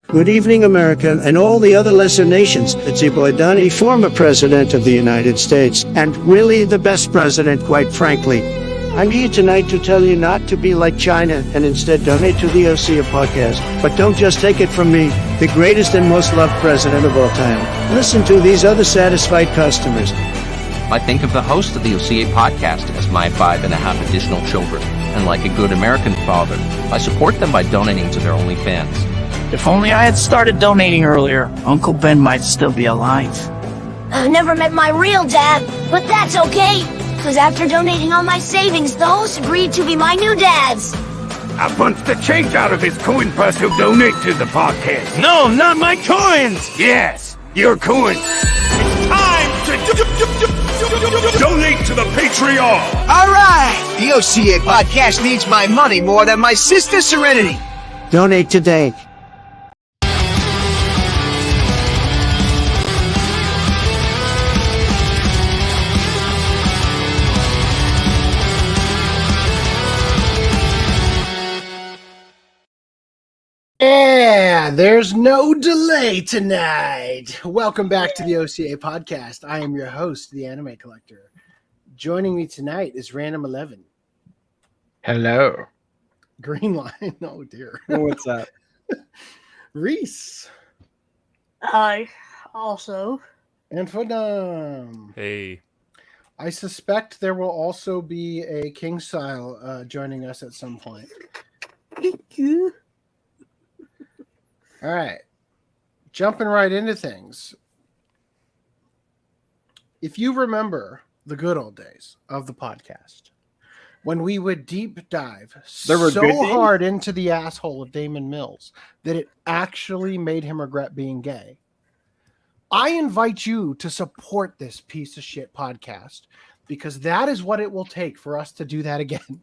Good evening, America, and all the other lesser nations. It's your boy Donnie, former president of the United States, and really the best president, quite frankly. I'm here tonight to tell you not to be like China and instead donate to the OCA podcast. But don't just take it from me, the greatest and most loved president of all time. Listen to these other satisfied customers. I think of the host of the OCA podcast as my 5.5 additional children, and like a good American father, I support them by donating to their OnlyFans. If only I had started donating earlier, Uncle Ben might still be alive. I've never met my real dad, but that's okay. Because after donating all my savings, the host agreed to be my new dads. I punched the change out of his coin purse who'll donate to the podcast. No, not my coins! Yes, your coins. It's time to donate to the Patreon! All right! The OCA podcast needs my money more than my sister Serenity. Donate today. Yeah, there's no delay tonight. Welcome back to the OCA podcast. I am your host, the Anime Collector. Joining me tonight is Random 11. Hello. Green Line. Oh dear. What's up? Reese. Hi. Also. And Fudam. Hey. I suspect there will also be a King Style joining us at some point. Thank you. All right. Jumping right into things. If you remember the good old days of the podcast, when we would deep dive so hard into the asshole of Damon Mills that it actually made him regret being gay, I invite you to support this piece of shit podcast because that is what it will take for us to do that again.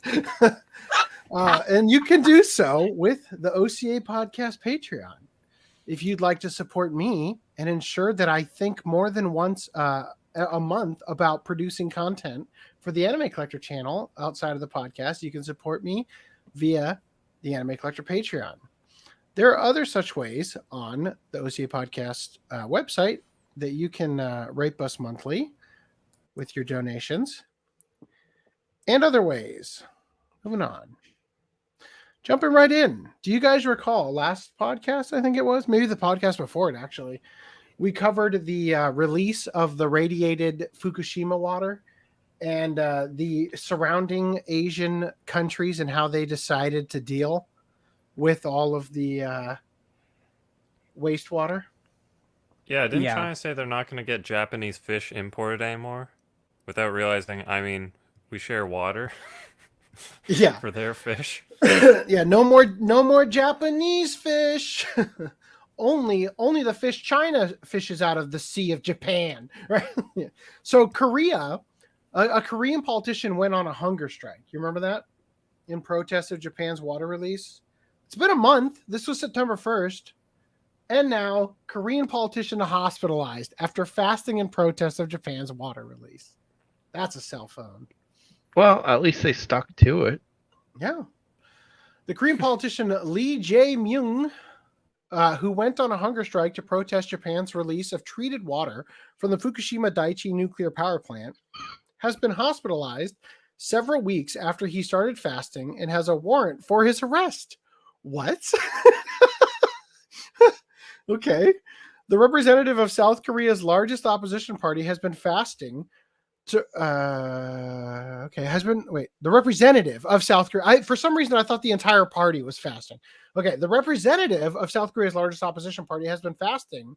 And you can do so with the OCA Podcast Patreon. If you'd like to support me and ensure that I think more than once a month about producing content for the Anime Collector channel outside of the podcast, you can support me via the Anime Collector Patreon. There are other such ways on the OCA Podcast website that you can rape us monthly with your donations and other ways. Moving on. Jumping right in. Do you guys recall last podcast? I think it was maybe the podcast before it. Actually, we covered the release of the radiated Fukushima water and the surrounding Asian countries and how they decided to deal with all of the wastewater. Yeah, didn't China say they're not going to get Japanese fish imported anymore? Without realizing, I mean, we share water. Yeah, for their fish. Yeah, no more Japanese fish. only the fish China fishes out of the Sea of Japan, right? Yeah. So Korea, a Korean politician went on a hunger strike. You remember that? In protest of Japan's water release. It's been a month. This was September 1st. And now Korean politician hospitalized after fasting in protest of Japan's water release. That's a cell phone. Well, at least they stuck to it. Yeah. The Korean politician Lee Jae-myung, who went on a hunger strike to protest Japan's release of treated water from the Fukushima Daiichi nuclear power plant, has been hospitalized several weeks after he started fasting and has a warrant for his arrest. What? Okay. The representative of South Korea's largest opposition party has been fasting the representative of South Korea. For some reason, I thought the entire party was fasting. Okay, the representative of South Korea's largest opposition party has been fasting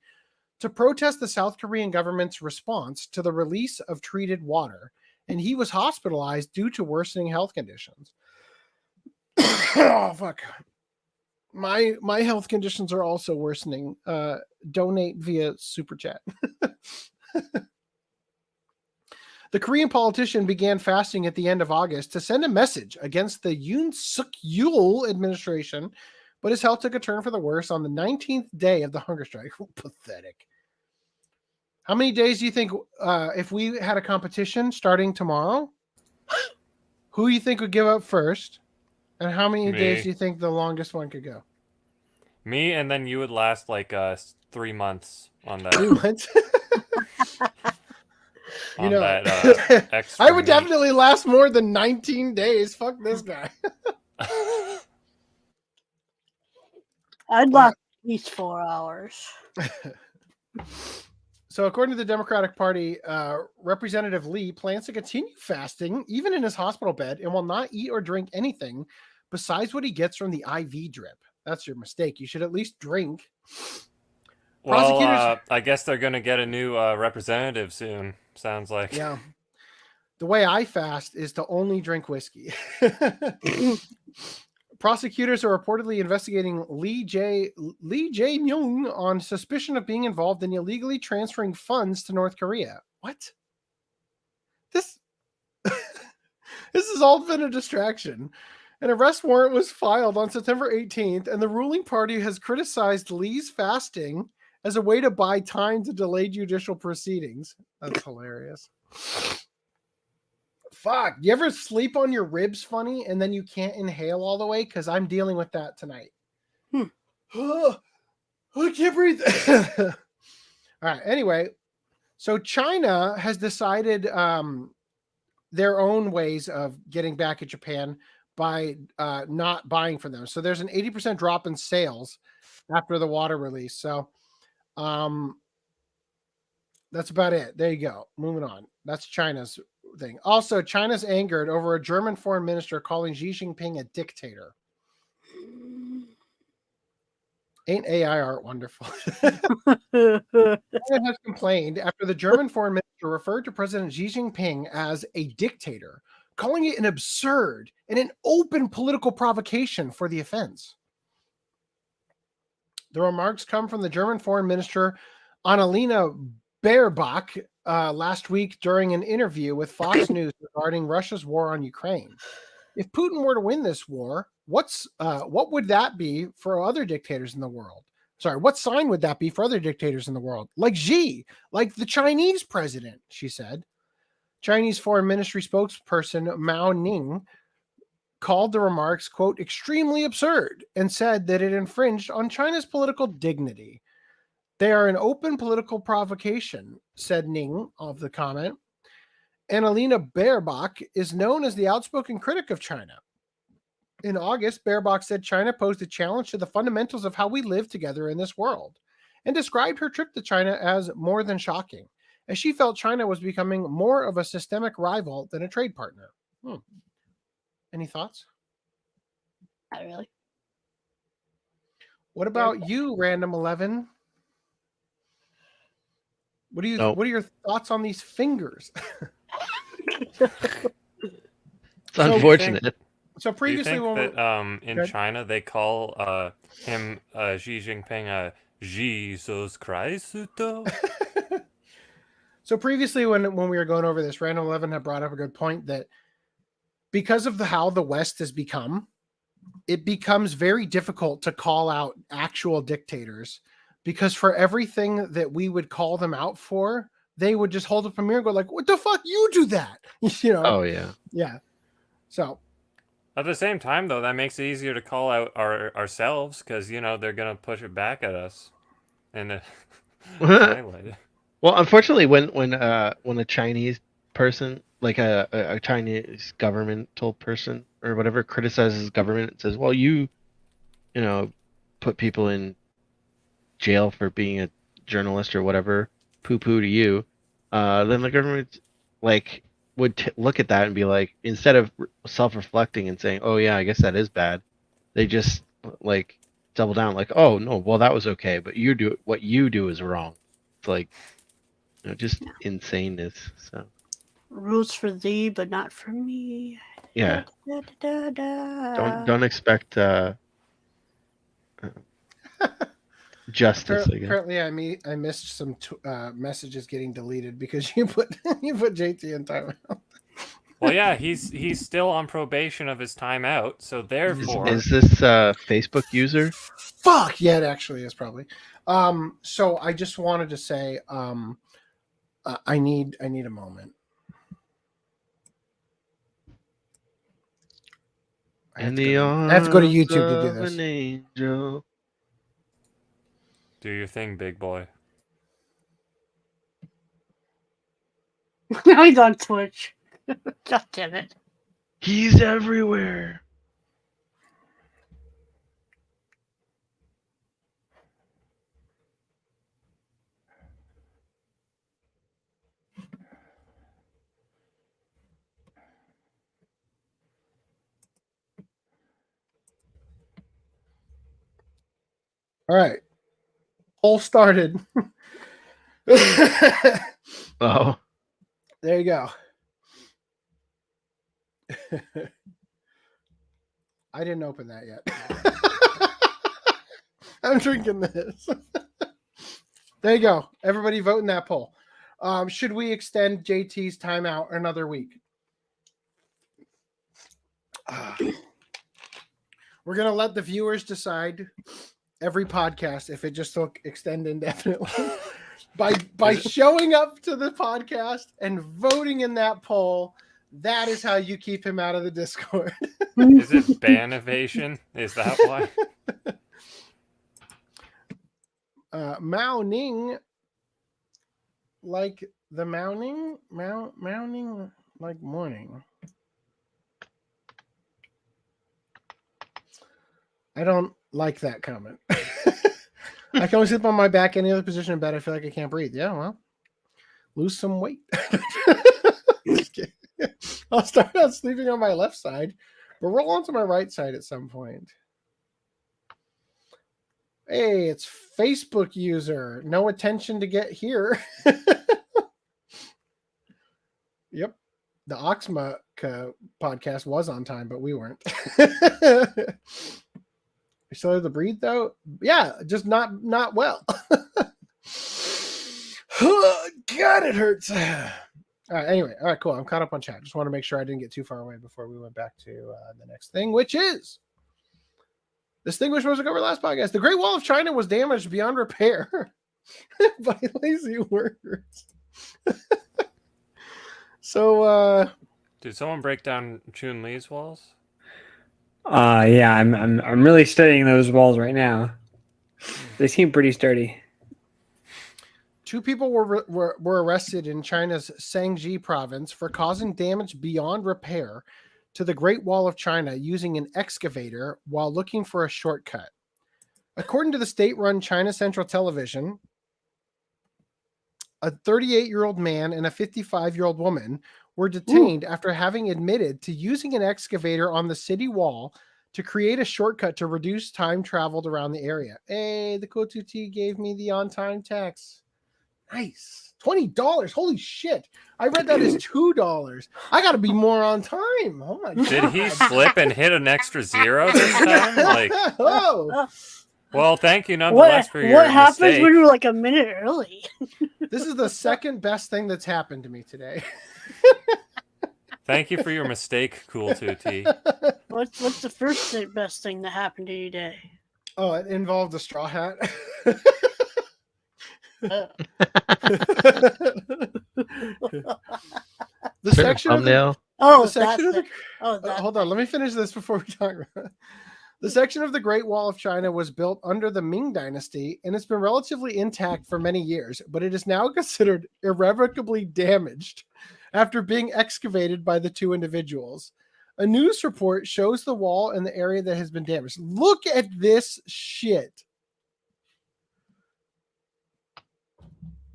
to protest the South Korean government's response to the release of treated water, and he was hospitalized due to worsening health conditions. Oh, fuck. My health conditions are also worsening. Donate via Super Chat. The Korean politician began fasting at the end of August to send a message against the Yoon Suk-yeol administration, but his health took a turn for the worse on the 19th day of the hunger strike. Pathetic. How many days do you think, if we had a competition starting tomorrow, who do you think would give up first? And how many days do you think the longest one could go? Me, and then you would last like 3 months on that. 3 months. On that extra I would meat. definitely last more than 19 days. Fuck this guy. I'd last at least 4 hours. So, according to the Democratic Party, Representative Lee plans to continue fasting even in his hospital bed and will not eat or drink anything besides what he gets from the IV drip. That's your mistake. You should at least drink. Well, I guess they're going to get a new representative soon, sounds like. Yeah. The way I fast is to only drink whiskey. Prosecutors are reportedly investigating Lee Jae-myung on suspicion of being involved in illegally transferring funds to North Korea. What? This has all been a distraction. An arrest warrant was filed on September 18th, and the ruling party has criticized Lee's fasting as a way to buy time to delay judicial proceedings. That's hilarious. Fuck. You ever sleep on your ribs funny and then you can't inhale all the way? Because I'm dealing with that tonight. I can't breathe. All right. Anyway, so China has decided their own ways of getting back at Japan by not buying from them. So there's an 80% drop in sales after the water release. So that's about it. There you go. Moving on. That's China's thing. Also, China's angered over a German foreign minister calling Xi Jinping a dictator. Ain't AI art wonderful? China has complained after the German foreign minister referred to President Xi Jinping as a dictator, calling it an absurd and an open political provocation for the offense. The remarks come from the German foreign minister Annalena Baerbock last week during an interview with Fox News regarding Russia's war on Ukraine. If Putin were to win this war, what would that be for other dictators in the world? Sorry, what sign would that be for other dictators in the world? Like Xi, like the Chinese president, she said. Chinese Foreign Ministry spokesperson Mao Ning called the remarks, quote, extremely absurd and said that it infringed on China's political dignity. They are an open political provocation, said Ning of the comment. Annalena Baerbock is known as the outspoken critic of China. In August, Baerbock said China posed a challenge to the fundamentals of how we live together in this world and described her trip to China as more than shocking, as she felt China was becoming more of a systemic rival than a trade partner. Any thoughts? Not really. What about you, Random 11? What are your thoughts on these fingers? It's unfortunate. So previously, do you think that in China they call him Xi Jinping Jesus Christ? So previously, when we were going over this, Random 11 had brought up a good point that because of how the West has become, it becomes very difficult to call out actual dictators, because for everything that we would call them out for, they would just hold up a mirror and go like, what the fuck, you do that? You know? Oh, yeah. Yeah. So. At the same time, though, that makes it easier to call out ourselves because, you know, they're going to push it back at us. And highlight it. Well, unfortunately, when a Chinese person, like a Chinese governmental person or whatever, criticizes government and says, well, you know, put people in jail for being a journalist or whatever, poo-poo to you, then the government like would look at that and be like, instead of self-reflecting and saying, oh yeah, I guess that is bad, they just like double down like, oh no, well that was okay, but what you do is wrong. It's like, you know, just insaneness. So rules for thee, but not for me. Yeah. Da, da, da. Don't expect justice. Currently, I missed some messages getting deleted because you put JT in timeout. Well, yeah, he's still on probation of his timeout, so therefore, is this Facebook user? Fuck yeah, it actually is probably. So I just wanted to say, I need a moment. I have to go to YouTube to do this. An angel. Do your thing, big boy. Now he's on Twitch. God damn it. He's everywhere. All right. Poll started. Oh. There you go. I didn't open that yet. I'm drinking this. There you go. Everybody vote in that poll. Should we extend JT's timeout another week? We're going to let the viewers decide every podcast if it just will extend indefinitely. by showing up to the podcast and voting in that poll. That is how you keep him out of the Discord. Is it ban evasion? Is that why? Mao Ning, like the Mao Ning, like morning. I don't like that comment. I can only sleep on my back. Any other position in bed, I feel like I can't breathe. Yeah, well, lose some weight. I'll start out sleeping on my left side, but roll onto my right side at some point. Hey, it's Facebook user. No attention to get here. Yep. The Oxma podcast was on time, but we weren't. We still have to breathe though? Yeah, just not well. God, it hurts. All right, anyway. All right, cool. I'm caught up on chat. Just want to make sure I didn't get too far away before we went back to the next thing, which is this thing we're supposed to cover last podcast. The Great Wall of China was damaged beyond repair by lazy workers. So, did someone break down Chun Li's walls? Yeah, I'm really studying those walls right now. They seem pretty sturdy. 2 people were arrested in China's Shanxi province for causing damage beyond repair to the Great Wall of China using an excavator while looking for a shortcut. According to the state-run China Central Television, a 38-year-old man and a 55-year-old woman were detained after having admitted to using an excavator on the city wall to create a shortcut to reduce time traveled around the area. Hey, the Kotuti gave me the on-time tax. Nice. $20. Holy shit. I read that as $2. I got to be more on time. Oh my God. Did he slip and hit an extra 0 this time? Like, oh. Well, thank you nonetheless for your What happens mistake. when you're like a minute early? This is the second best thing that's happened to me today. Thank you for your mistake, Cool 2T. What's the first best thing that happened to you today? Oh, it involved a straw hat. The section of the, hold on, let me finish this before we talk about it. The section of the Great Wall of China was built under the Ming Dynasty, and it's been relatively intact for many years, but it is now considered irrevocably damaged after being excavated by the 2 individuals. A news report shows the wall in the area that has been damaged. Look at this shit.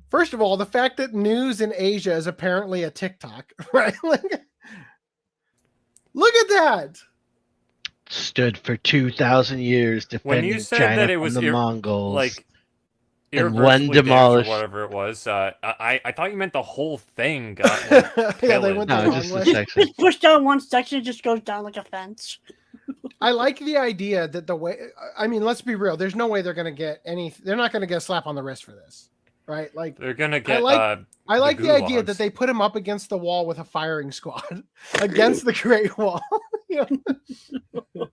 First of all, the fact that news in Asia is apparently a TikTok, right? Like, look at that. Stood for 2,000 years defending When you said China that it was from the Mongols. like and irreversibly one damaged or demolished. whatever it was, I thought you meant the whole thing got like, Yeah, they pillaged. went the No, wrong just way. the section. Just push down one section, it just goes down like a fence. I like the idea that the way, I mean, let's be real. There's no way they're going to get any, they're not going to get a slap on the wrist for this, right? Like, They're gonna get. I like the idea gulags. that they put him up against the wall with a firing squad against the Great Wall. You know?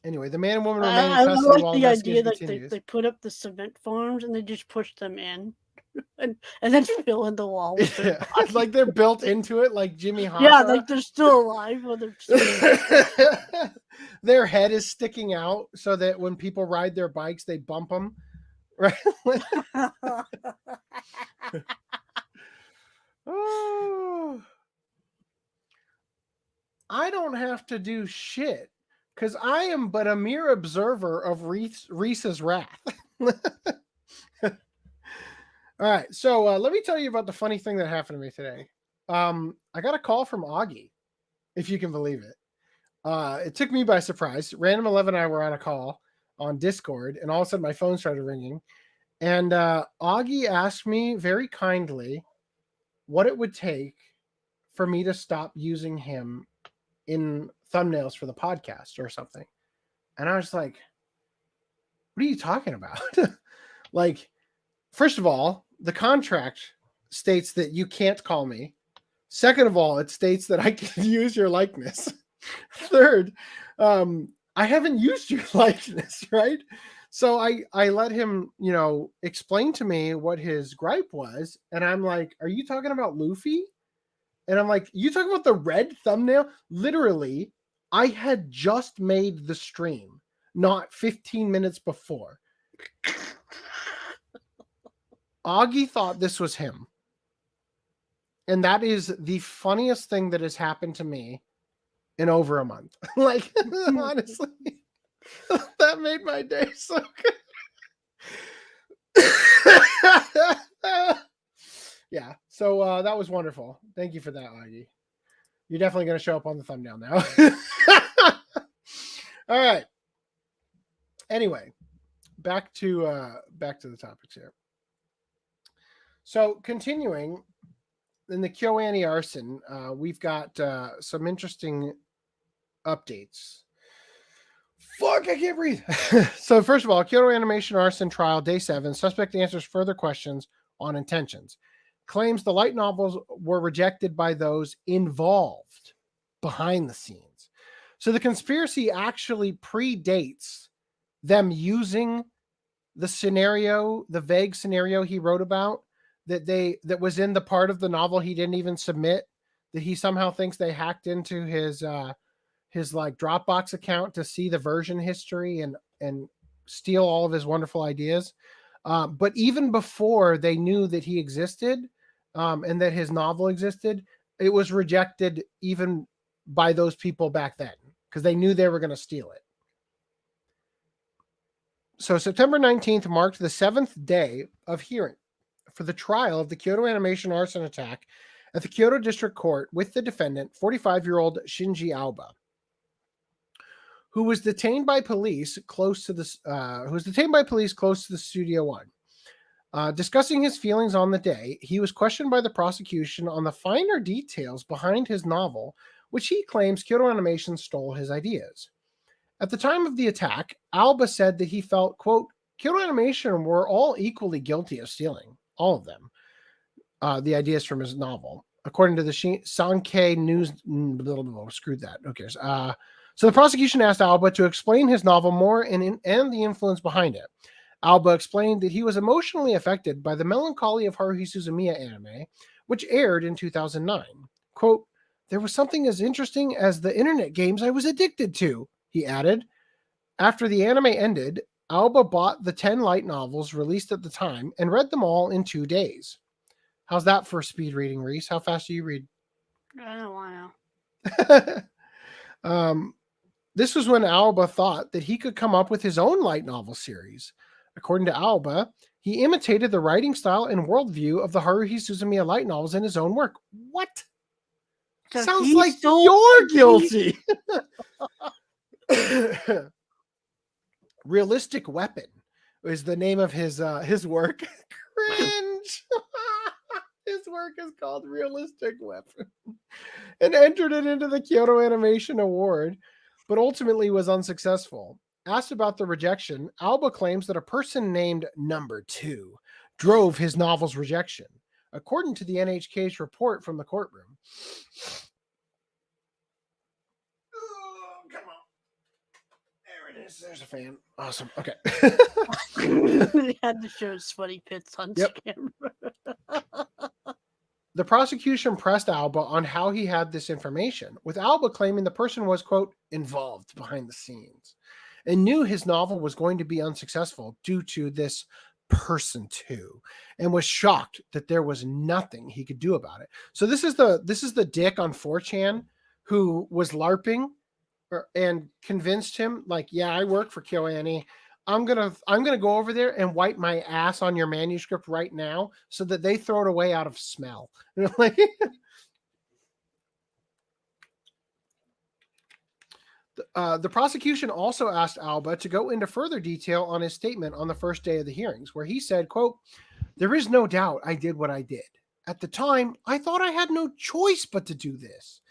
Anyway, the man and woman remain in I custody like while the idea investigation that continues. they put up the cement forms and they just push them in and then fill in the wall with their Yeah, it's like they're built into it, like Jimmy Hoffa. Yeah, like they're still alive. When they're still... their head is sticking out so that when people ride their bikes, they bump them. Right? Oh, I don't have to do shit because I am but a mere observer of Reese's wrath. All right, so let me tell you about the funny thing that happened to me today. I got a call from Augie, if you can believe it. It took me by surprise. Random 11 and I were on a call on Discord, and all of a sudden my phone started ringing. And Augie asked me very kindly what it would take for me to stop using him in thumbnails for the podcast or something. And I was like, what are you talking about? Like, first of all, the contract states that you can't call me. Second of all, it states that I can use your likeness. Third, I haven't used your likeness, right? So I let him, explain to me what his gripe was. And I'm like, are you talking about Luffy? And I'm like, you talking about the red thumbnail? Literally, I had just made the stream, not 15 minutes before. Augie thought this was him. And that is the funniest thing that has happened to me in over a month. Like, honestly, that made my day so good. Yeah, so that was wonderful. Thank you for that, Augie. You're definitely going to show up on the thumbnail now. All right. Anyway, back to the topics here. So continuing in the KyoAni arson, we've got some interesting updates. Fuck, I can't breathe. So first of all, Kyoto Animation Arson Trial, Day 7. Suspect answers further questions on intentions. Claims the light novels were rejected by those involved behind the scenes. So the conspiracy actually predates them using the scenario, the vague scenario he wrote about that was in the part of the novel he didn't even submit, that he somehow thinks they hacked into his like Dropbox account to see the version history and steal all of his wonderful ideas. But even before they knew that he existed and that his novel existed, it was rejected even by those people back then because they knew they were going to steal it. So September 19th marked the 7th day of hearing for the trial of the Kyoto Animation arson attack at the Kyoto District Court with the defendant, 45-year-old Shinji Aoba, who was detained by police close to the Studio One. Discussing his feelings on the day, he was questioned by the prosecution on the finer details behind his novel, which he claims Kyoto Animation stole his ideas. At the time of the attack, Aoba said that he felt, quote, Kyoto Animation were all equally guilty of stealing, all of them, the ideas from his novel. According to the Sankei News, screwed that, who cares? So the prosecution asked Aoba to explain his novel more and the influence behind it. Aoba explained that he was emotionally affected by the melancholy of Haruhi Suzumiya anime, which aired in 2009. Quote, there was something as interesting as the internet games I was addicted to, he added. After the anime ended, Aoba bought the 10 light novels released at the time and read them all in 2 days. How's that for speed reading, Reese? How fast do you read? I don't want to. This was when Aoba thought that he could come up with his own light novel series. According to Aoba, he imitated the writing style and worldview of the Haruhi Suzumiya light novels in his own work. What? So sounds like you're guilty. Realistic Weapon is the name of his work. Cringe. His work is called Realistic Weapon and entered it into the Kyoto Animation Award, but ultimately was unsuccessful. Asked about the rejection, Aoba claims that a person named Number 2 drove his novel's rejection, according to the NHK's report from the courtroom. Oh, come on. There it is. There's a fan. Awesome. Okay. They had to show sweaty pits on camera. The prosecution pressed Alba on how he had this information, with Alba claiming the person was, quote, involved behind the scenes and knew his novel was going to be unsuccessful due to this person too, and was shocked that there was nothing he could do about it. So this is the dick on 4chan who was LARPing and convinced him, like, yeah, I work for KyoAni. I'm gonna go over there and wipe my ass on your manuscript right now so that they throw it away out of smell. Like, the prosecution also asked Alba to go into further detail on his statement on the first day of the hearings, where he said, quote, "There is no doubt I did what I did. At the time, I thought I had no choice but to do this.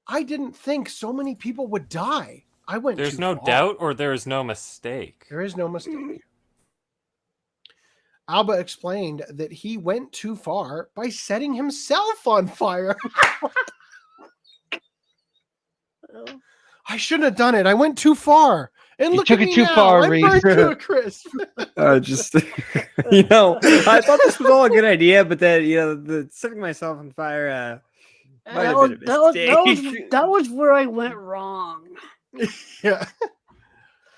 I didn't think so many people would die. I went There's too no far." doubt, or there is no mistake? There is no mistake. Alba explained that he went too far by setting himself on fire. I shouldn't have done it. I went too far. And You look took at it me too now. far, I'm Reed. burned to a crisp. Just you know, I thought this was all a good idea, but then the setting myself on fire might have been a mistake. That was where I went wrong. Yeah.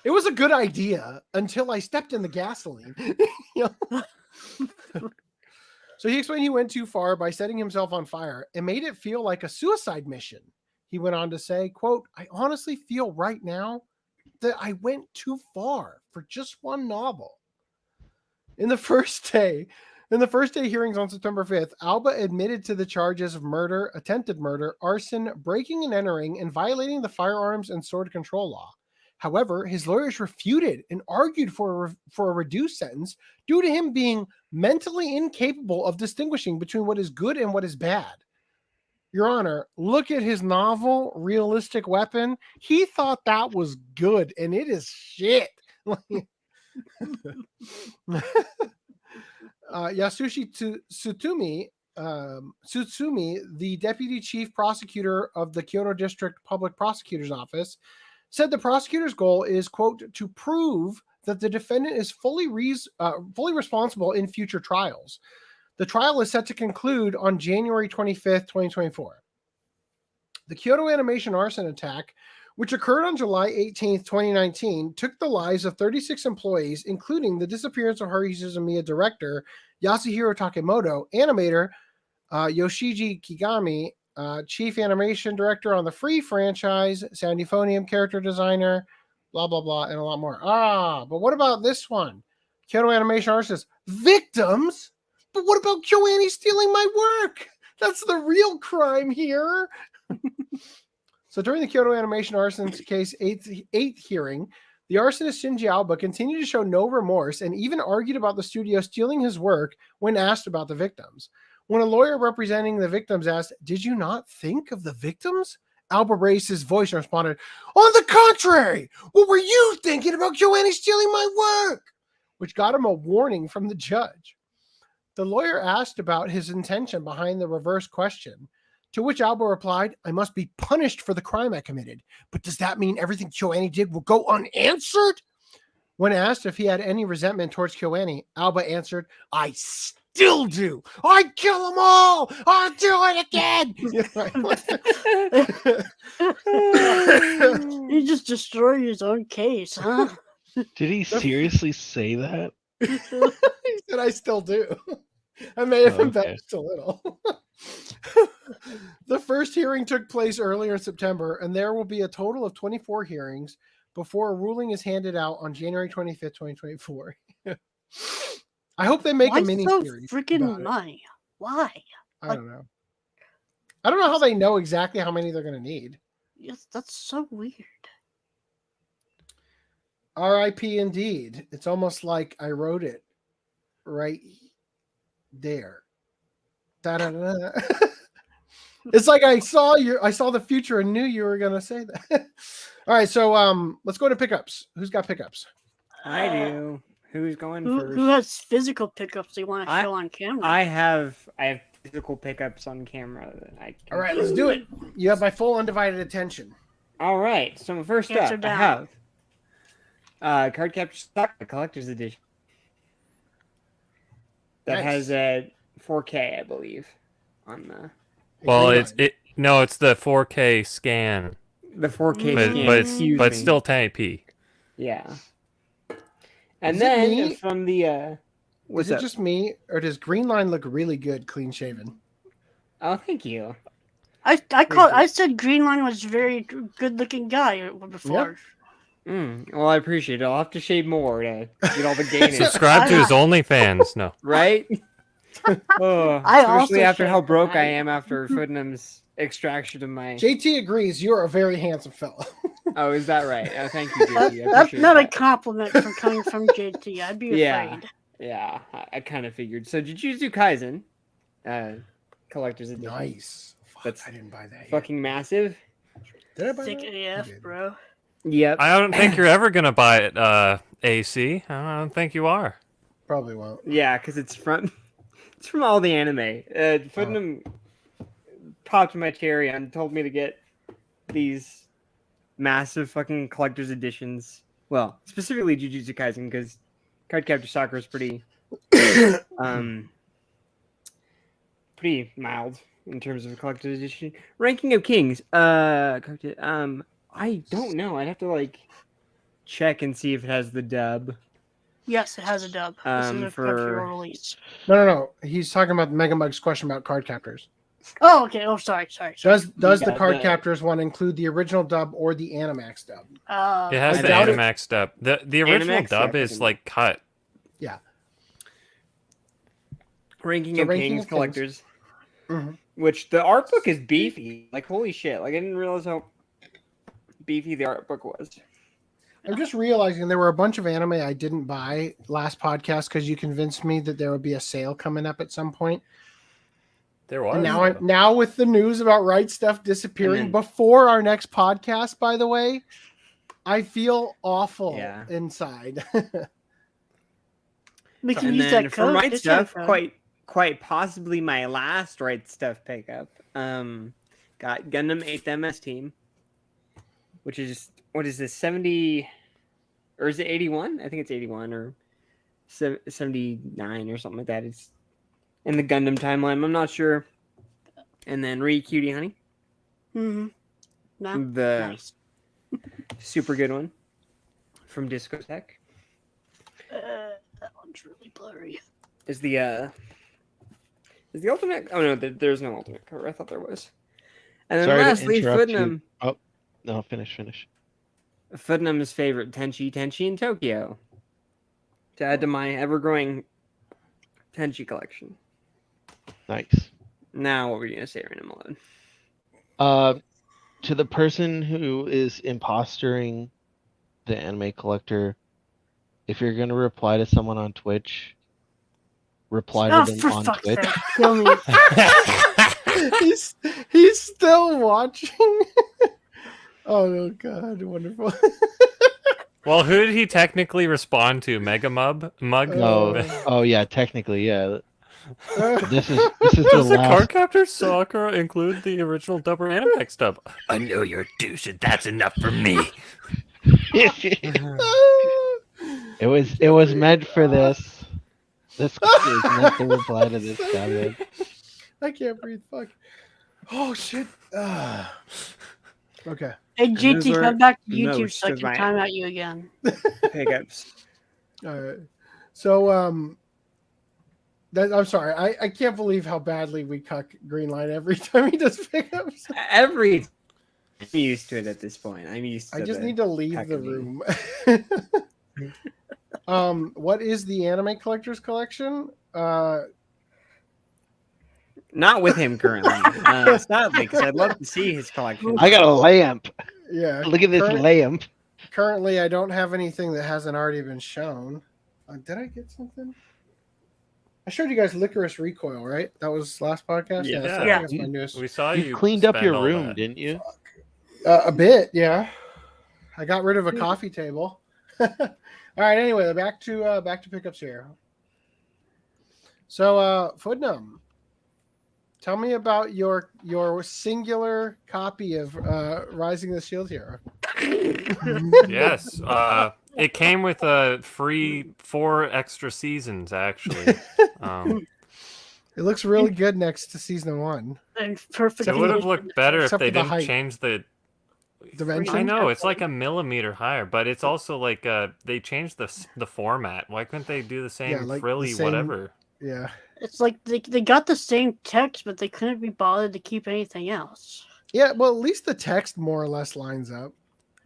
It was a good idea until I stepped in the gasoline. So he explained he went too far by setting himself on fire and made it feel like a suicide mission. He went on to say, quote, "I honestly feel right now that I went too far for just one novel." In the first day hearings on September 5th, Alba admitted to the charges of murder, attempted murder, arson, breaking and entering, and violating the firearms and sword control law. However, his lawyers refuted and argued for a reduced sentence due to him being mentally incapable of distinguishing between what is good and what is bad. Your Honor, look at his novel, Realistic Weapon. He thought that was good, and it is shit. Yasushi Tsutsumi, the deputy chief prosecutor of the Kyoto District Public Prosecutor's Office, said the prosecutor's goal is, quote, to prove that the defendant is fully responsible in future trials. The trial is set to conclude on January 25th, 2024. The Kyoto Animation arson attack, which occurred on July 18th, 2019, took the lives of 36 employees, including the disappearance of Haruhi Suzumiya director Yasuhiro Takemoto, animator Yoshiji Kigami, chief animation director on the Free franchise, Sound Euphonium character designer, blah, blah, blah, and a lot more. But what about this one? Kyoto Animation arson says, victims? But what about KyoAni stealing my work? That's the real crime here. So during the Kyoto Animation arson case 8th hearing, the arsonist Shinji Alba continued to show no remorse and even argued about the studio stealing his work when asked about the victims. When a lawyer representing the victims asked, "Did you not think of the victims?" Alba raised his voice and responded, "On the contrary, what were you thinking about KyoAni stealing my work?" Which got him a warning from the judge. The lawyer asked about his intention behind the reverse question, to which Alba replied, "I must be punished for the crime I committed. But does that mean everything KyoAni did will go unanswered?" When asked if he had any resentment towards KyoAni, Alba answered, "I still do. I'd kill them all. I'll do it again." He just destroyed his own case, huh? Did he seriously say that? He said, "I still do." I may have embellished a little. The first hearing took place earlier in September, and there will be a total of 24 hearings before a ruling is handed out on January 25th, 2024. I hope they make a mini series. Freaking money. Why? I don't know. I don't know how they know exactly how many they're going to need. Yes, that's so weird. R.I.P. indeed. It's almost like I wrote it right there. Da-da-da. It's like I saw the future and knew you were going to say that. All right, so let's go to pickups. Who's got pickups? I do. Who's going first? Who has physical pickups they want to show on camera? I have physical pickups on camera that I can. All right, let's do it. You have my full undivided attention. All right, so first up, I have Card Capture Stock, the collector's edition. That has a 4K, I believe, on Well, it's the 4K scan. the 4K But scan. but excuse but me. still 1080p. Yeah. And Is it then me? from the what's Is it up? just me, or does Green Line look really good, clean shaven? Oh, thank you. I said Green Line was a very good looking guy before. Well, I appreciate it. I'll have to shave more to get all the gain in. Subscribe to his OnlyFans. No. Right? Oh, I especially also after how shaved, broke I right? am after Footnum's extraction of my. JT agrees. You are a very handsome fellow. Oh, is that right? Oh, thank you, JT. I That's appreciate not a that. compliment from coming from JT. I'd be Yeah. afraid. Yeah, I kind of figured. So Jujutsu Kaisen, collector's edition. Nice. Fuck, That's I didn't buy that. Yet. fucking massive. Did I buy Thick that? AF, bro. Yep. I don't think you're ever gonna buy it, AC. I don't think you are. Probably won't. Yeah, because it's from all the anime. Footnum popped my cherry and told me to get these massive fucking collector's editions. Well, specifically Jujutsu Kaisen because Cardcaptor Sakura is pretty pretty mild in terms of a collector's edition. Ranking of Kings. I don't know. I'd have to check and see if it has the dub. Yes, it has a dub. This is a Crunchyroll release. No. He's talking about Mega Mug's question about card captors. Oh, okay. Oh, sorry. Does the card captors one include the original dub or the Animax dub? It has the Animax dub. The original Animax, dub yeah, is cut. Yeah. Ranking So of Ranking Kings of collectors. Mhm. Which the art book is beefy. Holy shit. I didn't realize how beefy the art book was. I'm just realizing there were a bunch of anime I didn't buy last podcast because you convinced me that there would be a sale coming up at some point. There was. And now with the news about Right Stuff disappearing before our next podcast, by the way, I feel awful inside. We can And use then that from code. Right discount Stuff, code. quite possibly my last Right Stuff pickup. Got Gundam 8th MS Team, which is what is this 70 or is it 81? I think it's 81 or 79 or something like that. It's in the Gundam timeline. I'm not sure. And then Re Cutie Honey. Mm-hmm. Nice. Super good one from Discotech. That one's really blurry. Is the alternate? Oh no, there's no alternate cover. I thought there was. And then Sorry lastly, to interrupt you. Footnum. Oh no, finish. Footnum's favorite Tenchi in Tokyo. To add to my ever-growing Tenchi collection. Nice. Now, what were you gonna say, Random Malone? To the person who is impostering the anime collector, if you're gonna reply to someone on Twitch, reply to them on Twitch. Kill me. he's still watching. Oh god, wonderful. Well, who did he technically respond to? Mug? Oh yeah, technically, yeah. This is Does the last... Cardcaptor Sakura include the original dub or Animax dub? I know you're douche, and that's enough for me. It was meant for this. This is meant to reply to this comment. I can't breathe. Fuck. Oh shit. Okay. Hey, GT, come back to YouTube most so I of can my time out you again. Pickups. All right. So I'm sorry. I can't believe how badly we cuck Green Line every time he does pickups. I'm used to it at this point. I'm used to I just the need to leave the cucking. room. What is the anime collector's collection? Not with him currently. Sadly, because I'd love to see his collection. I got a lamp. Yeah. Look at this lamp. Currently, I don't have anything that hasn't already been shown. Did I get something? I showed you guys Licorice Recoil, right? That was last podcast. Yeah. That's my newest. We saw You cleaned up your room, didn't you? A bit, yeah. I got rid of a coffee table. All right. Anyway, back to pickups here. So, Footnum, tell me about your singular copy of Rising of the Shield Hero. Yes. It came with a free 4 extra seasons, actually. It looks really good next to season 1. And perfect. It would have looked better if Except they for the didn't height. change the Dimension? I know it's like a millimeter higher, but it's also like they changed the format. Why couldn't they do the same like the frilly same- whatever? Yeah. It's like they got the same text, but they couldn't be bothered to keep anything else. Yeah, well, at least the text more or less lines up.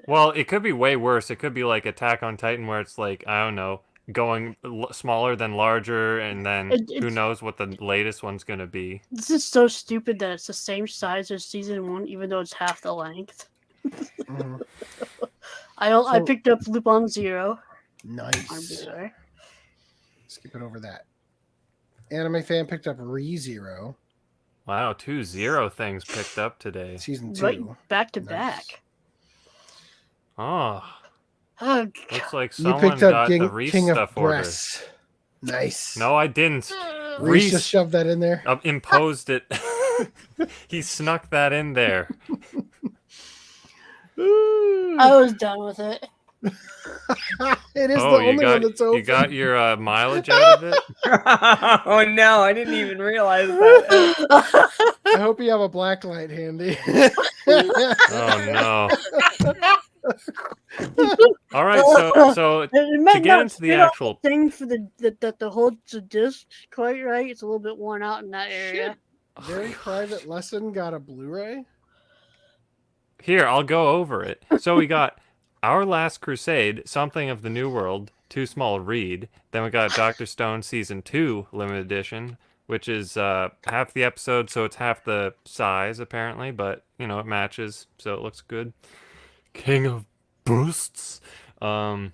Well, it could be way worse. It could be like Attack on Titan, where it's like I don't know, going smaller than larger, and then who knows what the latest one's gonna be. This is so stupid that it's the same size as season 1, even though it's half the length. Mhm. I picked up Lupin Zero. Nice. Sorry. Skip it over that. Anime fan picked up ReZero. Wow, 2 Zero things picked up today. Season 2. Right back to back. Oh, Oh, looks like You someone picked up got the Reese King of stuff order. Breasts. Nice. No, I didn't. Reese just shoved that in there. Imposed it. He snuck that in there. I was done with it. It is Oh, the only one that's open. you got your mileage out of it? Oh no, I didn't even realize that. I hope you have a black light handy. Oh no. All right, so It to might get not into the fit on actual thing for the holds the disc quite right. It's a little bit worn out in that area. Very private lesson got a Blu-ray. Here, I'll go over it. So we got Our Last Crusade, Something of the New World, Too Small to Read. Then we got Dr. Stone Season 2 Limited Edition, which is half the episode, so it's half the size, apparently. But, you know, it matches, so it looks good. King of Boosts. Then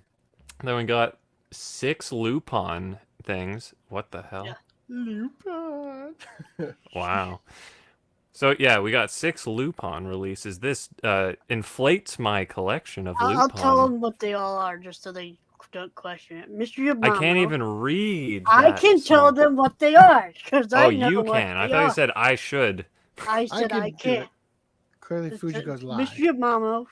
we got 6 Lupin things. What the hell? Yeah. Lupin. Wow. So yeah, we got 6 Lupin releases. This inflates my collection of Lupin. I'll tell them what they all are, just so they don't question it. Mystery of Mamo. I can't even read. I that can small. tell them what they are because I Oh, know you what can. I they thought you are. said I should. I said can I do can't. it. Clearly, Fuji goes live. Mystery of Mamo,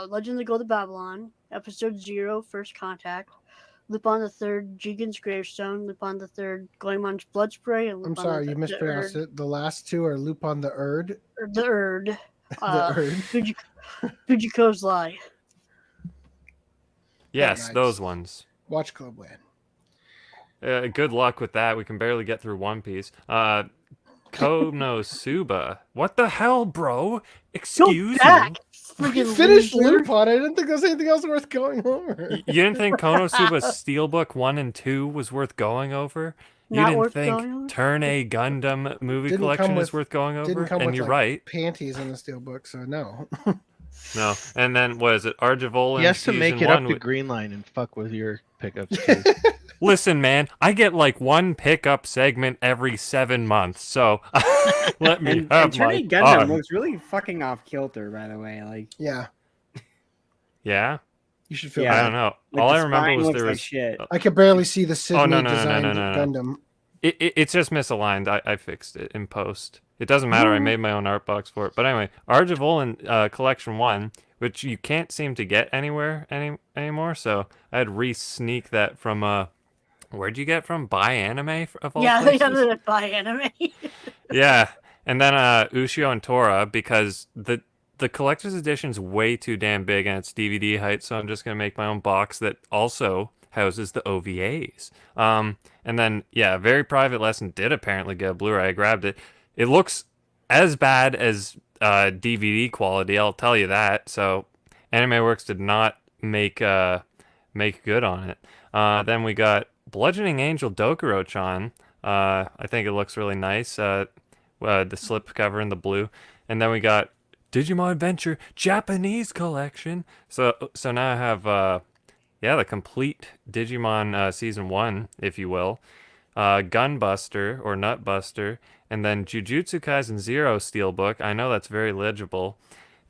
Legend of the Gold of Babylon, Episode 0, First Contact, Lupin the Third, Jigen's Gravestone, Lupin the Third, Goemon's Blood Spray, and I'm Lupin sorry, the you mispronounced it. The last 2 are Lupin the Erd. The Erd. Erd. Fujiko's Lie. Yes, nice. those ones. Watch Clubland. Good luck with that. We can barely get through One Piece. Konosuba. What the hell, bro? Excuse back. me. Friggin' Finished loser. Lupin. I didn't think there was anything else worth going over. You didn't think Konosuba Steelbook 1 and 2 was worth going over? You Not didn't worth think going over? Turn A Gundam movie Didn't collection come is with- worth going over? Didn't come And with you're like, right. panties in the steelbook, so no. No. And then, what is it? Argivolin He has to make Fusion it up 1 to with- Green Line and fuck with your pickups too. Listen, man, I get like one pickup segment every 7 months, so let me And have Turning my Gundam fun. looks really fucking off kilter, by the way. Like, Yeah, Yeah? you should feel Yeah. I bad. don't know. like All the I remember spine was looks there like was... shit. I could barely see the Sydney no, designed no. Gundam. It's just misaligned. I fixed it in post. It doesn't matter. I made my own art box for it. But anyway, Argivolin Collection 1, which you can't seem to get anywhere anymore, so I had re-sneak that from... Where'd you get from? Buy Anime of all Yeah, they places? have it by anime. Yeah, and then Ushio and Tora, because the collector's edition's way too damn big and it's DVD height, so I'm just gonna make my own box that also houses the OVAs. And then yeah, Very Private Lesson did apparently get a Blu-ray. I grabbed it. It looks as bad as DVD quality, I'll tell you that. So Anime Works did not make good on it. Then we got Bludgeoning Angel Dokuro-chan. I think it looks really nice. The slip cover in the blue. And then we got Digimon Adventure Japanese collection. So now I have the complete Digimon Season 1, if you will. Gunbuster or Nutbuster. And then Jujutsu Kaisen Zero Steelbook. I know that's very legible.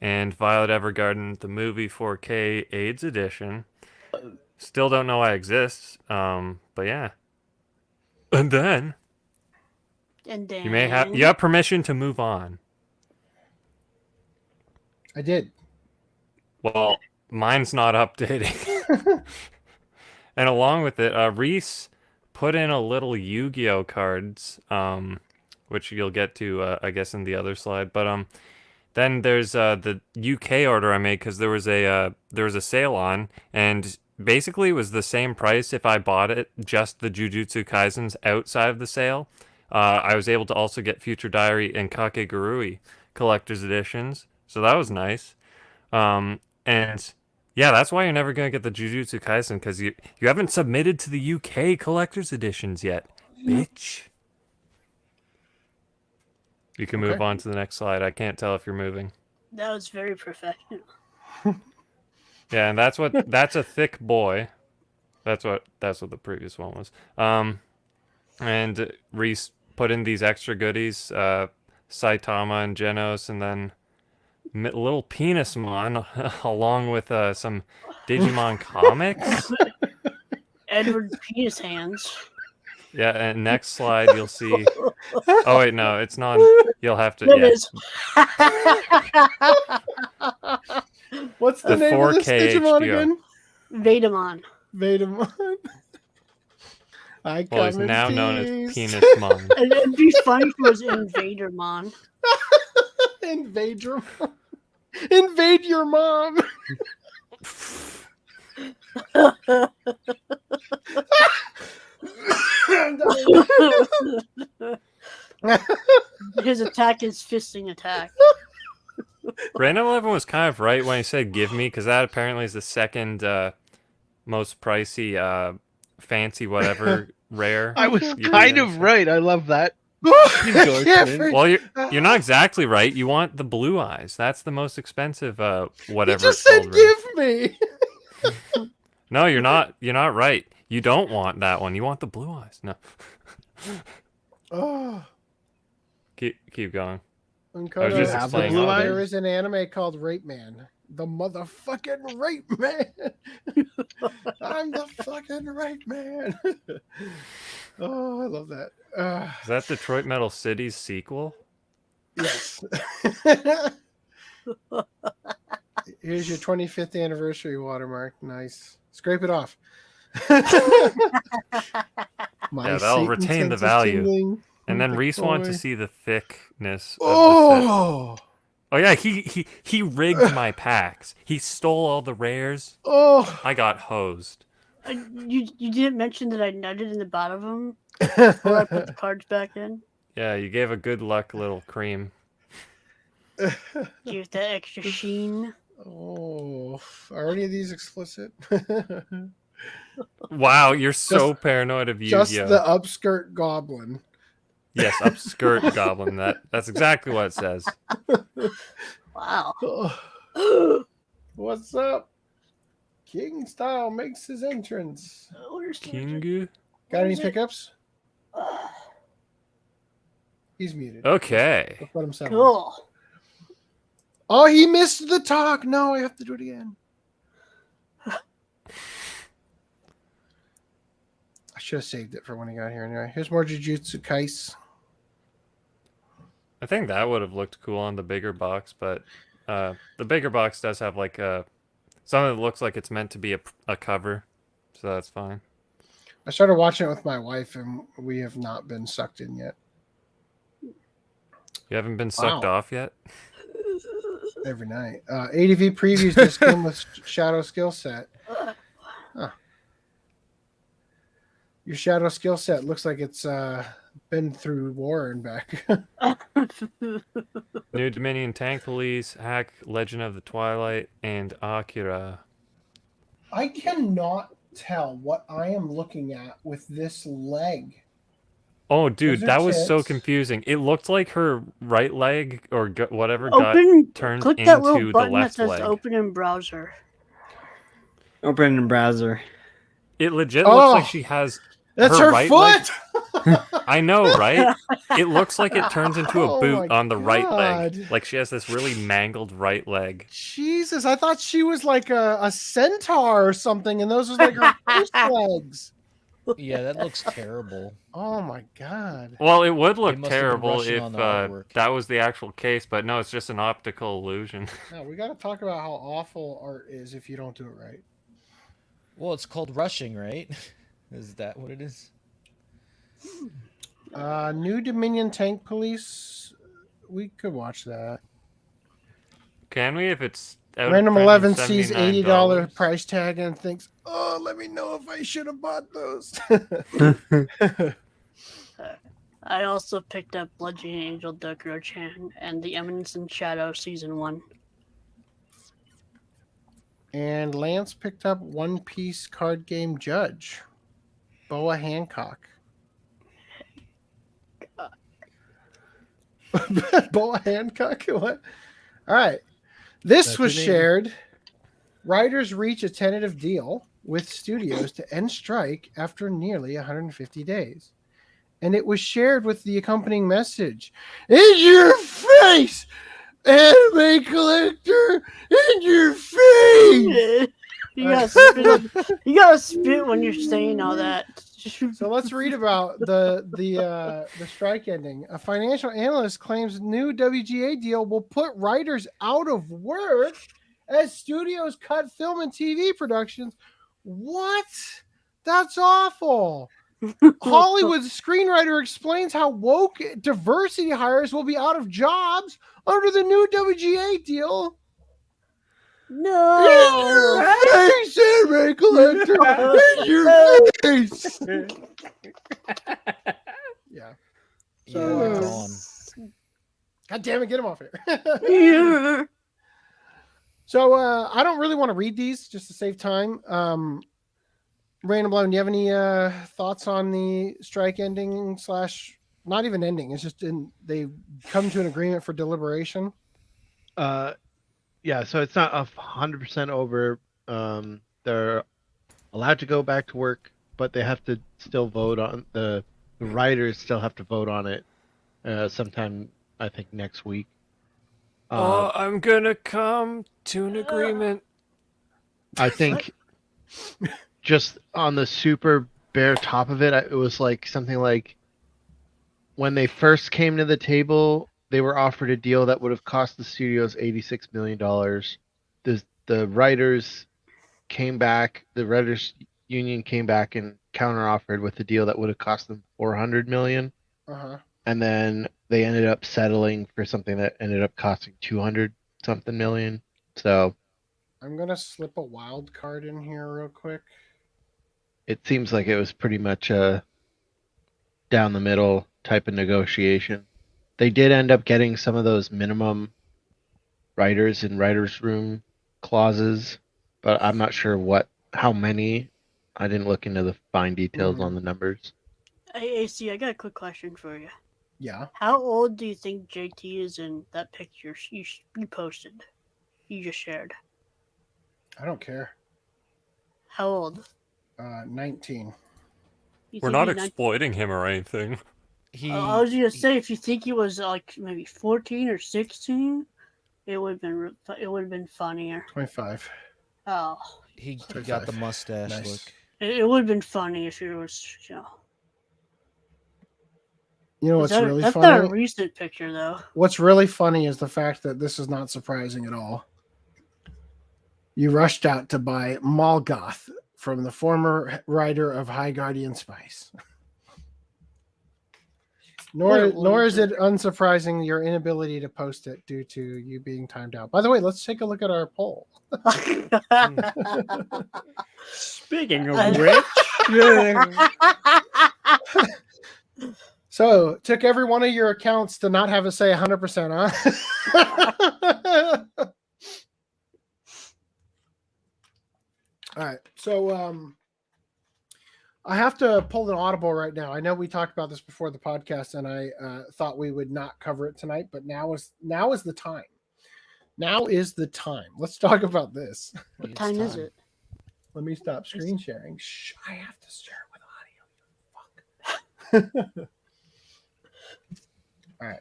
And Violet Evergarden, the movie 4K AIDS edition. Still don't know why it exists, but yeah. And then you have permission to move on. I did. Well, mine's not updating. And along with it, Reese put in a little Yu-Gi-Oh cards, which you'll get to, I guess, in the other slide. But then there's the UK order I made because there was a sale on, and basically it was the same price if I bought it just the Jujutsu Kaisens outside of the sale. I was able to also get Future Diary and Kakegurui collector's editions, so that was nice. And yeah, that's why you're never gonna get the Jujutsu Kaisen, because you haven't submitted to the UK collector's editions yet, bitch. You can move on to the next slide. I can't tell if you're moving. That was very professional. Yeah, and that's a thick boy. That's what the previous one was. And Reese put in these extra goodies, Saitama and Genos, and then little Penismon, along with some Digimon comics. Edward Penis Hands. Yeah, and next slide you'll see. Oh wait, no, it's not. You'll have to. It is. What's the name of this Digimon again? Vedamon. Vedamon. Well, he's now known as Penismon. And it'd be funny if it was Invadermon. Invadermon. Invade your mom. His attack is fisting attack. Random 11 was kind of right when he said "give me," because that apparently is the second most pricey, fancy whatever rare. I was kind of right. I love that. Well, you're not exactly right. You want the blue eyes. That's the most expensive whatever. You just said "give me." No, you're not. You're not right. You don't want that one. You want the blue eyes. No. Oh. Keep going. Uncoda, there is an anime called Rape Man. The motherfucking Rape Man. I'm the fucking Rape Man. Oh, I love that. Is that Detroit Metal City's sequel? Yes. Here's your 25th anniversary watermark. Nice. Scrape it off. Yeah, that'll retain the value. And then Reese wanted to see the thickness of the set. Oh yeah, he rigged my packs. He stole all the rares. Oh, I got hosed. You didn't mention that I nutted in the bottom of them before I put the cards back in. Yeah, you gave a good luck little cream. Give that extra sheen. Oh, are any of these explicit? Wow, you're so paranoid of Yu-Gi-Oh. Just the upskirt goblin. Yes, upskirt goblin. That's exactly what it says. Wow. What's up? King Style makes his entrance. Kingu? Got any pickups? He's muted. Okay. Let's let him sound. Cool. Oh, he missed the talk. No, I have to do it again. I should have saved it for when he got here anyway. Here's more Jujutsu Kaisen. I think that would have looked cool on the bigger box, but the bigger box does have like something that looks like it's meant to be a cover, so that's fine. I started watching it with my wife, and we have not been sucked in yet. You haven't been sucked off yet? Every night. ADV previews just came with Shadow skill set. Huh. Your Shadow skill set looks like it's been through war and back. New Dominion Tank Police, Hack, Legend of the Twilight, and Akira. I cannot tell what I am looking at with this leg. Oh, dude, that was so confusing. It looked like her right leg or whatever got turned click into that little the button left that says leg. open in browser. Open in browser. It legit looks like she has that's her right foot. I know, right? It looks like it turns into a boot my on the right leg. God. Like she has this really mangled right leg. Jesus, I thought she was like a centaur or something, and those was like her first legs. Yeah, that looks terrible. Oh my God. Well, it would They look must have been terrible rushing if on the artwork. that was the actual case, but no, it's just an optical illusion. No, we got to talk about how awful art is if you don't do it right. Well, it's called rushing, right? Is that what it is? New Dominion Tank Police. We could watch that. Can we if it's out Random of print 11 and sees $79? $80 price tag and thinks, "Oh, let me know if I should have bought those." I also picked up Bludgeoning Angel Dokuro-chan and The Eminence in Shadow Season 1. And Lance picked up One Piece card game Judge. Boa Hancock. Boa Hancock? What? All right. This was shared. Writers reach a tentative deal with studios to end strike after nearly 150 days. And it was shared with the accompanying message. In your face! Anime collector! In your face! You gotta spit when you're saying all that. So let's read about the strike ending. A financial analyst claims new WGA deal will put writers out of work as studios cut film and TV productions. What? That's awful. Hollywood screenwriter explains how woke diversity hires will be out of jobs under the new WGA deal. No! In your face, anime collector! In your face! Yeah. So, God damn it, get him off here. Yeah. So, I don't really want to read these just to save time. Random Blown, do you have any thoughts on the strike ending / not even ending? It's just they come to an agreement for deliberation. Yeah, so it's not 100% over. They're allowed to go back to work, but they have to still vote on the writers still have to vote on it sometime, I think, next week. I'm gonna come to an agreement. I think just on the super bare top of it, it was like something like when they first came to the table, they were offered a deal that would have cost the studios $86 million. The writers came back, the writers union came back and counter-offered with a deal that would have cost them $400 million. Uh-huh. And then they ended up settling for something that ended up costing $200-something million. So I'm going to slip a wild card in here real quick. It seems like it was pretty much a down the middle type of negotiation. They did end up getting some of those minimum writers in writers' room clauses, but I'm not sure how many. I didn't look into the fine details on the numbers. Hey, AC, I got a quick question for you. Yeah. How old do you think JT is in that picture you posted? You just shared. I don't care. How old? 19. We're not exploiting him or anything. I was gonna say, if you think he was like maybe 14 or 16, it would have been funnier. 25. Oh, he got the mustache look. It would have been funny if it was, You know what's really that's funny? That's not a recent picture, though. What's really funny is the fact that this is not surprising at all. You rushed out to buy Malgoth from the former writer of High Guardian Spice. Nor is it unsurprising your inability to post it due to you being timed out. By the way, let's take a look at our poll. Speaking of which, so took every one of your accounts to not have it say 100%, huh? All right, so I have to pull an audible right now. I know we talked about this before the podcast, and I thought we would not cover it tonight, but now is the time. Now is the time. Let's talk about this. What time is it? Let me stop screen sharing. Shh, I have to share it with audio. Fuck. All right.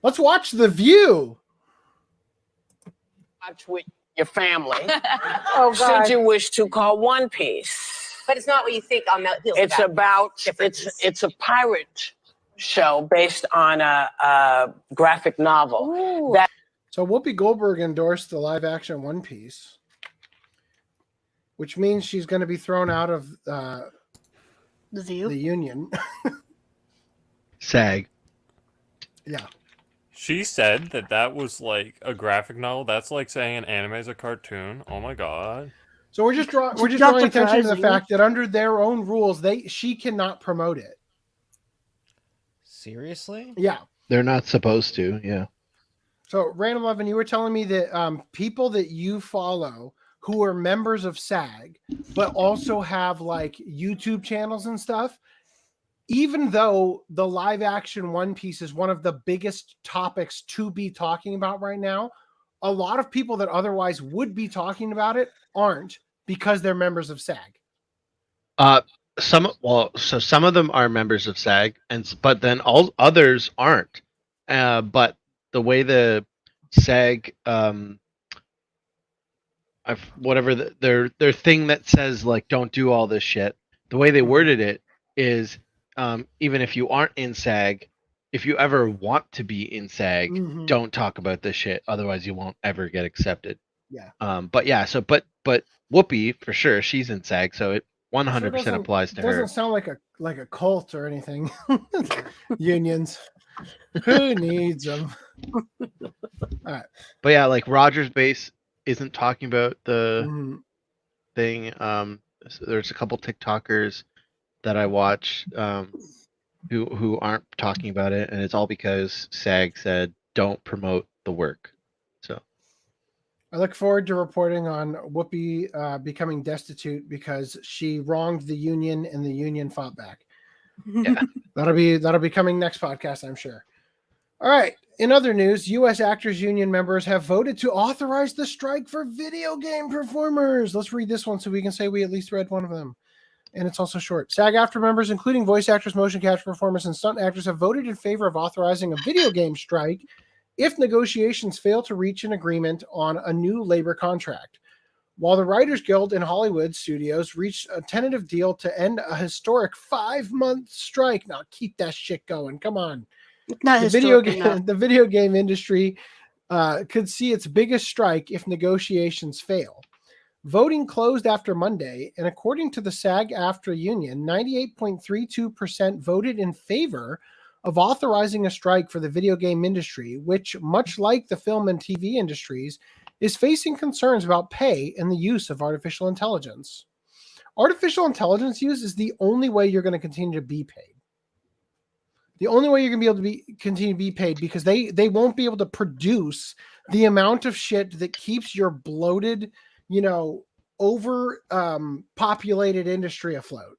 Let's watch The View. Watch with your family. Oh, God. Should you wish to call One Piece. But it's not what you think on It's a pirate show based on a graphic novel. So Whoopi Goldberg endorsed the live action One Piece, which means she's going to be thrown out of The View? The Union. SAG. Yeah. She said that was like a graphic novel. That's like saying an anime is a cartoon. Oh my god. So we're just drawing attention to the fact that under their own rules, she cannot promote it. Seriously? Yeah. They're not supposed to. Yeah. So Random 11, you were telling me that people that you follow who are members of SAG, but also have like YouTube channels and stuff, even though the live action One Piece is one of the biggest topics to be talking about right now, a lot of people that otherwise would be talking about it aren't because they're members of SAG. Some of them are members of SAG, but then all others aren't. But the way the SAG their thing that says like don't do all this shit, the way they worded it is even if you aren't in SAG, if you ever want to be in SAG, don't talk about this shit, otherwise you won't ever get accepted. Yeah. But Whoopi for sure, she's in SAG, so it 100% applies to her. Doesn't sound like a cult or anything. Unions. Who needs them? All right. But yeah, like Rogers Base isn't talking about the thing. So there's a couple TikTokers that I watch who aren't talking about it, and it's all because SAG said don't promote the work. So I look forward to reporting on Whoopi becoming destitute because she wronged the union and the union fought back. Yeah. That'll be coming next podcast, I'm sure. All right. In other news, U.S. Actors Union members have voted to authorize the strike for video game performers. Let's read this one so we can say we at least read one of them. And it's also short. SAG-AFTRA members, including voice actors, motion capture performers, and stunt actors, have voted in favor of authorizing a video game strike if negotiations fail to reach an agreement on a new labor contract. While the Writers Guild and Hollywood studios reached a tentative deal to end a historic 5-month strike. Now keep that shit going. Come on. The video game industry could see its biggest strike if negotiations fail. Voting closed after Monday, and according to the SAG-AFTRA union, 98.32% voted in favor of authorizing a strike for the video game industry, which, much like the film and TV industries, is facing concerns about pay and the use of artificial intelligence. Artificial intelligence use is the only way you're going to continue to be paid. The only way you're going to be able to continue to be paid, because they won't be able to produce the amount of shit that keeps your bloated, over populated industry afloat.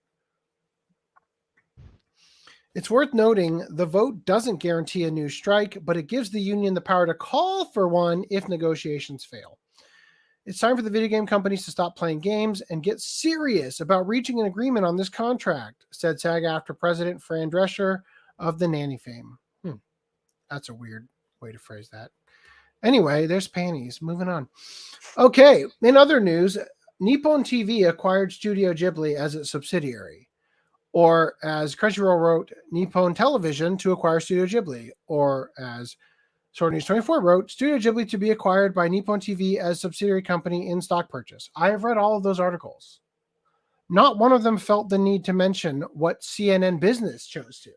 It's worth noting the vote doesn't guarantee a new strike, but it gives the union the power to call for one if negotiations fail. It's time for the video game companies to stop playing games and get serious about reaching an agreement on this contract, said SAG-AFTRA President Fran Drescher of the Nanny fame. That's a weird way to phrase that. Anyway, there's panties. Moving on. Okay, in other news, Nippon TV acquired Studio Ghibli as its subsidiary. Or as Crunchyroll wrote, Nippon Television to acquire Studio Ghibli. Or as Sword News 24 wrote, Studio Ghibli to be acquired by Nippon TV as subsidiary company in stock purchase. I have read all of those articles. Not one of them felt the need to mention what CNN Business chose to.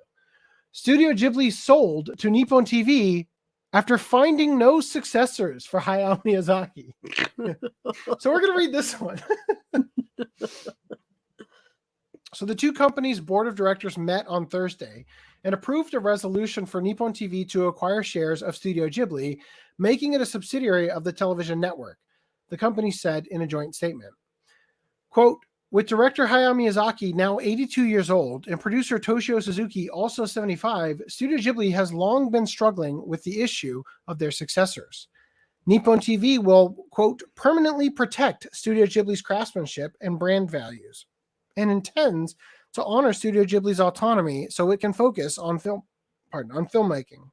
Studio Ghibli sold to Nippon TV after finding no successors for Hayao Miyazaki. So we're going to read this one. So the two companies' board of directors met on Thursday and approved a resolution for Nippon TV to acquire shares of Studio Ghibli, making it a subsidiary of the television network, the company said in a joint statement. Quote, with director Hayao Miyazaki now 82 years old and producer Toshio Suzuki also 75, Studio Ghibli has long been struggling with the issue of their successors. Nippon TV will, quote, permanently protect Studio Ghibli's craftsmanship and brand values, and intends to honor Studio Ghibli's autonomy so it can focus on filmmaking.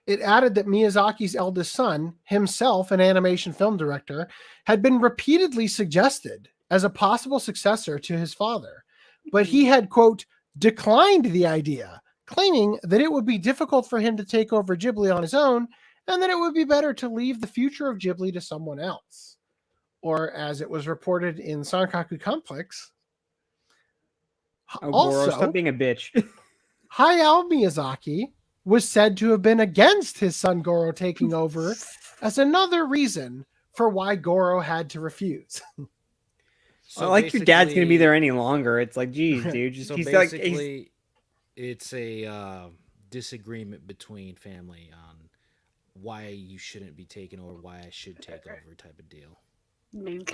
It added that Miyazaki's eldest son, himself an animation film director, had been repeatedly suggested as a possible successor to his father, but he had, quote, declined the idea, claiming that it would be difficult for him to take over Ghibli on his own and that it would be better to leave the future of Ghibli to someone else. Or as it was reported in Sankaku Complex, Oh, Also, Goro, stop being a bitch. Hayao Miyazaki was said to have been against his son Goro taking over as another reason for why Goro had to refuse. So like your dad's gonna be there any longer. It's like, geez, dude. Just So he's basically, like, it's a disagreement between family on why you shouldn't be taking over, why I should take over, type of deal.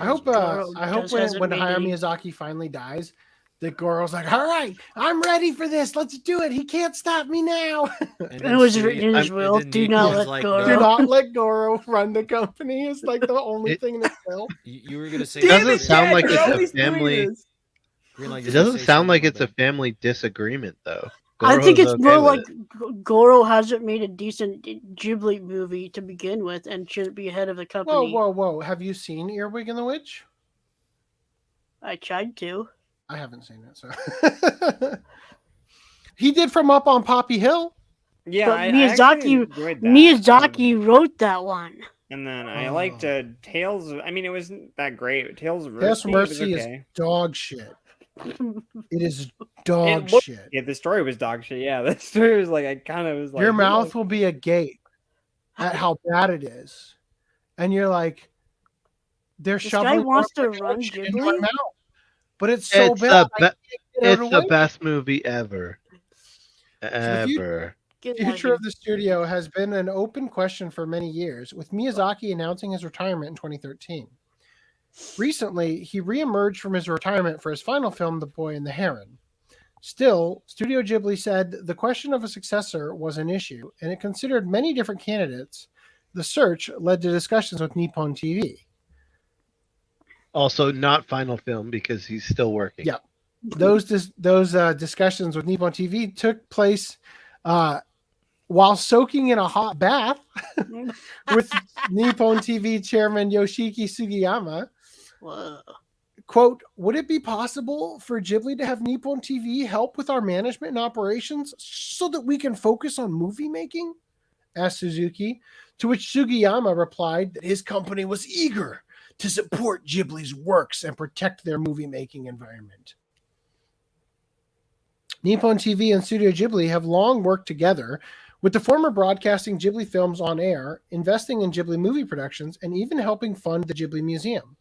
I hope when Hayao Miyazaki finally dies, that Goro's like, all right, I'm ready for this. Let's do it. He can't stop me now. And it was written in his will. Do not let Goro. Do not let Goro run the company. It's like the only thing that's still. You were gonna say it doesn't sound like it's a family. Greenlight, It doesn't sound like it's a family disagreement, though. I think Goro's it's more with like it. Goro hasn't made a decent Ghibli movie to begin with and shouldn't be head of the company. Whoa. Have you seen Earwig and the Witch? I tried to. I haven't seen it, so. He did From Up on Poppy Hill. Yeah, but I actually enjoyed that. Miyazaki wrote that one. And then I liked Tales. I mean, it wasn't that great. Tales of Tales from Mercy okay. is dog shit. It is dog shit. Yeah, the story was dog shit. Yeah, the story was like, I kind of was like, your mouth will be agape at how bad it is, and you're like, they're This shoveling. guy wants to more run shit into my Ghibli? mouth. But it's so bad. It's the best movie ever. The future of the studio has been an open question for many years, with Miyazaki announcing his retirement in 2013. Recently, he re-emerged from his retirement for his final film, The Boy and the Heron. Still, Studio Ghibli said the question of a successor was an issue, and it considered many different candidates. The search led to discussions with Nippon TV. Also, not final film because he's still working. Yeah, those discussions with Nippon TV took place while soaking in a hot bath with Nippon TV chairman Yoshiki Sugiyama. Whoa. Quote, would it be possible for Ghibli to have Nippon TV help with our management and operations so that we can focus on movie making? Asked Suzuki, to which Sugiyama replied that his company was eager to support Ghibli's works and protect their movie-making environment. Nippon TV and Studio Ghibli have long worked together, with the former broadcasting Ghibli films on air, investing in Ghibli movie productions, and even helping fund the Ghibli Museum.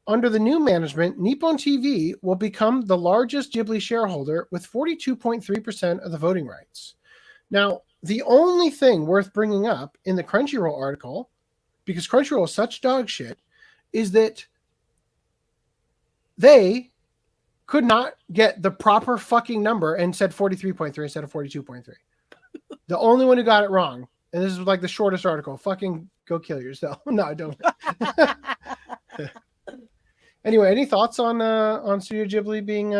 Under the new management, Nippon TV will become the largest Ghibli shareholder with 42.3% of the voting rights. Now, the only thing worth bringing up in the Crunchyroll article, because Crunchyroll is such dog shit, is that they could not get the proper fucking number and said 43.3 instead of 42.3. The only one who got it wrong, and this is like the shortest article, fucking go kill yourself. No, don't. Anyway, any thoughts on Studio Ghibli being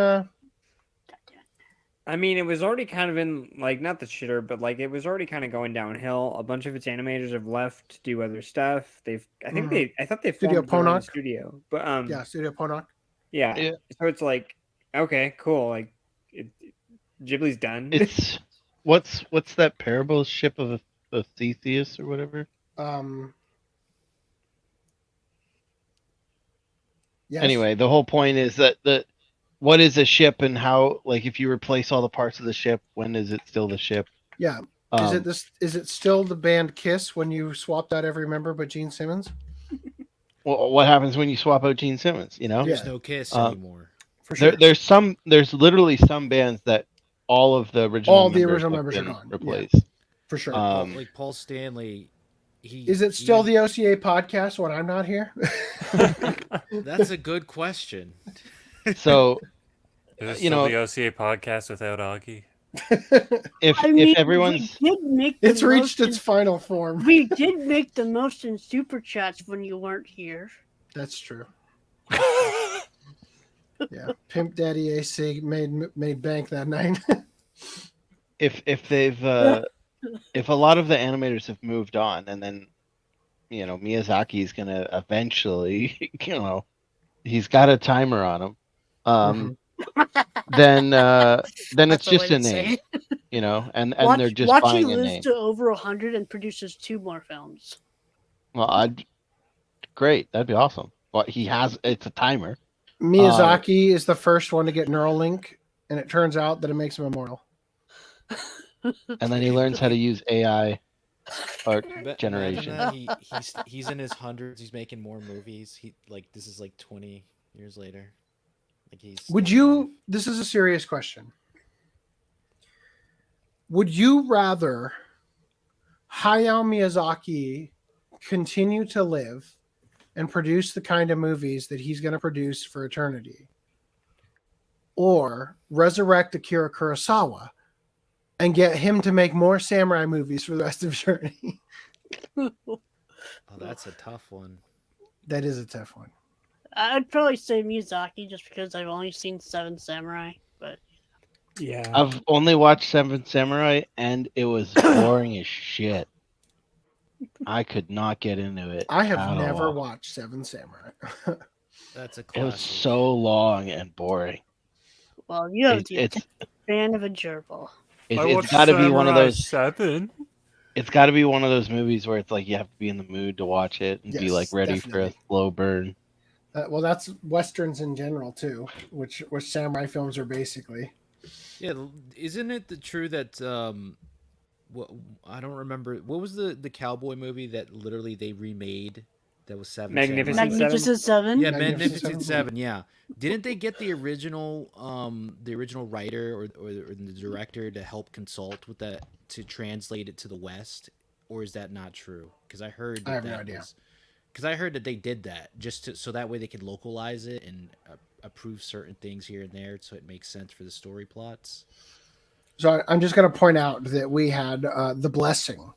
I mean, it was already kind of in, like, not the shitter, but, like, it was already kind of going downhill. A bunch of its animators have left to do other stuff. I thought they Studio formed their own Ponok? studio, but yeah, Studio Ponok. yeah. So it's like, okay, cool. Like, Ghibli's done. It's what's that parable ship of Theseus or whatever? Yes. Anyway, the whole point is that what is a ship and how, like, if you replace all the parts of the ship, when is it still the ship? Yeah. Is it still the band Kiss when you swapped out every member but Gene Simmons? Well, what happens when you swap out Gene Simmons? You know, There's no Kiss anymore. For sure. There's literally some bands that all of the original members are gone. Replaced. Yeah, for sure. Like Paul Stanley. Is it still the OCA podcast when I'm not here? That's a good question. So, is it still the OCA podcast without Augie? If everyone's, it's reached its final form. We did make the most in super chats when you weren't here. That's true. Yeah, Pimp Daddy AC made bank that night. if they've if a lot of the animators have moved on, and then Miyazaki is gonna eventually, he's got a timer on him. Then it's just a name, and they're just buying a name. Watch he lives to over 100 and produces 2 more films. Well, great, that'd be awesome. Well, it's a timer. Miyazaki is the first one to get Neuralink and it turns out that it makes him immortal. And then he learns how to use AI art generation. He's in his hundreds. He's making more movies. This is like 20 years later. Would you? This is a serious question. Would you rather Hayao Miyazaki continue to live and produce the kind of movies that he's going to produce for eternity, or resurrect Akira Kurosawa and get him to make more samurai movies for the rest of eternity? Oh, that's a tough one. That is a tough one. I'd probably say Miyazaki just because I've only seen Seven Samurai, but yeah, I've only watched Seven Samurai and it was boring as shit. I could not get into it. I have never watched Seven Samurai. That's a classic. It was so long and boring. Well, you have to be a fan of a gerbil. It's got to be one of those 7. It's got to be one of those movies where it's like you have to be in the mood to watch it and be like ready for a slow burn. Well, that's westerns in general too, which samurai films are basically. Yeah, isn't it true that I don't remember what was the cowboy movie that literally they remade that was Magnificent Seven? Yeah, Magnificent Seven. Yeah, didn't they get the original writer or the director to help consult with that to translate it to the West, or is that not true? Because I heard that I have no idea. Because I heard that they did that so that way they could localize it and approve certain things here and there, so it makes sense for the story plots. So I'm just going to point out that we had the blessing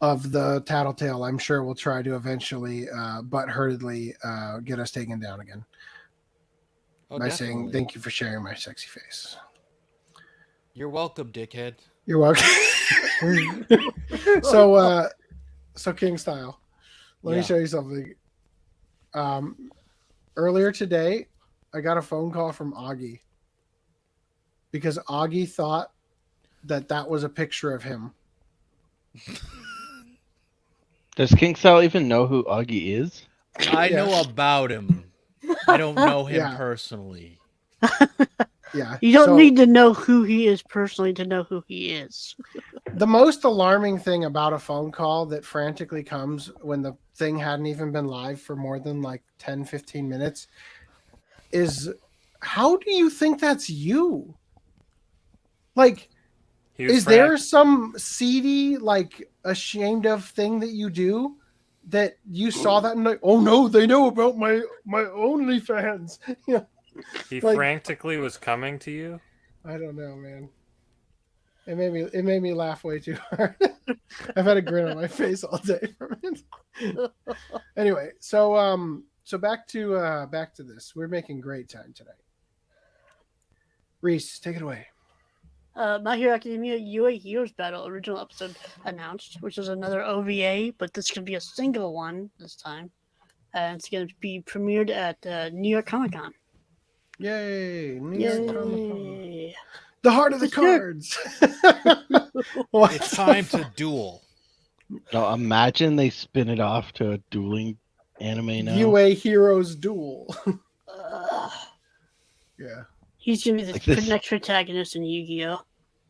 of the Tattletale. I'm sure we'll try to eventually, butthurtedly, get us taken down again by saying thank you for sharing my sexy face. You're welcome, dickhead. You're welcome. So King Style. Let me show you something. Earlier today, I got a phone call from Augie because Augie thought that was a picture of him. Does King Style even know who Augie is? I know about him. I don't know him personally. Yeah. You don't need to know who he is personally to know who he is. The most alarming thing about a phone call that frantically comes when the thing hadn't even been live for more than like 10, 15 minutes is, how do you think that's you? Like, is there some seedy, like, ashamed of thing that you do that you saw that and like, oh no, they know about my OnlyFans? Yeah. He frantically was coming to you? I don't know, man. It made me laugh way too hard. I've had a grin on my face all day from it. Anyway, so back to this. We're making great time today. Reese, take it away. My Hero Academia UA Heroes Battle original episode announced, which is another OVA, but this could be a single one this time. And it's going to be premiered at New York Comic Con. Yay! Yay! The heart of the cards. It's time to duel. No, imagine they spin it off to a dueling anime now. UA Heroes Duel. Yeah. He's gonna be the next protagonist in Yu-Gi-Oh.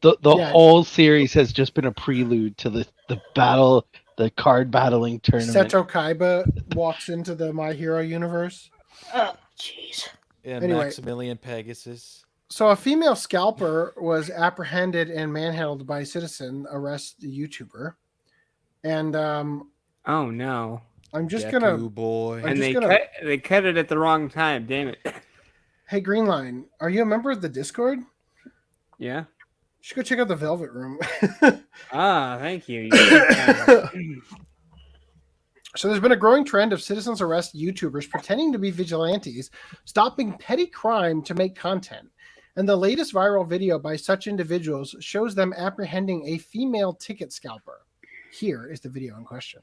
The whole series has just been a prelude to the battle, the card battling tournament. Seto Kaiba walks into the My Hero universe. Oh, jeez. Yeah, anyway, Maximilian Pegasus. So a female scalper was apprehended and manhandled by a citizen arrest the YouTuber. And oh no. I'm just gonna boy. And they cut it at the wrong time, damn it. Hey Greenline, are you a member of the Discord? Yeah. You should go check out the Velvet Room. Thank you. So there's been a growing trend of citizens arrest YouTubers pretending to be vigilantes, stopping petty crime to make content. And the latest viral video by such individuals shows them apprehending a female ticket scalper. Here is the video in question.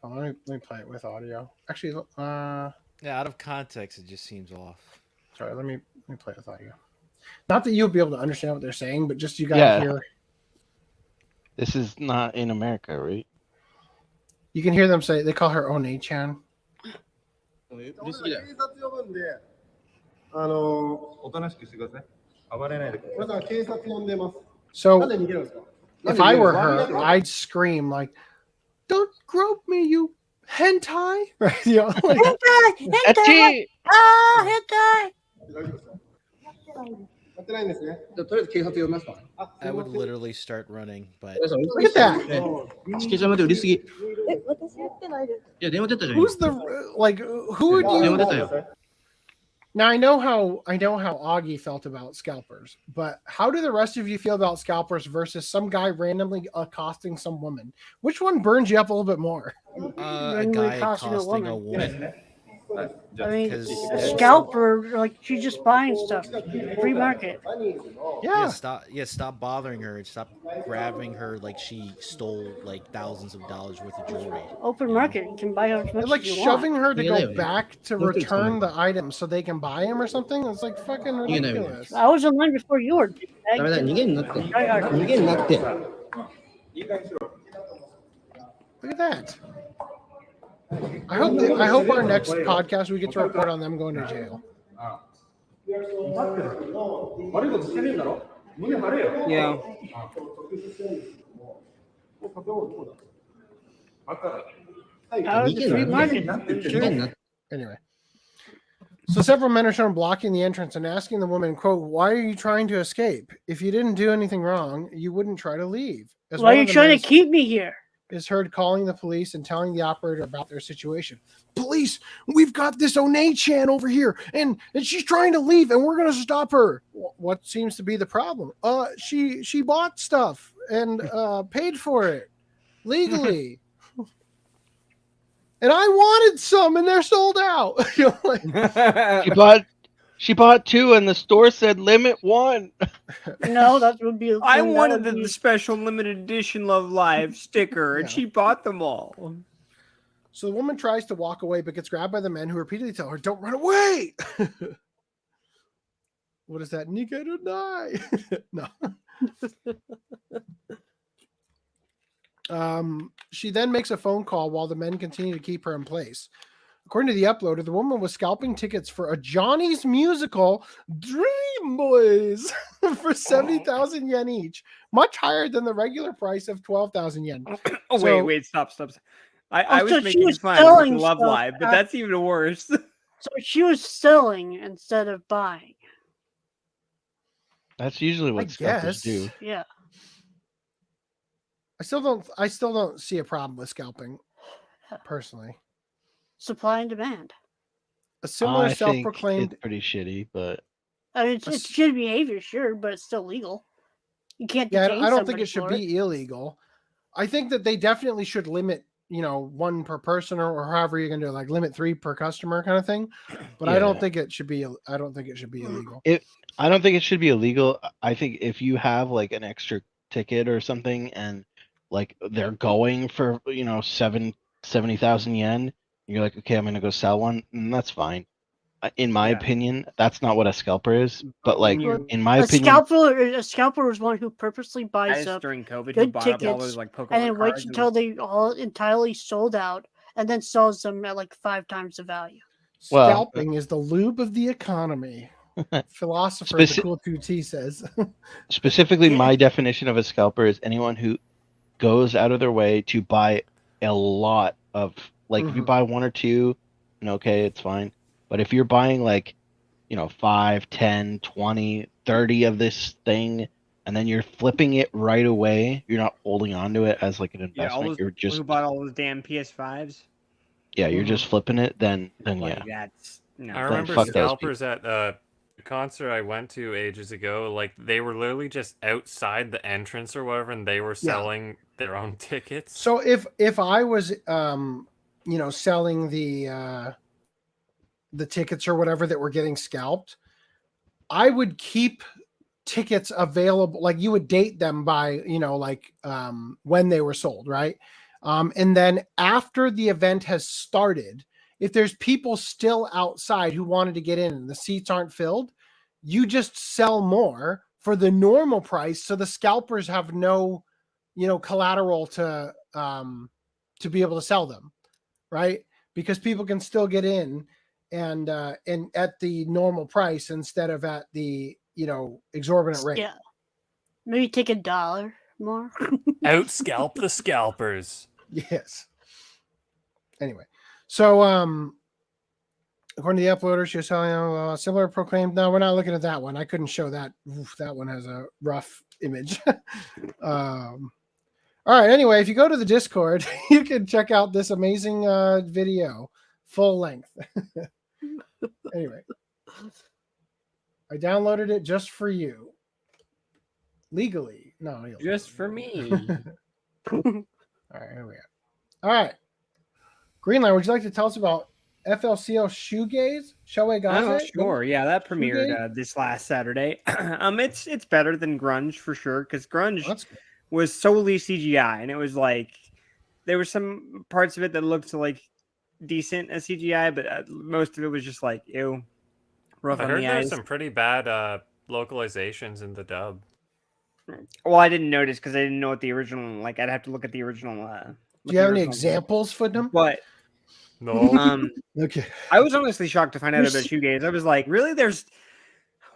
Oh, let me play it with audio. Actually, yeah, out of context, it just seems off. Sorry, let me play it with audio. Not that you'll be able to understand what they're saying, but just you gotta hear. This is not in America, right? You can hear them say they call her One-chan. So if I were her, I'd scream like, "Don't grope me, you hentai!" Right? You know, like, hentai, hentai. I would literally start running, but look at that. Who's the like? Who would you? Now I know how Augie felt about scalpers, but how do the rest of you feel about scalpers versus some guy randomly accosting some woman? Which one burns you up a little bit more? A guy accosting a woman. I mean, a scalper, like she's just buying stuff, free market. Yeah. Stop bothering her and stop grabbing her like she stole like thousands of dollars worth of jewelry. Open market, you can buy as much Like as you shoving want. her to go back to return the items so they can buy them or something. It's like fucking ridiculous. I was in line before you were. Look at that. I hope our next podcast we get to report on them going to jail. Yeah. Anyway. So several men are shown blocking the entrance and asking the woman, quote, "Why are you trying to escape? If you didn't do anything wrong, you wouldn't try to leave." Why are you trying to keep me here? Is heard calling the police and telling the operator about their situation. "Police, we've got this One-chan over here, and she's trying to leave, and we're going to stop her." What seems to be the problem? She bought stuff and paid for it legally, and I wanted some, and they're sold out. You know, like, She bought two, and the store said limit one. No, that would be. I wanted the special limited edition Love Live sticker, and she bought them all. So the woman tries to walk away, but gets grabbed by the men who repeatedly tell her, "Don't run away." What is that? Nika to die. No. She then makes a phone call while the men continue to keep her in place. According to the uploader, the woman was scalping tickets for a Johnny's musical, Dream Boys, for 70,000 yen each, much higher than the regular price of 12,000 yen. Wait, stop. I was so making fun of Love Live, but that's even worse. So she was selling instead of buying. That's usually what scalpers do. Yeah. I still don't see a problem with scalping, personally. Supply and demand. A similar self-proclaimed. It's pretty shitty, but I mean, it's shitty behavior, sure, but it's still legal. You can't. Yeah, I don't think it should be illegal. I think that they definitely should limit, one per person or however you're going to do, like limit 3 per customer kind of thing. But I don't think it should be. I don't think it should be illegal. I don't think it should be illegal. I think if you have like an extra ticket or something, and like they're going for 70,000 yen. You're like, okay, I'm gonna go sell one, and that's fine. In my opinion, that's not what a scalper is. But like, in my opinion, a scalper is one who purposely buys up during COVID, good tickets and then waits until they all entirely sold out, and then sells them at like 5 times the value. Scalping is the lube of the economy. Philosopher the Cool 2T says. Specifically, my definition of a scalper is anyone who goes out of their way to buy a lot of. Like, if you buy 1 or 2, okay, it's fine. But if you're buying, 5, 10, 20, 30 of this thing, and then you're flipping it right away, you're not holding on to it as, an investment. You're just... Who bought all those damn PS5s? Yeah, you're just flipping it, then yeah. That's... No. I remember scalpers at a concert I went to ages ago. They were literally just outside the entrance or whatever, and they were selling their own tickets. So if I was... selling the tickets or whatever that were getting scalped, I would keep tickets available. Like you would date them by, when they were sold, right? And then after the event has started, if there's people still outside who wanted to get in and the seats aren't filled, you just sell more for the normal price. So the scalpers have no, collateral to to be able to sell them, right? Because people can still get in and at the normal price instead of at the exorbitant rate. Yeah, maybe take $1 more. Out scalp the scalpers. Yes. Anyway, so according to the uploader, she was selling similar proclaimed. No, we're not looking at that one. I couldn't show that. Oof, that one has a rough image. All right. Anyway, if you go to the Discord, you can check out this amazing video, full length. Anyway, I downloaded it just for you. Legally. No. Just for me. All right. Here we go. All right. Greenlight, would you like to tell us about FLCL Shoegaze? Oh, sure. Yeah, that premiered this last Saturday. It's better than Grunge for sure, because Grunge was solely CGI, and it was like there were some parts of it that looked like decent as CGI, but most of it was just like ew, rough I on heard the there's eyes. some pretty bad localizations in the dub. Well, I didn't notice because I didn't know what the original. Like, I'd have to look at the original. Do you have any examples for them? But no. Okay. I was honestly shocked to find out about Shoegaze. I was like, really?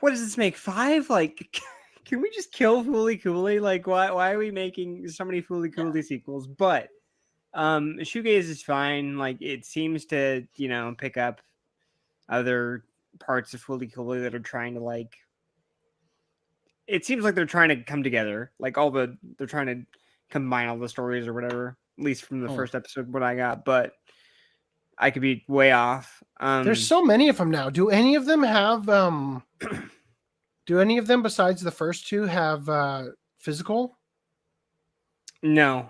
What does this make? 5? Like, can we just kill Fooly Cooley? Like, why are we making so many Fooly Cooley sequels? But Shoegaze is fine. Like, it seems to, pick up other parts of Fooly Cooley that are trying to, like, it seems like they're trying to come together. Like, they're trying to combine all the stories or whatever, at least from the first episode, what I got. But I could be way off. There's so many of them now. Do any of them have do any of them besides the first two have physical? No.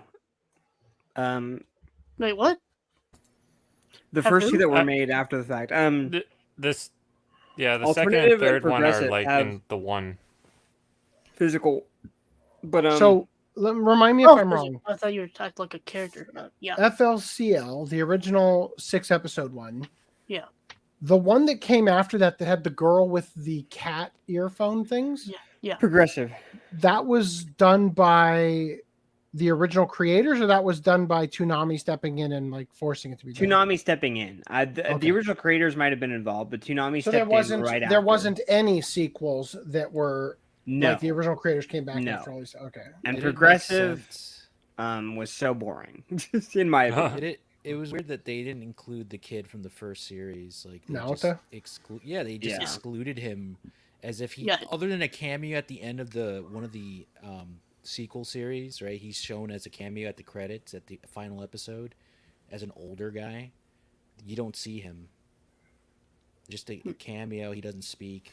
Wait, what? The first two that were made after the fact. The second and third one are like in the one physical. But so remind me if I'm wrong. I thought you were talking like a character. Yeah. FLCL, the original 6-episode one. Yeah. The one that came after that had the girl with the cat earphone things. Yeah. Progressive. That was done by the original creators, or that was done by Toonami stepping in and like forcing it to be done? Toonami stepping in. The original creators might have been involved, but Toonami stepped there wasn't in right there after. wasn't any sequels that were like the original creators came back after all these. Okay. And Progressive was so boring, just in my opinion. It was weird that they didn't include the kid from the first series. Like they Naota? they just excluded him as if he, other than a cameo at the end of one of the sequel series, right? He's shown as a cameo at the credits at the final episode as an older guy. You don't see him. Just a cameo. He doesn't speak.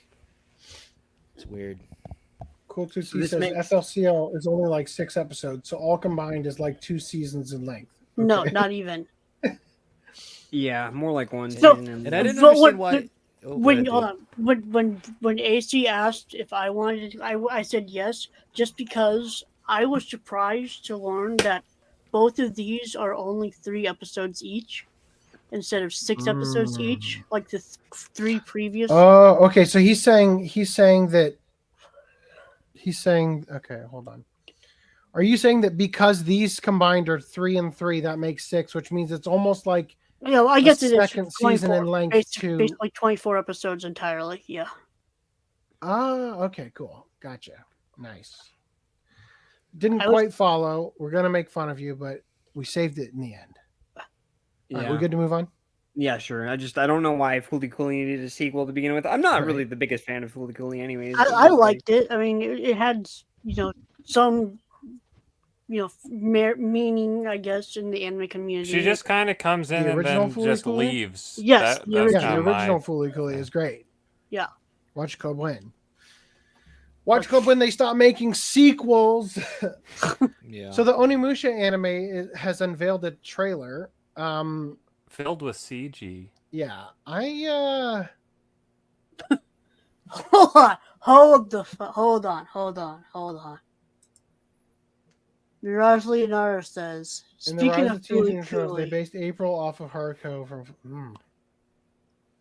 It's weird. Cool to see. Says FLCL is only like 6 episodes, so all combined is like 2 seasons in length. Okay. No, not even. Yeah, more like 1 So, season. And I didn't understand why. When AC asked if I wanted, I said yes, just because I was surprised to learn that both of these are only 3 episodes each, instead of 6 episodes each, like the 3 previous. Oh, okay. So he's saying. Okay, hold on. Are you saying that because these combined are 3 and 3, that makes 6, which means it's almost like I guess it is second season in length basically 24 episodes entirely. Yeah. Okay, cool. Gotcha. Nice. Didn't quite follow. We're gonna make fun of you, but we saved it in the end. Yeah. We good to move on? Yeah, sure. I don't know why Fooly Cooley needed a sequel to begin with. I'm not really the biggest fan of Fooly Cooley anyways. I liked it. I mean, it had some meaning, I guess, in the anime community. She just kind of comes in and then just leaves. Yes, the original Fooly Cooley is great. Yeah. Watch Club Win. Watch Club Win. They stop making sequels. Yeah. So the Onimusha anime has unveiled a trailer. Filled with CG. Yeah, Hold on. Mirage Leonardo says, speaking of Fooly Cooley, they based April off of Haruko from.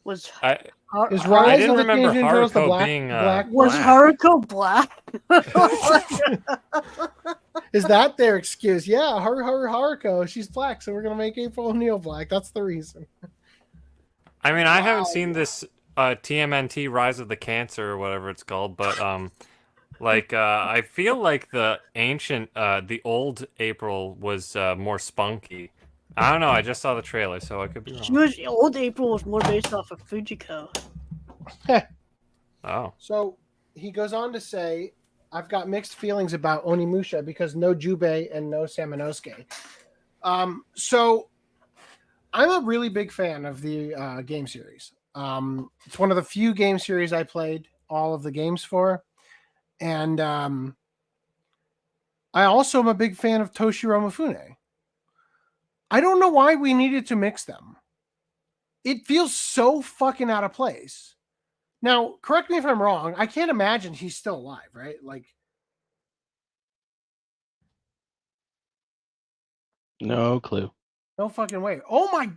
Was I Rise didn't of the remember Teenage Ninja Turtles the Haruko black, being black? Was Haruko black? Is that their excuse? Yeah, Haruko, she's black, so we're gonna make April O'Neil black. That's the reason. I mean, I haven't seen this TMNT Rise of the Cancer or whatever it's called, but I feel like the old April was more spunky. I don't know. I just saw the trailer, so I could be wrong. Old April was more based off of Fujiko. Oh. So he goes on to say, I've got mixed feelings about Onimusha because no Jubei and no Samanosuke. So I'm a really big fan of the game series. It's one of the few game series I played all of the games for. And I also am a big fan of Toshiro Mifune. I don't know why we needed to mix them. It feels so fucking out of place. Now, correct me if I'm wrong. I can't imagine he's still alive, right? Like, no clue. No fucking way. Oh my!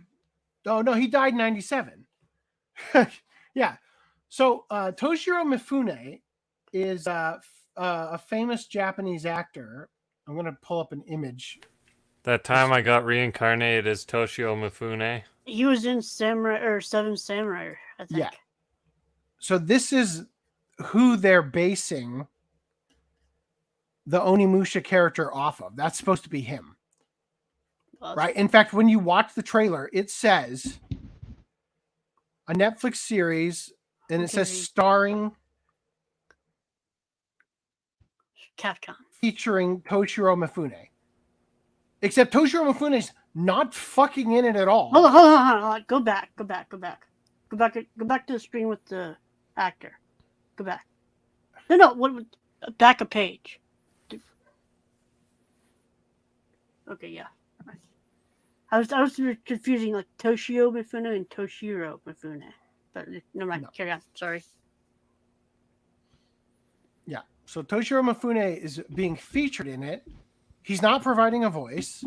Oh no, he died in 97. Yeah. So Toshiro Mifune is a famous Japanese actor. I'm gonna pull up an image. That time I got reincarnated as Toshio Mifune. He was in Seven Samurai, I think. Yeah. So this is who they're basing the Onimusha character off of. That's supposed to be him. Right? In fact, when you watch the trailer, it says a Netflix series, and it says starring Capcom. Featuring Toshiro Mifune. Except Toshiro Mifune's not fucking in it at all. Hold on. Go back to the screen with the actor. Go back. No. Back a page. Okay, yeah. I was confusing like Toshio Mifune and Toshiro Mifune, but never mind. No. Carry on. Sorry. Yeah. So Toshiro Mifune is being featured in it. He's not providing a voice.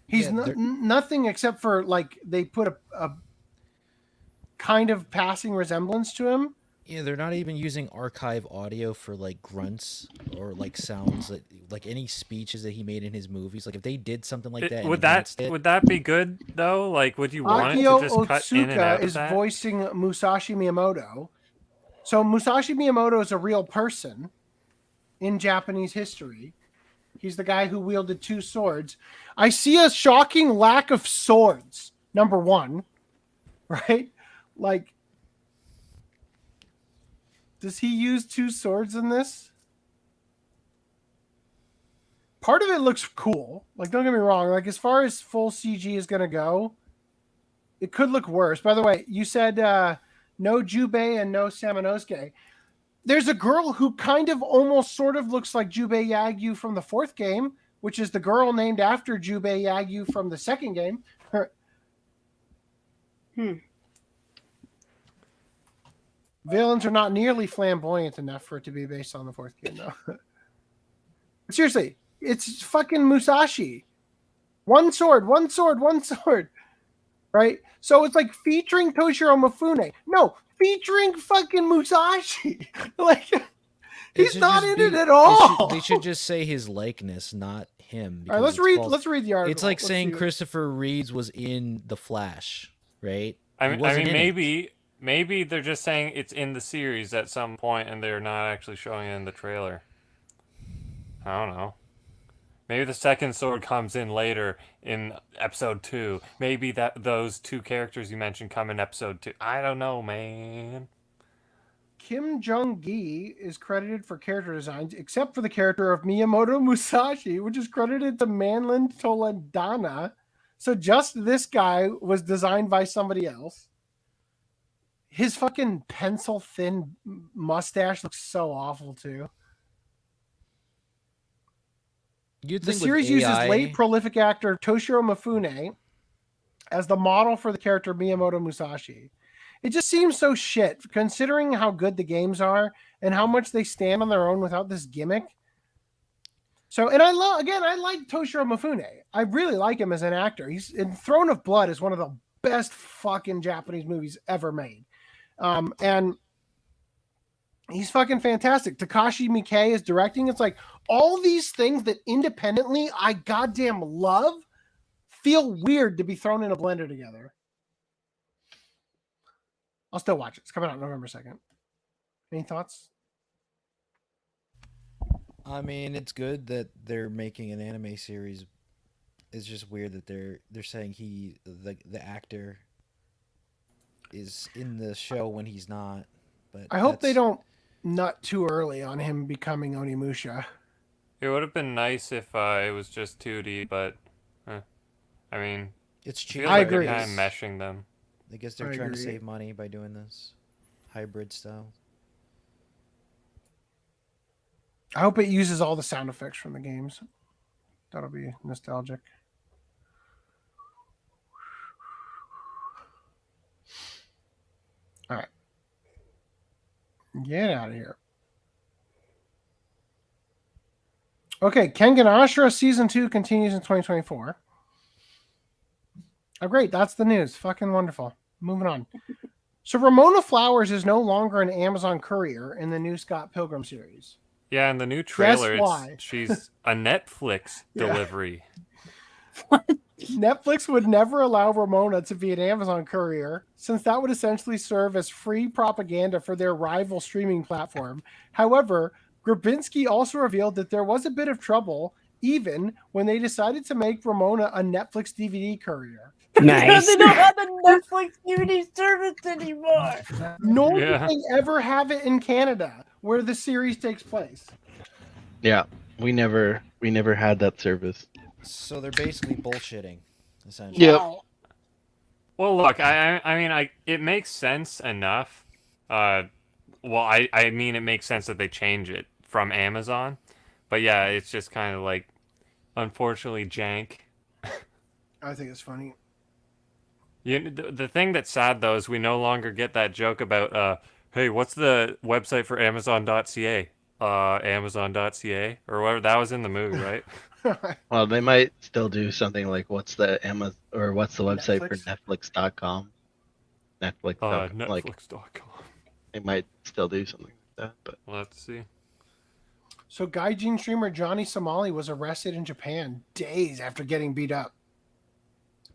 He's nothing except for like they put a kind of passing resemblance to him. Yeah, they're not even using archive audio for like grunts or like sounds like any speeches that he made in his movies. Like if they did something like that, would that be good though? Like, would you want it to just cut in and out of is that? voicing Musashi Miyamoto. So Musashi Miyamoto is a real person in Japanese history. He's the guy who wielded 2 swords. I see a shocking lack of swords. Number 1, right? Like, does he use 2 swords in this? Part of it looks cool. Like, don't get me wrong. Like, as far as full CG is going to go, it could look worse. By the way, you said no Jubei and no Samanosuke. There's a girl who kind of almost sort of looks like Jubei Yagyu from the 4th game, which is the girl named after Jubei Yagyu from the 2nd game. Villains are not nearly flamboyant enough for it to be based on the 4th game, though. Seriously, it's fucking Musashi. 1 sword, 1 sword, 1 sword. Right? So it's like featuring Toshiro Mifune. No, featuring fucking Musashi. Like, he's not in it at all. They should just say his likeness, not him. All right, let's read the article. It's like saying Christopher Reeves was in The Flash, right? I mean, maybe they're just saying it's in the series at some point, and they're not actually showing it in the trailer. I don't know. Maybe the second sword comes in later in episode 2. Maybe those 2 characters you mentioned come in episode 2. I don't know, man. Kim Jung-gi is credited for character designs, except for the character of Miyamoto Musashi, which is credited to Manland Toledana. So just this guy was designed by somebody else. His fucking pencil-thin mustache looks so awful, too. The series uses late prolific actor Toshiro Mifune as the model for the character Miyamoto Musashi. It just seems so shit, considering how good the games are and how much they stand on their own without this gimmick. So, and I like Toshiro Mifune. I really like him as an actor. He's in Throne of Blood is one of the best fucking Japanese movies ever made. And He's fucking fantastic. Takashi Miike is directing. It's like all these things that independently I goddamn love feel weird to be thrown in a blender together. I'll still watch it. It's coming out November 2nd. Any thoughts? I mean, it's good that they're making an anime series. It's just weird that they're saying the actor is in the show when he's not. But I hope they don't nut too early on him becoming Onimusha. It would have been nice if it was just 2D, but I mean, it's I cheap. feel like they're kind of meshing them. I guess they're trying to save money by doing this hybrid style. I hope it uses all the sound effects from the games. That'll be nostalgic. All right. Get out of here. Okay, Kengan Ashura Season 2 continues in 2024. Oh, great. That's the news. Fucking wonderful. Moving on. So Ramona Flowers is no longer an Amazon courier in the new Scott Pilgrim series. Yeah, in the new trailer, why? she's a Netflix delivery. Netflix would never allow Ramona to be an Amazon courier, since that would essentially serve as free propaganda for their rival streaming platform. However, Grabinski also revealed that there was a bit of trouble even when they decided to make Ramona a Netflix DVD courier. Because they don't have the Netflix DVD service anymore. Nor did they ever have it in Canada, where the series takes place. Yeah, we never had that service. So they're basically bullshitting, essentially. Yep. Well, look, I mean, it makes sense enough. Well, I mean, it makes sense that they change it from Amazon, but yeah, it's just kind of like, unfortunately, jank. I think it's funny. The thing that's sad though is we no longer get that joke about hey, what's the website for Amazon.ca? Amazon.ca or whatever. That was in the movie, right? Well, they might still do something like what's the website for Netflix.com? Netflix.com. Netflix.com. They might still do something like that, but we'll have to see. So gaijin streamer Johnny Somali was arrested in Japan days after getting beat up.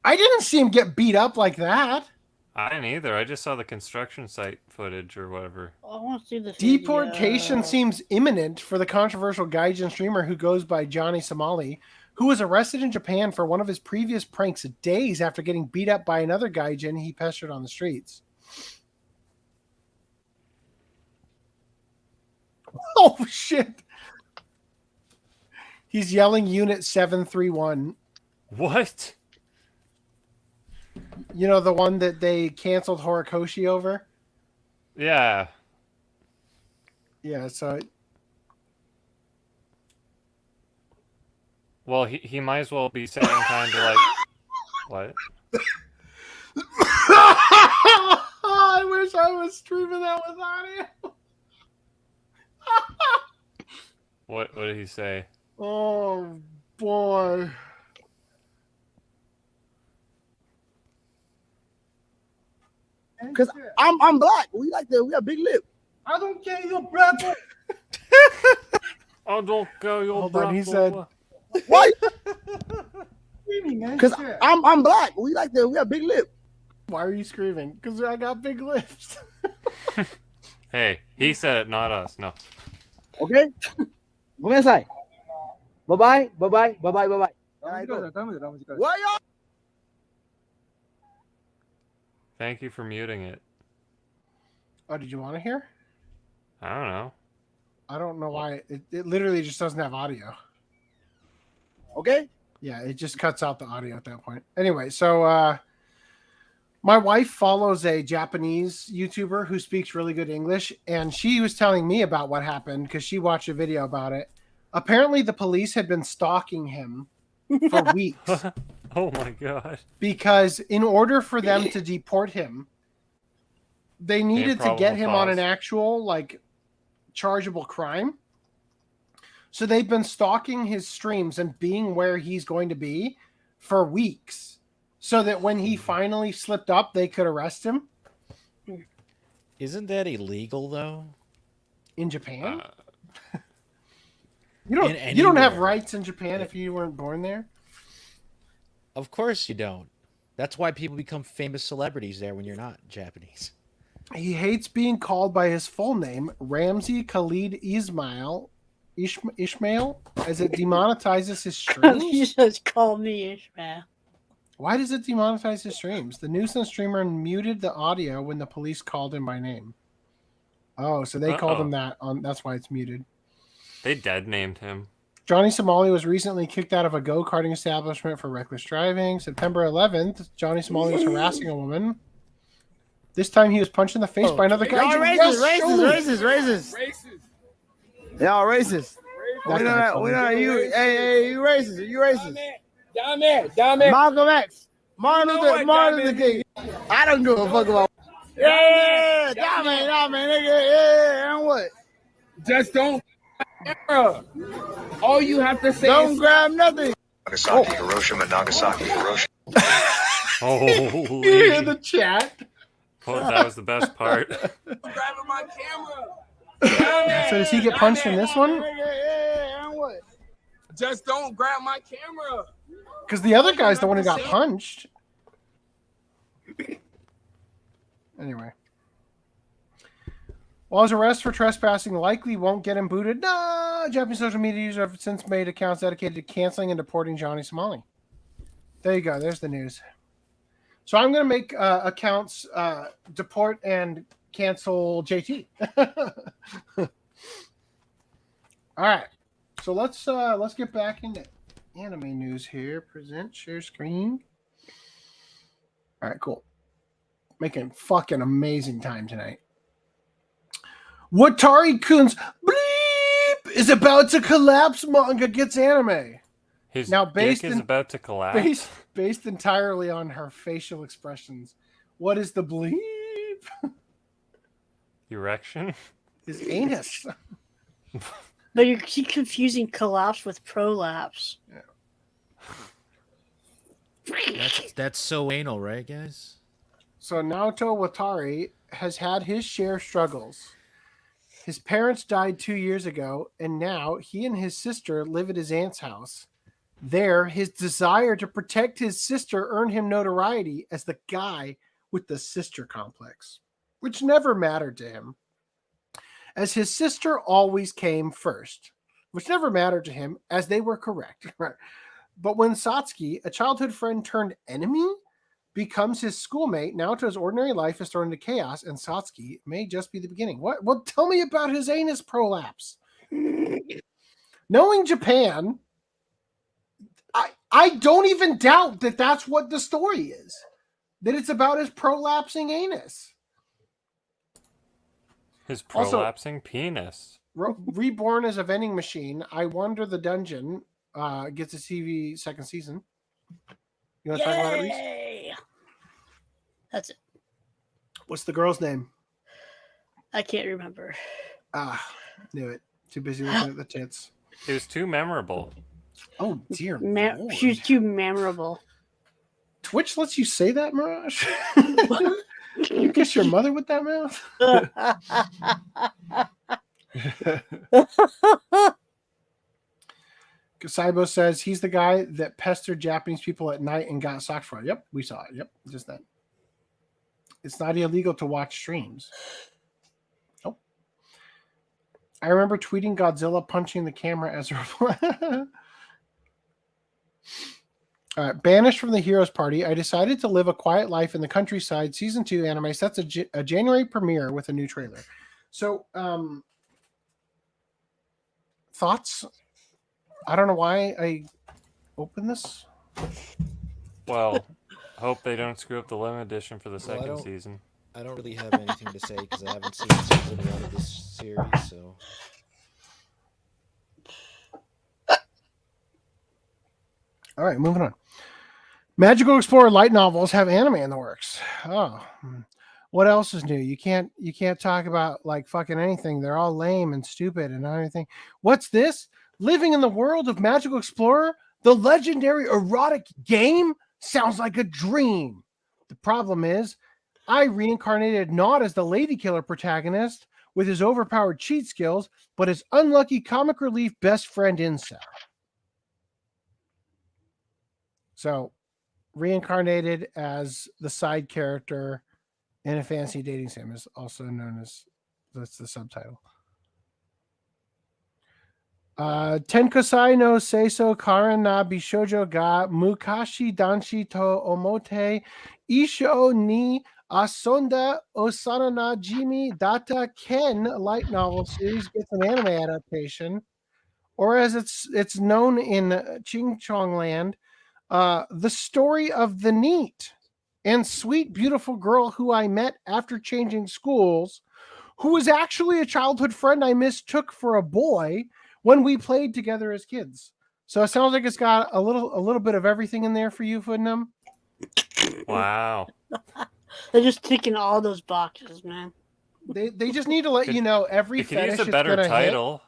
I didn't see him get beat up like that. I didn't either. I just saw the construction site footage or whatever. I want to see the Deportation seems imminent for the controversial gaijin streamer who goes by Johnny Somali, who was arrested in Japan for one of his previous pranks days after getting beat up by another gaijin he pestered on the streets. Oh, shit. He's yelling Unit 731. What? You know, the one that they canceled Horikoshi over? Yeah. Yeah, so... Well, he might as well be saying kind of like... What? I wish I was streaming that with audio. What did he say? Oh, boy. Because I'm black. We have big lip. I don't care your brother. I don't care your Hold brother. on, he said. What? Because I'm black. We have big lip. Why are you screaming? Because I got big lips. Hey, he said it, not us. No. Okay? Bye bye. Bye bye. Why y'all? Thank you for muting it. Oh, did you want to hear? I don't know. I don't know why. It literally just doesn't have audio. Okay? Yeah, it just cuts out the audio at that point. Anyway, so my wife follows a Japanese YouTuber who speaks really good English, and she was telling me about what happened because she watched a video about it. Apparently, the police had been stalking him for weeks. Oh my god. Because in order for them to deport him, they needed to get him on an actual, like, chargeable crime. So they've been stalking his streams and being where he's going to be for weeks, so that when he finally slipped up, they could arrest him. Isn't that illegal, though? In Japan? In you don't have anywhere. rights in Japan if you weren't born there? Of course you don't. That's why people become famous celebrities there when you're not Japanese. He hates being called by his full name, Ramzi Khalid Ismail, as it demonetizes his streams. You just call me Ishmael. Why does it demonetize his streams? The nuisance streamer muted the audio when the police called him by name. Oh, so they called him that. That's why it's muted. They dead named him. Johnny Somali was recently kicked out of a go-karting establishment for reckless driving. September 11th, Johnny Somali was harassing a woman. This time he was punched in the face by another guy. Y'all racist. Y'all racist. We know you. Hey, you racist. You racist. Down there. Malcolm X. Martin Luther King. I don't give a fuck about. Yeah, down man, nigga. Yeah, and what? Just don't. All you have to say don't is grab nothing. Nagasaki, Hiroshima, Nagasaki, Hiroshima. Holy. You hear the chat? Oh, that was the best part. grabbing my camera. So does he get punched in this one? Yeah, and what? Just don't grab my camera. Because the other guy's the one who got punched. Anyway. While his arrest for trespassing likely won't get him booted, no, Japanese social media users have since made accounts dedicated to canceling and deporting Johnny Somali. There you go. There's the news. So I'm going to make accounts deport and cancel JT. All right. So let's get back into anime news here. Present share screen. All right, cool. Making fucking amazing time tonight. Watari-kun's bleep is about to collapse. Manga gets anime. His now dick is about to collapse. Based entirely on her facial expressions. What is the bleep? Erection? His anus. But you keep confusing collapse with prolapse. Yeah. That's so anal, right, guys? So Naoto Watari has had his share of struggles. His parents died 2 years ago, and now he and his sister live at his aunt's house. There, his desire to protect his sister earned him notoriety as the guy with the sister complex, which never mattered to him, as his sister always came first, which never mattered to him, as they were correct. But when Satsuki, a childhood friend turned enemy, becomes his schoolmate, Naoto's ordinary life is thrown into chaos, and Satsuki may just be the beginning. What? Well, tell me about his anus prolapse. Knowing Japan, I don't even doubt that that's what the story is. That it's about his prolapsing anus. His prolapsing penis. Reborn as a vending machine. I Wonder the Dungeon gets a TV second season. You want to talk about it, Reese? That's it. What's the girl's name? I can't remember. Knew it. Too busy looking at the tits. It was too memorable. Oh, dear Lord. She was too memorable. Twitch lets you say that, Mirage? You kiss your mother with that mouth? Saibo says he's the guy that pestered Japanese people at night and got socked for it. Yep, we saw it. Yep, just that. It's not illegal to watch streams. Nope. I remember tweeting Godzilla punching the camera as a reply. All right, banished from the Heroes Party, I decided to live a quiet life in the countryside. Season 2 anime sets a January premiere with a new trailer. So, thoughts? I don't know why I opened this. Well, hope they don't screw up the limited edition for the second season. I don't really have anything to say because I haven't seen season 1 of this series, so... All right, moving on. Magical Explorer light novels have anime in the works. Oh, what else is new? You can't talk about like fucking anything. They're all lame and stupid and everything. What's this? Living in the world of Magical Explorer, the legendary erotic game, sounds like a dream. The problem is, I reincarnated not as the lady killer protagonist, with his overpowered cheat skills, but his unlucky comic relief best friend incel. So, reincarnated as the side character in a fantasy dating sim is also known as, that's the subtitle. Tenkosai no Seiso Karen na Bishoujo ga Mukashi Danshi to Omote Isho ni Asonda Osana na Jimi Data Ken light novel series gets an anime adaptation, or as it's known in Ching Chong Land, the story of the neat and sweet, beautiful girl who I met after changing schools, who was actually a childhood friend I mistook for a boy when we played together as kids. So it sounds like it's got a little bit of everything in there for you, Foodnum. Wow. They're just ticking all those boxes, man. They just need to let you know every fetish use a better title.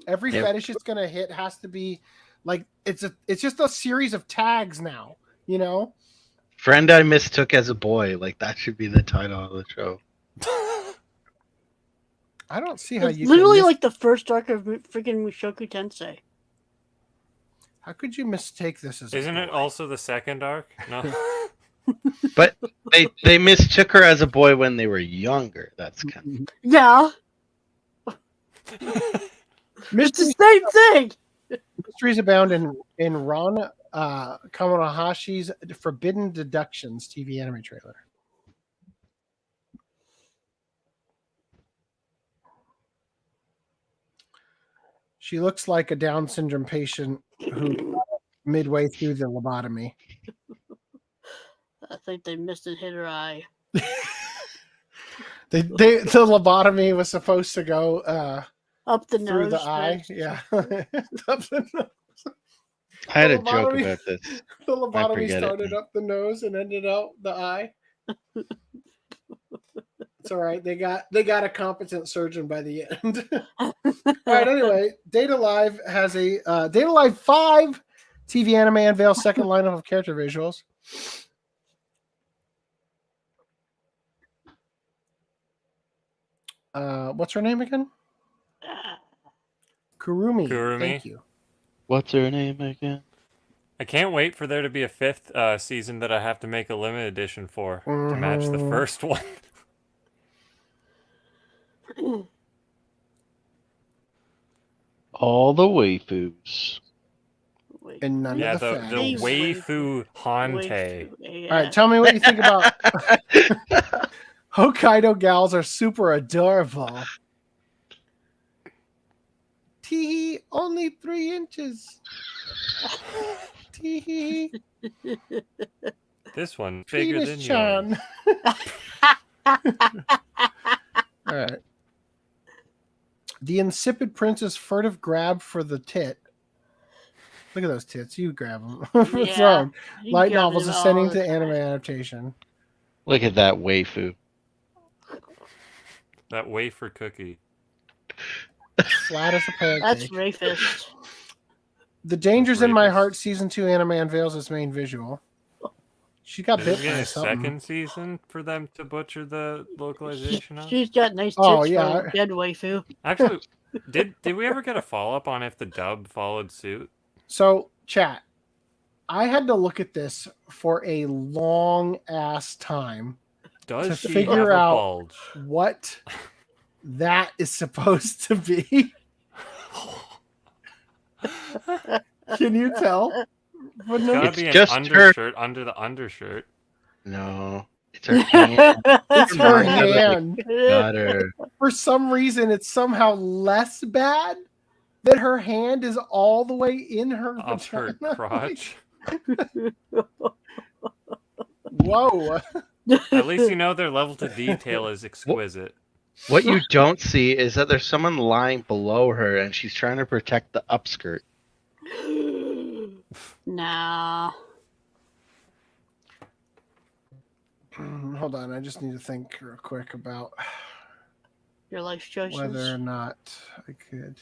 Every fetish it's gonna hit has to be like it's just a series of tags now, you know. Friend I mistook as a boy, like that should be the title of the show. I don't see how It's you literally like the first arc of freaking Mushoku Tensei. How could you mistake this as? Isn't it also the second arc? No. But they mistook her as a boy when they were younger. That's kind of... Yeah. It's the same thing. Mysteries abound in Ron Kamonohashi's Forbidden Deductions TV anime trailer. She looks like a Down syndrome patient who midway through the lobotomy. I think they missed and hit her eye. The lobotomy was supposed to go up the through nose. the eye. Yeah. Up the nose. I had a joke about this. The lobotomy started up the nose and ended out the eye. It's all right. They got a competent surgeon by the end. All right. Anyway, Data Live has a Data Live 5 TV anime unveils second lineup of character visuals. What's her name again? Kurumi. Thank you. What's her name again? I can't wait for there to be a 5th season that I have to make a limited edition for to match the first one. All the waifus. And none of the fans. The waifu hante. All right, tell me what you think about Hokkaido gals are super adorable. Tee, only 3 inches. Tee. This one bigger than yours. All right. The insipid prince's furtive grab for the tit. Look at those tits. You grab them. Yeah, Light novels ascending to anime adaptation. Look at that waifu. That wafer cookie. Flat as a pancake. That's rapist. The Dangers in My Heart season 2 anime unveils its main visual. She got bit by a something. second season for them to butcher the localization of? She's got nice tits for a dead waifu. Actually, did we ever get a follow-up on if the dub followed suit? So, chat, I had to look at this for a long ass time to she figure have a out bulge? what that is supposed to be. Can you tell? It's gotta be an just undershirt under the undershirt. No, it's her hand. It's her hand. Got her. For some reason, it's somehow less bad that her hand is all the way in her Up her vagina. crotch. Whoa. At least you know their level to detail is exquisite. What you don't see is that there's someone lying below her and she's trying to protect the upskirt. Nah. Hold on, I just need to think real quick about Your life choices. whether or not I could.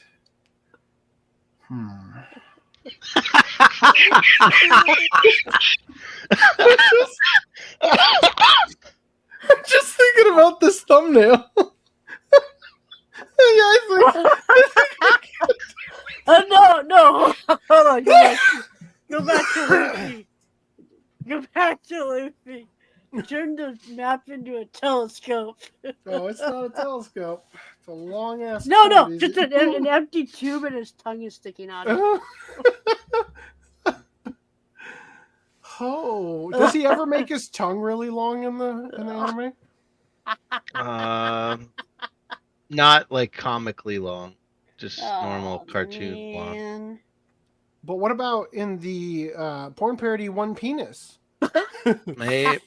I'm just thinking about this thumbnail. No. Hold on. Go back to Luffy. Go back to Luffy. Turn the map into a telescope. No, it's not a telescope. It's a long ass. No. Just an empty tube and his tongue is sticking out. Oh, does he ever make his tongue really long in the anime? Not like comically long, just normal cartoon long. But what about in the porn parody One Penis? Maybe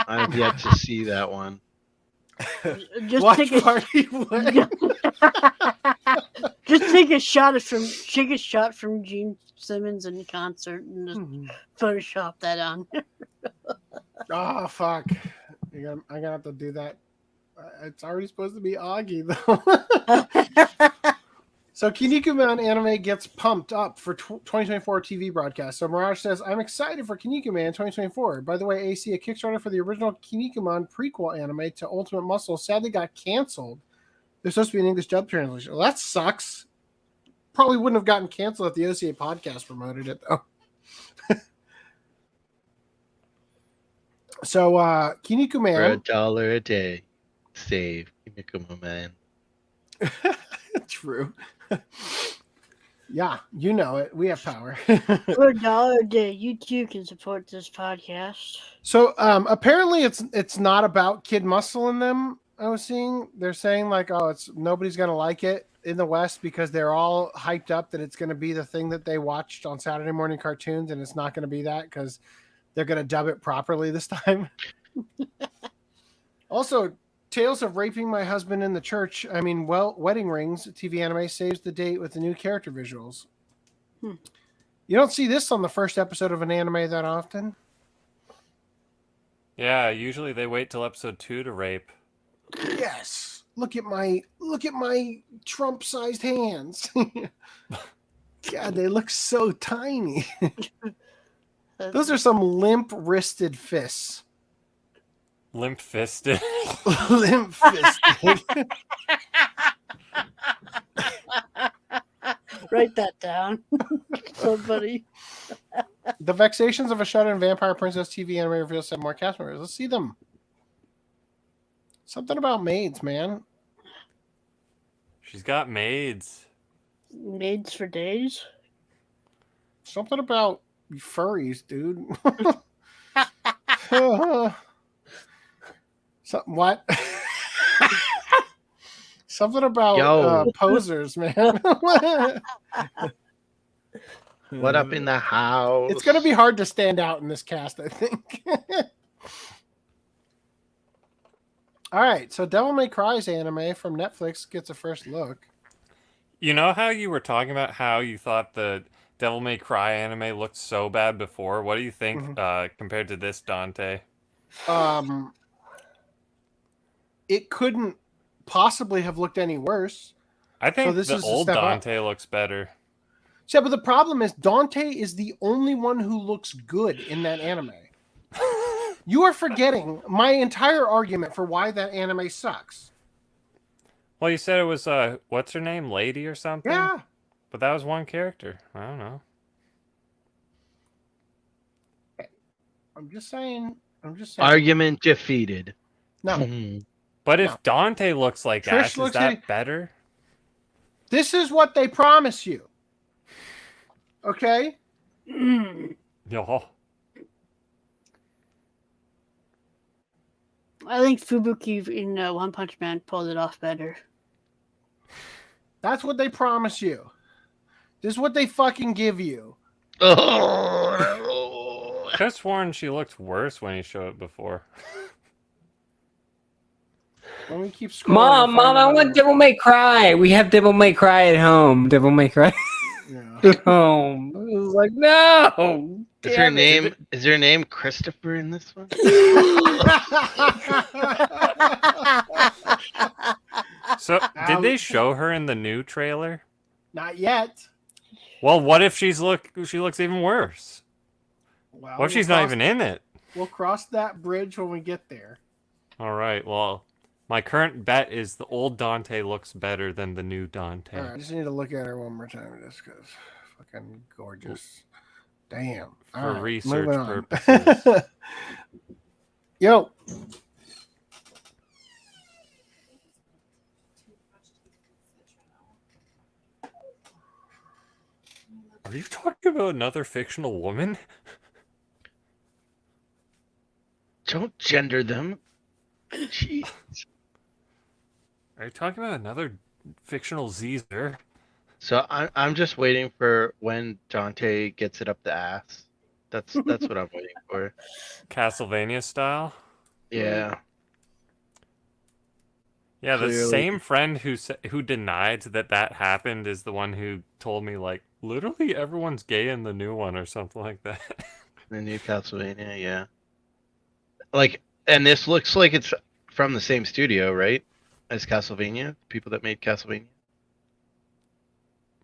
I've yet to see that one. Just Watch take a party just take a shot from Gene Simmons in concert and just Photoshop that on. Oh fuck! I'm gonna have to do that. It's already supposed to be Augie though. So Kinnikuman anime gets pumped up for 2024 TV broadcast. So Mirage says, I'm excited for Kinnikuman 2024. By the way, AC, a Kickstarter for the original Kinnikuman prequel anime to Ultimate Muscle sadly got canceled. There's supposed to be an English dub translation. Well, that sucks. Probably wouldn't have gotten canceled if the OCA podcast promoted it, though. So Kinnikuman... For $1 a day, save Kinnikuman. True. Yeah, you know it. We have power. For $1 a day, you too can support this podcast. So apparently it's not about Kid Muscle in them. I was seeing they're saying like, oh, it's nobody's gonna like it in the West because they're all hyped up that it's gonna be the thing that they watched on Saturday morning cartoons, and it's not gonna be that because they're gonna dub it properly this time. Also, Tales of Raping My Husband in the Church, Wedding Rings TV anime saves the date with the new character visuals. You don't see this on the first episode of an anime that often. Yeah, usually they wait till episode 2 to rape. Yes. Look at my Trump-sized hands. God, they look so tiny. Those are some limp-wristed fists. Limp-fisted. Limp-fisted. Write that down. Somebody. The Vexations of a Shut-In Vampire Princess TV anime reveals 7 more cast members. Let's see them. Something about maids, man. She's got maids. Maids for days? Something about furries, dude. What? Something about posers, man. What up in the house? It's going to be hard to stand out in this cast, I think. All right, so Devil May Cry's anime from Netflix gets a first look. You know how you were talking about how you thought the Devil May Cry anime looked so bad before? What do you think compared to this, Dante? It couldn't possibly have looked any worse. I think so this the is old Dante looks better. Yeah, but the problem is Dante is the only one who looks good in that anime. You are forgetting my entire argument for why that anime sucks. Well, you said it was, what's her name? Lady or something? Yeah. But that was one character. I don't know. I'm just saying. Argument defeated. No. But if Dante looks like Trish Ash, is looks that like- better? This is what they promise you. Okay? Yo. I think Fubuki in One Punch Man pulled it off better. That's what they promise you. This is what they fucking give you. Could have sworn she looked worse when he showed it before. Let me keep scrolling. Mom, I want Devil May Cry. We have Devil May Cry at home. Devil May Cry at home. I was like, no. Is her name Christopher in this one? So, did they show her in the new trailer? Not yet. Well, what if she looks even worse? Well, What if she's not even in it? We'll cross that bridge when we get there. All right. Well, My current bet is the old Dante looks better than the new Dante. All right, I just need to look at her one more time just because fucking gorgeous. Damn. For All right, research moving on. purposes. Yo. Are you talking about another fictional woman? Don't gender them. Jeez. Are you talking about another fictional Caesar? So I'm just waiting for when Dante gets it up the ass. That's what I'm waiting for. Castlevania style? Yeah. Yeah, the Clearly. same friend who denied that happened is the one who told me, like, literally everyone's gay in the new one or something like that. The new Castlevania, yeah. Like, and this looks like it's from the same studio, right? As Castlevania, people that made Castlevania.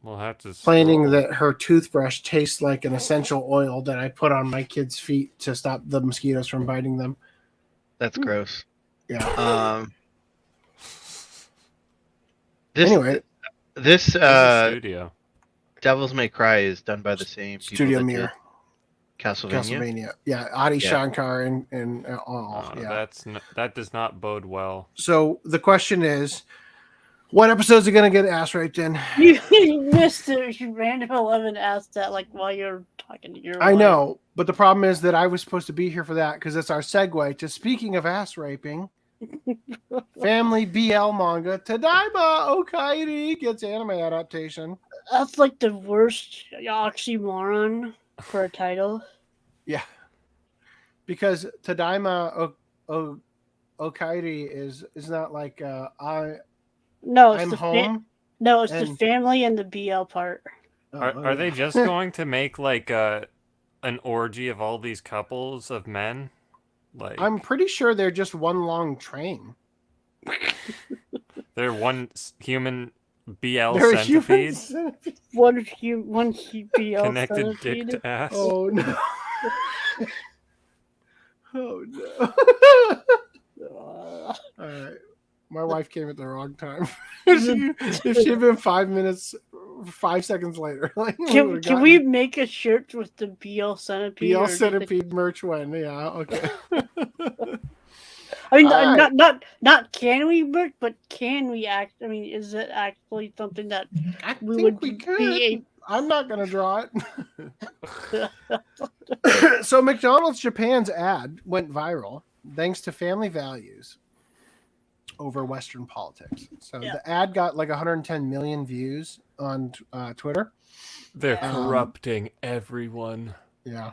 We'll have to Complaining that her toothbrush tastes like an essential oil that I put on my kids' feet to stop the mosquitoes from biting them. That's gross. Yeah. Anyway, this studio. Devil's May Cry is done by the same people Studio that Mir. did Castlevania. Yeah, Adi Yeah. Shankar and all. Oh, Yeah. that does not bode well. So the question is, what episodes are going to get ass raped in? You missed it. You random 11 asked that like while you're talking to your I wife. know, but the problem is that I was supposed to be here for that because it's our segue to speaking of ass raping. Family BL manga Tadaima Okairi gets anime adaptation. That's like the worst oxymoron for a title. Yeah, because Tadaima Okairi is not like No, it's I'm the home. no, it's the and- family and the BL part. Are they just going to make like an orgy of all these couples of men? Like I'm pretty sure they're just one long train. they're one human BL They're a human centipede centipede. One BL connected dick centipede. to ass. Oh no! Oh no! All right, my wife came at the wrong time. if she had been 5 seconds later, like, Can we make a shirt with the BL centipede? BL or do you think- centipede merch when? Yeah, okay. I mean, All right. not can we work, but can we act? I mean, is it actually something that we think would we be I'm not gonna draw it. So McDonald's Japan's ad went viral thanks to family values over Western politics. So Yeah. the ad got like 110 million views on Twitter. They're corrupting everyone. Yeah.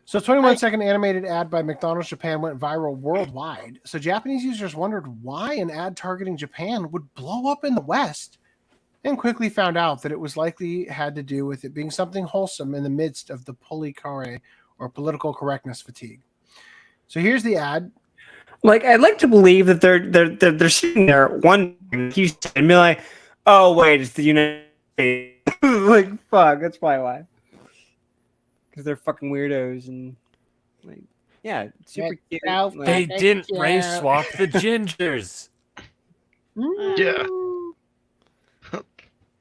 So a 21-second animated ad by McDonald's Japan went viral worldwide. So Japanese users wondered why an ad targeting Japan would blow up in the West, and quickly found out that it was likely had to do with it being something wholesome in the midst of the polikare or political correctness fatigue. So here's the ad. Like, I'd like to believe that they're sitting there one Houston and be like, oh wait, it's the United States. Like, fuck, that's probably why. Because they're fucking weirdos and like, yeah, super cute. Like, They didn't race swap the gingers. Yeah.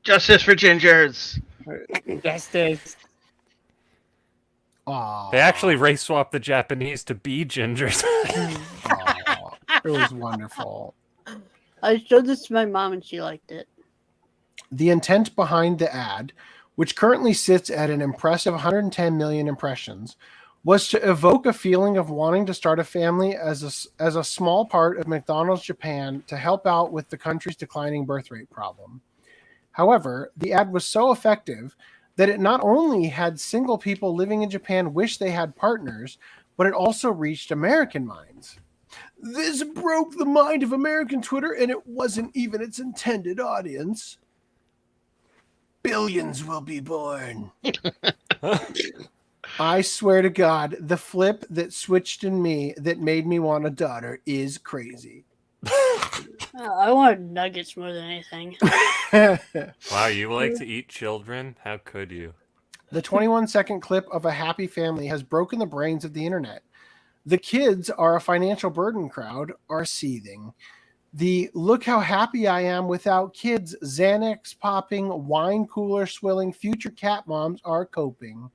Justice for gingers. Justice. They actually race swapped the Japanese to be gingers. It was wonderful. I showed this to my mom and she liked it. The intent behind the ad, which currently sits at an impressive 110 million impressions, was to evoke a feeling of wanting to start a family as a small part of McDonald's Japan to help out with the country's declining birth rate problem. However, the ad was so effective that it not only had single people living in Japan wish they had partners, but it also reached American minds. This broke the mind of American Twitter, and it wasn't even its intended audience. Billions will be born. I swear to God, the flip that switched in me that made me want a daughter is crazy. I wanted nuggets more than anything. Wow, you like to eat children? How could you? The 21-second clip of a happy family has broken the brains of the internet. The kids are a financial burden crowd are seething. The look how happy I am without kids, Xanax popping, wine cooler swilling, future cat moms are coping.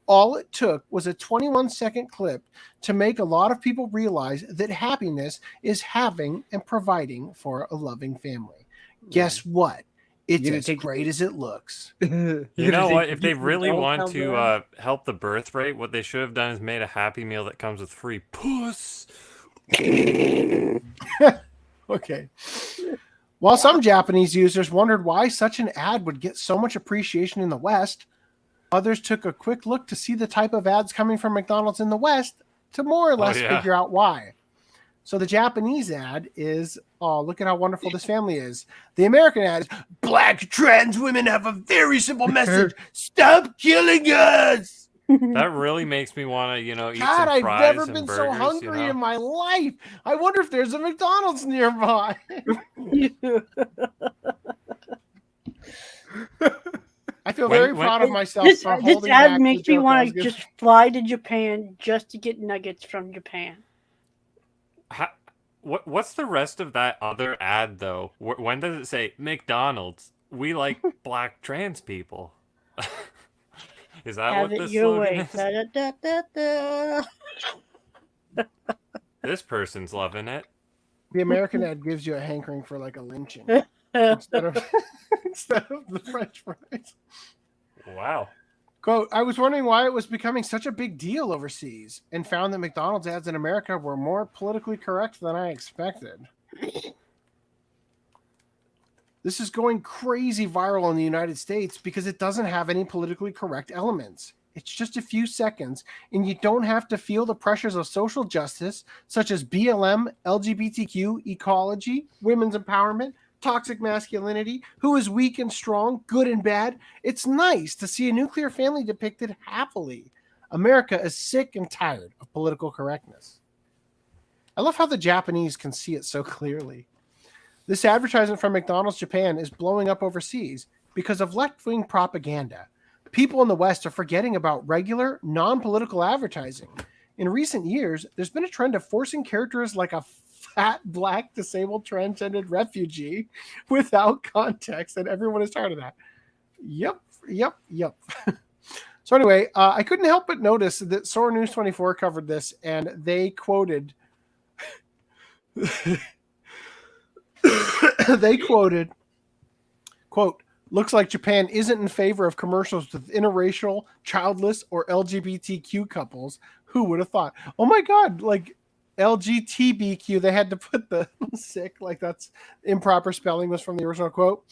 All it took was a 21-second clip to make a lot of people realize that happiness is having and providing for a loving family. Guess what? It's as great as it looks. You know what? If they really want to help the birth rate, what they should have done is made a Happy Meal that comes with free puss. Okay. While some Japanese users wondered why such an ad would get so much appreciation in the West, others took a quick look to see the type of ads coming from McDonald's in the West to more or less figure out why. So the Japanese ad is, oh, look at how wonderful this family is. The American ad is, black trans women have a very simple message. Stop killing us. That really makes me want to, eat God, some I've fries never and been burgers, so hungry in my life. I wonder if there's a McDonald's nearby. I feel very proud of myself for holding This ad back makes the me joke I want was to gonna- just fly to Japan just to get nuggets from Japan. What's the rest of that other ad, though? When does it say, McDonald's, we like black trans people? Is that Have what it this your slogan way. is? Da, da, da, da. This person's loving it. The American ad gives you a hankering for like a lynching instead of the French fries. Wow. Quote, I was wondering why it was becoming such a big deal overseas and found that McDonald's ads in America were more politically correct than I expected. This is going crazy viral in the United States because it doesn't have any politically correct elements. It's just a few seconds, and you don't have to feel the pressures of social justice, such as BLM, LGBTQ, ecology, women's empowerment, toxic masculinity, who is weak and strong, good and bad. It's nice to see a nuclear family depicted happily. America is sick and tired of political correctness. I love how the Japanese can see it so clearly. This advertisement from McDonald's Japan is blowing up overseas because of left-wing propaganda. People in the West are forgetting about regular, non-political advertising. In recent years, there's been a trend of forcing characters like a fat, black, disabled, transgendered refugee without context, and everyone is tired of that. Yep. So anyway, I couldn't help but notice that Sora News 24 covered this, and they quoted... quote, looks like Japan isn't in favor of commercials with interracial, childless, or LGBTQ couples. Who would have thought? Oh my God, like LGTBQ, they had to put the sick, like that's improper spelling was from the original quote.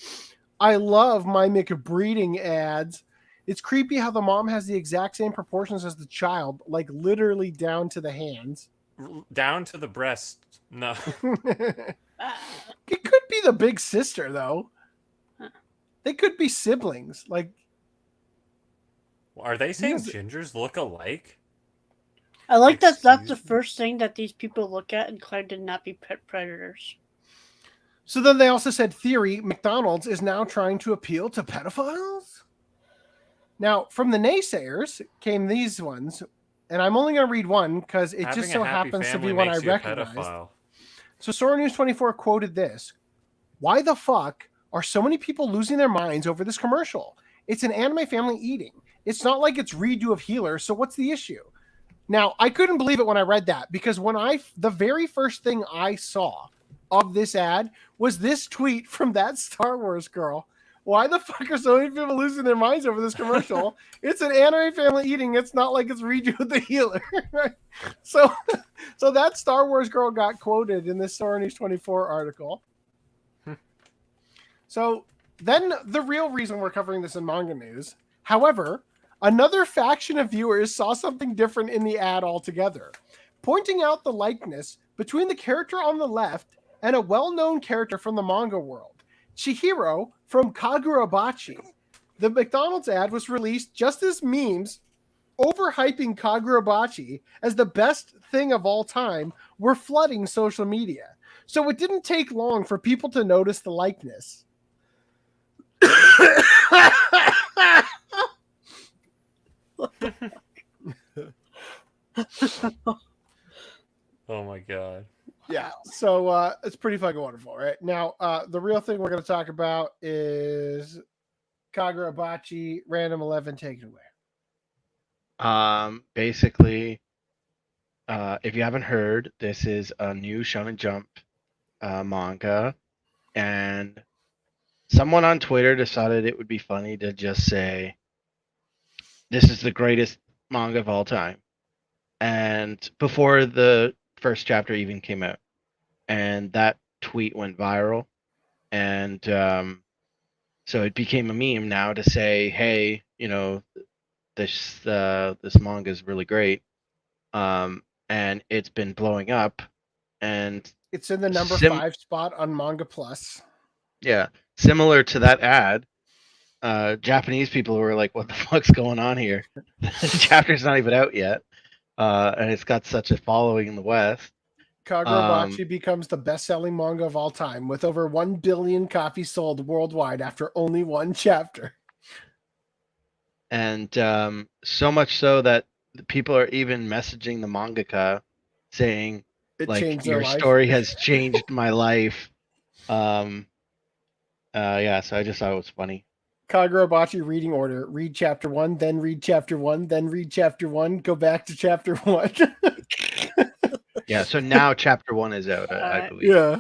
I love my McBreeding ads. It's creepy how the mom has the exact same proportions as the child, like literally down to the hands. Down to the breast. No. It could be the big sister, though. They could be siblings. Like, are they saying gingers look alike? I like that. That's the first thing that these people look at and claim to not be pet predators. So then they also said, theory, McDonald's is now trying to appeal to pedophiles? Now, from the naysayers came these ones, and I'm only going to read one because it just so happens to be one I recognized. So Sora News 24 quoted this. Why the fuck are so many people losing their minds over this commercial? It's an anime family eating. It's not like it's redo of Healer, so what's the issue? Now, I couldn't believe it when I read that because the very first thing I saw of this ad was this tweet from that Star Wars girl. Why the fuck are so many people losing their minds over this commercial? It's an anime family eating. It's not like it's redo of the Healer. Right? So that Star Wars girl got quoted in this Sora News 24 article. So then the real reason we're covering this in manga news, however, another faction of viewers saw something different in the ad altogether, pointing out the likeness between the character on the left and a well-known character from the manga world, Chihiro from Kagurabachi. The McDonald's ad was released just as memes overhyping Kagurabachi as the best thing of all time were flooding social media. So it didn't take long for people to notice the likeness. Oh my God. Yeah. So it's pretty fucking wonderful, right? Now, the real thing we're going to talk about is Kagurabachi Random 11. Take it away. Basically, if you haven't heard, this is a new Shonen Jump manga, and someone on Twitter decided it would be funny to just say, "This is the greatest manga of all time," and before the first chapter even came out. And that tweet went viral, and so it became a meme now to say, "Hey, you know, this manga is really great," and it's been blowing up, and it's in the number 5 spot on Manga Plus. Yeah, similar to that ad, Japanese people were like, "What the fuck's going on here?" The chapter's not even out yet, and it's got such a following in the West. Kagurabachi becomes the best-selling manga of all time, with over 1 billion copies sold worldwide after only 1 chapter. And so much so that people are even messaging the mangaka saying, like, your story has changed my life. Yeah, so I just thought it was funny. Kagurabachi reading order. Read chapter 1, then read chapter 1, then read chapter 1, go back to chapter 1. Yeah, so now chapter 1 is out, I believe. Yeah.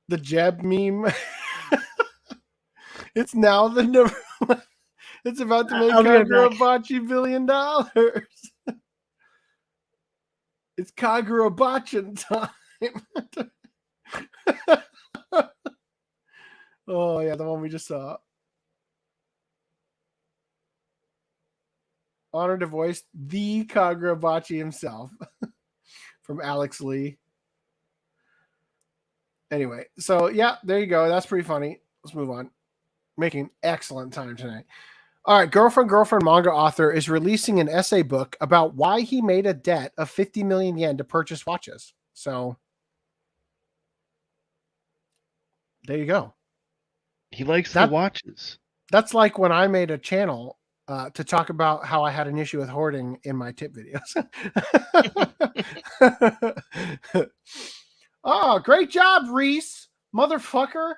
The Jeb meme. It's now the number one. It's about to make Kagurabachi $1 billion. It's Kagurabachin time. Oh, yeah, the one we just saw. Honored to voice the Kagurabachi himself from Alex Lee. Anyway, so yeah, there you go. That's pretty funny. Let's move on. Making excellent time tonight. All right, Girlfriend manga author is releasing an essay book about why he made a debt of 50 million yen to purchase watches. So there you go. He likes the watches. That's like when I made a channel to talk about how I had an issue with hoarding in my tip videos. Oh, great job, Reese. Motherfucker.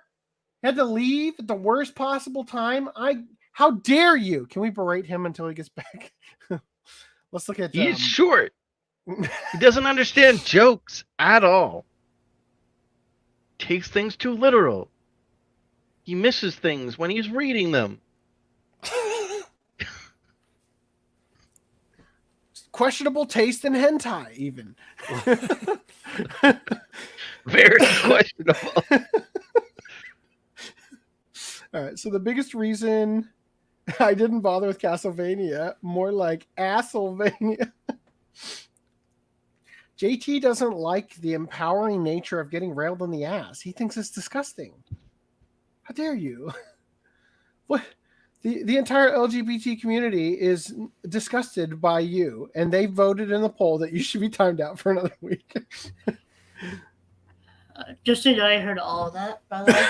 Had to leave at the worst possible time. How dare you? Can we berate him until he gets back? Let's look at He's short. He doesn't understand jokes at all. Takes things too literal. He misses things when he's reading them. Questionable taste in hentai, even. Very questionable. All right, so the biggest reason I didn't bother with Castlevania, more like Asslevania. JT doesn't like the empowering nature of getting railed in the ass. He thinks it's disgusting. How dare you? What? The entire LGBT community is disgusted by you, and they voted in the poll that you should be timed out for another week. Just so you know, I heard all of that, by the way.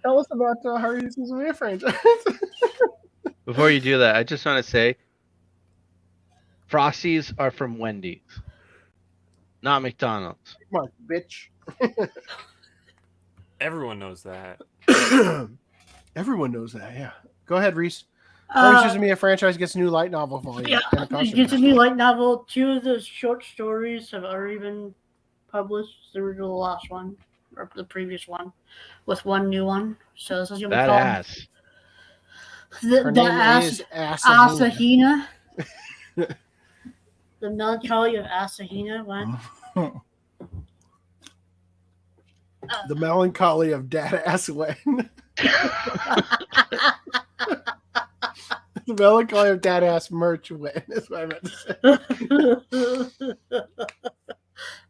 Tell us about Haruhi Suzumiya franchise. Before you do that, I just want to say, Frosties are from Wendy's, not McDonald's. Come on, bitch. Everyone knows that. Everyone knows that, yeah. Go ahead, Reese. Haruhi Suzumiya franchise gets a new light novel volume. Yeah, it gets a new light novel. 2 of the short stories have already been published. The last one, or the previous one, with 1 new one. So this is going to be called... Her name is Asahina. The Melancholy of Asahina one. The Melancholy of Dad-Ass Wen. The Melancholy of Dad-Ass Merch Wen is what I meant to say.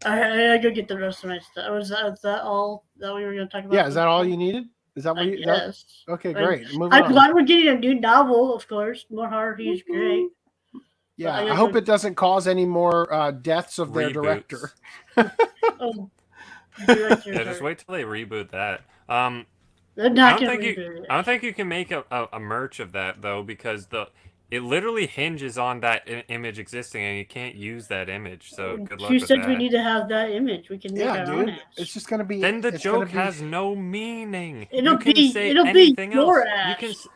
I gotta go get the rest of my stuff. Was that all that we were going to talk about? Yeah, is that all you needed? Is that what you... Yes. Okay, great. I'm glad we're getting a new novel, of course. More Haruhi is great. Yeah, I hope it doesn't cause any more deaths of their director. Yeah, just wait till they reboot that. They're I not don't going think to you. reboot it. I don't think you can make a merch of that though, because it literally hinges on that image existing, and you can't use that image. So good luck Who with said that. we need to have that image? We can make Yeah, our own dude. ass. It's just gonna be. Then the it's gonna joke be- has no meaning. It'll You can be- say it'll be anything your else. ass.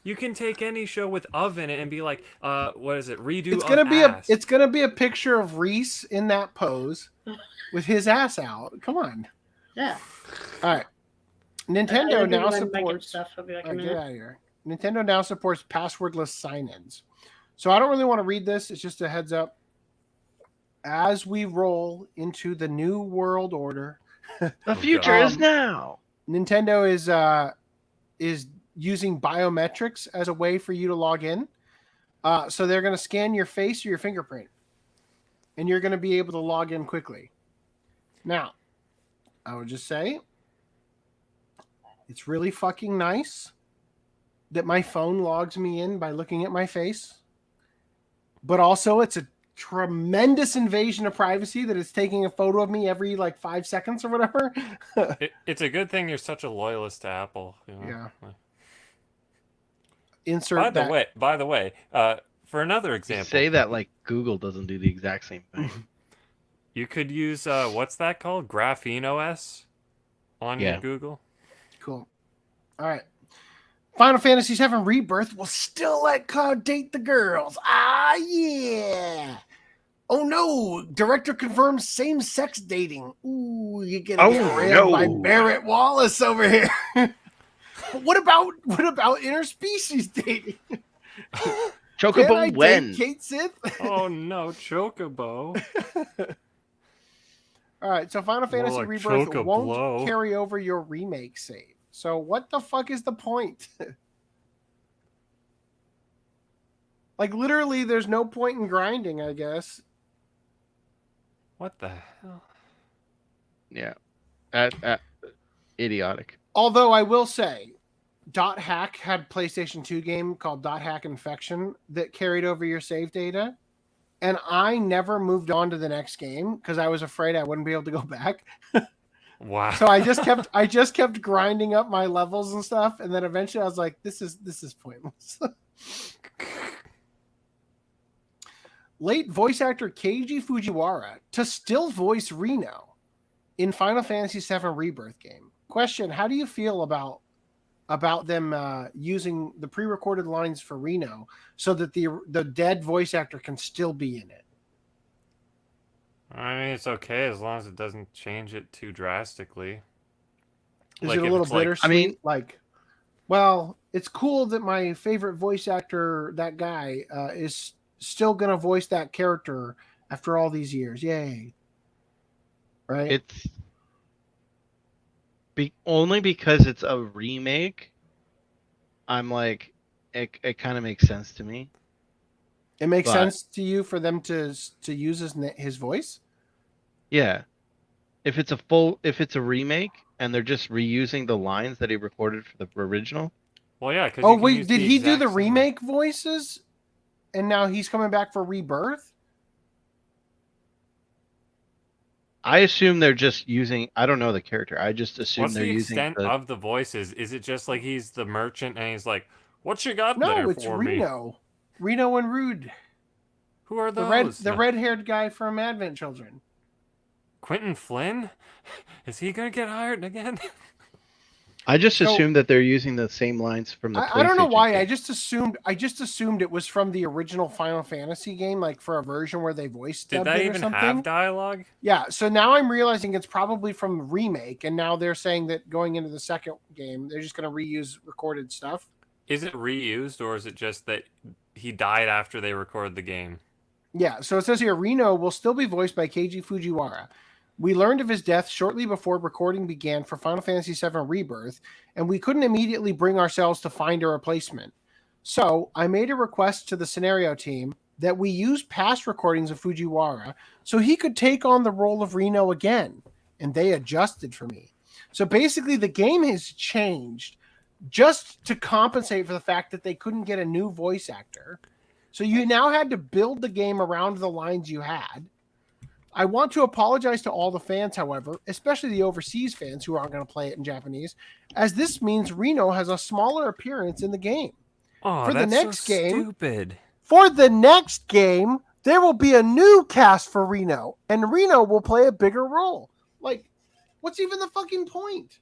You can take any show with "of" in it and be like, what is it? Redo. It's gonna of be ass. It's gonna be a picture of Reese in that pose, with his ass out. Come on. Yeah. All right. Nintendo It'll be now when Megan supports. stuff. I'll be like, All right, a get minute. out of here. Nintendo now supports passwordless sign-ins. So I don't really want to read this. It's just a heads up. As we roll into the new world order, The future is now. Nintendo is using biometrics as a way for you to log in. So they're going to scan your face or your fingerprint, and you're going to be able to log in quickly. Now, I would just say it's really fucking nice that my phone logs me in by looking at my face, but also it's a tremendous invasion of privacy that it's taking a photo of me every like 5 seconds or whatever. It's a good thing you're such a loyalist to Apple. You know? Yeah. Insert that. By the way, for another You example, say that like Google doesn't do the exact same thing. you could use what's that called? Graphene OS on your Google. Cool. All right. Final Fantasy VII Rebirth will still let Cloud date the girls. Ah, yeah. Oh no! Director confirms same-sex dating. Ooh, you get railed by Barrett Wallace over here. What about interspecies dating? Chocobo Can I when? date Kate Sith? Oh no, Chocobo. All right, so Final Fantasy like Rebirth won't Choco-Blow. carry over your remake save. So what the fuck is the point? Like literally, there's no point in grinding, I guess. What the hell? Yeah. Idiotic. Although I will say, Dot Hack had PlayStation 2 game called Dot Hack Infection that carried over your save data. And I never moved on to the next game because I was afraid I wouldn't be able to go back. Wow. So I just kept grinding up my levels and stuff, and then eventually I was like, this is pointless. Late voice actor Keiji Fujiwara to still voice Reno in Final Fantasy VII Rebirth game. Question: how do you feel about them using the pre-recorded lines for Reno so that the dead voice actor can still be in it? I mean, it's okay as long as it doesn't change it too drastically. Is Like, it a if little it's like- bittersweet? Well, it's cool that my favorite voice actor, that guy, is still going to voice that character after all these years. Yay. Right? It's only because it's a remake. I'm like, it kind of makes sense to me. It makes sense to you for them to use his voice? Yeah. If it's a remake and they're just reusing the lines that he recorded for the original. Well, yeah. Oh, wait, did he do the remake voices? And now he's coming back for Rebirth? I assume they're just using. I don't know the character. I just assume What's they're the using extent of the voices? Is it just like he's the merchant and he's like, "What you got there No, it's for me?" Reno. Reno and Rude. Who are those? The red-haired guy from Advent Children. Quentin Flynn? Is he gonna get hired again? I just assumed that they're using the same lines from the. I don't know PlayStation why. game. I just assumed it was from the original Final Fantasy game, like for a version where they voiced Did dubbed that it or even something. have dialogue? Yeah, so now I'm realizing it's probably from the remake, and now they're saying that going into the second game, they're just going to reuse recorded stuff. Is it reused, or is it just that he died after they recorded the game? Yeah, so it says here, Reno will still be voiced by Keiji Fujiwara. We learned of his death shortly before recording began for Final Fantasy VII Rebirth, and we couldn't immediately bring ourselves to find a replacement. So I made a request to the scenario team that we use past recordings of Fujiwara so he could take on the role of Reno again, and they adjusted for me. So basically the game has changed just to compensate for the fact that they couldn't get a new voice actor. So you now had to build the game around the lines you had. I want to apologize to all the fans, however, especially the overseas fans who aren't going to play it in Japanese, as this means Reno has a smaller appearance in the game. Oh, for that's the next so game, stupid. For the next game, there will be a new cast for Reno, and Reno will play a bigger role. Like, what's even the fucking point?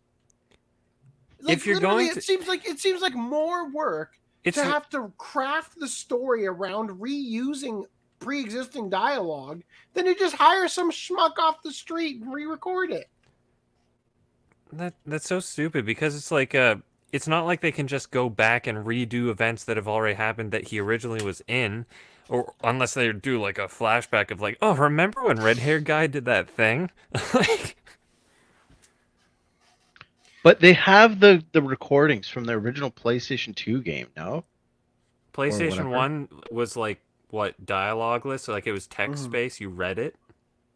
Like, If you're going to... it seems like more work to have to craft the story around reusing pre-existing dialogue than to just hire some schmuck off the street and re-record it. That's so stupid, because it's like it's not like they can just go back and redo events that have already happened that he originally was in, or unless they do like a flashback of like, oh, remember when red-haired guy did that thing? Like, but they have the recordings from the original PlayStation 2 game, no? PlayStation 1 was like, what, dialogueless? So like it was text space, you read it?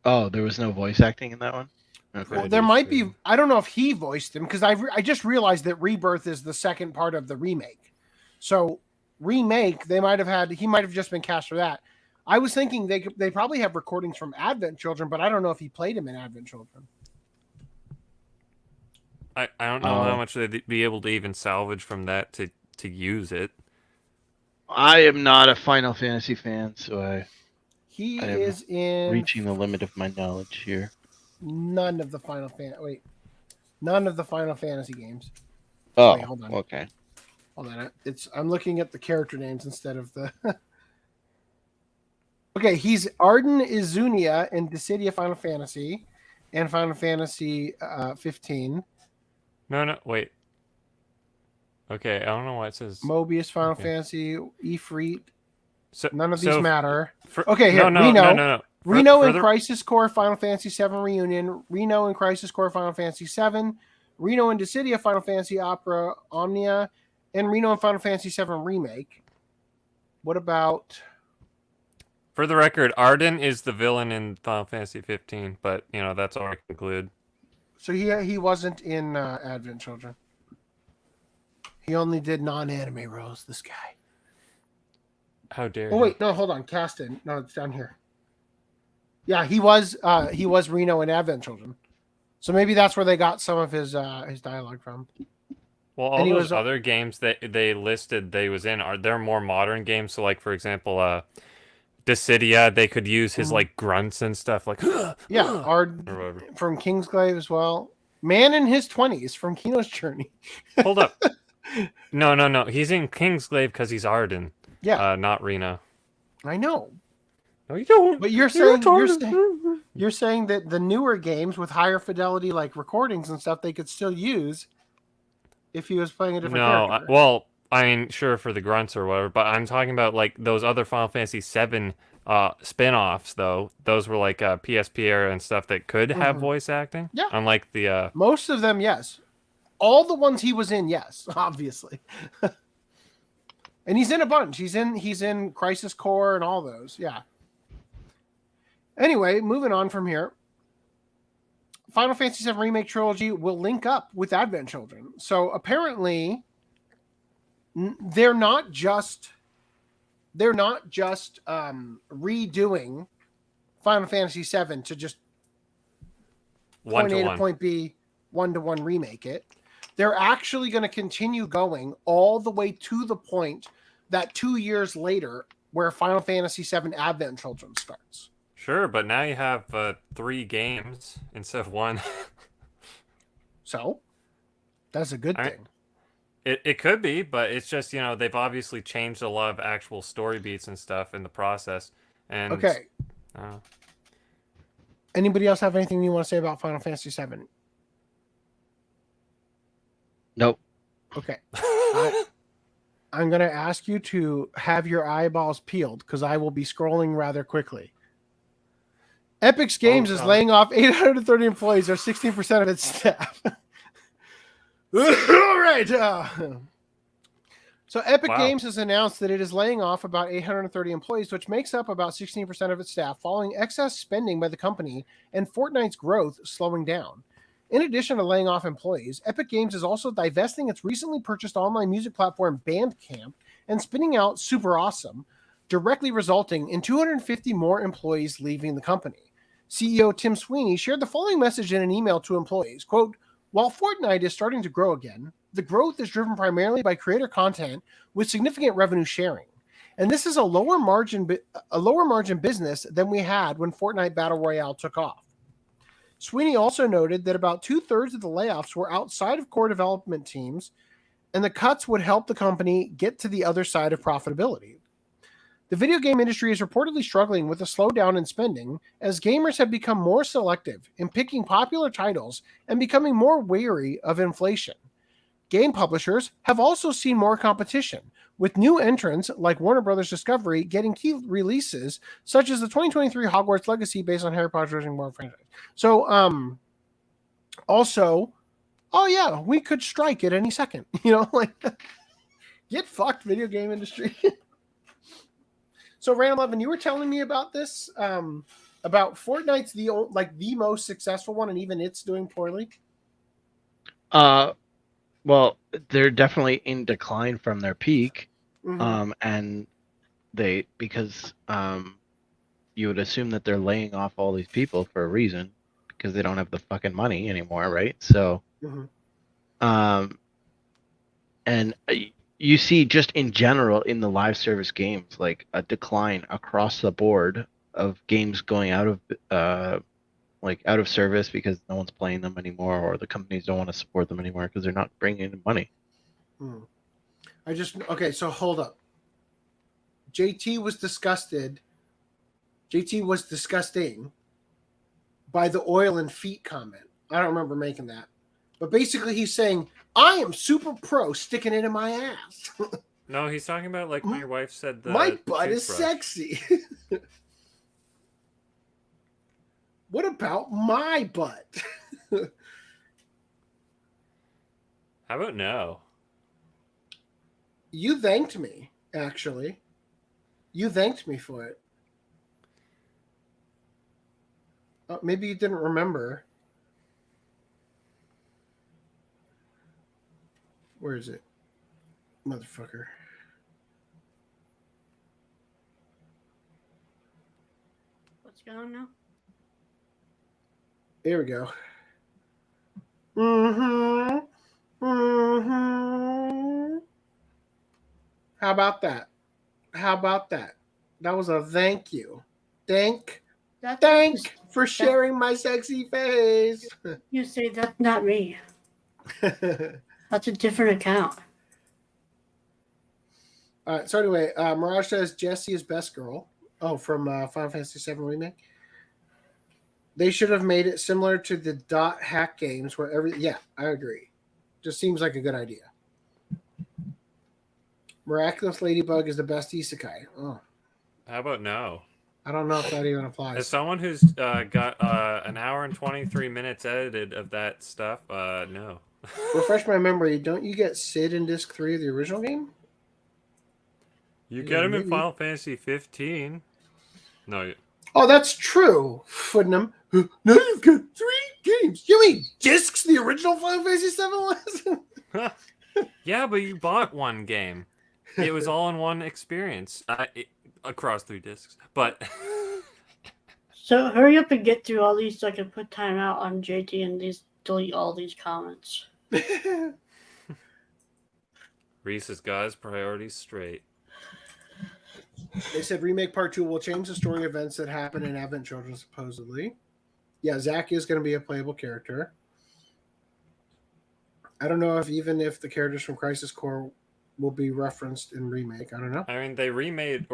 Oh, there was no voice acting in that one? Okay. Well, there might be. I don't know if he voiced him, because I just realized that Rebirth is the second part of the remake. So remake, he might have just been cast for that. I was thinking they probably have recordings from Advent Children, but I don't know if he played him in Advent Children. I don't know how much they'd be able to even salvage from that to use it. I am not a Final Fantasy fan, so I is in reaching the limit of my knowledge here. None of the Final Fantasy games. Oh, wait, hold on. Okay. Hold on. I'm looking at the character names instead of the. Okay, he's Arden Izunia in Dissidia Final Fantasy, and Final Fantasy 15. No, wait. Okay, I don't know why it says Mobius Final Fantasy, Ifrit. So, none of these matter. Reno. No. Reno in Crisis Core Final Fantasy VII Reunion, Reno in Crisis Core Final Fantasy VII, Reno in Dissidia Final Fantasy Opera Omnia, and Reno in Final Fantasy VII Remake. What about... For the record, Arden is the villain in Final Fantasy 15, but, that's all I conclude. So he wasn't in Advent Children. He only did non-anime roles, this guy. How dare Oh, wait, no, hold on. Cast in. No, it's down here. Yeah, he was Reno in Advent Children. So maybe that's where they got some of his dialogue from. Well, all those other games that they listed they was in, they're more modern games. So, like, for example, Dissidia, they could use his, like, grunts and stuff. Like, yeah, from Kingsglaive as well. Man in his 20s from Kino's Journey. Hold up. No. He's in Kingsglaive because he's Arden. Yeah. Not Reno. I know. No, you don't. But you're saying that the newer games with higher fidelity, like recordings and stuff, they could still use if he was playing a different character. Well, I mean, sure, for the grunts or whatever, but I'm talking about like those other Final Fantasy VII spin-offs, though. Those were like PSP era and stuff that could have voice acting. Yeah. Unlike the... Most of them, yes. All the ones he was in, yes, obviously. And he's in a bunch. He's in Crisis Core and all those, yeah. Anyway, moving on from here. Final Fantasy VII Remake Trilogy will link up with Advent Children. So apparently, they're not just redoing Final Fantasy VII to just point A to point B, 1-to-1 remake it. They're actually going to continue going all the way to the point that 2 years later, where Final Fantasy VII Advent Children starts. Sure, but now you have 3 games instead of 1. So, that's a good thing. It could be, but it's just, they've obviously changed a lot of actual story beats and stuff in the process. And okay. Anybody else have anything you want to say about Final Fantasy VII? Nope. Okay. I'm going to ask you to have your eyeballs peeled because I will be scrolling rather quickly. Epic's Games is laying off 830 employees or 16% of its staff. All right. So Epic Games has announced that it is laying off about 830 employees, which makes up about 16% of its staff, following excess spending by the company and Fortnite's growth slowing down. In addition to laying off employees, Epic Games is also divesting its recently purchased online music platform Bandcamp and spinning out Super Awesome, directly resulting in 250 more employees leaving the company. CEO Tim Sweeney shared the following message in an email to employees. Quote, while Fortnite is starting to grow again, the growth is driven primarily by creator content with significant revenue sharing. And this is a lower margin business than we had when Fortnite Battle Royale took off. Sweeney also noted that about 2/3 of the layoffs were outside of core development teams, and the cuts would help the company get to the other side of profitability. The video game industry is reportedly struggling with a slowdown in spending as gamers have become more selective in picking popular titles and becoming more wary of inflation. Game publishers have also seen more competition, with new entrants like Warner Bros. Discovery getting key releases, such as the 2023 Hogwarts Legacy based on Harry Potter's Wizarding World franchise. So, also, oh yeah, we could strike at any second. You know, like, get fucked, video game industry. So, Random 11, you were telling me about this, about Fortnite's the most successful one, and even it's doing poorly. Well, they're definitely in decline from their peak, and because you would assume that they're laying off all these people for a reason because they don't have the fucking money anymore, right? So, and you see just in general in the live service games like a decline across the board of games going out of service because no one's playing them anymore, or the companies don't want to support them anymore because they're not bringing in money. Okay, so hold up. JT was disgusting by the oil and feet comment. I don't remember making that. But basically he's saying, I am super pro sticking it in my ass. No, he's talking about like my wife said the my butt is toothbrush. sexy. What about my butt? How about no? You thanked me, actually. You thanked me for it. Maybe you didn't remember. Where is it? Motherfucker. What's going on now? Here we go. How about that? How about that? That was a thank you. Thank for sharing my sexy face. You say that's not me. That's a different account. All right. So anyway, Mirage says Jessie is best girl. Oh, from Final Fantasy VII Remake. They should have made it similar to the dot hack games where yeah, I agree. Just seems like a good idea. Miraculous Ladybug is the best isekai. Oh. How about no? I don't know if that even applies. As someone who's got an hour and 23 minutes edited of that stuff, no. Refresh my memory. Don't you get Sid in disc 3 of the original game? You get him in Final Fantasy 15. No. Oh, that's true, Footnum. Now you've got 3 games. You mean discs the original Final Fantasy 7 was? Yeah, but you bought one game. It was all in one experience across 3 discs. But So hurry up and get through all these so I can put time out on JT and delete all these comments. Reese has got his priorities straight. They said Remake Part 2 will change the story events that happen in Advent Children, supposedly. Yeah, Zack is going to be a playable character. I don't know if the characters from Crisis Core will be referenced in Remake. I don't know. I mean, they redid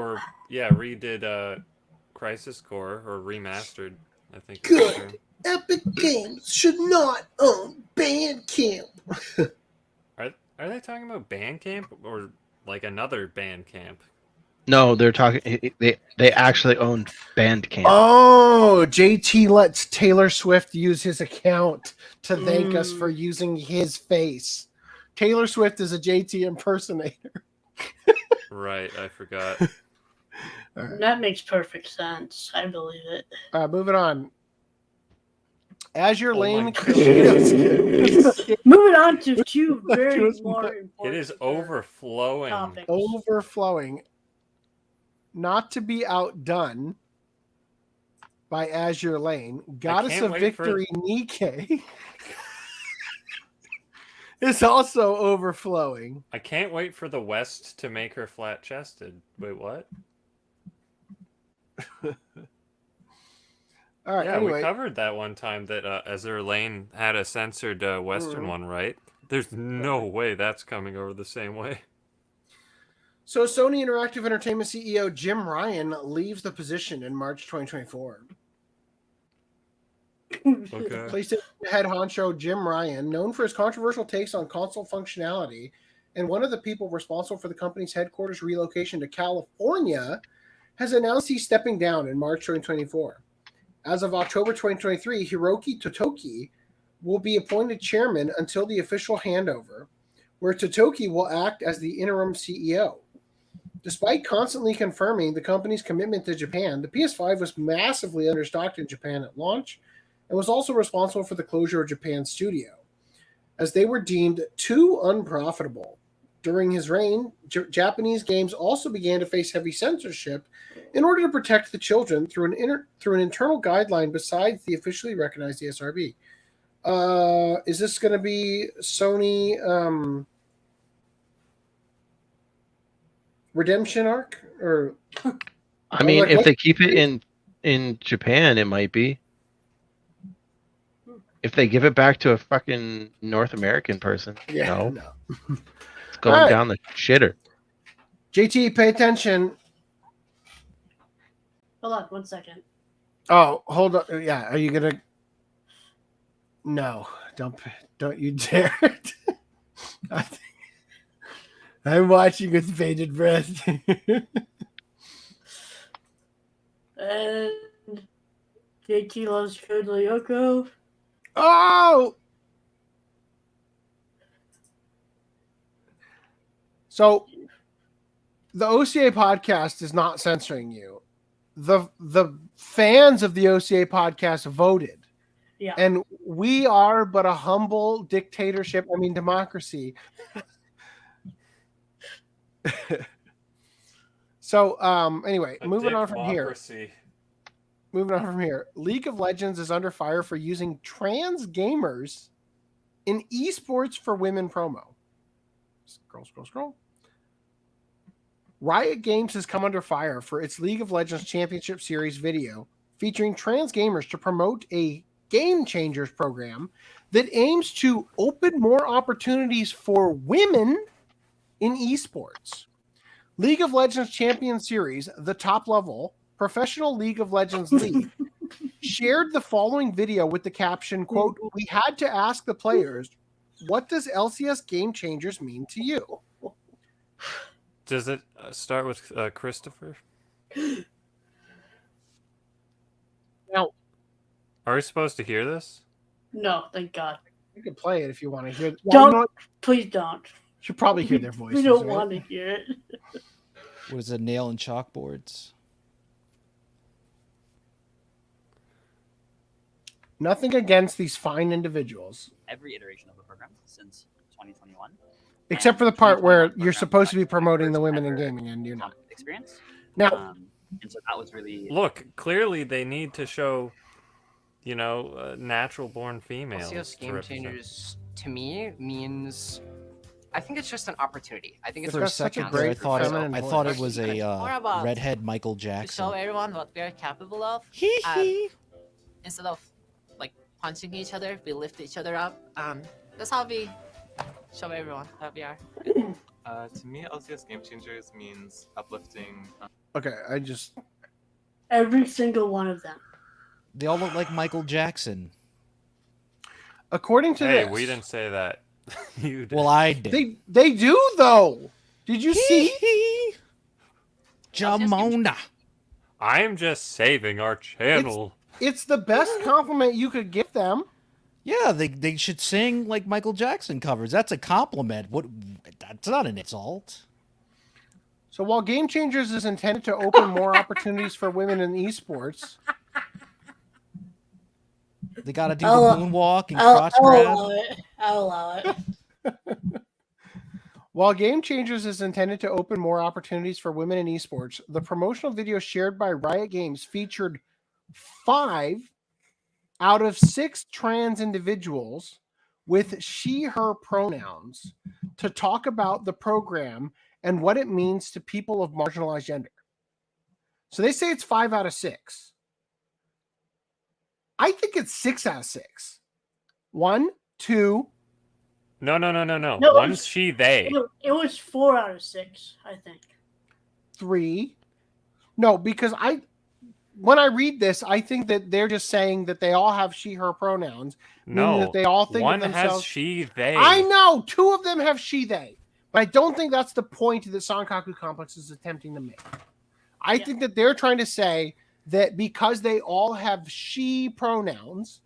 Crisis Core, or remastered, I think. Good. Epic Games should not own Bandcamp. Are they talking about Bandcamp or like another Bandcamp? No, they're talking. They actually own Bandcamp. Oh, JT lets Taylor Swift use his account to thank us for using his face. Taylor Swift is a JT impersonator. Right, I forgot. Right. That makes perfect sense. I believe it. Moving on. As your lane, moving on to 2 very more important. It is overflowing. Topics. Overflowing. Not to be outdone, by Azure Lane, Goddess of Victory Nikkei is also overflowing. I can't wait for the West to make her flat-chested. Wait, what? All right, yeah, anyway. we covered that one time that Azure Lane had a censored Western one, right? There's no way that's coming over the same way. So Sony Interactive Entertainment CEO Jim Ryan leaves the position in March 2024. Okay. PlayStation head honcho Jim Ryan, known for his controversial takes on console functionality, and one of the people responsible for the company's headquarters relocation to California, has announced he's stepping down in March 2024. As of October 2023, Hiroki Totoki will be appointed chairman until the official handover, where Totoki will act as the interim CEO. Despite constantly confirming the company's commitment to Japan, the PS5 was massively understocked in Japan at launch and was also responsible for the closure of Japan's studio, as they were deemed too unprofitable. During his reign, Japanese games also began to face heavy censorship in order to protect the children through an internal guideline besides the officially recognized ESRB. Is this going to be Sony redemption arc? Or I mean, if they keep it in Japan, it might be. If they give it back to a fucking North American person, no. It's going down the shitter. JT, pay attention. Hold on 1 second. Oh, hold on. Yeah, are you gonna? No, don't you dare. I'm watching with bated breath. And JT loves Code Lyoko. Oh! So, the OCA podcast is not censoring you. The fans of the OCA podcast voted. Yeah. And we are but a humble dictatorship, democracy. So, anyway, moving on from here. League of Legends is under fire for using trans gamers in esports for women promo. Scroll. Riot Games has come under fire for its League of Legends Championship Series video featuring trans gamers to promote a Game Changers program that aims to open more opportunities for women in esports. League of Legends Champion Series, the top level professional League of Legends league, shared the following video with the caption, quote, "We had to ask the players, what does LCS Game Changers mean to you?" Does it start with Christopher? No. Are we supposed to hear this? No, thank God. You can play it if you want to hear it. Don't. Please don't. Should probably hear their voices. We don't right? want to hear it. What is it, nail and chalkboards? Nothing against these fine individuals. Every iteration of the program since 2021. Except for the part where you're supposed to be promoting the women in gaming and you're not. Experience. Now, and so that was really... Look, clearly they need to show, natural-born females. LCS Game Changers, to me, means... I think it's just an opportunity. I think it's for a second there, I thought it was a redhead Michael Jackson. To show everyone what we are capable of. Instead of punching each other, we lift each other up. That's how we show everyone that we are. To me, LCS Game Changers means uplifting. Okay, I just... Every single one of them. They all look like Michael Jackson. According to this... Hey, we didn't say that. You did. Well, I did. They do, though. Did you see? Jamona. I'm just saving our channel. It's the best compliment you could give them. Yeah, they should sing like Michael Jackson covers. That's a compliment. What? That's not an insult. So while Game Changers is intended to open more opportunities for women in esports, they got to do the moonwalk and crotch grab. I'll allow it. While Game Changers is intended to open more opportunities for women in esports, the promotional video shared by Riot Games featured 5 out of 6 trans individuals with she/her pronouns to talk about the program and what it means to people of marginalized gender. So they say it's 5 out of 6. I think it's 6 out of 6. 1, 2. No. No, One's she, they. It was 4 out of 6, I think. 3. No, because when I read this, I think that they're just saying that they all have she/her pronouns. Meaning that they all think one of themselves. has she, they. I know 2 of them have she, they, but I don't think that's the point that Sankaku Complex is attempting to make. I think that they're trying to say that because they all have she pronouns,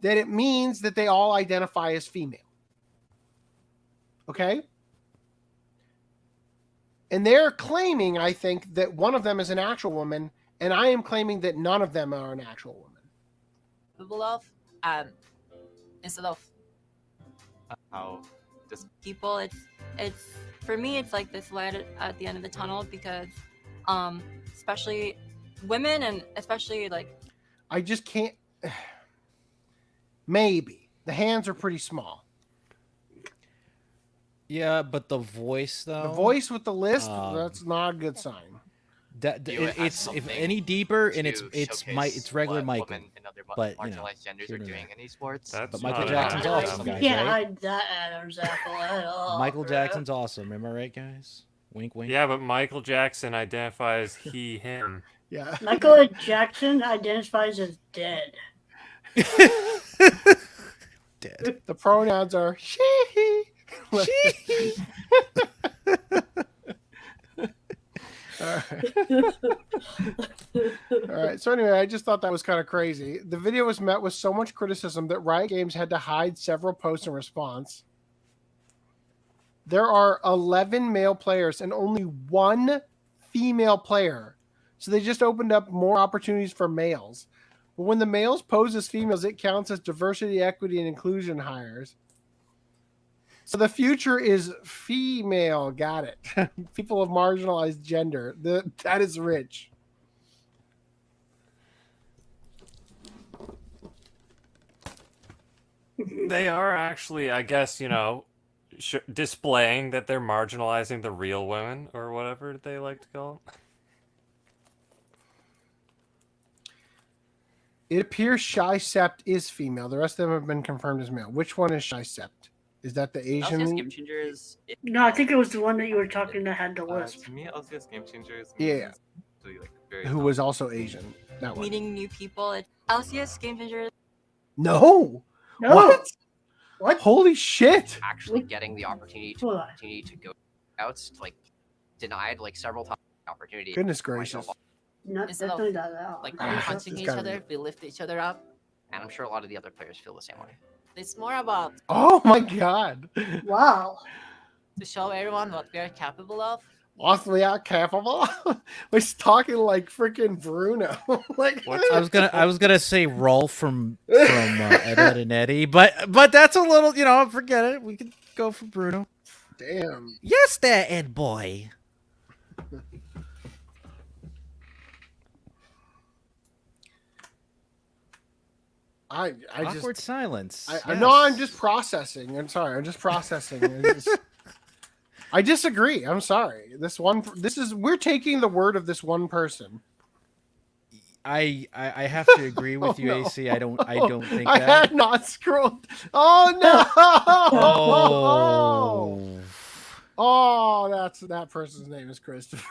that it means that they all identify as female. Okay? And they're claiming, I think, that one of them is an actual woman, and I am claiming that none of them are an actual woman. Instead of how this people, it's for me, it's like this light at the end of the tunnel because, especially women and especially like. I just can't. Maybe the hands are pretty small. Yeah, but the voice though. The voice with the list, that's not a good sign. It's if any deeper, and it's regular Michael, but you know, genders are doing in esports. But Michael Jackson's awesome, guys. You can't Right? hide that Adam's apple at all. Michael Jackson's awesome. Am I right, guys? Wink, wink. Yeah, but Michael Jackson identifies he, him. Yeah. Michael Jackson identifies as dead. Dead. The pronouns are she. She. All right. So anyway, I just thought that was kind of crazy. The video was met with so much criticism that Riot Games had to hide several posts in response. There are 11 male players and only 1 female player. So they just opened up more opportunities for males. But when the males pose as females, it counts as diversity, equity, and inclusion hires. So the future is female. Got it. People of marginalized gender. That is rich. They are actually, I guess, you know, displaying that they're marginalizing the real women or whatever they like to call them. It appears Shy Sept is female. The rest of them have been confirmed as male. Which one is Shy Sept? Is that the Asian? Game Changers. No, I think it was the one that you were talking that had the lisp. To me, LCS Game Changers. Yeah. Really, like, very Who was also Asian. That one. Meeting new people. LCS Game Changers. No. What? Holy shit! Actually getting the opportunity to go out, like denied like several times opportunity. Goodness gracious. Not Instead definitely of, that out. like Ah, punching it's each gotta other, be- we lift each other up, and I'm sure a lot of the other players feel the same way. It's more about Oh my god. Wow. to show everyone what we are capable of. What we are capable. We're talking like freaking Bruno. Like I was gonna say Rolf from Ed, Ed and Eddie, but that's a little, you know, forget it. We can go for Bruno. Damn. Yes, there, Ed boy. I Awkward just silence. I know I'm just processing. I'm sorry. I'm just processing. I disagree. I'm sorry. We're taking the word of this one person. I have to agree with you, no. AC. I don't think I that. had not scrolled. Oh no! Oh. Oh, that person's name is Christopher.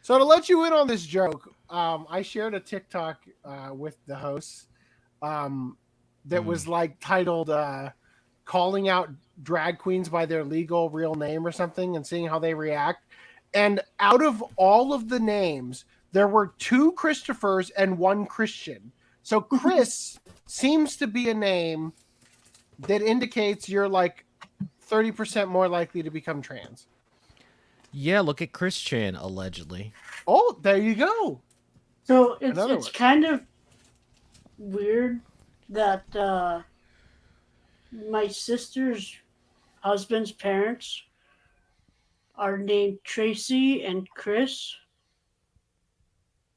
So to let you in on this joke, I shared a TikTok with the hosts that was like titled calling out drag queens by their legal real name or something and seeing how they react. And out of all of the names, there were 2 Christophers and 1 Christian. So Chris seems to be a name that indicates you're like 30% more likely to become trans. Yeah, look at Chris Chan, allegedly. Oh, there you go. So Another it's one. kind of weird that my sister's husband's parents are named Tracy and Chris.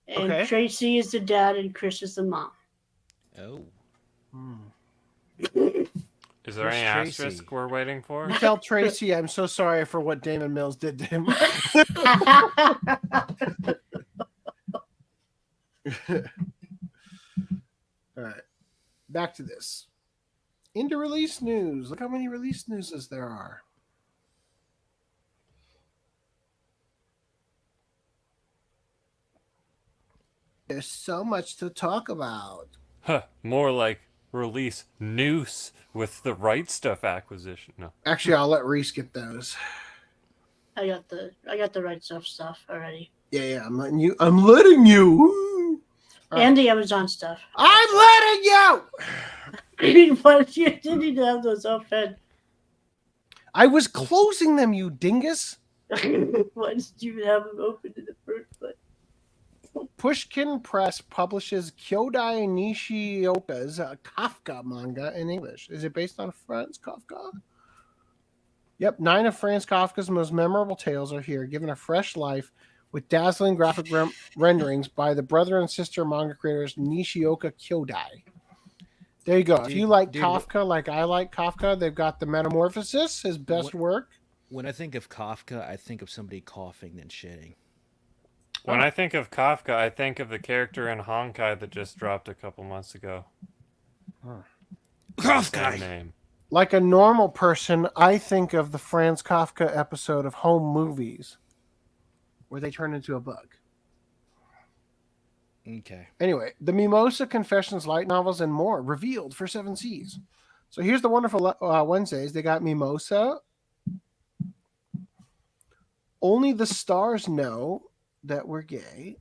And Okay. Tracy is the dad and Chris is the mom. Oh. Is there any asterisk we're waiting for? Tell Tracy I'm so sorry for what Damon Mills did to him. All right. Back to this. Into release news. Look how many release newses there are. There's so much to talk about. Huh, more like release noose with the Right Stuff acquisition. No. Actually, I'll let Reese get those. I got the right stuff already. Yeah, I'm letting you. I'm letting you. And the Amazon stuff. I'm letting you. But you didn't have those open. I was closing them, you dingus. Why did you even have them open in the first place? Pushkin Press publishes Kyodai Nishioka's Kafka manga in English. Is it based on Franz Kafka? Yep, 9 of Franz Kafka's most memorable tales are here, given a fresh life with dazzling graphic renderings by the brother and sister manga creators Nishioka Kyodai. There you go. If you like Kafka like I like Kafka, they've got The Metamorphosis, his best work. When I think of Kafka, I think of somebody coughing then shitting. When I think of Kafka, I think of the character in Honkai that just dropped a couple months ago. Kafka! Name. Like a normal person, I think of the Franz Kafka episode of Home Movies, where they turn into a bug. Okay. Anyway, the Mimosa Confessions light novels and more revealed for 7 Seas. So here's the wonderful Wednesdays. They got Mimosa. Only the Stars Know That We're Gay.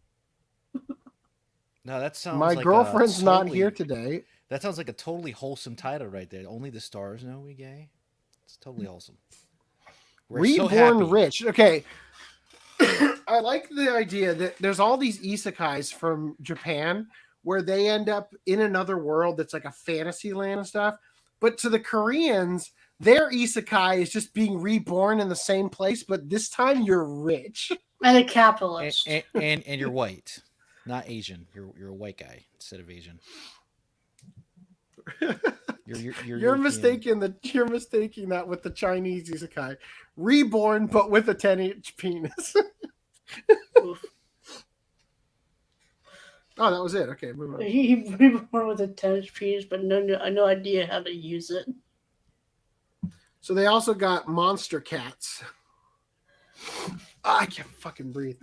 No, that sounds My like girlfriend's not here today. That sounds like a totally wholesome title right there. Only the stars know we gay. It's totally wholesome. We're so Reborn happy. Rich. Okay. I like the idea that there's all these isekais from Japan where they end up in another world that's like a fantasy land and stuff. But to the Koreans, their isekai is just being reborn in the same place, but this time you're rich. And a capitalist. And you're white, not Asian. You're a white guy instead of Asian. You're mistaking that with the Chinese isekai. Reborn, but with a 10-inch penis. Oh, that was it. Okay, move on. He reborn with a 10-inch penis, but no idea how to use it. So they also got monster cats. I can't fucking breathe.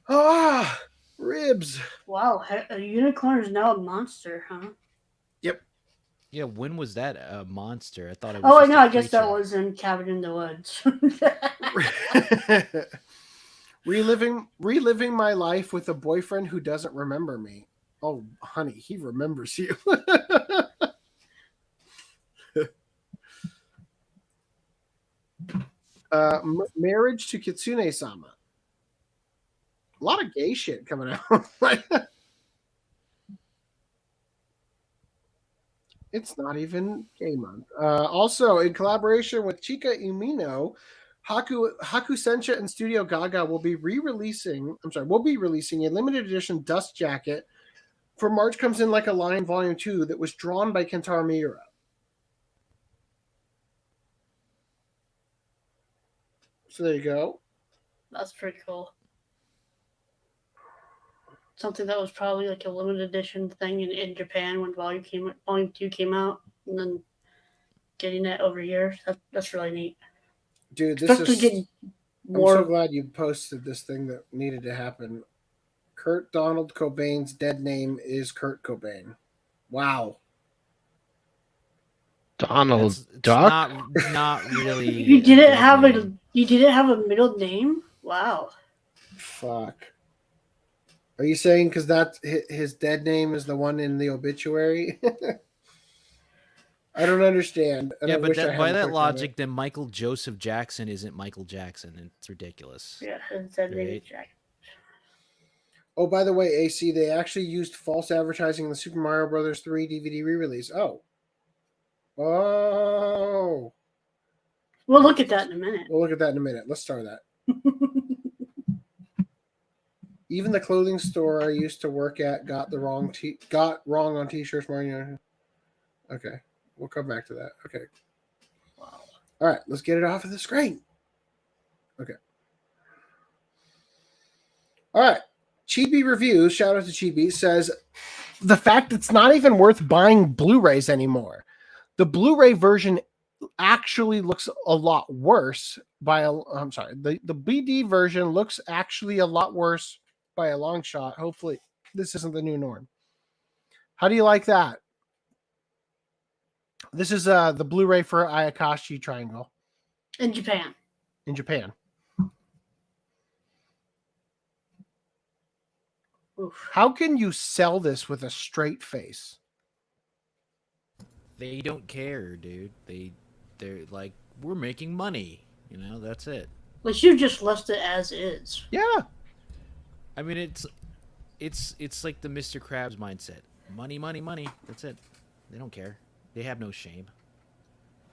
Ah, ribs. Wow, a unicorn is now a monster, huh? Yep. Yeah, when was that a monster? I thought it was. Oh, I just know. a I guess that creature. was in Cabin in the Woods. reliving my life with a boyfriend who doesn't remember me. Oh, honey, he remembers you. Marriage to Kitsune-sama. A lot of gay shit coming out. It's not even gay month. Also, in collaboration with Chika Umino, Haku Sensha and Studio Gaga will be releasing a limited edition dust jacket for March Comes in Like a Lion Volume 2 that was drawn by Kentaro Miura. So there you go. That's pretty cool. Something that was probably like a limited edition thing in Japan when Volume 2 came out, and then getting that over here. That's really neat. Dude, this Especially is. getting more. I'm so glad you posted this thing that needed to happen. Kurt Donald Cobain's dead name is Kurt Cobain. Wow. Donald It's Duck? not really. You didn't have a middle name? Wow. Fuck. Are you saying because that's his dead name is the one in the obituary? I don't understand. Yeah, but by that logic, then Michael Joseph Jackson isn't Michael Jackson. It's ridiculous. Yeah, his dead name is Right. Jack. Oh, by the way, AC, they actually used false advertising in the Super Mario Brothers 3 DVD re-release. Oh. We'll look at that in a minute. We'll look at that in a minute. Let's start that. Even the clothing store I used to work at got wrong on t-shirts. Okay, we'll come back to that. Okay. Wow. All right, let's get it off of the screen. Okay. All right. Chibi Reviews, shout out to Chibi, says the fact it's not even worth buying Blu-rays anymore. The Blu-ray version actually looks a lot worse I'm sorry. The BD version looks actually a lot worse by a long shot. Hopefully this isn't the new norm. How do you like that? This is the Blu-ray for Ayakashi Triangle. In Japan. In Japan. Oof. How can you sell this with a straight face? They don't care, dude. They're like, we're making money. You know, that's it. But you just left it as is. Yeah. I mean, it's like the Mr. Krabs mindset. Money, money, money. That's it. They don't care. They have no shame.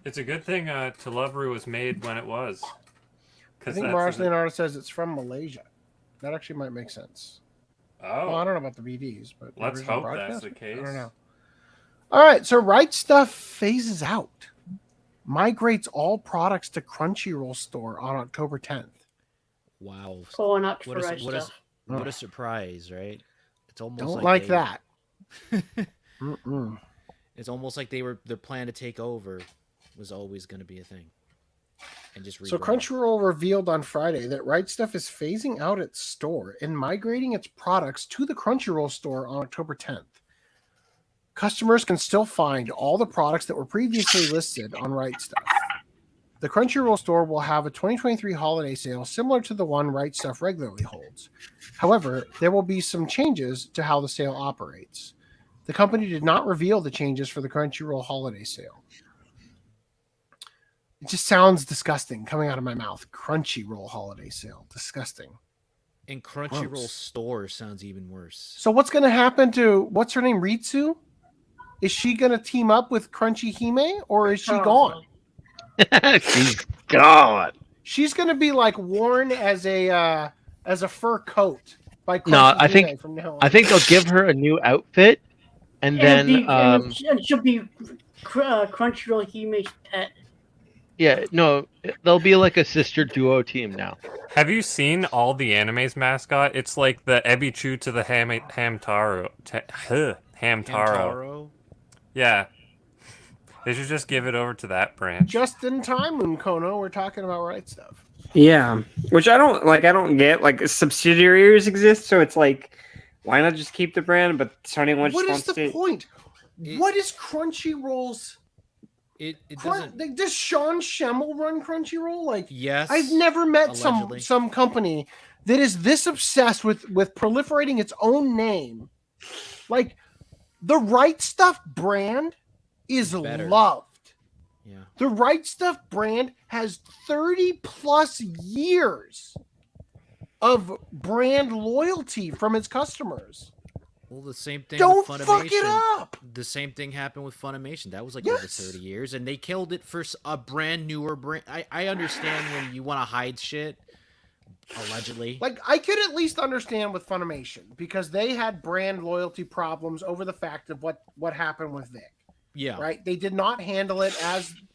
It's a good thing Televeru was made when it was. I think Mars Leonardo says it's from Malaysia. That actually might make sense. Oh. Well, I don't know about the VDs, but let's hope that's the case. I don't know. All right, so Right Stuff phases out. Migrates all products to Crunchyroll store on October 10th. Wow. Going up for what Right Stuff. What a surprise, right? It's almost Don't like that. It's almost like their plan to take over was always going to be a thing. And just so Crunchyroll revealed on Friday that Right Stuff is phasing out its store and migrating its products to the Crunchyroll store on October 10th. Customers can still find all the products that were previously listed on Right Stuff. The Crunchyroll store will have a 2023 holiday sale similar to the one Right Stuff regularly holds. However, there will be some changes to how the sale operates. The company did not reveal the changes for the Crunchyroll holiday sale. It just sounds disgusting coming out of my mouth. Crunchyroll holiday sale. Disgusting. And Crunchyroll store sounds even worse. So what's going to happen to, what's her name, Ritsu? Is she going to team up with Crunchy Hime, or is she gone? She's gone. She's going to be like worn as a fur coat by Crunchy No, Hime from now on. I think they'll give her a new outfit, and then and she'll be Crunchyroll Hime's pet. yeah, no, they'll be like a sister duo team now. Have you seen all the anime's mascot? It's like the Ebichu to the Hamtaro. Hamtaro. Yeah. They should just give it over to that branch. Just in time, Unkono. We're talking about Right Stuff. Yeah, which I don't get. Like, subsidiaries exist, so it's like, why not just keep the brand? But Sony wants. What is the point? What is Crunchyroll's? It doesn't. Does Sean Schemmel run Crunchyroll? Like, yes. I've never met allegedly. some company that is this obsessed with proliferating its own name. Like, the Right Stuff brand is loved. Yeah. The Right Stuff brand has 30 plus years of brand loyalty from its customers. Well, the same thing Don't with Funimation. fuck it up! The same thing happened with Funimation. That was like Yes. over 30 years, and they killed it for a brand newer brand. I understand when you want to hide shit, allegedly. Like, I could at least understand with Funimation because they had brand loyalty problems over the fact of what happened with Vic. Yeah. Right? They did not handle it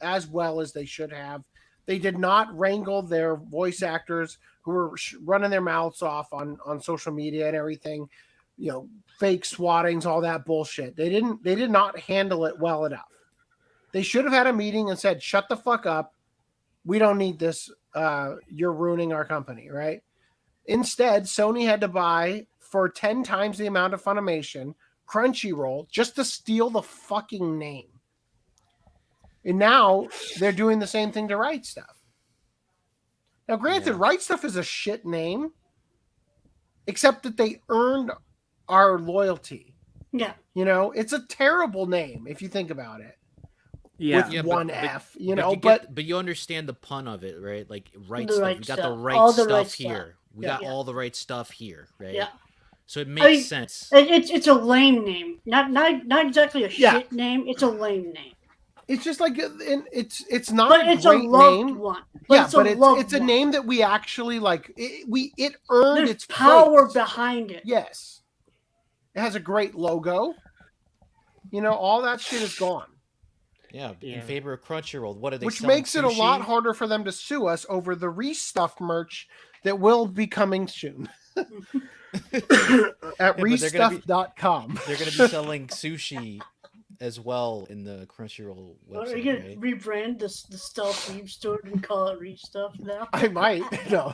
as well as they should have. They did not wrangle their voice actors who were running their mouths off on social media and everything. You know, fake swattings, all that bullshit. They did not handle it well enough. They should have had a meeting and said, "Shut the fuck up. We don't need this. You're ruining our company," right? Instead, Sony had to buy for 10 times the amount of Funimation Crunchyroll just to steal the fucking name. And now they're doing the same thing to Right Stuff. Now, granted, Right Stuff is a shit name, except that they earned our loyalty. Yeah. You know, it's a terrible name if you think about it. Yeah. With one F, you know, you but you understand the pun of it, right? Like right The stuff. right We got stuff. the right All the stuff right stuff. here. We Yeah. got all the right stuff here, right? Yeah. So it I makes mean, sense. It's a lame name. Not exactly a shit name. It's a lame name. It's just like, and it's not But a it's great a loved name. one. Yeah, it's but a loved it's a one. name that we actually like. It earned There's its power praise. behind it. Yes, it has a great logo. You know, all that shit is gone. Yeah, in favor of Crunchyroll. What are they? Which selling makes it a lot sushi? harder for them to sue us over the restuffed merch that will be coming soon at restuff.com. They're going to be selling sushi as well in the Crunchyroll Are website. you gonna Right? rebrand the Stealth Weave store and call it Restuff now? I might. No,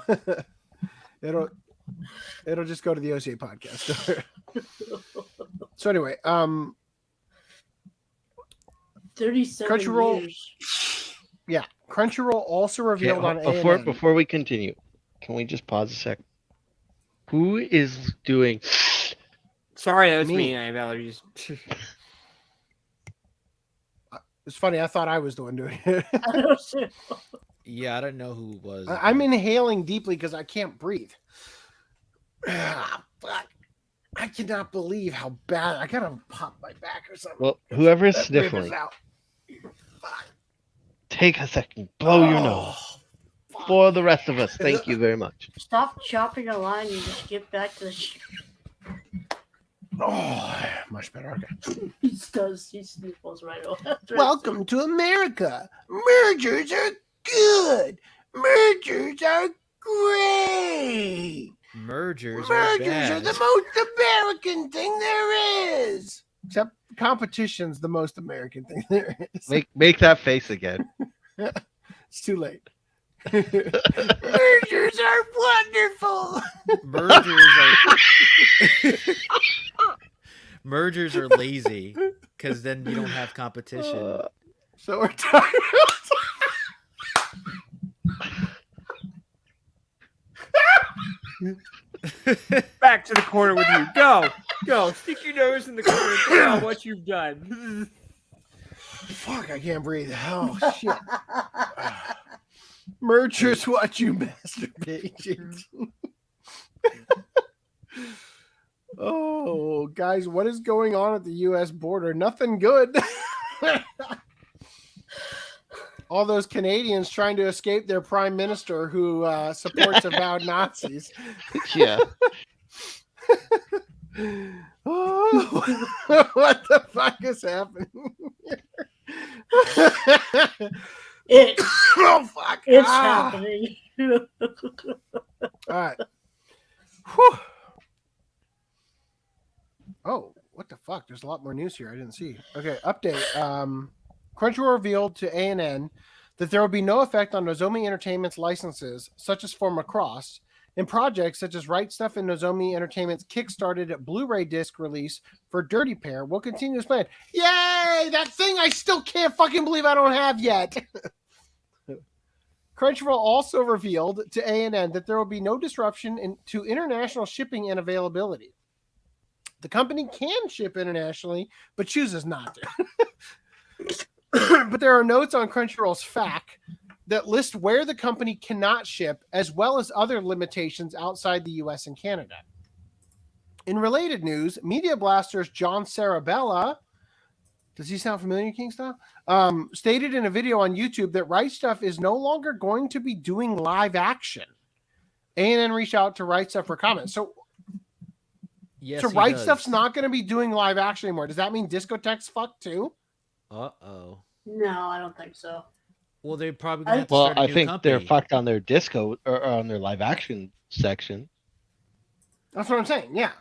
it'll just go to the OCA podcast. So anyway, 37 Crunchyroll. years. Yeah, Crunchyroll also revealed on before ANN. before we continue, can we just pause a sec? Who is doing? Sorry, that was Me. me. I have allergies. It's funny. I thought I was the one doing it. Yeah, I don't know who it was. I'm inhaling deeply because I can't breathe. Ah, fuck. I cannot believe how bad. I gotta pop my back or something. Well, whoever's That rib is sniffling, out. take a second, blow your nose. For the rest of us, thank you very much. Stop chopping a line and just get back to the Oh, much better. Okay. He does. He sniffles right away. Welcome to America. Mergers are good. Mergers are great. Mergers Mergers are are bad. the most American thing there is. Except competition's the most American thing there is. Make that face again. It's too late. Mergers are wonderful. Mergers are lazy because then you don't have competition. So we're tired. Back to the corner with you. Go. Stick your nose in the corner and tell out what you've done. Fuck, I can't breathe. Oh, shit. Mergers watch you masturbate. Oh, guys, what is going on at the U.S. border? Nothing good. All those Canadians trying to escape their prime minister who supports avowed Nazis. Yeah. Oh, what the fuck is happening? Oh, fuck. It's Ah. happening. All right. Whew. Oh, what the fuck? There's a lot more news here I didn't see. Okay, update. Crunchyroll revealed to ANN that there will be no effect on Nozomi Entertainment's licenses, such as for Macross, and projects such as Right Stuff and Nozomi Entertainment's kickstarted Blu-ray disc release for Dirty Pair will continue as planned. Yay! That thing I still can't fucking believe I don't have yet. Crunchyroll also revealed to ANN that there will be no disruption to international shipping and availability. The company can ship internationally, but chooses not to. But there are notes on Crunchyroll's FAQ that list where the company cannot ship, as well as other limitations outside the US and Canada. In related news, Media Blaster's John Sarabella, does he sound familiar, Kingstyle? Stated in a video on YouTube that Right Stuff is no longer going to be doing live action. ANN reached out to Right Stuff for comment. So Yes, so he Right does. Stuff's not going to be doing live action anymore. Does that mean Discotheque's fucked too? Uh-oh. No, I don't think so. Well, they're probably gonna have to Well, start a I new think company. they're fucked on their disco or on their live action section. That's what I'm saying. Yeah,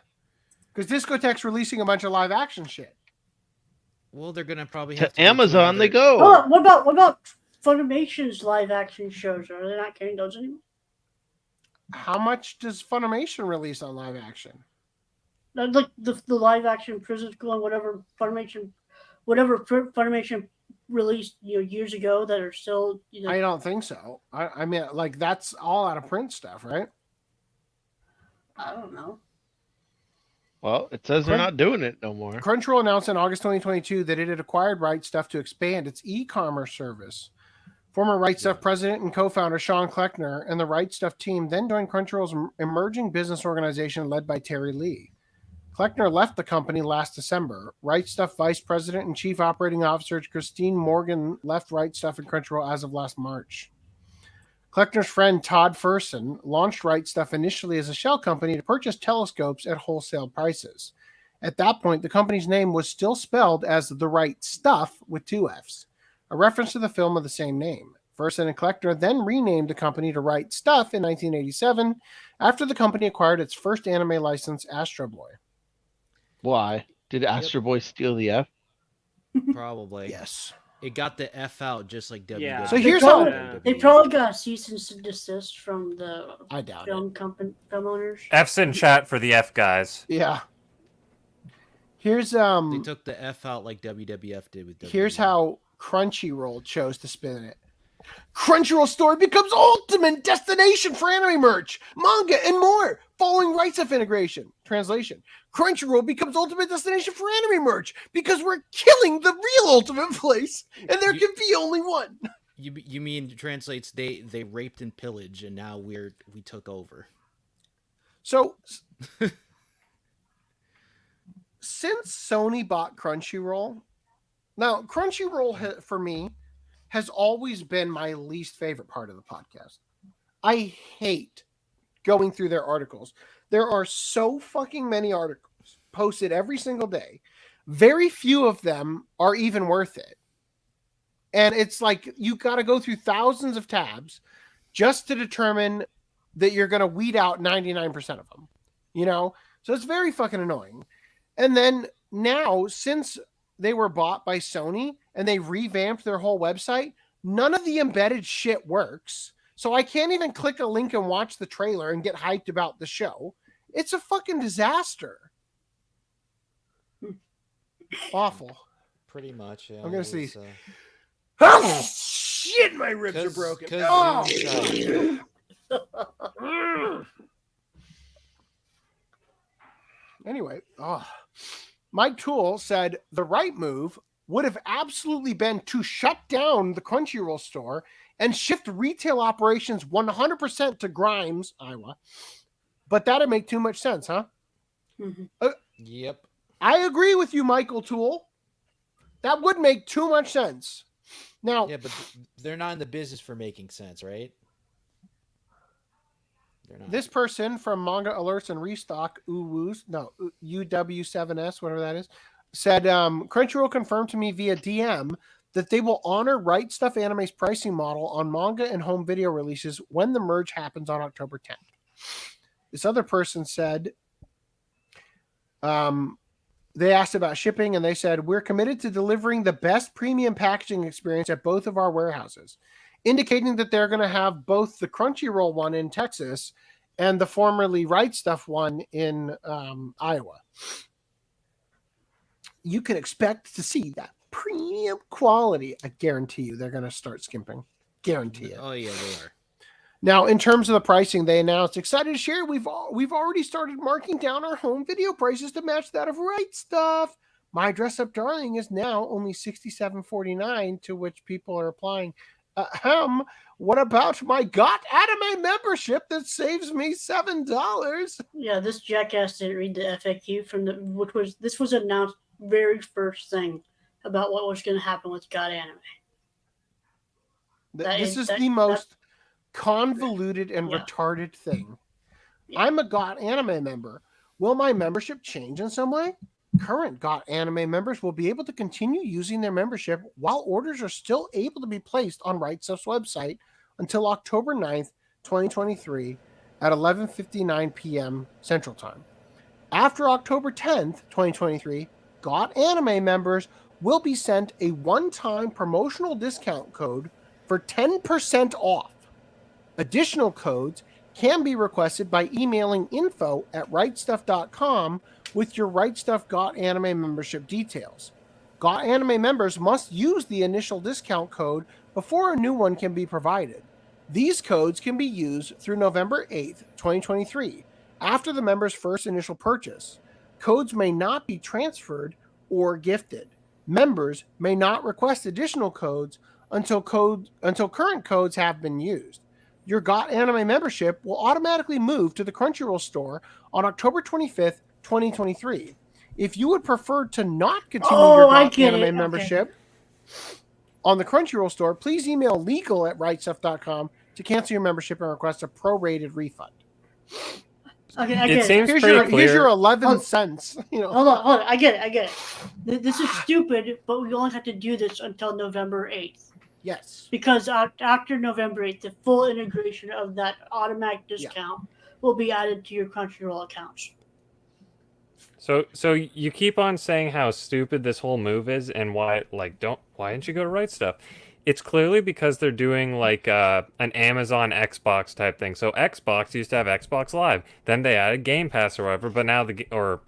because Discotheque's releasing a bunch of live action shit. Well, they're gonna probably To have to go Amazon they another- go. What about Funimation's live action shows? Are they not getting those anymore? How much does Funimation release on live action? Like the live action Prison School and whatever Funimation released years ago that are still I don't think so. I mean, like that's all out of print stuff, right? I don't know. Well, it says they're not doing it no more. Crunchyroll announced in August 2022 that it had acquired Right Stuff to expand its e-commerce service. Former Right Stuff president and co-founder Sean Kleckner and the Right Stuff team then joined Crunchyroll's emerging business organization led by Terry Lee. Kleckner left the company last December. Right Stuff Vice President and Chief Operating Officer Christine Morgan left Right Stuff and Crunchyroll as of last March. Kleckner's friend Todd Furson launched Right Stuff initially as a shell company to purchase telescopes at wholesale prices. At that point, the company's name was still spelled as The Right Stuff with 2 Fs, a reference to the film of the same name. Furson and Kleckner then renamed the company to Right Stuff in 1987 after the company acquired its first anime license, Astro Boy. Why? Did Astro Boy steal the F? Probably. Yes. It got the F out just like WWE. Yeah. So here's how They probably got a cease and desist from the I doubt film company, film owners. F's in chat for the F guys. Yeah. Here's They took the F out like WWF did with WWE. Here's how Crunchyroll chose to spin it. Crunchyroll store becomes ultimate destination for anime merch, manga, and more, following Right Stuff integration. Translation: Crunchyroll becomes ultimate destination for anime merch because we're killing the real ultimate place, and there can be only one. You mean translates they raped and pillaged, and now we took over. So since Sony bought Crunchyroll, now Crunchyroll for me has always been my least favorite part of the podcast. I hate going through their articles. There are so fucking many articles posted every single day. Very few of them are even worth it. And it's like you got to go through thousands of tabs just to determine that you're going to weed out 99% of them. You know? So it's very fucking annoying. And then now, since they were bought by Sony and they revamped their whole website, none of the embedded shit works. So I can't even click a link and watch the trailer and get hyped about the show. It's a fucking disaster. Awful. Pretty much, yeah. I'm going to see. Oh, shit, my ribs are broken. Anyway, Mike Toole said the right move would have absolutely been to shut down the Crunchyroll store and shift retail operations 100% to Grimes, Iowa. But that'd make too much sense, huh? Mm-hmm. Yep. I agree with you, Michael Toole. That would make too much sense. Now, yeah, but they're not in the business for making sense, right? They're not. This person from Manga Alerts and Restock, UW7S, whatever that is, said Crunchyroll confirmed to me via DM that they will honor Right Stuff Anime's pricing model on manga and home video releases when the merge happens on October 10th. This other person said, they asked about shipping and they said, we're committed to delivering the best premium packaging experience at both of our warehouses, indicating that they're going to have both the Crunchyroll one in Texas and the formerly Right Stuff one in Iowa. You can expect to see that premium quality. I guarantee you they're going to start skimping. Guarantee it. Oh, yeah, they are. Now, in terms of the pricing, they announced, excited to share, we've already started marking down our home video prices to match that of Right Stuff. My Dress Up Darling is now only $67.49, to which people are applying. What about my Got Anime membership that saves me $7? Yeah, this jackass didn't read the FAQ from this was announced very first thing about what was going to happen with Got Anime. This is the most convoluted and retarded thing. I'm a Got Anime member. Will my membership change in some way? Current Got Anime members will be able to continue using their membership while orders are still able to be placed on Right Stuff's website until October 9th, 2023 at 11:59 p.m. Central Time. After October 10th, 2023, Got Anime members will be sent a one-time promotional discount code for 10% off. Additional codes can be requested by emailing info@rightstuff.com with your Right Stuff Got Anime membership details. Got Anime members must use the initial discount code before a new one can be provided. These codes can be used through November 8th, 2023, after the member's first initial purchase. Codes may not be transferred or gifted. Members may not request additional codes until current codes have been used. Your Got Anime membership will automatically move to the Crunchyroll store on October 25th, 2023. If you would prefer to not continue Oh, your I Got get Anime it. Okay. membership on the Crunchyroll store, please email legal@rightstuff.com to cancel your membership and request a prorated refund. Okay, I get seems it. pretty clear. Here's your 11 cents. You know. Hold on. I get it. This is stupid, but we only have to do this until November 8th. Yes. Because after November 8th, the full integration of that automatic discount will be added to your Crunchyroll accounts. So you keep on saying how stupid this whole move is and why didn't you go to Right Stuff? It's clearly because they're doing like an Amazon Xbox type thing. So Xbox used to have Xbox Live, then they added Game Pass or whatever, but now or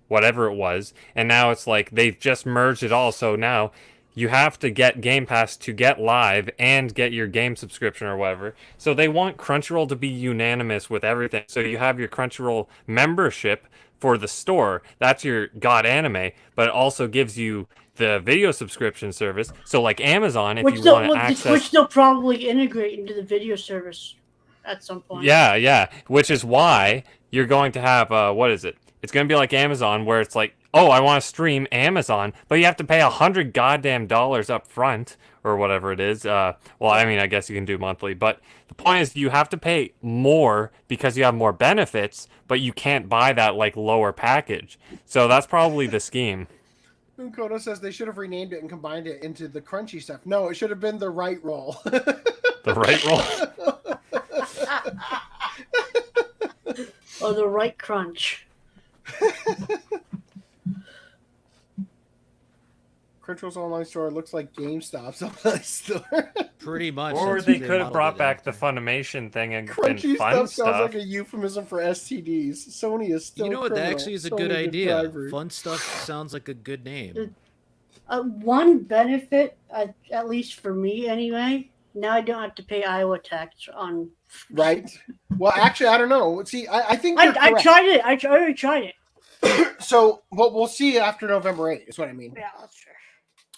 whatever it was, and now it's like they've just merged it all. So now you have to get Game Pass to get Live and get your game subscription or whatever. So they want Crunchyroll to be unanimous with everything. So you have your Crunchyroll membership for the store. That's your God Anime, but it also gives you the video subscription service. So like Amazon, if you want to access... Which they'll probably integrate into the video service at some point. Yeah. Which is why you're going to have, what is it? It's going to be like Amazon where it's like, oh, I want to stream Amazon, but you have to pay $100 goddamn up front or whatever it is. Well, I mean, I guess you can do monthly, but the point is you have to pay more because you have more benefits, but you can't buy that like lower package. So that's probably the scheme. Kono says they should have renamed it and combined it into the Crunchy stuff. No, it should have been the Right Roll. The Right Roll? Or the Right Crunch. Crunchyroll's online store looks like GameStop's online store. Pretty much. Or they could have brought back the Funimation thing and Crunchy fun stuff sounds like a euphemism for STDs. Sony is still. You know what? That actually is a good Sony idea. driver. Fun stuff sounds like a good name. One benefit, at least for me anyway, now I don't have to pay Iowa tax on. Right. Well, actually, I don't know. See, I think I tried it. I already tried it. So, what we'll see after November 8th is what I mean. Yeah, that's true.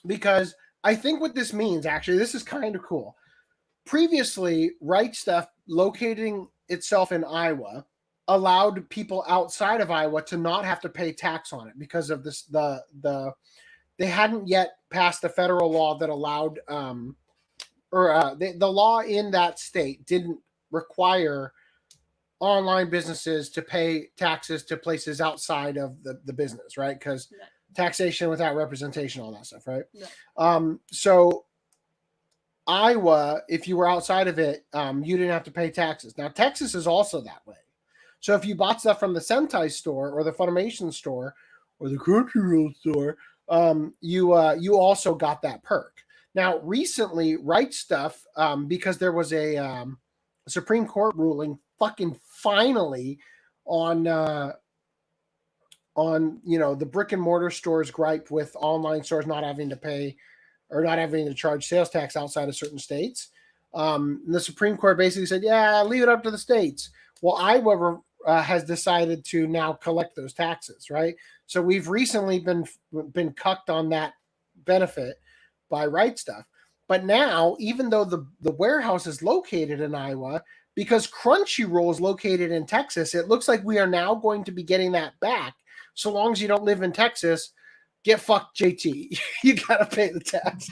Because I think what this means, actually, this is kind of cool. Previously, Right Stuff locating itself in Iowa allowed people outside of Iowa to not have to pay tax on it because of this. They hadn't yet passed the federal law that allowed, the law in that state didn't require online businesses to pay taxes to places outside of the business, right? Because taxation without representation, all that stuff, right? So Iowa, if you were outside of it, you didn't have to pay taxes. Now, Texas is also that way. So if you bought stuff from the Sentai store or the Funimation store or the Crunchyroll store, you also got that perk. Now, recently, Right Stuff, because there was a Supreme Court ruling fucking finally on the brick and mortar stores gripe with online stores not having to pay or not having to charge sales tax outside of certain states. The Supreme Court basically said, yeah, leave it up to the states. Well, Iowa has decided to now collect those taxes, right? So we've recently been cucked on that benefit by Right Stuff. But now, even though the warehouse is located in Iowa, because Crunchyroll is located in Texas, it looks like we are now going to be getting that back. So long as you don't live in Texas, get fucked, JT. You gotta pay the tax.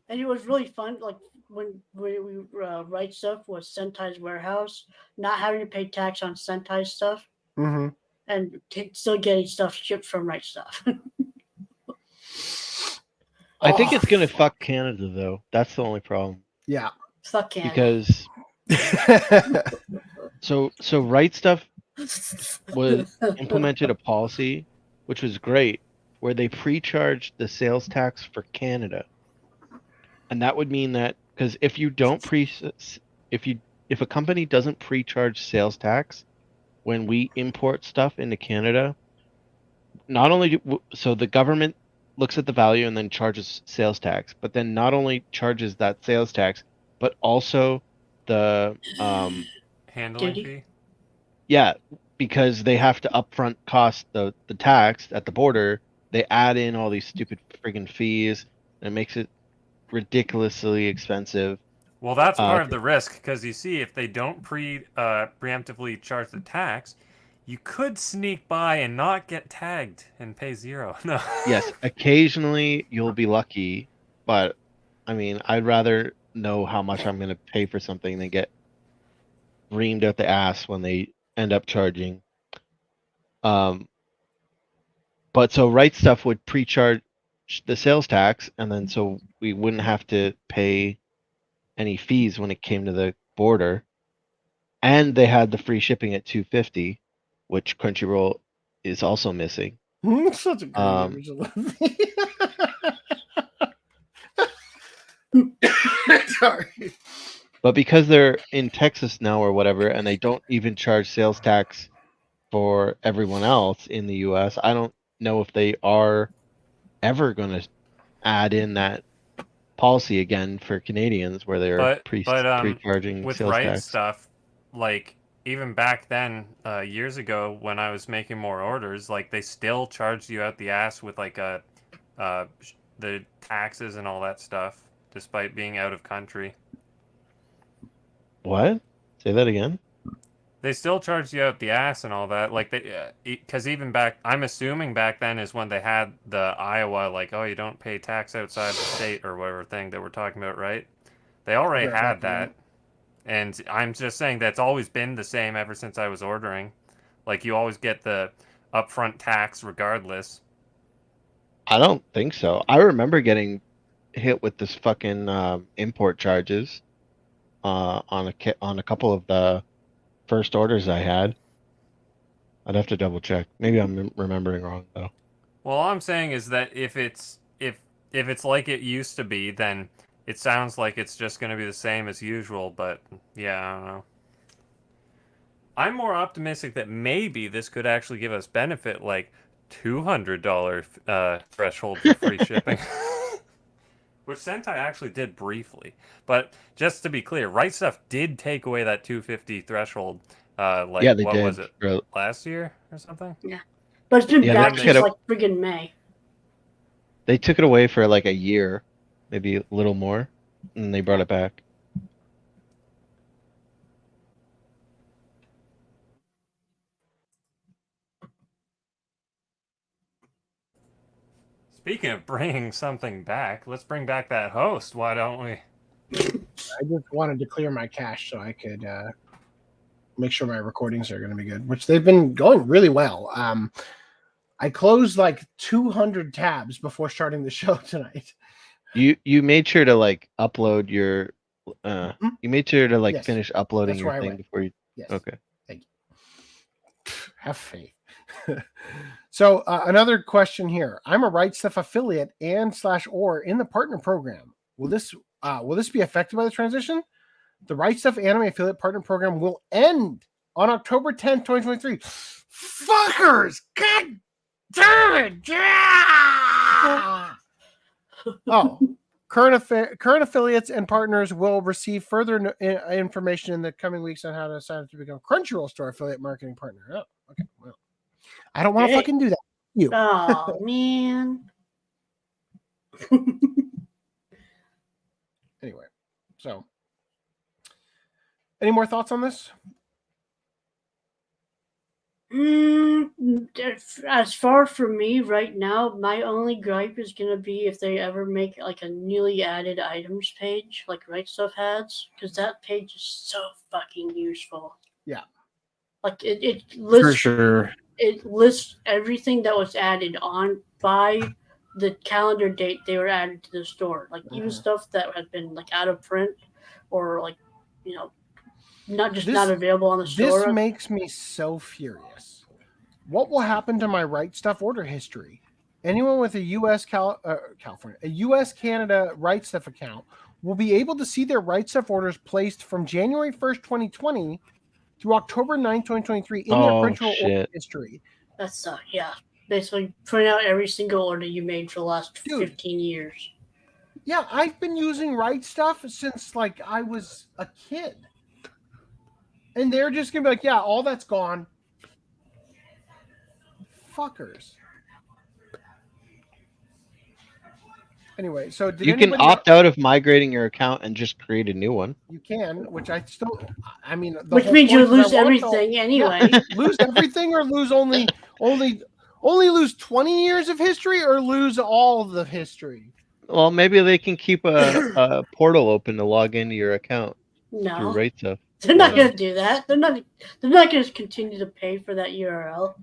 And it was really fun, like when we Right Stuff was Sentai's warehouse, not having to pay tax on Sentai stuff, and still getting stuff shipped from Right Stuff. I think it's gonna fuck Canada though. That's the only problem. Yeah. Fuck Canada. Because so Right Stuff was implemented a policy which was great where they pre-charged the sales tax for Canada. And that would mean that because if you don't if a company doesn't pre-charge sales tax when we import stuff into Canada, not only so the government looks at the value and then charges sales tax, but then not only charges that sales tax, but also the handling fee. Yeah, because they have to upfront cost the tax at the border. They add in all these stupid friggin' fees, and it makes it ridiculously expensive. Well, that's part of the risk, because you see, if they don't preemptively charge the tax, you could sneak by and not get tagged and pay 0. No. Yes, occasionally you'll be lucky, but I mean, I'd rather know how much I'm going to pay for something than get reamed out the ass when they end up charging. But so Right Stuff would pre-charge the sales tax, and then so we wouldn't have to pay any fees when it came to the border. And they had the free shipping at $2.50, which Crunchyroll is also missing. Such a great original. Sorry. But because they're in Texas now or whatever, and they don't even charge sales tax for everyone else in the US, I don't know if they are ever going to add in that policy again for Canadians where they're pre-charging with sales Right tax. Stuff, like even back then, years ago when I was making more orders, like they still charged you out the ass with like the taxes and all that stuff, despite being out of country. What? Say that again? They still charged you out the ass and all that, like they, because even back, I'm assuming back then is when they had the Iowa, like, oh, you don't pay tax outside the state or whatever thing that we're talking about, right? They already had that, and I'm just saying that's always been the same ever since I was ordering. Like, you always get the upfront tax regardless. I don't think so. I remember getting hit with this fucking import charges on a couple of the first orders I had. I'd have to double check. Maybe I'm remembering wrong though. Well, all I'm saying is that if it's like it used to be, then it sounds like it's just going to be the same as usual. But yeah, I don't know. I'm more optimistic that maybe this could actually give us benefit, like $200 threshold for free shipping. Which Sentai actually did briefly. But just to be clear, Right Stuff did take away that $250 threshold. Like, yeah, they what did. was it? Last year or something? Yeah. But it's been back since like friggin' May. They took it away for like a year, maybe a little more, and they brought it back. Speaking of bringing something back, let's bring back that host. Why don't we? I just wanted to clear my cache so I could make sure my recordings are going to be good, which they've been going really well. I closed like 200 tabs before starting the show tonight. You made sure to like upload your you made sure to like finish uploading your thing before you. Yes. Okay. Thank you. Have faith. So another question here. I'm a Right Stuff affiliate and/or in the partner program. Will this be affected by the transition? The Right Stuff Anime Affiliate Partner Program will end on October 10th, 2023. Fuckers! God damn it! Yeah! Oh, current affiliates and partners will receive further information in the coming weeks on how to sign up to become Crunchyroll Store Affiliate Marketing Partner. Oh, okay. Well, I don't want to fucking do that. You. Oh, man. Anyway, so any more thoughts on this? As far from me right now, my only gripe is gonna be if they ever make like a newly added items page, like Right Stuff has, because that page is so fucking useful. Yeah, like it lists for sure. It lists everything that was added on by the calendar date they were added to the store, like even stuff that had been like out of print or like not available on the store. This makes me so furious. What will happen to my Right Stuff order history? Anyone with a US Canada Right Stuff account will be able to see their Right Stuff orders placed from January 1st, 2020 through October 9th, 2023 in their Crunchyroll order history. That's yeah. Basically print out every single order you made for the last 15 years. Yeah, I've been using Right Stuff since like I was a kid. And they're just gonna be like, yeah, all that's gone. Fuckers. Anyway, so did You can anybody opt out of migrating your account and just create a new one. You can, which I still. I mean, the Which whole means you point is lose I want to- everything anyway. Yeah, lose everything, or lose only lose 20 years of history, or lose all of the history. Well, maybe they can keep a portal open to log into your account to No, write stuff. they're not going to do that. They're not going to continue to pay for that URL.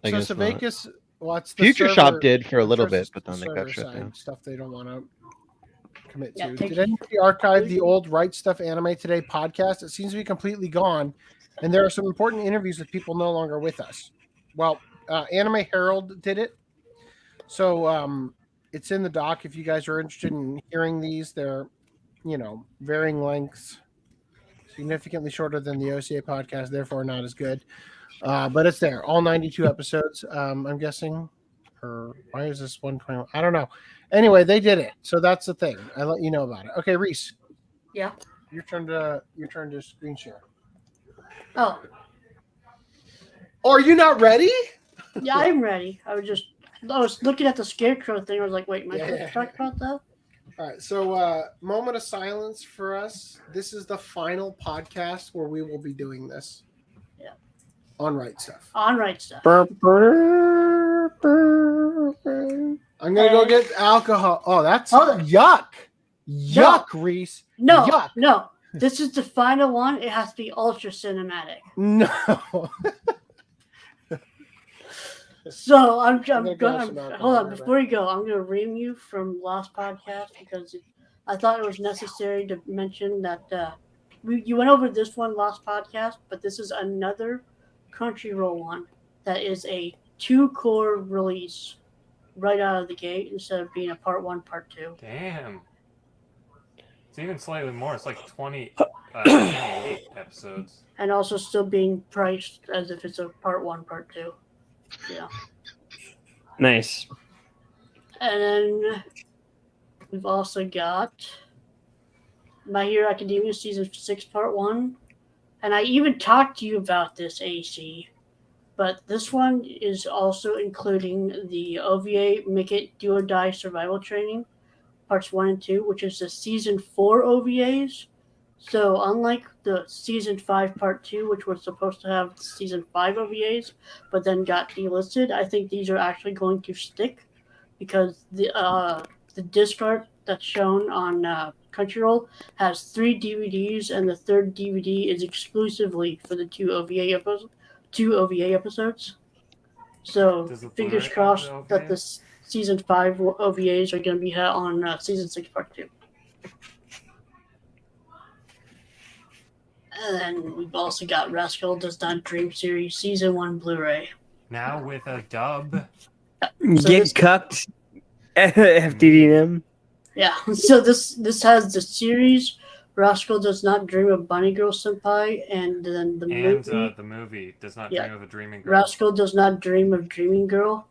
I So guess not. Savakis, what's the Future server- Shop did for a little server- bit, but then they got server shut side down. Stuff they don't want to commit Yeah, to. take Did it. anybody archive the old Right Stuff Anime Today podcast? It seems to be completely gone, and there are some important interviews with people no longer with us. Well, Anime Herald did it, so it's in the doc. If you guys are interested in hearing these, they're varying lengths, significantly shorter than the OCA podcast, therefore not as good. But it's there, all 92 episodes. I'm guessing, or why is this 120? I don't know. Anyway, they did it, so that's the thing. I let you know about it. Okay, Reese, Yeah. your turn to screen share. Oh, Oh, are you not ready? yeah, I'm ready. I was looking at the scarecrow thing. I was like, wait, am I Yeah. supposed to talk about that? All right, so moment of silence for us. This is the final podcast where we will be doing this. Yeah. On Right Stuff. On Right Stuff. I'm gonna go get alcohol. Oh, that's yuck. Yuck, Reese. No, Yuck. no. This is the final one. It has to be ultra cinematic. No. So I'm gonna grab some going. alcohol Hold on, right before you go, I'm going to ream you from last podcast because I thought it was necessary to mention that you went over this one last podcast, but this is another Crunchyroll one that is a 2-core release right out of the gate instead of being a part 1, part 2. Damn. It's even slightly more. It's like 28 episodes. And also still being priced as if it's a part 1, part 2. Yeah. Nice. And then we've also got My Hero Academia Season 6 Part 1. And I even talked to you about this, AC. But this one is also including the OVA Make It Do or Die Survival Training, Parts 1 and 2, which is the Season 4 OVAs. So unlike the Season 5 Part 2, which was supposed to have Season 5 OVAs, but then got delisted, I think these are actually going to stick because the disc art that's shown on Crunchyroll has 3 DVDs, and the third DVD is exclusively for the 2 OVA episodes. So fingers crossed that the Season 5 OVAs are going to be on Season 6 Part 2. And then we've also got Rascal Does Not Dream Series Season 1 Blu-ray. Now with a dub. Get cucked. FDDM. Yeah, so this has the series Rascal Does Not Dream of Bunny Girl Senpai, and then the movie. The movie Does Not Yeah. Dream of a Dreaming Girl. Rascal Does Not Dream of Dreaming Girl.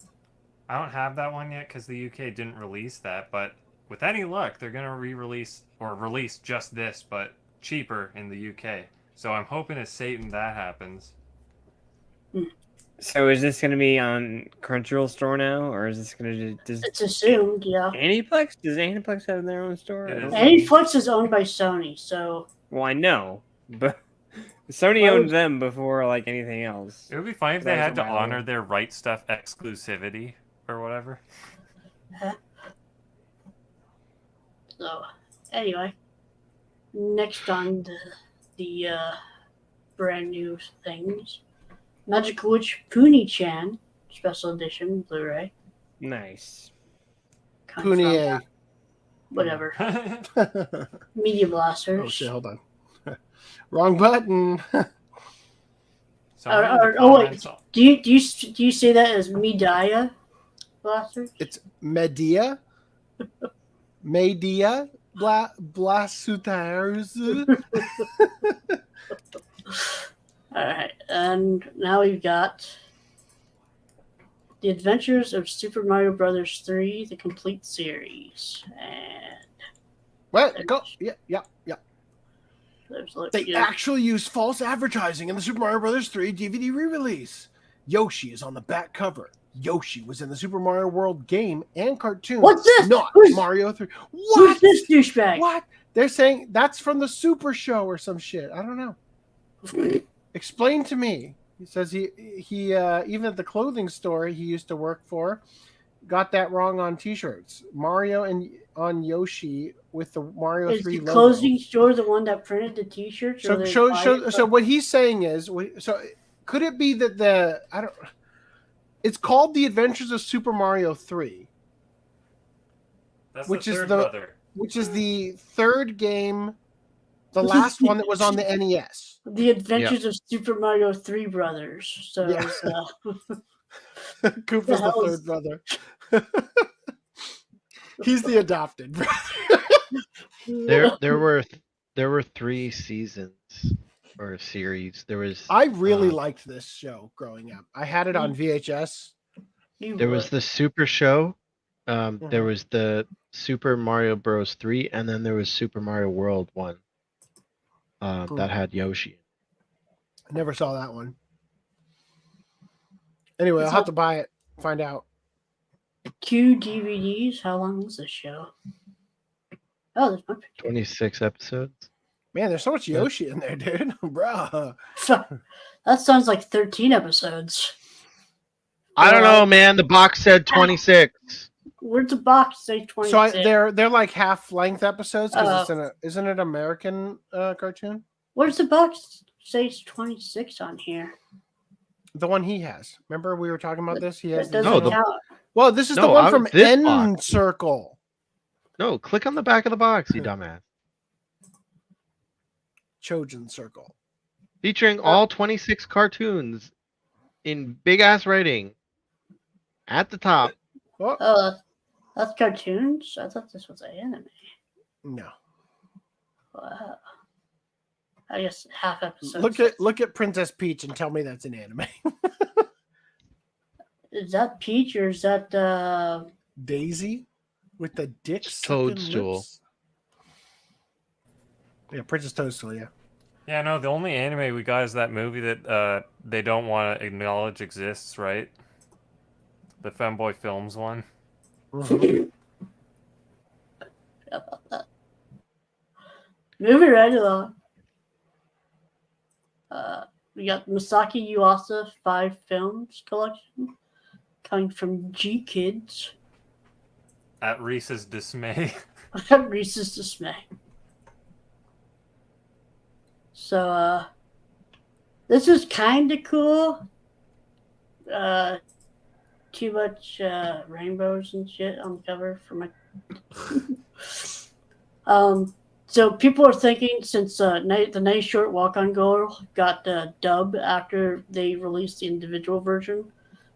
I don't have that one yet because the UK didn't release that, but with any luck, they're going to re-release or release just this, but cheaper in the UK. So I'm hoping as Satan that happens. So is this going to be on Crunchyroll store now, or is this going to just... It's assumed, yeah. Aniplex? Does Aniplex have their own store? Aniplex is owned by Sony, so... Well, I know, but Sony owned them before like anything else. It would be funny if they That was had to a while honor ago. their Right Stuff exclusivity or whatever. So, anyway. Next on the brand new things. Magical Witch Puni-chan Special Edition Blu-ray. Nice. Punier. Whatever. Media Blasters. Oh shit! Hold on. Wrong button. Wait. Do you say that as Media Blasters? It's Medea. Medea Blasters. Alright, and now we've got The Adventures of Super Mario Bros. 3, the complete series. And what? Go. Yeah. there's They actually used false advertising in the Super Mario Bros. 3 DVD re-release. Yoshi is on the back cover. Yoshi was in the Super Mario World game and cartoon. What's this? Not Who's- Mario 3. What? Who's this douchebag? What? They're saying that's from the Super Show or some shit. I don't know. Explain to me. He says he even at the clothing store he used to work for got that wrong on T-shirts. Mario and on Yoshi with the Mario Is 3 the logo. closing store the one that printed the T-shirts? or they So what he's saying is, so could it be that it's called The Adventures of Super Mario 3, That's which the is third brother. which is the third game, the last one that was on the NES. The Adventures of Super Mario 3 Brothers. So Yeah. it's, Koopa's the the hell third is- brother. He's the adopted brother. There were 3 seasons or series. There was I really liked this show growing up. I had it on VHS. there was the Super Show. There was the Super Mario Bros. 3, and then there was Super Mario World 1. That had Yoshi. I never saw that one. Anyway, I'll have to buy it. Find out. 2 DVDs. How long was this show? Oh, there's one. 26 episodes. Man, there's so much Yoshi in there, dude. Bruh. That sounds like 13 episodes. I don't know, man. The box said 26. Where's the box say 26? So they're like half length episodes because isn't it American cartoon? Where's the box say 26 on here? The one he has. Remember we were talking about this? He has That doesn't count. Well, this is the one from End Circle. No, click on the back of the box, you dumbass. Chosen Circle. Featuring all 26 cartoons in big ass writing at the top. Oh, that's cartoons? I thought this was an anime. No. Wow. I guess half episode. Look at Princess Peach and tell me that's an anime. Is that Peach or is that Daisy with the dick Toadstool. lips? Yeah, Princess Toadstool, yeah. Yeah, no, the only anime we got is that movie that they don't want to acknowledge exists, right? The Femboy Films one. Moving right along. We got Masaki Yuasa 5 Films collection coming from G Kids. At Reese's dismay. Reese's dismay. So, this is kind of cool. Too much rainbows and shit on the cover for my. So people are thinking since the Night Short Walk On Girl got the dub after they released the individual version,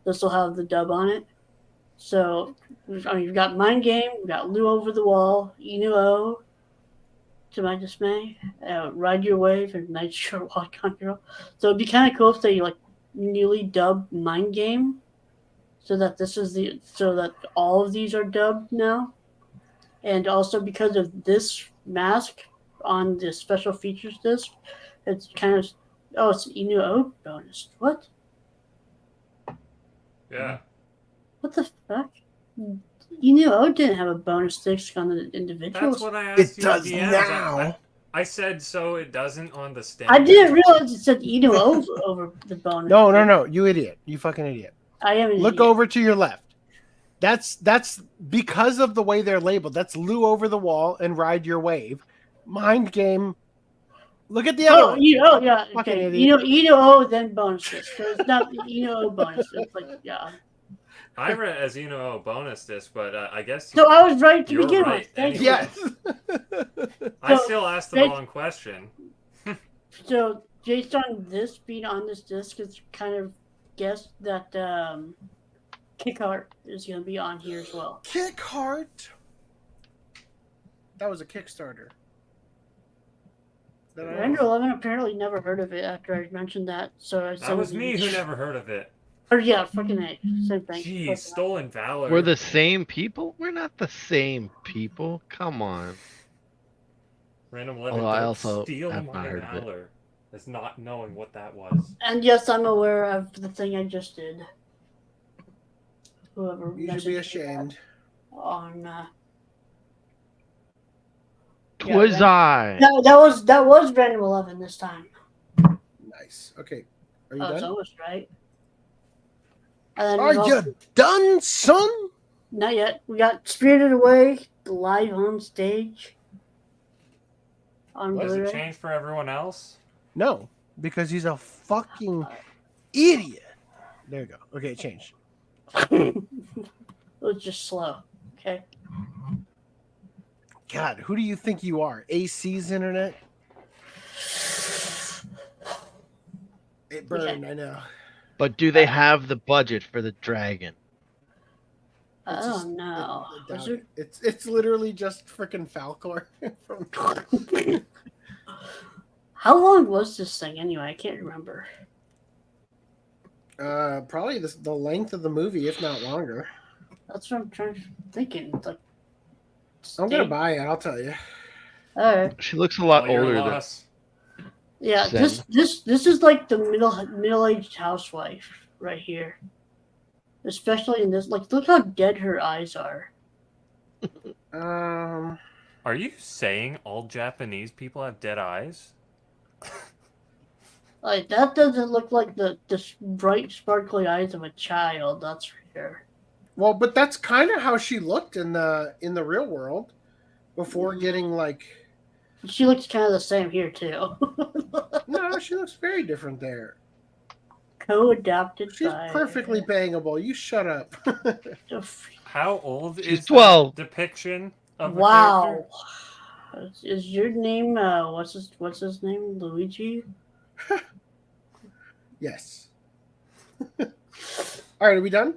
this will have the dub on it. So, I mean, you've got Mind Game, we've got Lou Over the Wall, Inu-Oh, to my dismay, Ride Your Wave, and Night Short Walk On Girl. So it'd be kind of cool if they like newly dubbed Mind Game, so that so that all of these are dubbed now, and also because of this mask on the special features disc, it's kind of it's Inu-Oh bonus. What? Yeah. What the fuck? Inu-Oh didn't have a bonus disc on the individuals. That's what I asked you at the end. now. I said so it doesn't on the stand. I didn't realize it said Inu-Oh over the bonus. No, you idiot. You fucking idiot. I am an Look idiot. over to your left. That's because of the way they're labeled. That's Lou Over the Wall and Ride Your Wave. Mind Game. Look at the other one. Oh, yeah. Fucking Okay. idiot. Inu-Oh, then bonus disc. So it's not the Inu-Oh bonus. It's like, yeah. I read it as a bonus disc, but I guess. So I was right to you're begin right with. Thank anyway. you. I So, still asked the thank- wrong question. So based on this being on this disc, it's kind of guessed that Kick Heart is going to be on here as well. Kick Heart. That was a Kickstarter. Andrew 11 apparently never heard of it after I mentioned that. So I That was me who never heard of it. Or yeah, fucking A. Same thing. Jeez, Stolen Valor. We're the same people? We're not the same people. Come on. Random 11 Although I don't also steal have my not heard of it. valor. As not knowing what that was. And yes, I'm aware of the thing I just did. whoever. You should be ashamed. On Twas I. that was Random 11 this time. Nice. Okay. Are you It's done? almost right. And then Are we've you also- done, son? Not yet. We got Spirited Away live on stage. On Does it Blu-ray. change for everyone else? No, because he's a fucking idiot. There you go. Okay, it changed. It was just slow. Okay. God, who do you think you are? AC's internet? It burned, I know. But do they have the budget for the dragon? I don't know. Was there- It's literally just freaking Falcor. From... How long was this thing anyway? I can't remember. Probably the length of the movie, if not longer. That's what I'm thinking. It's like, I'm gonna buy it. I'll tell you. all right. She looks a lot Oh, you're older than. lost. Yeah, Zen. this is like the middle-aged housewife right here. Especially in this, like, look how dead her eyes are. Are you saying all Japanese people have dead eyes? Like, that doesn't look like the bright, sparkly eyes of a child. That's for sure. Well, but that's kind of how she looked in the real world before getting like. She looks kind of the same here too. No, she looks very different there. Co-adapted. She's perfectly bangable. You shut up. How old She's is 12. that depiction of the Wow. Is your name what's his name? Luigi? Yes. All right, are we done?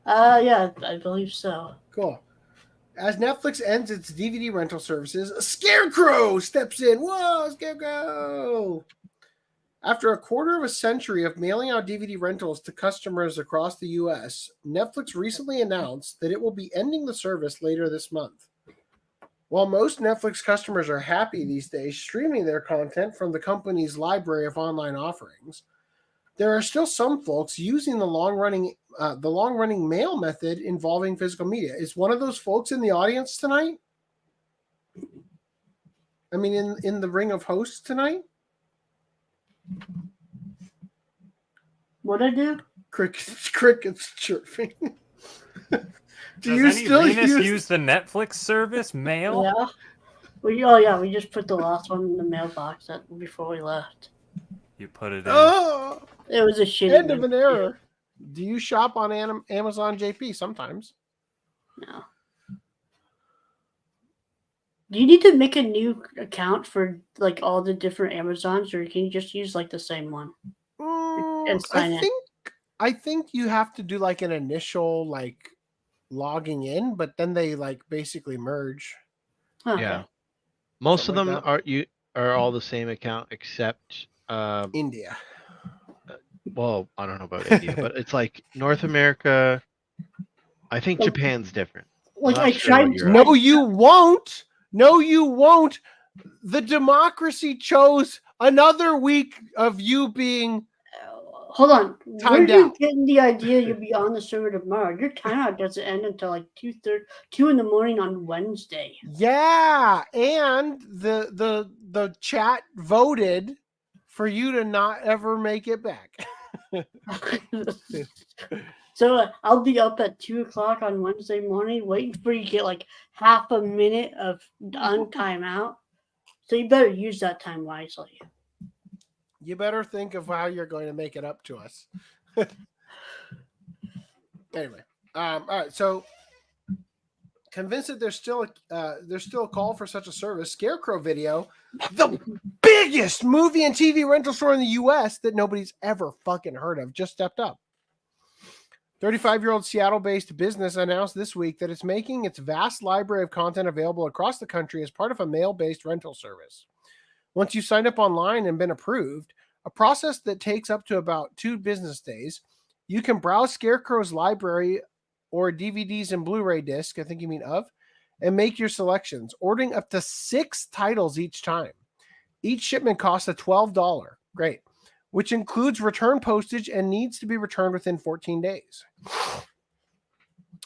Yeah, I believe so. Cool. As Netflix ends its DVD rental services, a Scarecrow steps in. Whoa, Scarecrow! After a quarter of a century of mailing out DVD rentals to customers across the U.S., Netflix recently announced that it will be ending the service later this month. While most Netflix customers are happy these days streaming their content from the company's library of online offerings, there are still some folks using the long-running mail method involving physical media. Is one of those folks in the audience tonight? I mean, in the ring of hosts tonight? What'd I do? Crickets chirping. Does any Renus use the Netflix service mail? Yeah. We just put the last one in the mailbox before we left. You put it in. Oh! It was a shitty End of an error. Do you shop on Amazon JP sometimes? No. Do you need to make a new account for like all the different Amazons, or can you just use like the same one and sign in? I think you have to do like an initial like logging in, but then they like basically merge. Huh. Yeah. Most Something of like them are all the same account except India. Well, I don't know about India, but it's like North America. I think Japan's different. Like I'm I not sure tried. what you're No, you won't. No, you won't. The democracy chose another week of you being. Hold on. Where timed are you out. getting the idea you'll be on the server tomorrow? Your timeout doesn't end until like 2 in the morning on Wednesday. Yeah, and the chat voted for you to not ever make it back. So I'll be up at 2:00 on Wednesday morning, waiting for you to get like half a minute of on timeout. So you better use that time wisely. You better think of how you're going to make it up to us. Anyway, all right. So, convinced that there's still a call for such a service. Scarecrow Video, the biggest movie and TV rental store in the U.S. that nobody's ever fucking heard of, just stepped up. 35-year-old Seattle-based business announced this week that it's making its vast library of content available across the country as part of a mail-based rental service. Once you sign up online and been approved, a process that takes up to about 2 business days, you can browse Scarecrow's library or DVDs and Blu-ray disc, I think you mean of, and make your selections, ordering up to 6 titles each time. Each shipment costs a $12. Great. Which includes return postage and needs to be returned within 14 days.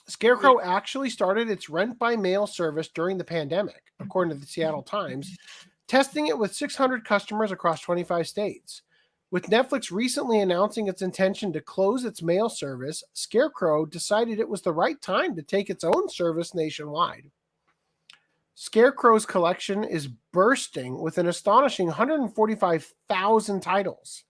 Scarecrow actually started its rent-by-mail service during the pandemic, according to the Seattle Times, testing it with 600 customers across 25 states. With Netflix recently announcing its intention to close its mail service, Scarecrow decided it was the right time to take its own service nationwide. Scarecrow's collection is bursting with an astonishing 145,000 titles.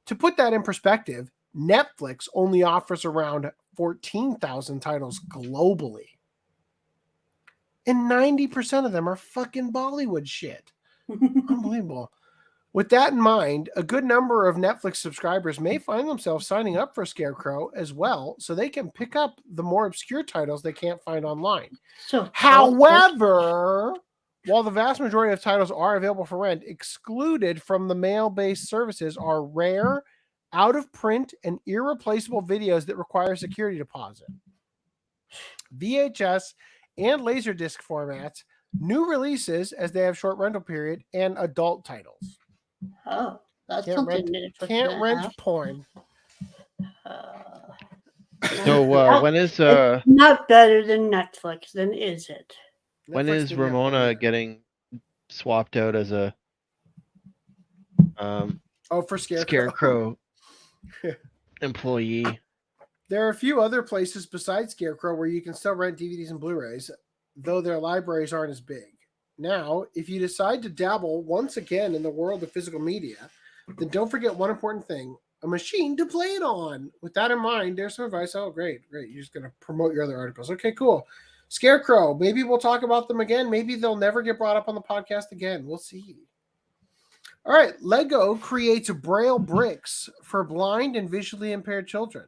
To put that in perspective, Netflix only offers around 14,000 titles globally. And 90% of them are fucking Bollywood shit. Unbelievable. With that in mind, a good number of Netflix subscribers may find themselves signing up for Scarecrow as well, so they can pick up the more obscure titles they can't find online. However, while the vast majority of titles are available for rent, excluded from the mail-based services are rare, out-of-print, and irreplaceable videos that require a security deposit. VHS and Laserdisc formats, new releases as they have short rental period, and adult titles. Oh, that's Can't something rent, Netflix can't doesn't rent have. porn. So when is It's not better than Netflix, then is it? when is Ramona getting swapped out as a for Scarecrow employee? There are a few other places besides Scarecrow where you can still rent DVDs and Blu-rays, though their libraries aren't as big. Now, if you decide to dabble once again in the world of physical media, then don't forget one important thing: a machine to play it on. With that in mind, there's some advice. Oh, great. You're just going to promote your other articles. Okay, cool. Scarecrow, maybe we'll talk about them again. Maybe they'll never get brought up on the podcast again. We'll see. All right, Lego creates Braille bricks for blind and visually impaired children.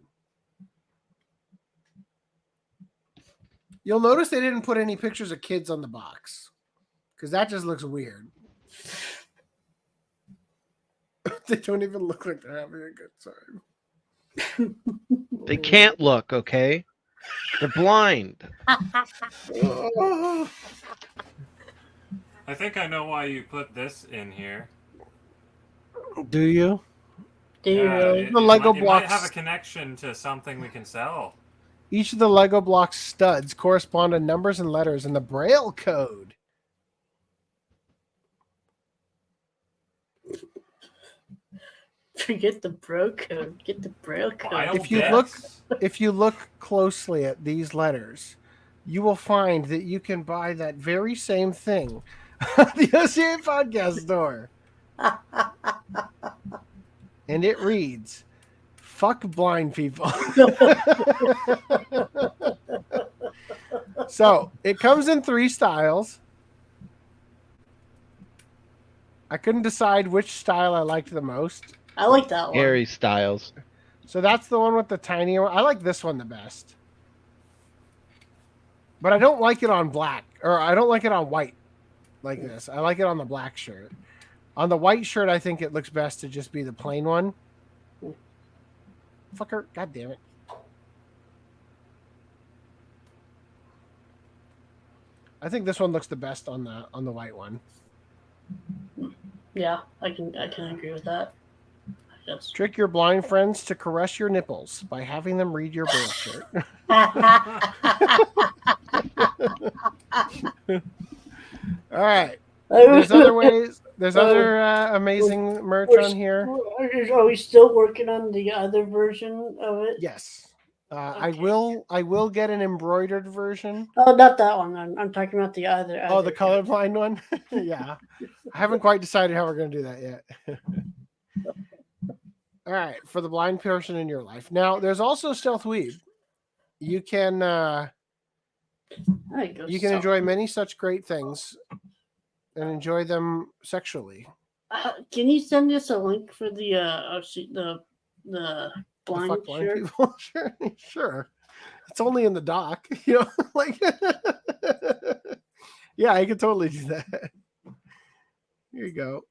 You'll notice they didn't put any pictures of kids on the box, because that just looks weird. They don't even look like they're having a good time. They can't look, okay? They're blind. I think I know why you put this in here. Do you? Do you really? It, The Lego it might blocks. have a connection to something we can sell. Each of the Lego block studs correspond to numbers and letters in the Braille code. Forget the bro code. Get the Braille code. If you look closely at these letters, you will find that you can buy that very same thing at the OCA podcast store. And it reads, "Fuck blind people." So it comes in 3 styles. I couldn't decide which style I liked the most. I like that one. Harry Styles. So that's the one with the tiny one. I like this one the best. But I don't like it on black, or I don't like it on white like this. I like it on the black shirt. On the white shirt, I think it looks best to just be the plain one. Fucker, god damn it. I think this one looks the best on the white one. Yeah, I can agree with that. Yes. Trick your blind friends to caress your nipples by having them read your Braille shirt. All right. There's other ways. There's other amazing merch on here. Are we still working on the other version of it? Yes. I will get an embroidered version. Oh, not that one. I'm talking about the other. Oh, the colorblind one? Yeah. I haven't quite decided how we're going to do that yet. All right. For the blind person in your life. Now, there's also Stealth Weeb. You can enjoy many such great things and enjoy them sexually. Can you send us a link for the blind Fuck blind shirt? people? Sure. It's only in the doc. You know, like yeah, I can totally do that. Here you go.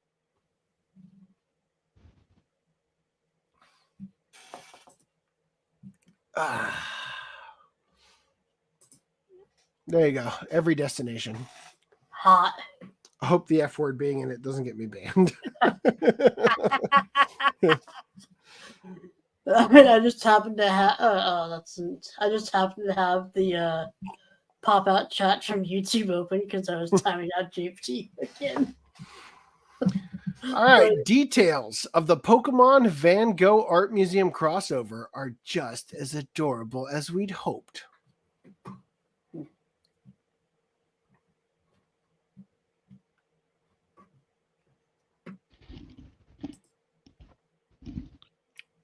There you go. Every destination. Hot. I hope the F word being in it doesn't get me banned. I mean, I just happened to have. I just happened to have the pop out chat from YouTube open because I was timing out GPT again. All right, details of the Pokemon Van Gogh Art Museum crossover are just as adorable as we'd hoped.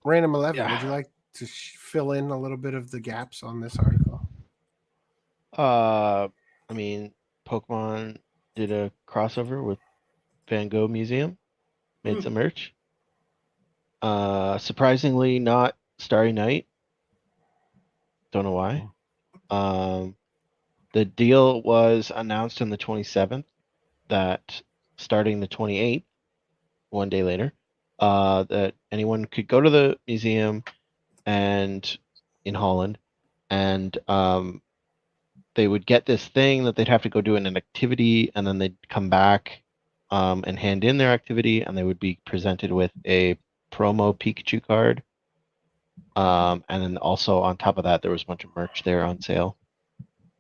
Random 11, would you like to fill in a little bit of the gaps on this article? I mean, Pokemon did a crossover with Van Gogh Museum, made some merch. Surprisingly, not Starry Night. Don't know why. The deal was announced on the 27th that starting the 28th, one day later, that anyone could go to the museum and in Holland, and they would get this thing that they'd have to go do an activity, and then they'd come back and hand in their activity, and they would be presented with a promo Pikachu card. And then also on top of that, there was a bunch of merch there on sale.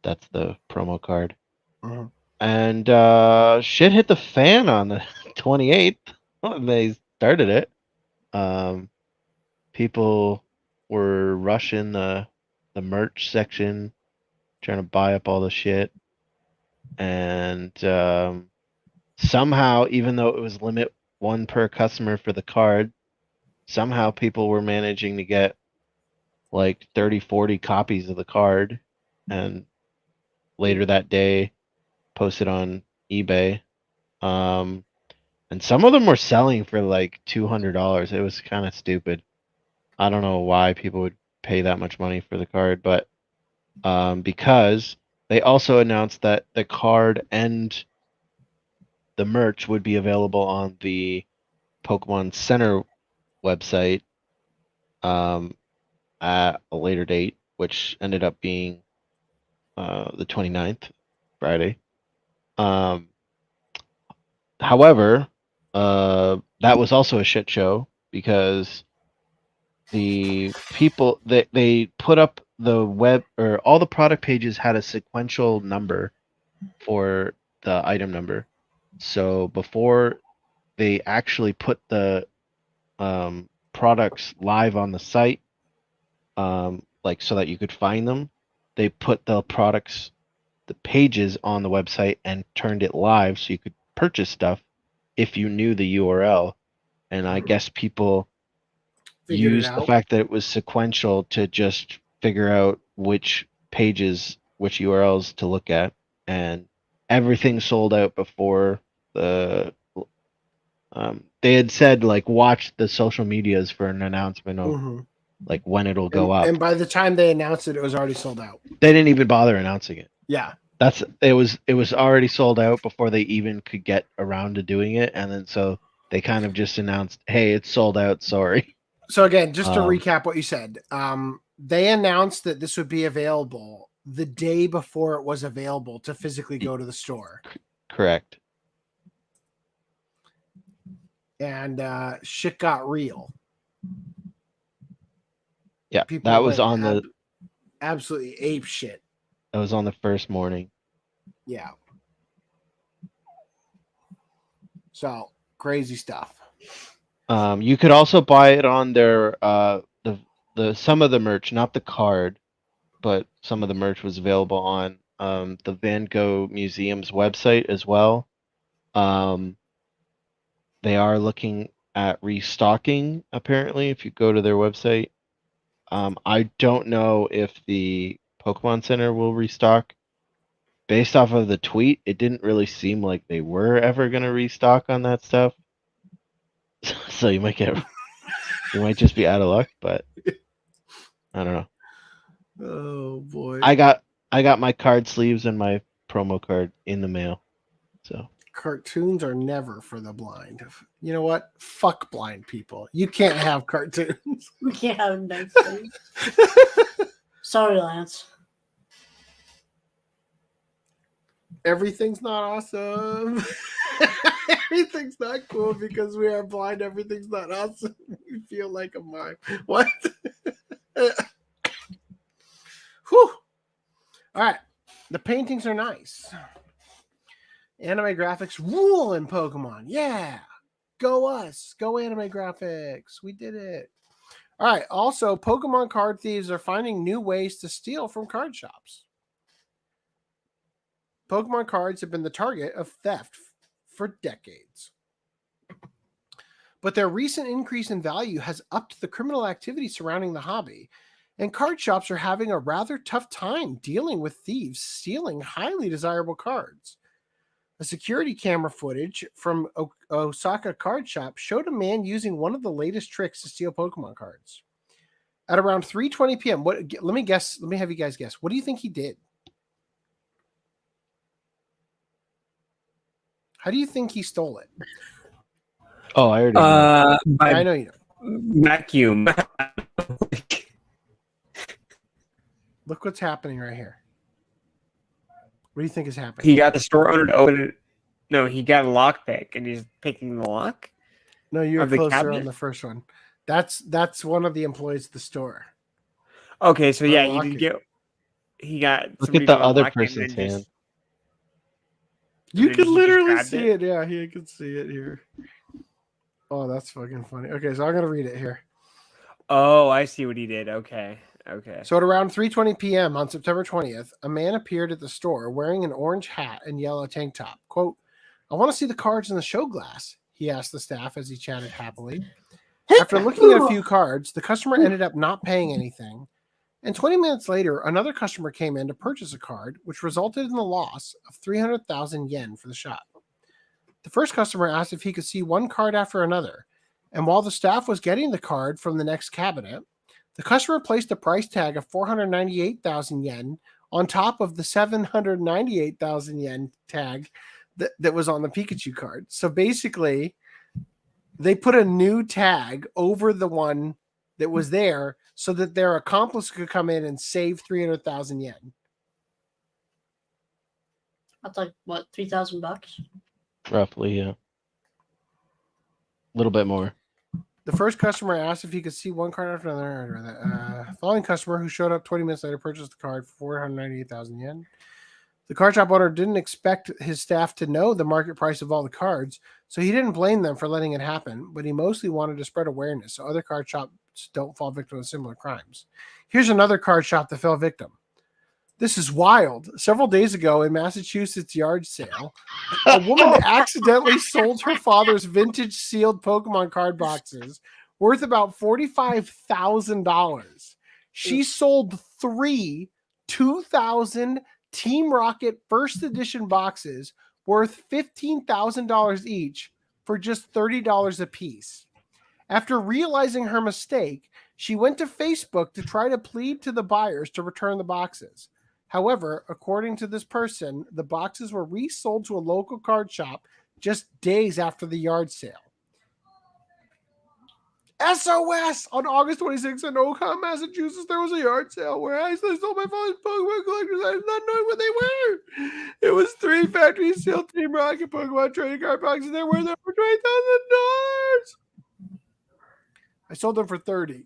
That's the promo card. Mhm. And shit hit the fan on the 28th when they started it. People were rushing the merch section, trying to buy up all the shit. And somehow, even though it was limit one per customer for the card, somehow people were managing to get like 30, 40 copies of the card, and later that day posted on eBay. And some of them were selling for like $200. It was kind of stupid. I don't know why people would pay that much money for the card, but because they also announced that the card and the merch would be available on the Pokemon Center website at a later date, which ended up being the 29th, Friday. However, that was also a shit show because the people that they put up the web, or all the product pages had a sequential number for the item number. So before they actually put the products live on the site, like so that you could find them, they put the products, the pages on the website and turned it live so you could purchase stuff if you knew the URL. And I guess people used the fact that it was sequential to just figure out which pages, which URLs to look at, and everything sold out before the they had said like watch the social medias for an announcement of like when it'll go up. And by the time they announced it, it was already sold out. They didn't even bother announcing it. Yeah. It was already sold out before they even could get around to doing it, and then so they kind of just announced, "Hey, it's sold out. Sorry." So again, just to recap what you said, they announced that this would be available the day before it was available to physically go to the store. Correct. And shit got real. Yeah, People that was went on the absolutely ape shit. That was on the first morning. Yeah. So crazy stuff. You could also buy it on their the some of the merch, not the card, but some of the merch was available on the Van Gogh Museum's website as well. They are looking at restocking, apparently, if you go to their website. I don't know if the Pokemon Center will restock. Based off of the tweet, it didn't really seem like they were ever going to restock on that stuff. So you might just be out of luck, but I don't know. Oh boy. I got my card sleeves and my promo card in the mail. So cartoons are never for the blind. You know what? Fuck blind people. You can't have cartoons. We can't have nice things. Sorry, Lance. Everything's not awesome. Everything's not cool because we are blind. Everything's not awesome. We feel like a mime. What? Whew. All right. The paintings are nice. Anime graphics rule in Pokemon. Yeah. Go us. Go anime graphics. We did it. All right. Also, Pokemon card thieves are finding new ways to steal from card shops. Pokemon cards have been the target of theft for decades. But their recent increase in value has upped the criminal activity surrounding the hobby, and card shops are having a rather tough time dealing with thieves stealing highly desirable cards. A security camera footage from Osaka card shop showed a man using one of the latest tricks to steal Pokemon cards. At around 3:20 p.m., let me have you guys guess. What do you think he did? How do you think he stole it? Oh, I already know. I know you know. Vacuum. Look what's happening right here. What do you think is happening? He got the store owner to open it. No, he got a lockpick and he's picking the lock. No, you're of the closer cabinet? on the first one. That's one of the employees of the store. Okay, so yeah, Unlock he did it. get. He got. Look somebody at the to other unlock it and person's then hand. You then can he just literally grabbed see it. Yeah, you can see it here. Oh, that's fucking funny. Okay, so I'm gonna read it here. Oh, I see what he did. Okay. Okay. So at around 3:20 p.m. on September 20th, a man appeared at the store wearing an orange hat and yellow tank top. Quote, "I want to see the cards in the show glass," he asked the staff as he chatted happily. After looking at a few cards, the customer ended up not paying anything. And 20 minutes later, another customer came in to purchase a card, which resulted in the loss of 300,000 yen for the shop. The first customer asked if he could see one card after another. And while the staff was getting the card from the next cabinet, the customer placed a price tag of 498,000 yen on top of the 798,000 yen tag that was on the Pikachu card. So basically, they put a new tag over the one that was there so that their accomplice could come in and save 300,000 yen. That's like, what, $3,000? Roughly, yeah. A little bit more. The first customer asked if he could see one card after another. Following customer who showed up 20 minutes later purchased the card for 498,000 yen. The card shop owner didn't expect his staff to know the market price of all the cards, so he didn't blame them for letting it happen, but he mostly wanted to spread awareness so other card shops don't fall victim to similar crimes. Here's another card shop that fell victim. This is wild. Several days ago in Massachusetts yard sale, a woman accidentally sold her father's vintage sealed Pokemon card boxes worth about $45,000. She sold 3 2,000 Team Rocket first edition boxes worth $15,000 each for just $30 a piece. After realizing her mistake, she went to Facebook to try to plead to the buyers to return the boxes. However, according to this person, the boxes were resold to a local card shop just days after the yard sale. SOS! On August 26th in Oakham, Massachusetts, there was a yard sale where I sold my father's Pokemon collectors. I did not know what they were. It was 3 factory sealed Team Rocket Pokemon trading card boxes. They were there for $20,000. I sold them for $30,000.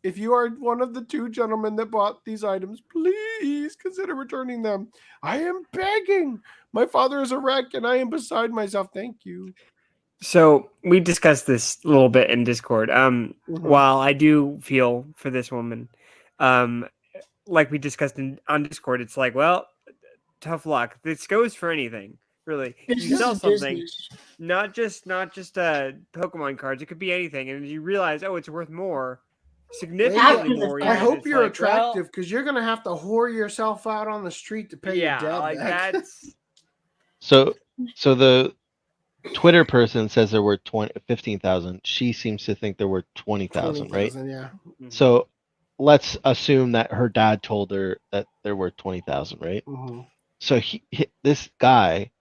If you are one of the 2 gentlemen that bought these items, please consider returning them. I am begging. My father is a wreck, and I am beside myself. Thank you. So we discussed this a little bit in Discord. While I do feel for this woman, like we discussed on Discord, it's like, well, tough luck. This goes for anything, really. You sell something, not just Pokemon cards. It could be anything, and you realize, oh, it's worth more, significantly more. I hope you're attractive because you're gonna have to whore yourself out on the street to pay your dad like back. that's So the Twitter person says there were 15,000. She seems to think there were 20,000, right? 20,000, yeah. So let's assume that her dad told her that there were 20,000, right? Mm-hmm. So this guy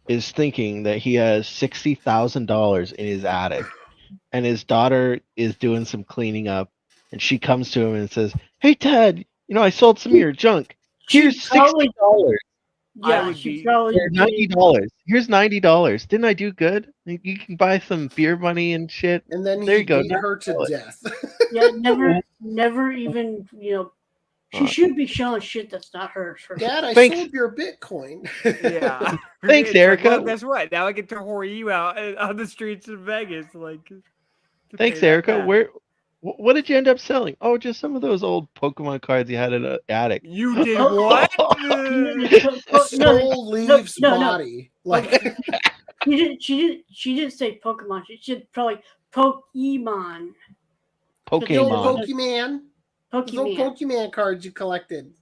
is thinking that he has $60,000 in his attic, and his daughter is doing some cleaning up, and she comes to him and says, "Hey, Dad, I sold some of your junk. Here's $60." Yeah, she probably $90. Here's $90. Didn't I do good? You can buy some beer money and shit. And then there he you go. beat her to death. Yeah, never even, she shouldn't be showing shit that's not hers. Dad, I Thanks. sold your Bitcoin. Yeah. Thanks, It's Erica. Like, well, guess what? Now I get to whore you out on the streets of Vegas. Like, to Thanks, pay that Erica. back. What did you end up selling? Oh, just some of those old Pokemon cards you had in an attic. You did what? Soul leaves body. Like She didn't say Pokemon. She said probably Pokemon. the old Pokemon. Pokemon. Those old Pokemon cards you collected.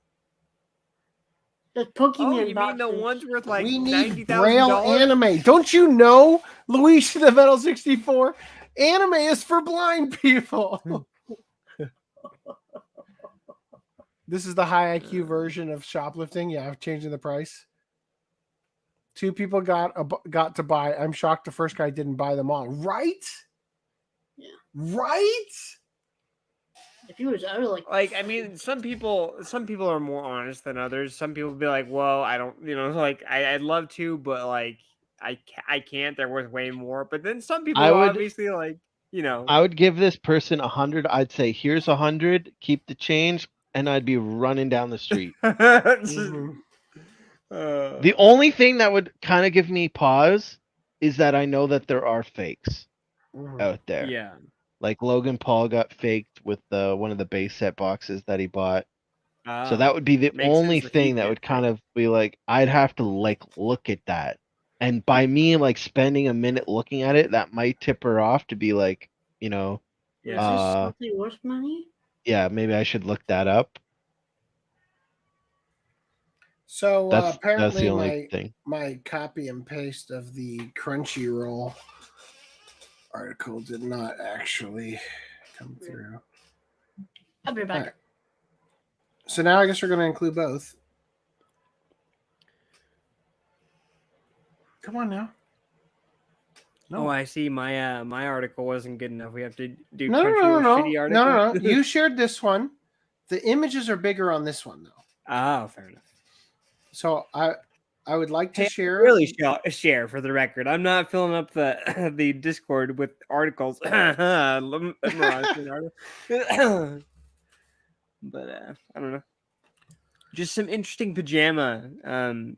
The Pokemon Oh, you mean boxes. the ones worth like We need $90,000? Braille anime. Don't you know, Luigi the Metal 64? Anime is for blind people. This is the high IQ version of shoplifting. Yeah, changing the price. 2 people got to buy. I'm shocked the first guy didn't buy them all. Right? Yeah. Right? If he was, I would like. I mean, some people are more honest than others. Some people be like, "Well, I don't, like I'd love to, but like I can't. They're worth way more." But then some people obviously like, I would give this person 100. I'd say, here's 100. Keep the change, and I'd be running down the street. The only thing that would kind of give me pause is that I know that there are fakes out there. Yeah. Like Logan Paul got faked with one of the base set boxes that he bought. So that would be the only thing that would kind of be like, I'd have to like look at that. And by me like spending a minute looking at it, that might tip her off to be like, Is this something worth money? yeah, maybe I should look that up. So That's apparently the only thing. my copy and paste of the Crunchyroll article did not actually come through. I'll be back. All right. So now I guess we're going to include both. Come on now. Oh, I see. My my article wasn't good enough. We have to do No. shitty article. No. You shared this one. The images are bigger on this one, though. Oh, fair enough. So I would like to share. Really share for the record. I'm not filling up the the Discord with articles. But I don't know. Just some interesting pajama and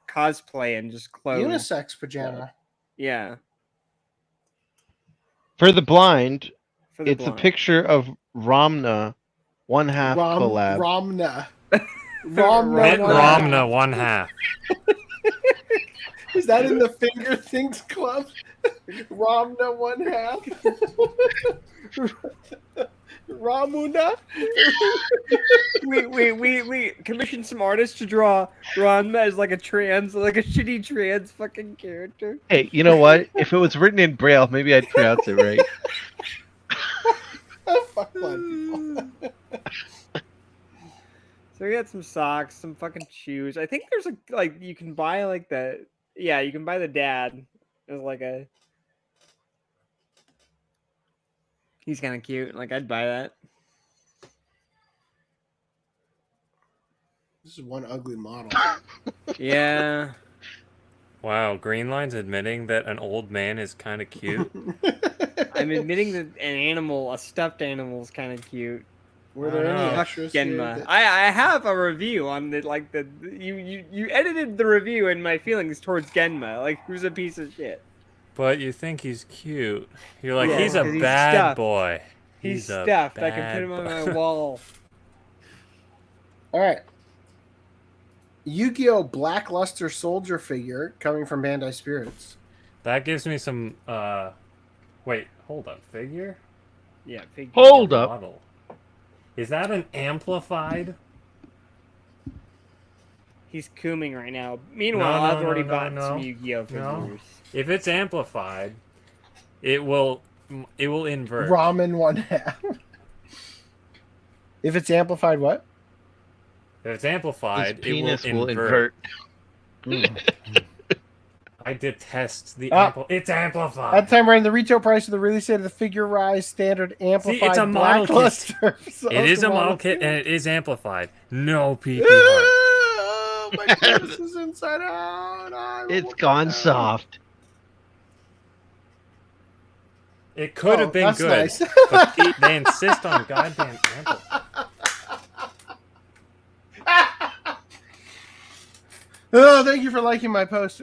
cosplay and just clothes. Unisex pajama. Yeah. For the blind, For the it's blind. a picture of Ramona, 1/2 collab. Ramna. Ramna 1/2. Is that in the Finger Things Club? Ramna 1/2. Ramuna. We commissioned some artists to draw Ranma as like a shitty trans fucking character. Hey, you know what? If it was written in Braille, maybe I'd pronounce it right. Fuck blind people. So we got some socks, some fucking shoes. I think there's you can buy you can buy the dad as like a. He's kind of cute. Like I'd buy that. This is one ugly model. Yeah. Wow, Greenline's admitting that an old man is kind of cute. I'm admitting that a stuffed animal is kind of cute. Were there any extras here Genma. that- I have a review on you edited the review and my feelings towards Genma. Like who's a piece of shit. But you think he's cute. You're like, Yeah, he's a 'cause he's bad stuffed. boy. He's a stuffed. I can bad put him on boy. my wall. All right. Yu-Gi-Oh! Blackluster Soldier figure coming from Bandai Spirits. That gives me some. Wait, hold up. Figure? Yeah, figure. Hold up. Model. Is that an amplified? He's cooming right now. Meanwhile, I've already bought some Yu-Gi-Oh! No. figures. If it's amplified, it will invert. Ramen 1/2. If it's amplified, what? If it's amplified, His penis it will invert. I detest the it's amplified. That time, we're in the retail price of the release date of the figure rise standard amplified. See, it's a model kit. Blackluster. So It is it's a model kit and it is amplified. No PP Oh, my penis is inside out. It's gone soft. It could have been that's good, nice. but they insist on goddamn ample. Oh, thank you for liking my post.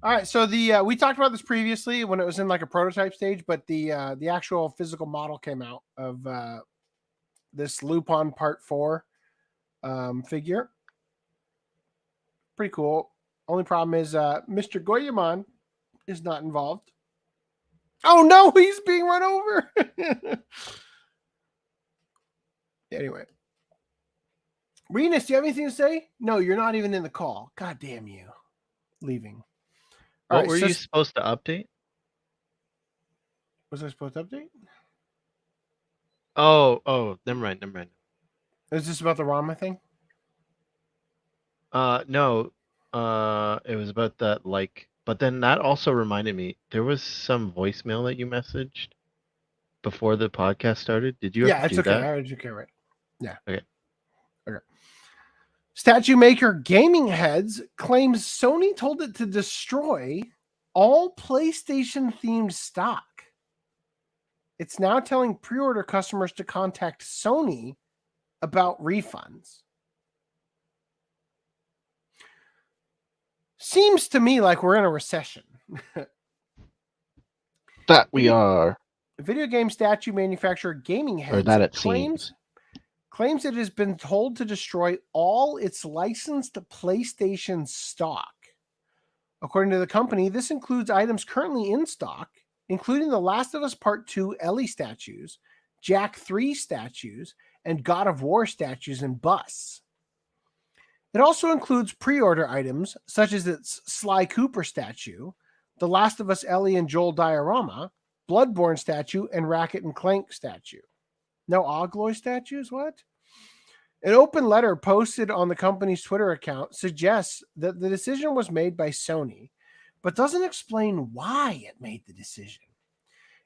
All right, so we talked about this previously when it was in like a prototype stage, but the actual physical model came out of this Lupin Part 4 figure. Pretty cool. Only problem is Mr. Goyamon is not involved. Oh no, he's being run over. Anyway. Renus, do you have anything to say? No, you're not even in the call. God damn you. Leaving. What were you supposed to update? Was I supposed to update? Oh, never mind. Is this about the Rama thing? No. It was about that, but then that also reminded me, there was some voicemail that you messaged before the podcast started. Did you ever do okay. that? I already okay, right. Yeah. Okay. Statue maker Gaming Heads claims Sony told it to destroy all PlayStation-themed stock. It's now telling pre-order customers to contact Sony about refunds. Seems to me like we're in a recession. That we are. Video game statue manufacturer Gaming Heads claims it has been told to destroy all its licensed PlayStation stock. According to the company, this includes items currently in stock, including The Last of Us Part 2 Ellie statues, Jack 3 statues, and God of War statues and busts. It also includes pre-order items such as its Sly Cooper statue, The Last of Us Ellie and Joel diorama, Bloodborne statue, and Ratchet and Clank statue. No Ogloy statues? What? An open letter posted on the company's Twitter account suggests that the decision was made by Sony, but doesn't explain why it made the decision.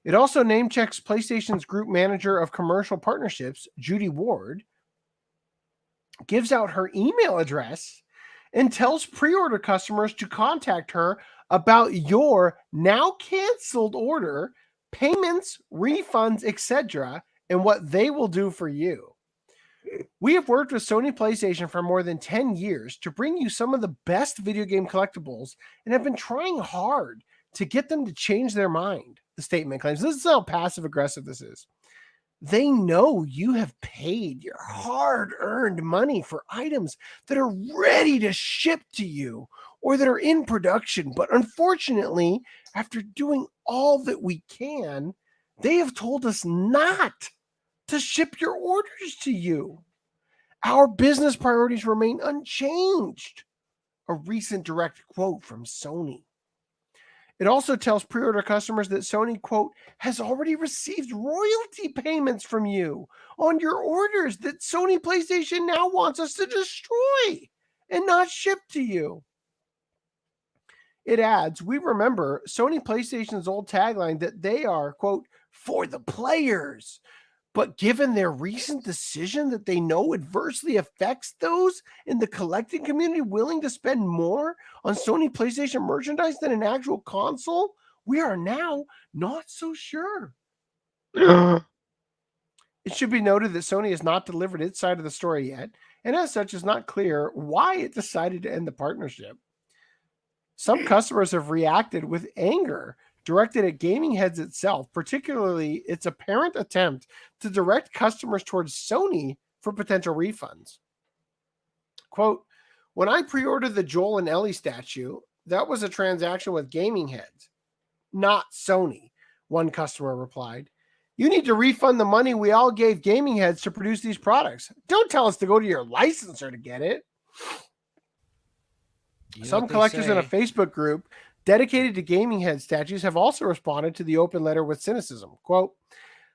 It also name-checks PlayStation's group manager of commercial partnerships, Judy Ward, gives out her email address, and tells pre-order customers to contact her about your now canceled order, payments, refunds, etc., and what they will do for you. We have worked with Sony PlayStation for more than 10 years to bring you some of the best video game collectibles and have been trying hard to get them to change their mind, the statement claims. This is how passive-aggressive this is. They know you have paid your hard-earned money for items that are ready to ship to you or that are in production. But unfortunately, after doing all that we can, they have told us not to ship your orders to you. Our business priorities remain unchanged. A recent direct quote from Sony. It also tells pre-order customers that Sony, quote, has already received royalty payments from you on your orders that Sony PlayStation now wants us to destroy and not ship to you. It adds, we remember Sony PlayStation's old tagline that they are, quote, for the players. But given their recent decision that they know adversely affects those in the collecting community willing to spend more on Sony PlayStation merchandise than an actual console, we are now not so sure. It should be noted that Sony has not delivered its side of the story yet, and as such is not clear why it decided to end the partnership. Some customers have reacted with anger directed at Gaming Heads itself, particularly its apparent attempt to direct customers towards Sony for potential refunds. Quote, when I pre-ordered the Joel and Ellie statue, that was a transaction with Gaming Heads, not Sony, one customer replied. You need to refund the money we all gave Gaming Heads to produce these products. Don't tell us to go to your licensor to get it. Some collectors in a Facebook group dedicated to Gaming Head statues have also responded to the open letter with cynicism. Quote,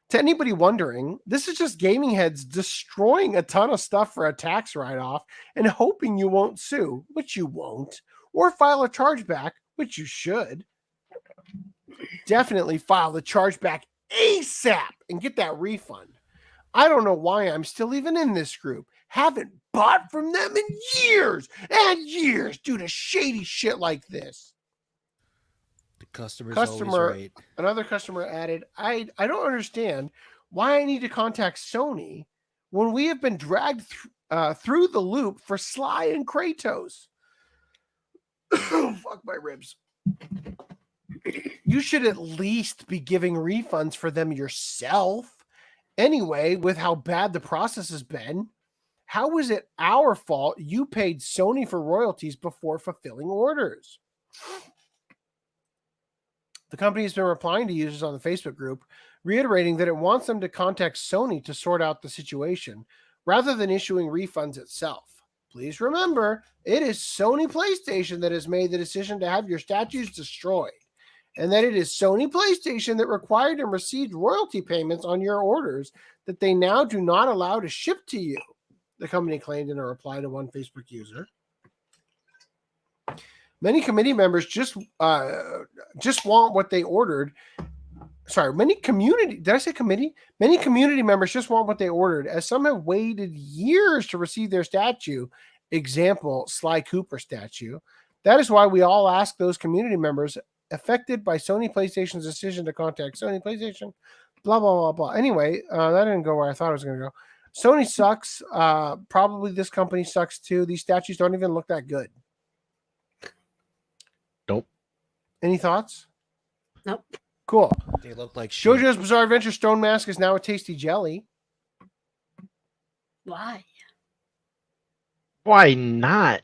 to anybody wondering, this is just Gaming Heads destroying a ton of stuff for a tax write-off and hoping you won't sue, which you won't, or file a chargeback, which you should. Definitely file the chargeback ASAP and get that refund. I don't know why I'm still even in this group. Haven't bought from them in years and years due to shady shit like this. The customer's always right. Another customer added, I don't understand why I need to contact Sony when we have been dragged through the loop for Sly and Kratos. Fuck my ribs. You should at least be giving refunds for them yourself. Anyway, with how bad the process has been, how is it our fault you paid Sony for royalties before fulfilling orders? The company has been replying to users on the Facebook group, reiterating that it wants them to contact Sony to sort out the situation, rather than issuing refunds itself. Please remember, it is Sony PlayStation that has made the decision to have your statues destroyed, and that it is Sony PlayStation that required and received royalty payments on your orders that they now do not allow to ship to you, the company claimed in a reply to one Facebook user. Many committee members just want what they ordered. Sorry, many community members just want what they ordered, as some have waited years to receive their statue. Example, Sly Cooper statue. That is why we all ask those community members affected by Sony PlayStation's decision to contact Sony PlayStation. Blah, blah, blah, blah. Anyway, that didn't go where I thought it was going to go. Sony sucks. Probably this company sucks too. These statues don't even look that good. Nope. Any thoughts? Nope. Cool. They look like shit. JoJo's Bizarre Adventure Stone Mask is now a tasty jelly. Why? Why not?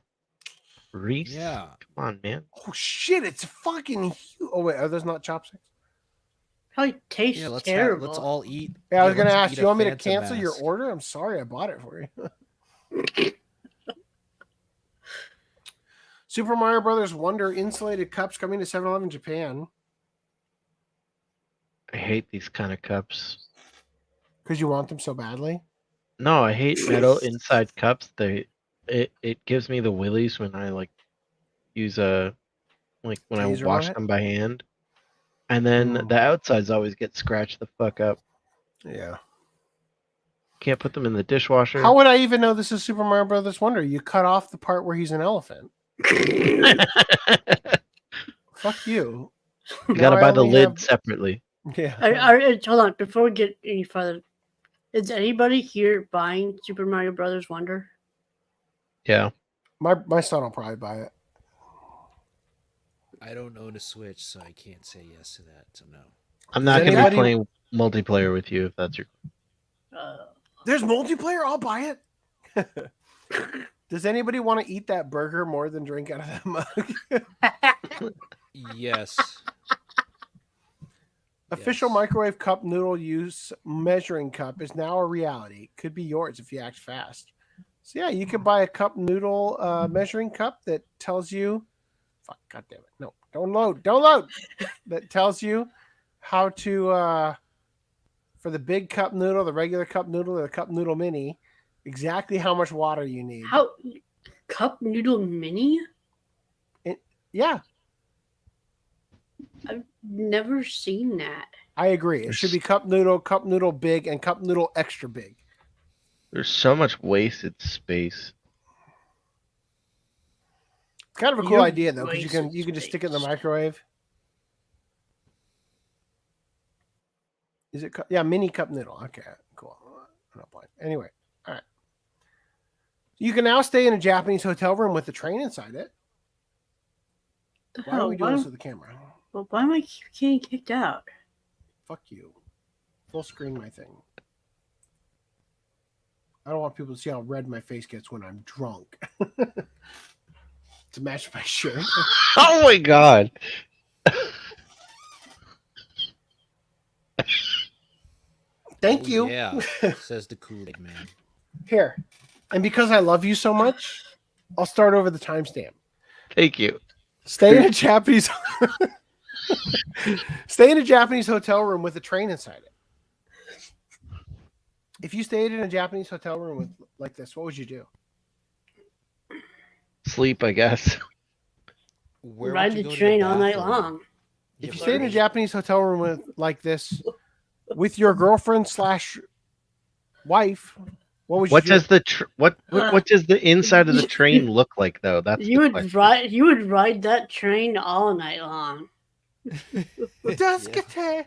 Reese? Yeah. Come on, man. Oh, shit. It's fucking huge. Oh, wait. Are those not chopsticks? Probably tastes terrible. Let's all eat. Yeah, I was going to ask, eat do you want me to Phantom cancel your Mask. order? I'm sorry I bought it for you. Super Mario Brothers Wonder insulated cups coming to 7-Eleven Japan. I hate these kind of cups. Because you want them so badly? No, I hate metal inside cups. It gives me the willies when I use when I Taser wash on it? them by hand. And then the outsides always get scratched the fuck up. Yeah. Can't put them in the dishwasher. How would I even know this is Super Mario Brothers Wonder? You cut off the part where he's an elephant. Fuck you. You gotta buy the lid separately. Yeah. Hold on. Before we get any further, is anybody here buying Super Mario Brothers Wonder? Yeah. My son will probably buy it. I don't own a Switch, so I can't say yes to that. So no. I'm not going to be playing multiplayer with you if that's your. There's multiplayer. I'll buy it. Does anybody want to eat that burger more than drink out of that mug? Yes. Official microwave cup noodle use measuring cup is now a reality. Could be yours if you act fast. So yeah, you could buy a cup noodle measuring cup that tells you. Fuck, God damn it! No, don't load. That tells you how to for the big cup noodle, the regular cup noodle, or the cup noodle mini, exactly how much water you need. How cup noodle mini? Yeah. I've never seen that. I agree. It should be cup noodle big, and cup noodle extra big. There's so much wasted space. Kind of a cool idea though, because you can just stick it in the microwave. Is it? Yeah, mini cup noodle. Okay, cool. I'm not blind. Anyway, all right. You can now stay in a Japanese hotel room with a train inside it. Why are we doing this with the camera? Well, why am I getting kicked out? Fuck you. Full screen my thing. I don't want people to see how red my face gets when I'm drunk. To match my shirt. Oh my god. Thank you. Yeah, says the Kool-Aid man. Here. And because I love you so much, I'll start over the timestamp. Thank you. Stay in a Japanese hotel room with a train inside it. If you stayed in a Japanese hotel room with like this, what would you do? Sleep, I guess. Ride the train all night long. If you stayed in a Japanese hotel room with like this, with your girlfriend / wife. What would What you do? does what does the inside of the train look like though? That's You the would question. ride. You would ride that train all night long. Dusukite,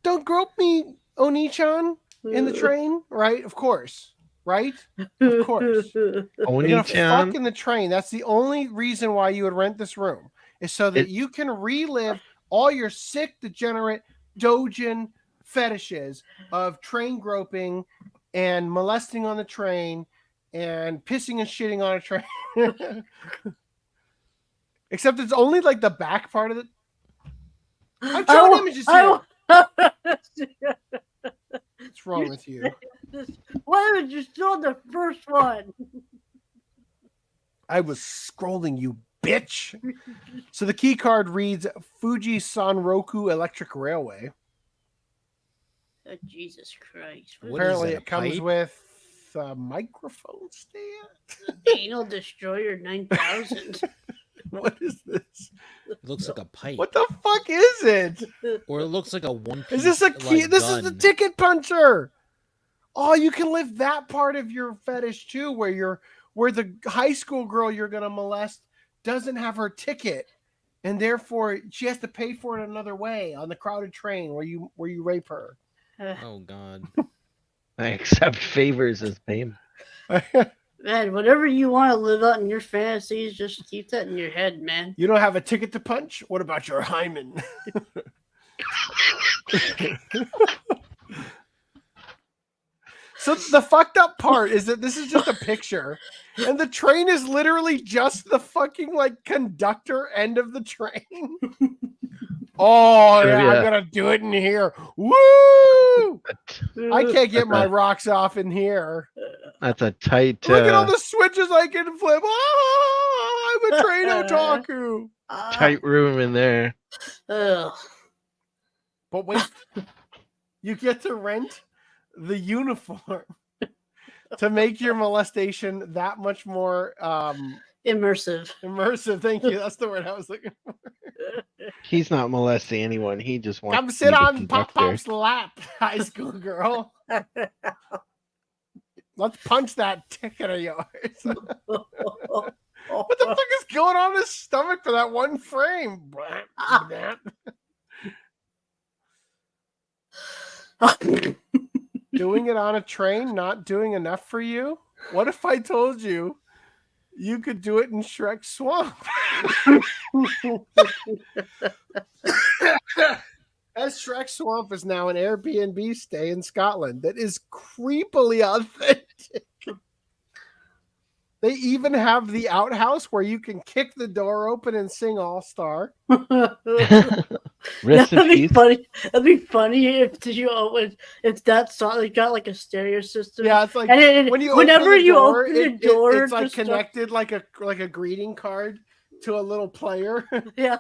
don't grope me, Oni-chan, in the train, right? Of course, right? Of course. You're gonna Oni-chan? fuck in the train. That's the only reason why you would rent this room, is so that you can relive all your sick, degenerate, dojin fetishes of train groping and molesting on the train and pissing and shitting on a train. Except it's only like the back part of it. I'm showing images here. What's wrong with you? Why would you show the first one? I was scrolling, you bitch. So the key card reads Fuji Sanroku Electric Railway. Oh, Jesus Christ. Apparently it comes with a microphone stand. Anal Destroyer 9000. What is this? It looks like a pipe. What the fuck is it? Or it looks like a one piece. Is this a key? Like, This gun. is the ticket puncher. Oh, you can live that part of your fetish too, where the high school girl you're gonna molest doesn't have her ticket, and therefore she has to pay for it another way on the crowded train where you rape her. Oh God. I accept favors as payment. Man, whatever you want to live out in your fantasies, just keep that in your head, man. You don't have a ticket to punch? What about your hymen? So the fucked up part is that this is just a picture, and the train is literally just the fucking like conductor end of the train. Oh yeah, I'm gonna do it in here. Woo! I can't get my rocks off in here. That's a tight. Look at all the switches I can flip. Ah, I'm a train otaku. Tight room in there. Ugh. But wait, you get to rent the uniform to make your molestation that much more immersive. Immersive. Thank you. That's the word I was looking for. He's not molesting anyone. He just wants Come to sit be the on Pop conductor. Pop's lap, high school girl. Let's punch that ticket of yours. What the fuck is going on in his stomach for that one frame? Doing it on a train, not doing enough for you? What if I told you you could do it in Shrek Swamp? As Shrek Swamp is now an Airbnb stay in Scotland that is creepily authentic. They even have the outhouse where you can kick the door open and sing All Star. That'd be funny. That'd be funny if that song they got like a stereo system. Yeah, it's like and when you whenever open the you door, open the door, it's like just connected like a greeting card to a little player. Yeah.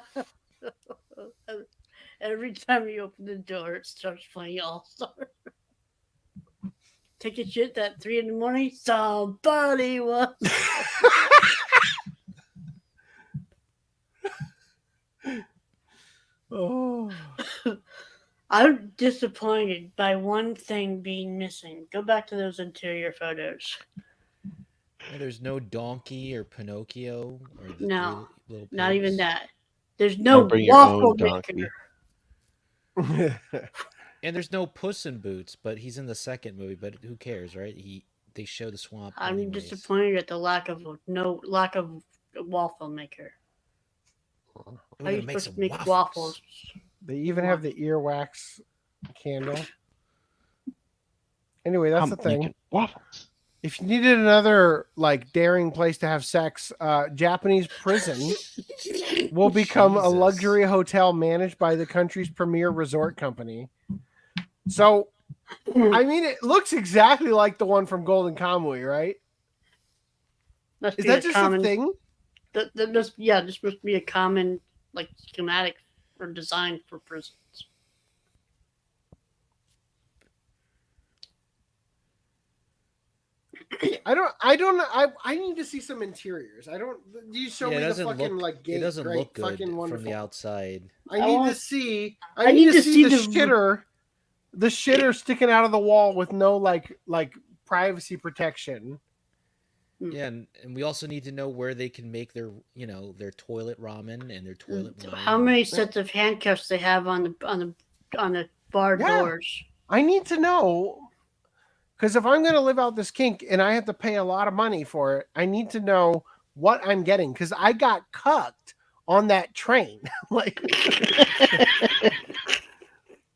Every time you open the door, it starts playing All Star. Take a shit at 3 a.m. Somebody was. Oh. I'm disappointed by one thing being missing. Go back to those interior photos. There's no donkey or Pinocchio or the No, three little not even pigs? that. There's no bring your waffle own donkey. maker. And there's no Puss in Boots, but he's in the second movie. But who cares, right? They show the swamp. I'm anyways. disappointed at the lack of waffle maker. We're How are gonna you make supposed some to make waffles? They even have the earwax candle. Anyway, that's I'm the thing. making waffles. If you needed another like daring place to have sex, Japanese prison will become a luxury hotel managed by the country's premier resort company. So, I mean, it looks exactly like the one from Golden Kamuy, right? Is that just a thing? That must, yeah, this must be a common like schematic or design for prisons. I need to see some interiors. You show me it the doesn't fucking look, like gate. it doesn't Great, look good fucking from wonderful. the outside. I need to see the shitter the shitter sticking out of the wall with no like privacy protection. Yeah, and we also need to know where they can make their their toilet ramen and their toilet wine. How many sets of handcuffs they have on the bar doors? I need to know, because if I'm going to live out this kink and I have to pay a lot of money for it, I need to know what I'm getting, because I got cucked on that train. Like,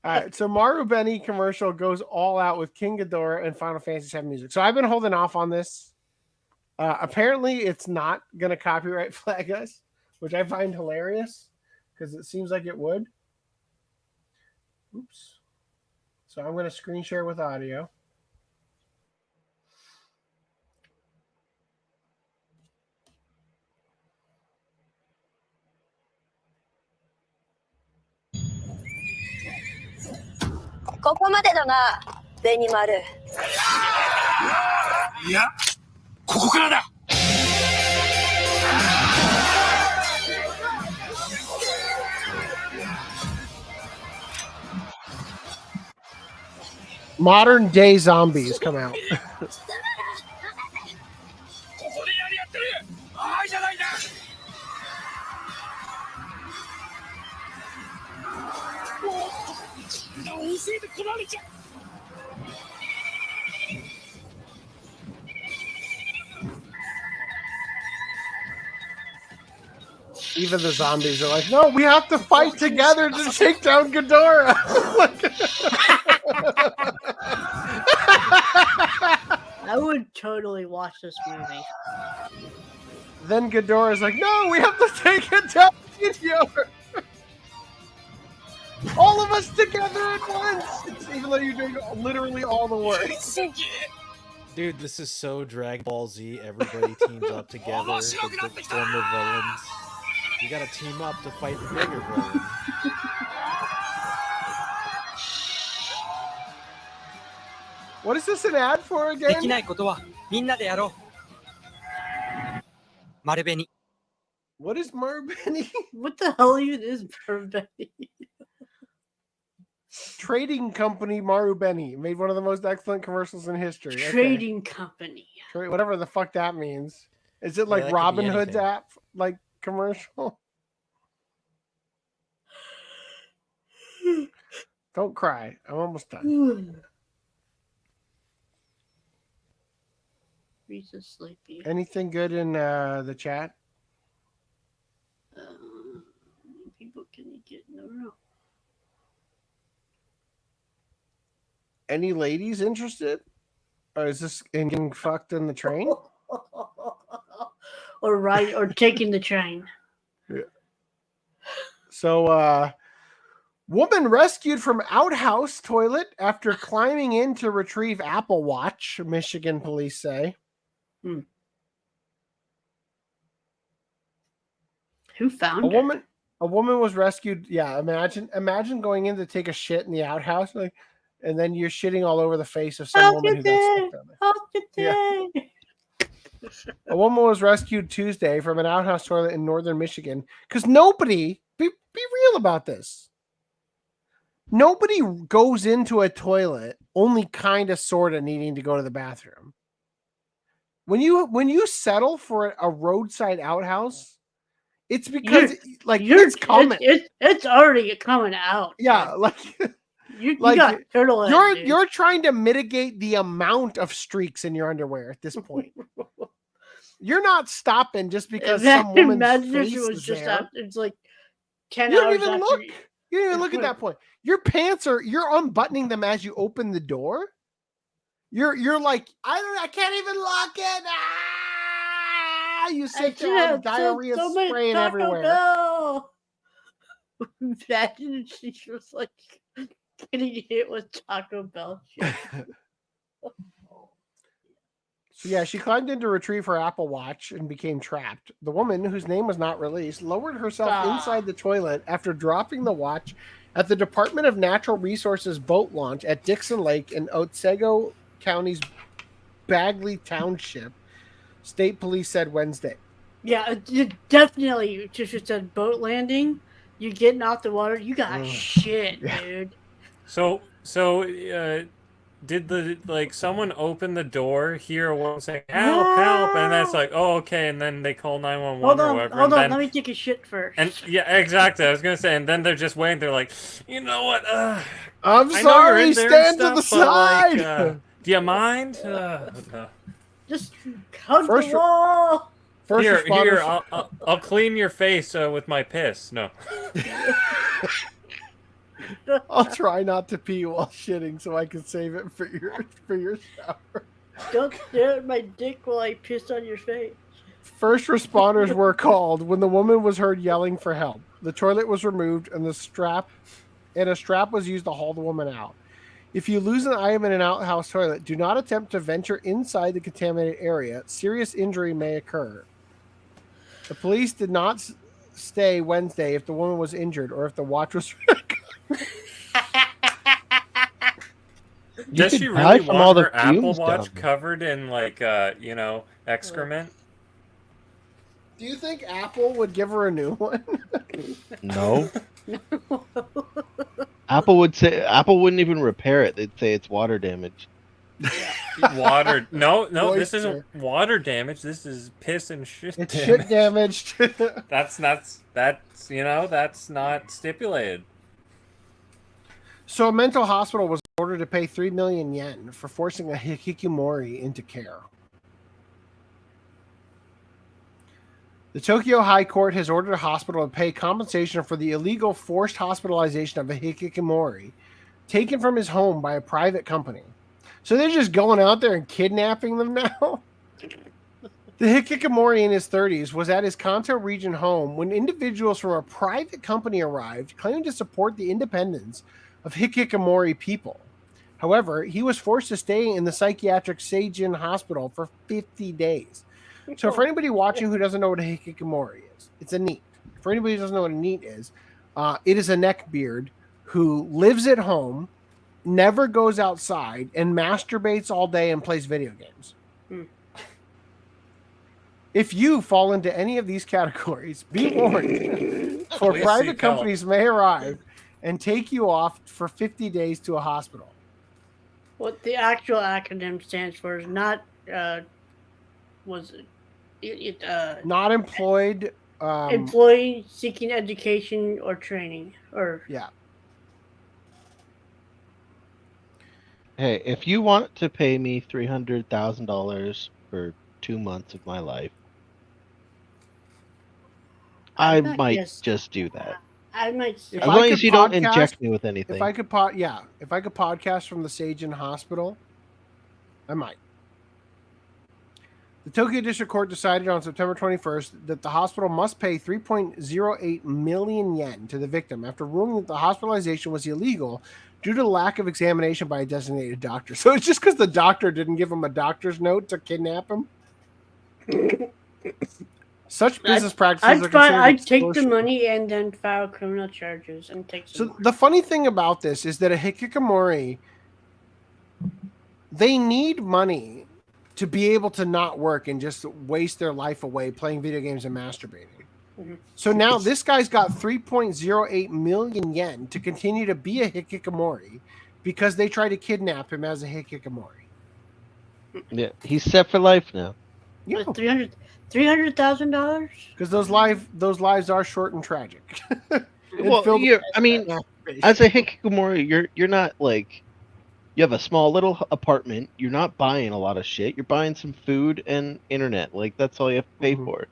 all right, so Marubeni commercial goes all out with King Ghidorah and Final Fantasy VII music. So I've been holding off on this. Apparently, it's not going to copyright flag us, which I find hilarious because it seems like it would. Oops. So I'm going to screen share with audio. Modern day zombies come out. Even the zombies are like, no, we have to fight together to take down Ghidorah. I would totally watch this movie. Then Ghidorah's like, no, we have to take it down together. All of us together at once. Even though you're doing literally all the work. Dude, this is so Dragon Ball Z. Everybody teams up together. The former villains. You gotta team up to fight the bigger villain. What is this an ad for again? What is Marubeni? What the hell is Marubeni? Trading company Marubeni made one of the most excellent commercials in history. Trading company. Whatever the fuck that means. Is it like Robin Hood's app, like commercial? Don't cry. I'm almost done. He's just sleepy. Anything good in the chat? People can get in the room. Any ladies interested? Or is this in getting fucked in the train? or taking the train. Yeah. So, woman rescued from outhouse toilet after climbing in to retrieve Apple Watch, Michigan police say. Who found her? A woman was rescued. Yeah, imagine going in to take a shit in the outhouse, like, and then you're shitting all over the face of some woman who got stuck down there. A woman was rescued Tuesday from an outhouse toilet in northern Michigan because nobody, be real about this. Nobody goes into a toilet only kind of sort of needing to go to the bathroom. When you settle for a roadside outhouse, it's because it's coming. It's already coming out. Yeah, you got turtle. You're trying to mitigate the amount of streaks in your underwear at this point. You're not stopping just because some woman's face is there. It's like 10 you hours. Don't even look. You didn't even look at that point. Your pants you're unbuttoning them as you open the door. You're like, I can't even lock it. Ah! You sit there with diarrhea spraying everywhere. Imagine she was like getting hit with Taco Bell. So yeah, she climbed in to retrieve her Apple Watch and became trapped. The woman, whose name was not released, lowered herself inside the toilet after dropping the watch at the Department of Natural Resources boat launch at Dixon Lake in Otsego County's Bagley Township, state police said Wednesday. Yeah, definitely. Just said boat landing. You getting off the water. You got shit, dude. So So, did someone open the door, hear a woman saying help, help, and that's like, oh, okay, and then they call 911 or whatever. Hold on, then, let me take a shit first. And yeah, exactly. I was gonna say, and then they're just waiting. They're like, you know what? I'm I know you're sorry. in there Stand and to the stuff, but, like, side. do you mind? No. Just hug First the wall. First Here, responders. I'll clean your face with my piss. No. I'll try not to pee while shitting so I can save it for your shower. Don't stare at my dick while I piss on your face. First responders were called when the woman was heard yelling for help. The toilet was removed and a strap was used to haul the woman out. If you lose an item in an outhouse toilet, do not attempt to venture inside the contaminated area. Serious injury may occur. The police did not stay Wednesday if the woman was injured or if the watch was. Does she really want her Apple Watch covered in excrement? Do you think Apple would give her a new one? No. Apple wouldn't even repair it. They'd say it's water damage. Water? No, Moisture. This isn't water damage. This is piss and shit. It's damage. shit damaged. That's not stipulated. So a mental hospital was ordered to pay 3 million yen for forcing a hikikomori into care. The Tokyo High Court has ordered a hospital to pay compensation for the illegal forced hospitalization of a hikikomori taken from his home by a private company. So they're just going out there and kidnapping them now? The hikikomori in his 30s was at his Kanto region home when individuals from a private company arrived claiming to support the independence of hikikomori people. However, he was forced to stay in the psychiatric Seijin hospital for 50 days. So for anybody watching who doesn't know what a hikikomori is, it's a NEET. For anybody who doesn't know what a NEET is, it is a neckbeard who lives at home, never goes outside, and masturbates all day and plays video games. If you fall into any of these categories, be warned, for private companies may arrive and take you off for 50 days to a hospital. What the actual acronym stands for is not not employed employee seeking education or training or yeah. Hey, if you want to pay me $300,000 for 2 months of my life, I might just do that. I might. As long as you don't inject me with anything. If I could podcast from the Seijin hospital, I might. The Tokyo District Court decided on September 21st that the hospital must pay 3.08 million yen to the victim after ruling that the hospitalization was illegal due to lack of examination by a designated doctor. So it's just because the doctor didn't give him a doctor's note to kidnap him? Such business practices are considered I'd take the extortion. money and then file criminal charges and take some So the funny thing about this is that a hikikomori, they need money to be able to not work and just waste their life away playing video games and masturbating. Mhm. So now this guy's got 3.08 million yen to continue to be a hikikomori because they try to kidnap him as a hikikomori. Yeah, he's set for life now. Yeah. $300,000? Because those lives are short and tragic. Well, as a hikikomori, you're not like, you have a small little apartment. You're not buying a lot of shit. You're buying some food and internet. Like, that's all you have to pay for.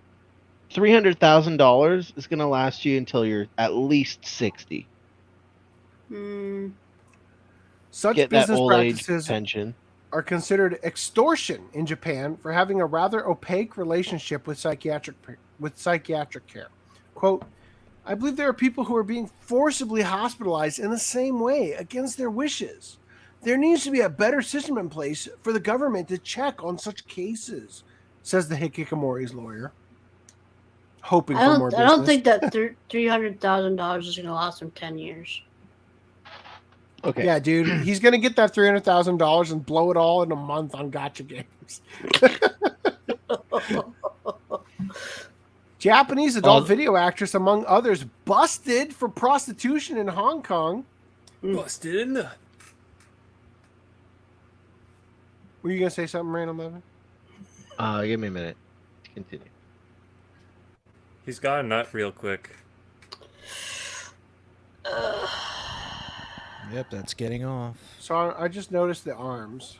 $300,000 is gonna last you until you're at least 60. Such Get that business old age practices pension. are considered extortion in Japan for having a rather opaque relationship with psychiatric care. Quote, I believe there are people who are being forcibly hospitalized in the same way against their wishes. There needs to be a better system in place for the government to check on such cases, says the hikikomori's lawyer. Hoping for more business. I don't think that $300,000 is going to last him 10 years. Okay. Yeah, dude, he's gonna get that $300,000 and blow it all in a month on gacha games. Japanese adult video actress, among others, busted for prostitution in Hong Kong. Busted in the. Were you gonna say something, Random Evan? Give me a minute. Continue. He's got a nut real quick. Yep, that's getting off. So I just noticed the arms.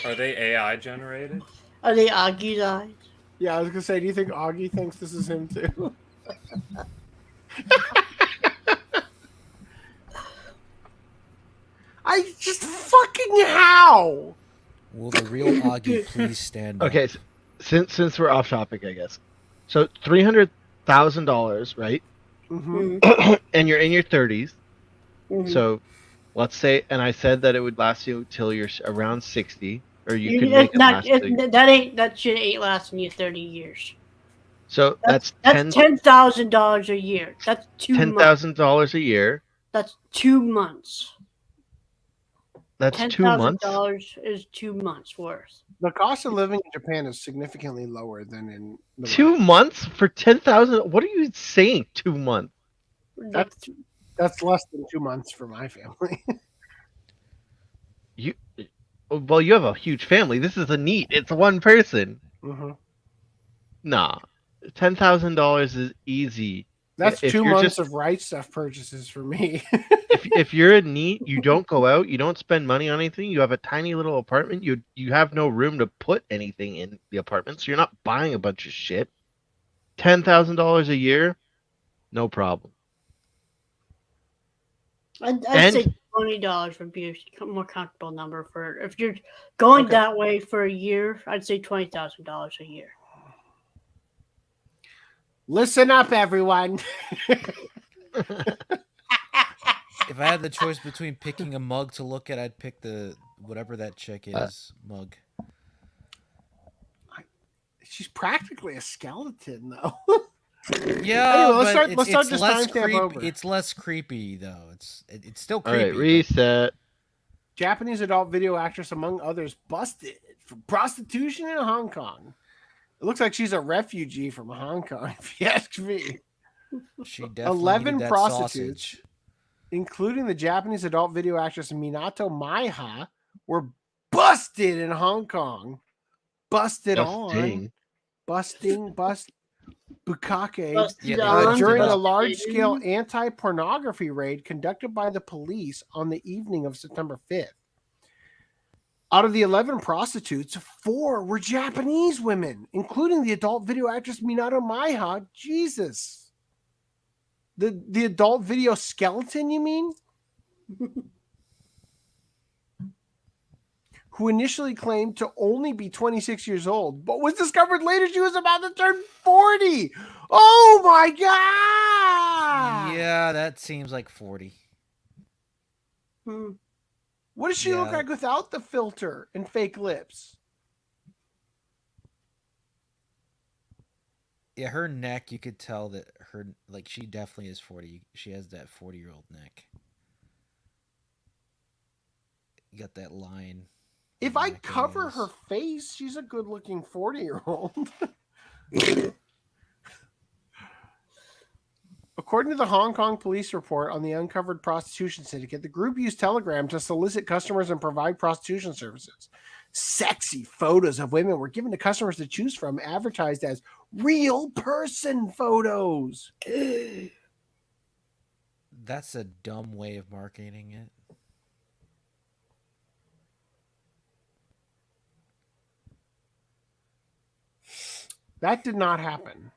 Are they AI generated? Are they Augie's eyes? Yeah, I was gonna say, do you think Augie thinks this is him too? I just fucking how? Will the real Augie please stand up? Okay, since we're off topic, I guess. So $300,000, right? Mm-hmm. And you're in your 30s. Mm-hmm. So let's say, and I said that it would last you till you're around 60, or you could make it last. That shit ain't lasting you 30 years. So that's $10,000 a year. That's $10,000 a year. That's 2 months. That's 2 months. $10,000 is 2 months worth. The cost of living in Japan is significantly lower than in the 2 months for 10,000. What are you saying? 2 months? That's less than 2 months for my family. You have a huge family. This is a NEET. It's one person. Mm-hmm. Nah, $10,000 is easy. That's 2 months of right stuff purchases for me. if you're in NEET, you don't go out, you don't spend money on anything. You have a tiny little apartment. You have no room to put anything in the apartment, so you're not buying a bunch of shit. $10,000 a year, no problem. I'd say $20 would be a more comfortable number for if you're going that way for a year. I'd say $20,000 a year. Listen up, everyone. If I had the choice between picking a mug to look at, I'd pick the whatever that chick is mug. She's practically a skeleton, though. Yeah, anyway, let's start it's this less timestamp over. It's less creepy though. It's still All creepy. right, reset. Japanese adult video actress, among others, busted for prostitution in Hong Kong. It looks like she's a refugee from Hong Kong, if you ask me. She definitely 11 needed that prostitutes, sausage. including the Japanese adult video actress Minato Maiha, were busted in Hong Kong. Busting. Bukake during a large-scale anti-pornography raid conducted by the police on the evening of September 5th. Out of the 11 prostitutes, 4 were Japanese women, including the adult video actress Minato Maiha. Jesus. The adult video skeleton, you mean? Who initially claimed to only be 26 years old, but was discovered later she was about to turn 40. Oh my God! Yeah, that seems like 40. What does she look like without the filter and fake lips? Yeah, her neck, you could tell that she definitely is 40. She has that 40-year-old neck. You got that line. If I cover her face, she's a good-looking 40-year-old. According to the Hong Kong police report on the uncovered prostitution syndicate, the group used Telegram to solicit customers and provide prostitution services. Sexy photos of women were given to customers to choose from, advertised as real person photos. That's a dumb way of marketing it. That did not happen.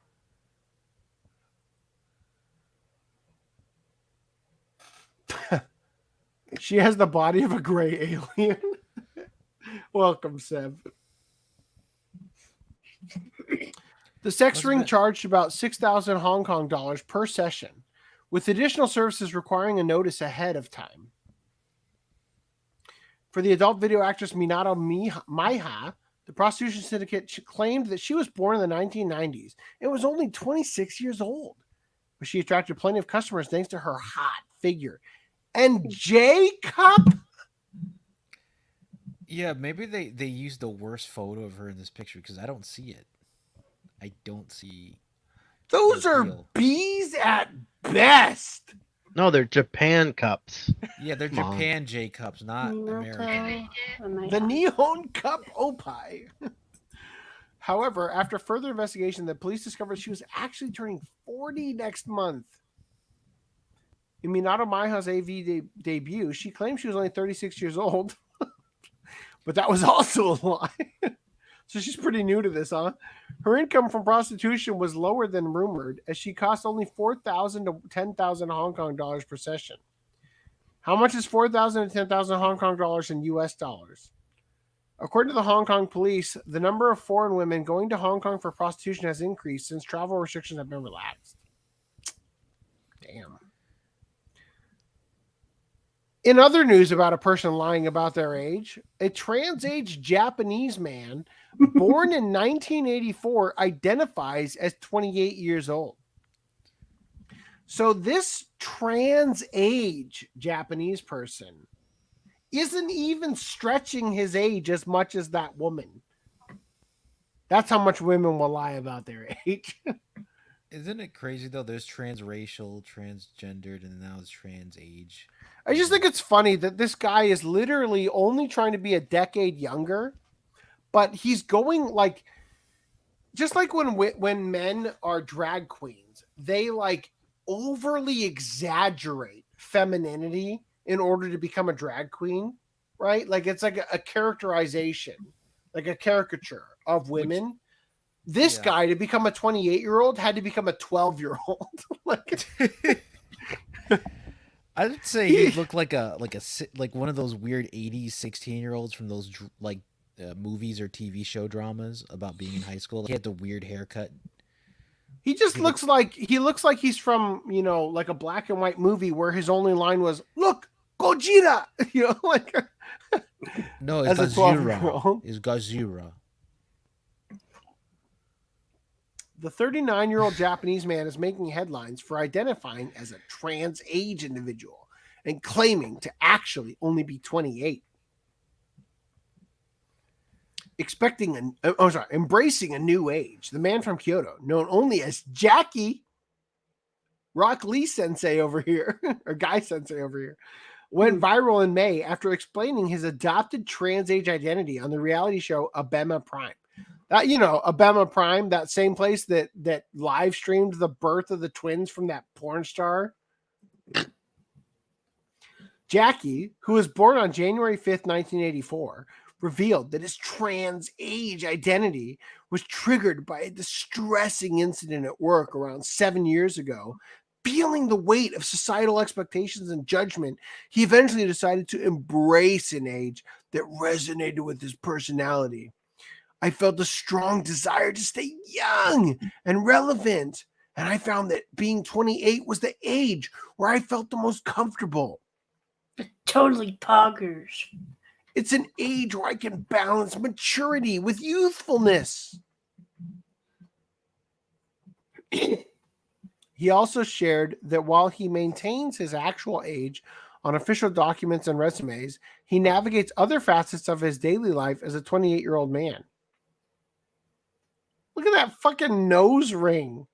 She has the body of a gray alien. Welcome, Seb. The sex ring charged about 6,000 Hong Kong dollars per session, with additional services requiring a notice ahead of time. For the adult video actress Minato Maiha, the prostitution syndicate claimed that she was born in the 1990s and was only 26 years old. But she attracted plenty of customers thanks to her hot figure. And J-Cup? Yeah, maybe they used the worst photo of her in this picture because I don't see it. I don't see. Those are B's at best. No, they're Japan cups. Yeah, they're Come on. Japan J cups, not American. The Nihon Cup Opai. However, after further investigation, the police discovered she was actually turning 40 next month. In Minato Maiha's AV debut, she claimed she was only 36 years old. But that was also a lie. So she's pretty new to this, huh? Her income from prostitution was lower than rumored, as she cost only 4,000 to 10,000 Hong Kong dollars per session. How much is 4,000 to 10,000 Hong Kong dollars in US dollars? According to the Hong Kong police, the number of foreign women going to Hong Kong for prostitution has increased since travel restrictions have been relaxed. Damn. In other news about a person lying about their age, a trans-age Japanese man born in 1984 identifies as 28 years old. So this trans-age Japanese person isn't even stretching his age as much as that woman. That's how much women will lie about their age. Isn't it crazy though? There's transracial, transgendered, and now it's trans age. I just think it's funny that this guy is literally only trying to be a decade younger, but he's going like, just like when men are drag queens, they like overly exaggerate femininity in order to become a drag queen, right? Like it's like a characterization, like a caricature of women. This guy, to become a 28-year-old, had to become a 12-year-old. Like, I would say he looked like one of those weird 80s 16-year-olds from those movies or TV show dramas about being in high school. He had the weird haircut. He just looks like he's from, you know, like a black and white movie where his only line was, "Look, Gojira," you know, like. No, it's Gazira. It's Gazira. The 39-year-old Japanese man is making headlines for identifying as a trans-age individual and claiming to actually only be 28. Embracing a new age, the man from Kyoto, known only as Jackie, Rock Lee Sensei over here, or Guy Sensei over here, went viral in May after explaining his adopted trans-age identity on the reality show Abema Prime. That, you know, Abema Prime, that same place that live streamed the birth of the twins from that porn star. Jackie, who was born on January 5th, 1984, revealed that his trans-age identity was triggered by a distressing incident at work around 7 years ago. Feeling the weight of societal expectations and judgment, he eventually decided to embrace an age that resonated with his personality. I felt a strong desire to stay young and relevant, and I found that being 28 was the age where I felt the most comfortable. Totally poggers. It's an age where I can balance maturity with youthfulness. He also shared that while he maintains his actual age on official documents and resumes, he navigates other facets of his daily life as a 28-year-old man. Look at that fucking nose ring.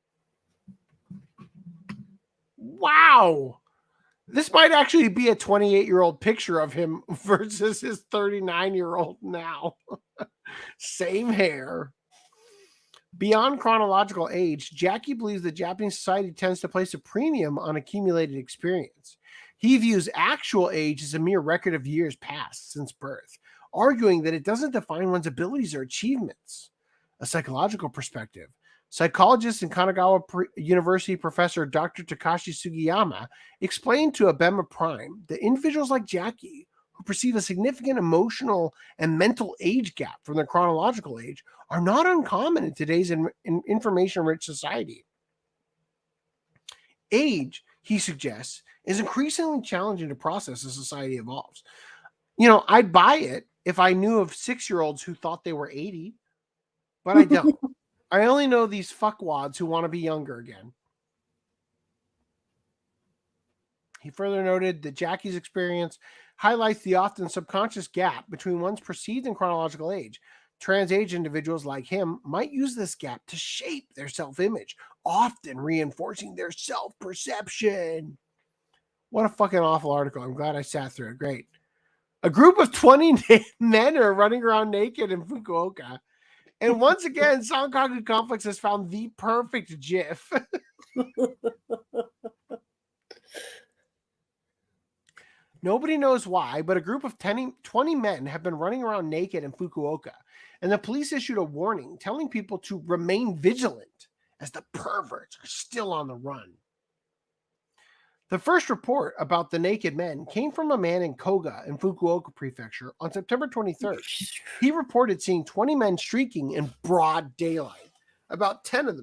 Wow. This might actually be a 28-year-old picture of him versus his 39-year-old now. Same hair. Beyond chronological age, Jackie believes that Japanese society tends to place a premium on accumulated experience. He views actual age as a mere record of years passed since birth, arguing that it doesn't define one's abilities or achievements. A psychological perspective. Psychologist and Kanagawa University professor Dr. Takashi Sugiyama explained to Abema Prime that individuals like Jackie, who perceive a significant emotional and mental age gap from their chronological age, are not uncommon in today's information-rich society. Age, he suggests, is increasingly challenging to process as society evolves. You know, I'd buy it if I knew of 6-year-olds who thought they were 80. But I don't. I only know these fuckwads who want to be younger again. He further noted that Jackie's experience highlights the often subconscious gap between one's perceived and chronological age. Trans-age individuals like him might use this gap to shape their self-image, often reinforcing their self-perception. What a fucking awful article. I'm glad I sat through it. Great. A group of 20 men are running around naked in Fukuoka. And once again, Sankaku Complex has found the perfect GIF. Nobody knows why, but a group of 20 men have been running around naked in Fukuoka, and the police issued a warning telling people to remain vigilant as the perverts are still on the run. The first report about the naked men came from a man in Koga in Fukuoka Prefecture on September 23rd. He reported seeing 20 men streaking in broad daylight. About 10 of the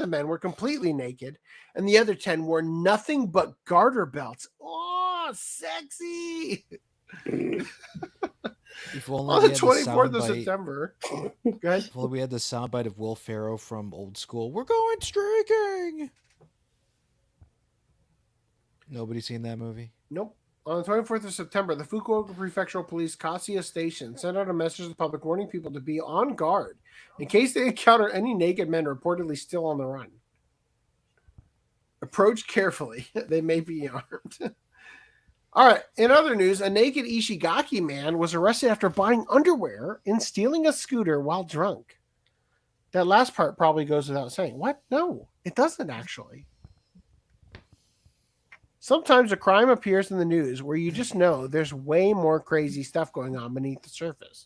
men were completely naked, and the other 10 wore nothing but garter belts. Oh, sexy! If only On we the had 24th of soundbite- September. Go ahead. Well, we had the soundbite of Will Ferrell from Old School. We're going streaking. Nobody seen that movie? Nope. On the 24th of September, the Fukuoka Prefectural Police Kasuya Station sent out a message to the public warning people to be on guard in case they encounter any naked men reportedly still on the run. Approach carefully. They may be armed. All right. In other news, a naked Ishigaki man was arrested after buying underwear and stealing a scooter while drunk. That last part probably goes without saying. What? No, it doesn't actually. Sometimes a crime appears in the news where you just know there's way more crazy stuff going on beneath the surface.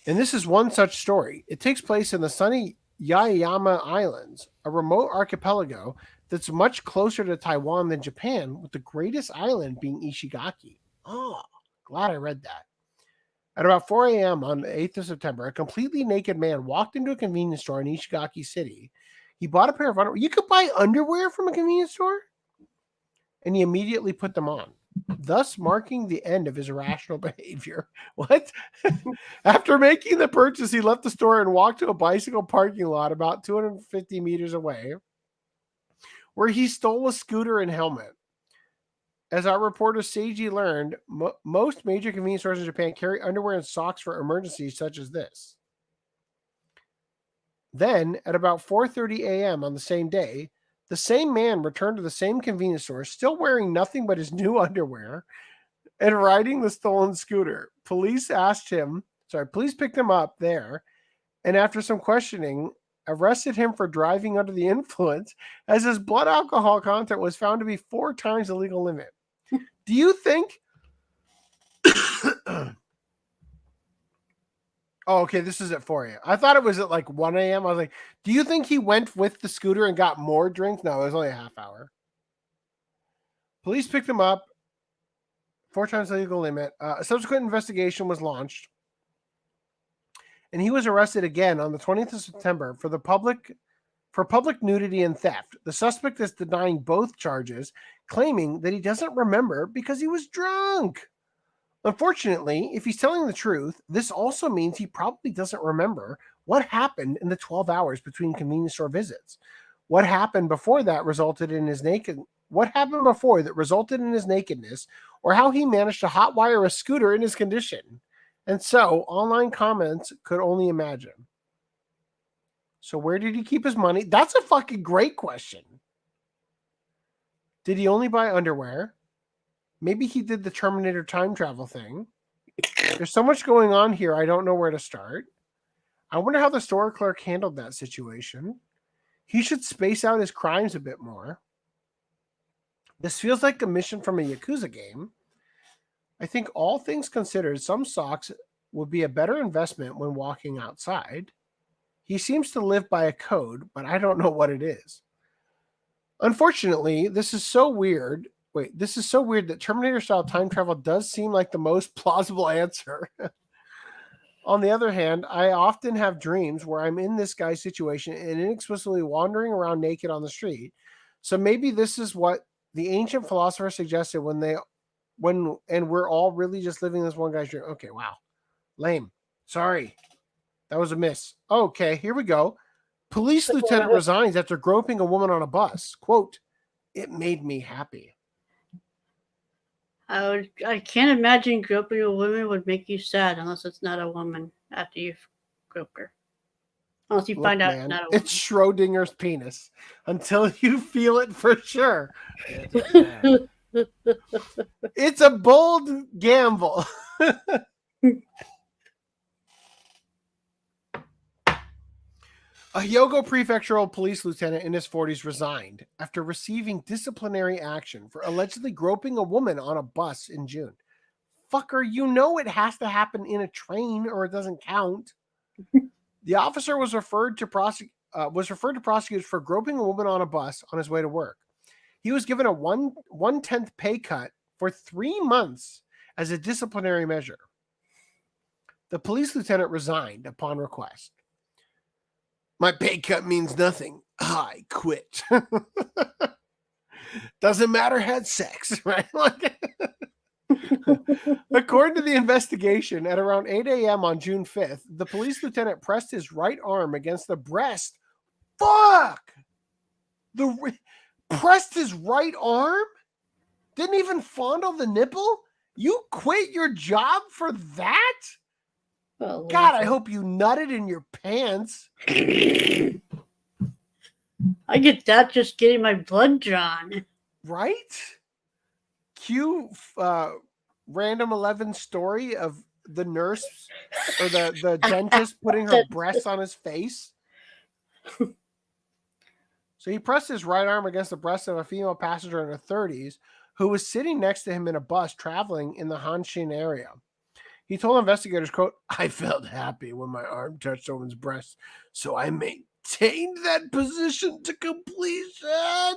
And this is one such story. It takes place in the sunny Yaeyama Islands, a remote archipelago that's much closer to Taiwan than Japan, with the greatest island being Ishigaki. Oh, glad I read that. At about 4 a.m. on the 8th of September, a completely naked man walked into a convenience store in Ishigaki City. He bought a pair of underwear. You could buy underwear from a convenience store? And he immediately put them on, thus marking the end of his irrational behavior. What? After making the purchase, he left the store and walked to a bicycle parking lot about 250 meters away, where he stole a scooter and helmet. As our reporter Seiji learned, most major convenience stores in Japan carry underwear and socks for emergencies such as this. Then, at about 4:30 a.m. on the same day, the same man returned to the same convenience store, still wearing nothing but his new underwear and riding the stolen scooter. Police picked him up there, and after some questioning, arrested him for driving under the influence, as his blood alcohol content was found to be 4 times the legal limit. Do you think... Oh, okay, this is at 4 a.m. I thought it was at like 1 a.m. I was like, do you think he went with the scooter and got more drinks? No, it was only a half hour. Police picked him up, 4 times the legal limit. A subsequent investigation was launched, and he was arrested again on the 20th of September for public nudity and theft. The suspect is denying both charges, claiming that he doesn't remember because he was drunk. Unfortunately, if he's telling the truth, this also means he probably doesn't remember what happened in the 12 hours between convenience store visits. What happened before that resulted in his nakedness, or how he managed to hotwire a scooter in his condition. And so, online comments could only imagine. So where did he keep his money? That's a fucking great question. Did he only buy underwear? Maybe he did the Terminator time travel thing. There's so much going on here, I don't know where to start. I wonder how the store clerk handled that situation. He should space out his crimes a bit more. This feels like a mission from a Yakuza game. I think all things considered, some socks would be a better investment when walking outside. He seems to live by a code, but I don't know what it is. Unfortunately, this is so weird that Terminator-style time travel does seem like the most plausible answer. On the other hand, I often have dreams where I'm in this guy's situation and inexplicably wandering around naked on the street. So maybe this is what the ancient philosopher suggested and we're all really just living this one guy's dream. Okay, wow. Lame. Sorry. That was a miss. Okay, here we go. Police lieutenant resigns after groping a woman on a bus. Quote, "It made me happy." I can't imagine groping a woman would make you sad unless it's not a woman after you've groped her. Unless you Look, find out man, not a it's Schrodinger's penis until you feel it for sure. It's a bold gamble. A Hyogo prefectural police lieutenant in his 40s resigned after receiving disciplinary action for allegedly groping a woman on a bus in June. Fucker, you know it has to happen in a train or it doesn't count. The officer was referred to prosecutors for groping a woman on a bus on his way to work. He was given a 1/10 pay cut for 3 months as a disciplinary measure. The police lieutenant resigned upon request. My pay cut means nothing. I quit. Doesn't matter, had sex, right? According to the investigation, at around 8 a.m. on June 5th, the police lieutenant pressed his right arm against the breast. Fuck! Pressed his right arm? Didn't even fondle the nipple? You quit your job for that? Oh, God, I hope you nutted in your pants. I get that just getting my blood drawn. Right? Cue random 11 story of the nurse or the dentist putting her breasts on his face. So he pressed his right arm against the breast of a female passenger in her 30s who was sitting next to him in a bus traveling in the Hanshin area. He told investigators, quote, I felt happy when my arm touched someone's breast, so I maintained that position to completion.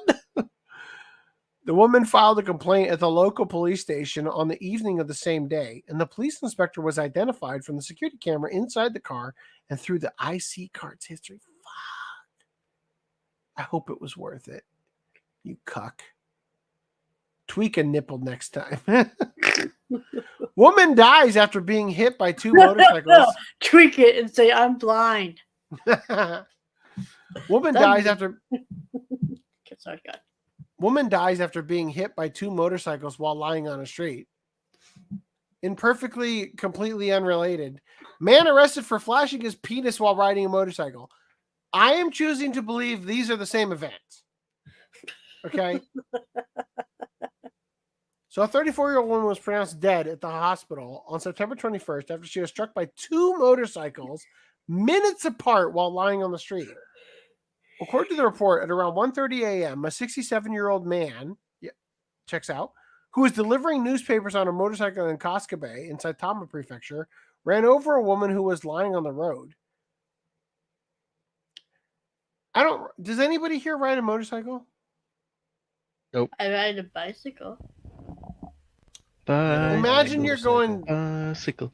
The woman filed a complaint at the local police station on the evening of the same day, and the police inspector was identified from the security camera inside the car and through the IC card's history. Fuck. I hope it was worth it. You cuck. Tweak a nipple next time. Woman dies after being hit by 2 motorcycles. No, tweak it and say, I'm blind. Woman dies after... Sorry, God. Woman dies after being hit by 2 motorcycles while lying on a street. Completely unrelated. Man arrested for flashing his penis while riding a motorcycle. I am choosing to believe these are the same events. Okay? So a 34-year-old woman was pronounced dead at the hospital on September 21st after she was struck by 2 motorcycles minutes apart while lying on the street. According to the report, at around 1:30 a.m., a 67-year-old man, checks out, who was delivering newspapers on a motorcycle in Koskabe in Saitama Prefecture, ran over a woman who was lying on the road. Does anybody here ride a motorcycle? Nope. I ride a bicycle. Imagine you're going bicycle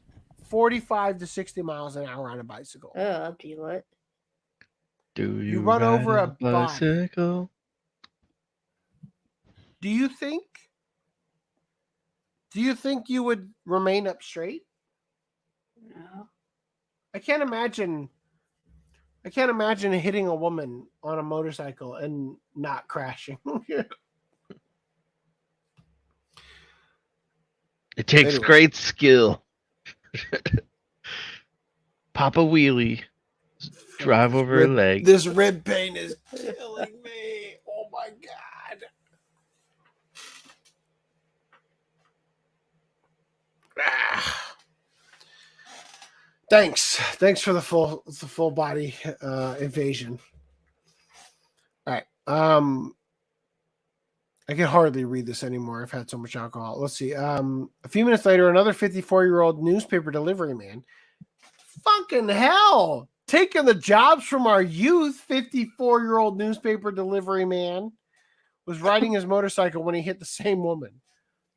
45 to 60 miles an hour on a bicycle. Oh, I'll be what? Do you run ride over a bicycle? Do you think you would remain up straight? No. I can't imagine hitting a woman on a motorcycle and not crashing. It takes great skill. Pop a wheelie. Drive over a leg. This rib pain is killing me. Oh my God. Thanks for the full body invasion. All right. I can hardly read this anymore. I've had so much alcohol. Let's see. A few minutes later, another 54-year-old newspaper delivery man. Fucking hell. Taking the jobs from our youth, 54-year-old newspaper delivery man was riding his motorcycle when he hit the same woman.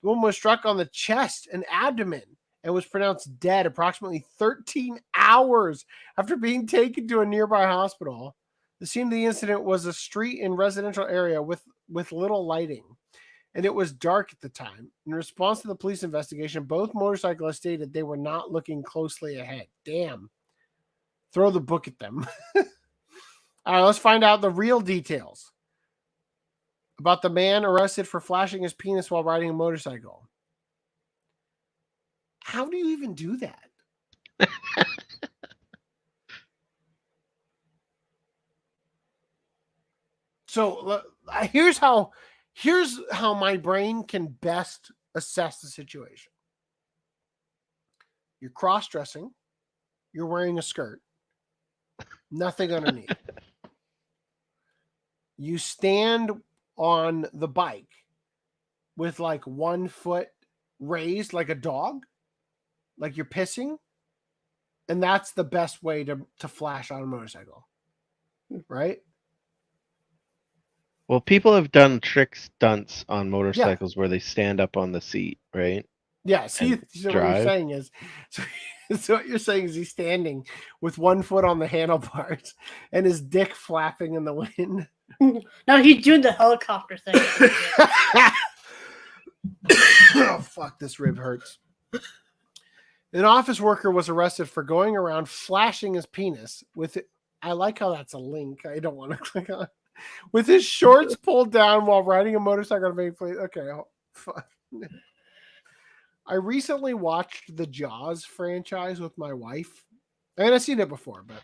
The woman was struck on the chest and abdomen and was pronounced dead approximately 13 hours after being taken to a nearby hospital. The scene of the incident was a street in residential area with little lighting, and it was dark at the time. In response to the police investigation, both motorcyclists stated they were not looking closely ahead. Damn. Throw the book at them. All right, let's find out the real details about the man arrested for flashing his penis while riding a motorcycle. How do you even do that? So here's how my brain can best assess the situation. You're cross-dressing. You're wearing a skirt. Nothing underneath. You stand on the bike with like 1 foot raised like a dog, like you're pissing. And that's the best way to flash on a motorcycle. Right? Well, people have done trick stunts on motorcycles where they stand up on the seat, right? Yeah, so what you're saying is, so what you're saying is he's standing with 1 foot on the handlebars and his dick flapping in the wind. No, he's doing the helicopter thing. Oh, fuck, this rib hurts. An office worker was arrested for going around flashing his penis with it. I like how that's a link. I don't want to click on. With his shorts pulled down while riding a motorcycle. Okay, fuck. I recently watched the Jaws franchise with my wife. I mean, I've seen it before, but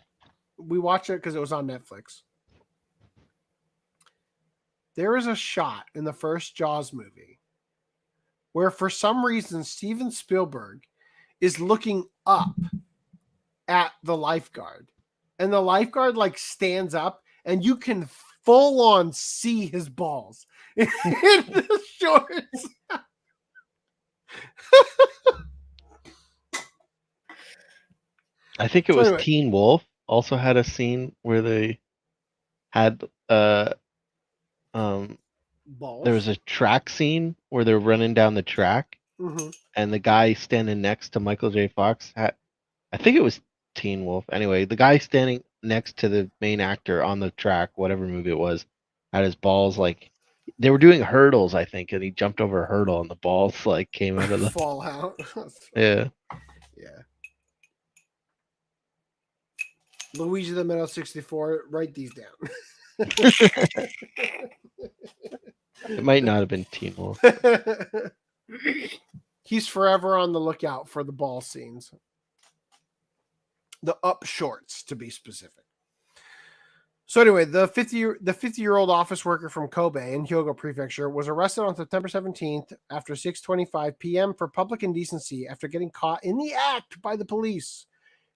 we watched it because it was on Netflix. There is a shot in the first Jaws movie where, for some reason, Steven Spielberg is looking up at the lifeguard, and the lifeguard like stands up, and you can full on see his balls in the shorts. I think it was Teen Wolf also had a scene where they had balls. There was a track scene where they're running down the track, and the guy standing next to Michael J. Fox had, I think it was Teen Wolf. Anyway, the guy standing next to the main actor on the track, whatever movie it was, had his balls like they were doing hurdles, I think, and he jumped over a hurdle and the balls like came out of the fall out. Yeah. Yeah. Luigi the Metal 64, write these down. It might not have been Teen Wolf. He's forever on the lookout for the ball scenes. The up shorts, to be specific. So anyway, the 50-year-old office worker from Kobe in Hyogo Prefecture was arrested on September 17th after 6:25 p.m. for public indecency after getting caught in the act by the police.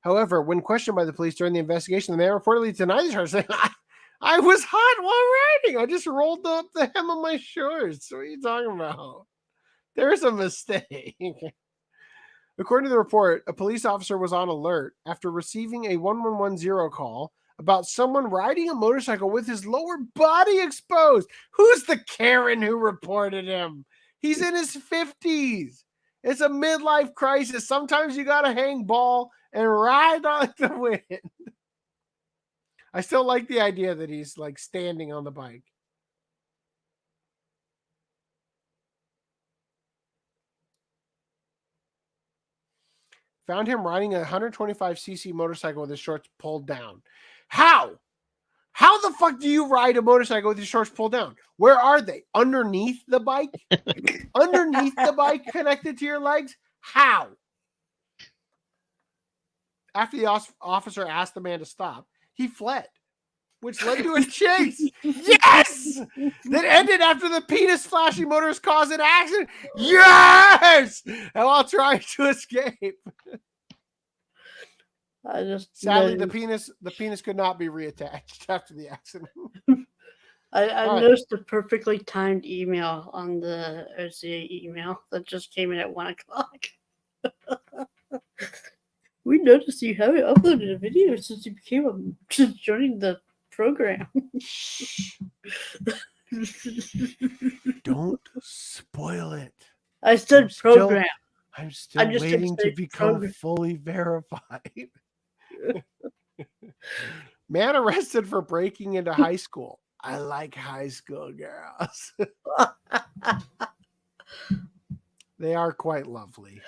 However, when questioned by the police during the investigation, the man reportedly denied the charge, saying, I was hot while riding. I just rolled up the hem of my shorts. What are you talking about? There's a mistake. According to the report, a police officer was on alert after receiving a 1110 call about someone riding a motorcycle with his lower body exposed. Who's the Karen who reported him? He's in his 50s. It's a midlife crisis. Sometimes you got to hang ball and ride on the wind. I still like the idea that he's like standing on the bike. Found him riding a 125cc motorcycle with his shorts pulled down. How? How the fuck do you ride a motorcycle with your shorts pulled down? Where are they? Underneath the bike? Underneath the bike connected to your legs? How? After the officer asked the man to stop, he fled, which led to a chase. Yes! That ended after the penis flashing motorist caused an accident. Yes! And while trying to escape. Sadly, the penis could not be reattached after the accident. I noticed a perfectly timed email on the OCA email that just came in at 1:00. We noticed you haven't uploaded a video since you became joining the program. Don't spoil it. I said program. I'm still waiting to become fully verified. Man arrested for breaking into high school. I like high school girls. They are quite lovely.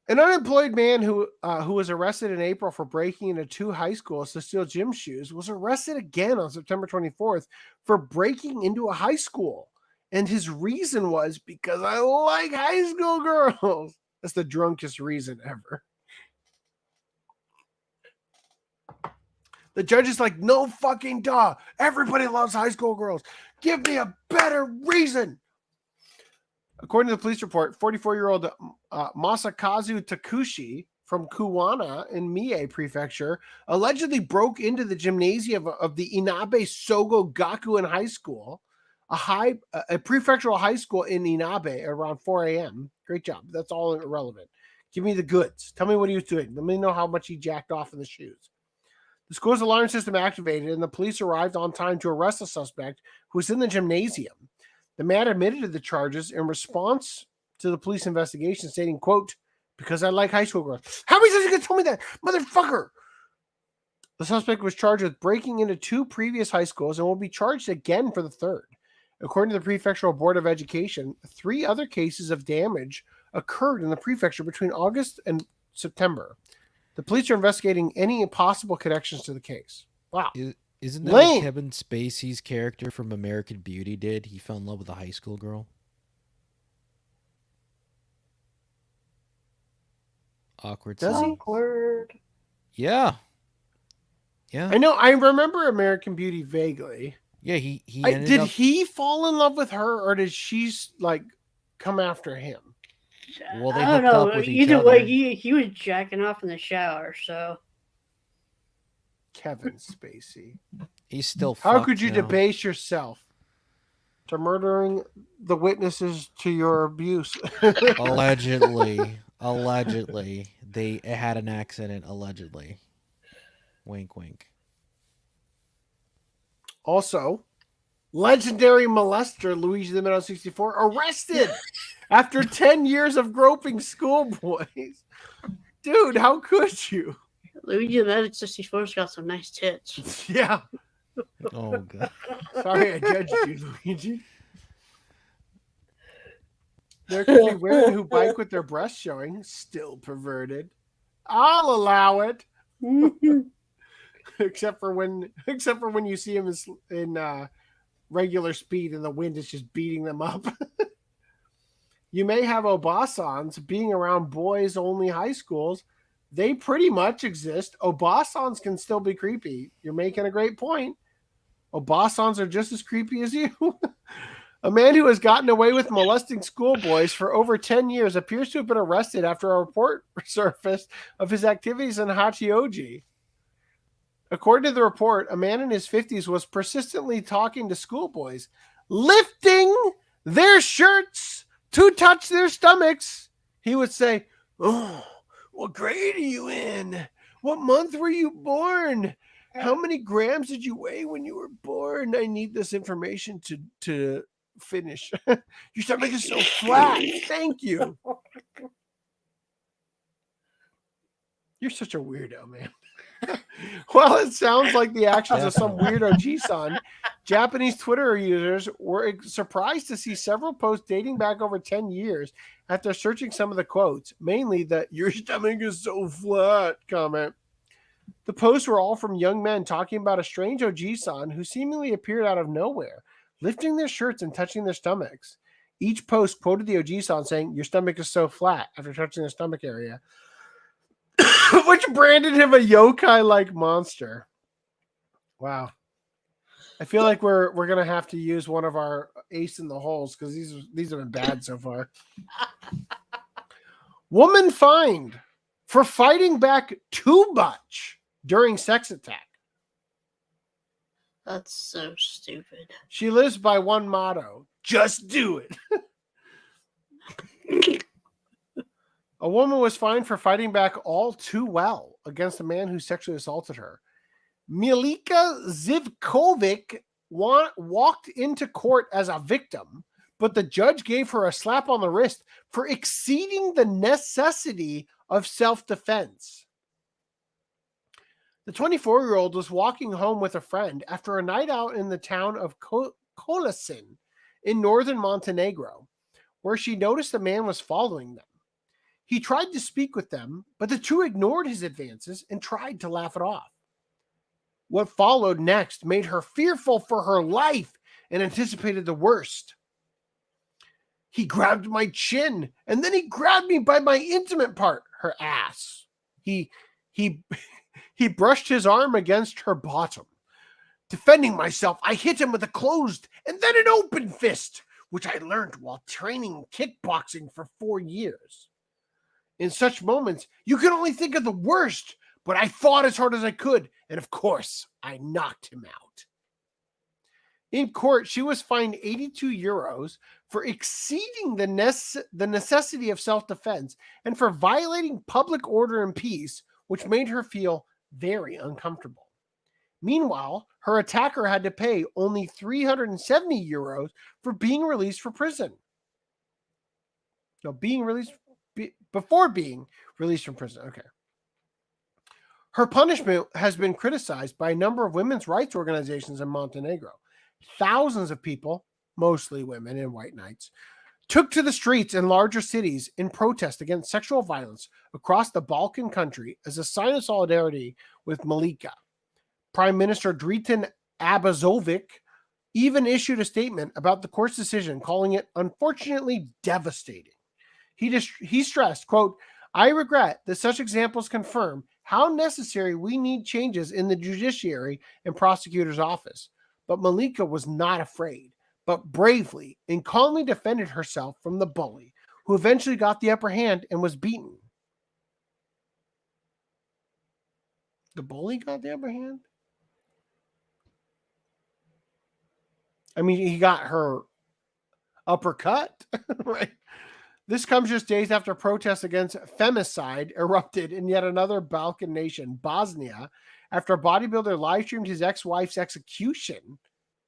An unemployed man who was arrested in April for breaking into 2 high schools to steal gym shoes was arrested again on September 24th for breaking into a high school. And his reason was because I like high school girls. That's the drunkest reason ever. The judge is like, no fucking duh. Everybody loves high school girls. Give me a better reason. According to the police report, 44-year-old Masakazu Takushi from Kuwana in Mie Prefecture allegedly broke into the gymnasium of the Inabe Sogo Gakuen High School, a prefectural high school in Inabe at around 4 a.m. Great job. That's all irrelevant. Give me the goods. Tell me what he was doing. Let me know how much he jacked off in the shoes. The school's alarm system activated, and the police arrived on time to arrest the suspect who was in the gymnasium. The man admitted to the charges in response to the police investigation, stating, quote, because I like high school girls. How many times are you going to tell me that? Motherfucker! The suspect was charged with breaking into 2 previous high schools and will be charged again for the third. According to the Prefectural Board of Education, 3 other cases of damage occurred in the prefecture between August and September. The police are investigating any possible connections to the case. Wow. Isn't that what Kevin Spacey's character from American Beauty did? He fell in love with a high school girl. Awkward. Does he? Awkward. Yeah. Yeah. I know. I remember American Beauty vaguely. Yeah, he did he fall in love with her, or did she like come after him? Well, they I don't hooked know. up with each Either other. way, he was jacking off in the shower, so. Kevin Spacey. He's still How fucked could you now. debase yourself to murdering the witnesses to your abuse? Allegedly. Allegedly. They had an accident, allegedly. Wink, wink. Also, legendary molester Luigi the Minnow 64 arrested after 10 years of groping schoolboys. Dude, how could you? Luigi the Minnow 64's got some nice tits. Yeah. Oh, God. Sorry I judged you, Luigi. There could be women who bike with their breasts showing, still perverted. I'll allow it. except for when you see them in regular speed and the wind is just beating them up. You may have obasans being around boys only high schools. They pretty much exist. Obasans can still be creepy. You're making a great point. Obasans are just as creepy as you. A man who has gotten away with molesting schoolboys for over 10 years appears to have been arrested after a report surfaced of his activities in Hachioji. According to the report, a man in his 50s was persistently talking to schoolboys, lifting their shirts to touch their stomachs. He would say, "Oh, what grade are you in? What month were you born? How many grams did you weigh when you were born? I need this information to finish. Your stomach is so flat. Thank you." You're such a weirdo, man. While it sounds like the actions of some weirdo G-san, Japanese Twitter users were surprised to see several posts dating back over 10 years after searching some of the quotes, mainly the "your stomach is so flat" comment. The posts were all from young men talking about a strange Oji-san who seemingly appeared out of nowhere, lifting their shirts and touching their stomachs. Each post quoted the Oji-san saying, "Your stomach is so flat," after touching their stomach area, which branded him a yokai-like monster. Wow. I feel like we're gonna have to use one of our ace in the holes because these have been bad so far. Woman fined for fighting back too much during sex attack. That's so stupid. She lives by one motto: just do it. A woman was fined for fighting back all too well against a man who sexually assaulted her. Milika Zivkovic walked into court as a victim, but the judge gave her a slap on the wrist for exceeding the necessity of self-defense. The 24-year-old was walking home with a friend after a night out in the town of Kolasin in northern Montenegro, where she noticed a man was following them. He tried to speak with them, but the two ignored his advances and tried to laugh it off. What followed next made her fearful for her life and anticipated the worst. He grabbed my chin, and then he grabbed me by my intimate part, her ass. He He brushed his arm against her bottom. Defending myself, I hit him with a closed and then an open fist, which I learned while training kickboxing for 4 years. In such moments, you can only think of the worst, but I fought as hard as I could, and of course, I knocked him out. In court, she was fined 82 euros for exceeding the necessity of self-defense and for violating public order and peace, which made her feel very uncomfortable. Meanwhile, her attacker had to pay only 370 euros for being released from prison. No, before being released from prison. Okay. Her punishment has been criticized by a number of women's rights organizations in Montenegro. Thousands of people, mostly women and white knights, took to the streets in larger cities in protest against sexual violence across the Balkan country as a sign of solidarity with Malika. Prime Minister Dritan Abazovic even issued a statement about the court's decision, calling it unfortunately devastating. He stressed, quote, I regret that such examples confirm how necessary we need changes in the judiciary and prosecutor's office. But Malika was not afraid, but bravely and calmly defended herself from the bully, who eventually got the upper hand and was beaten. The bully got the upper hand? I mean, he got her uppercut, right? This comes just days after protests against femicide erupted in yet another Balkan nation, Bosnia, after a bodybuilder live-streamed his ex-wife's execution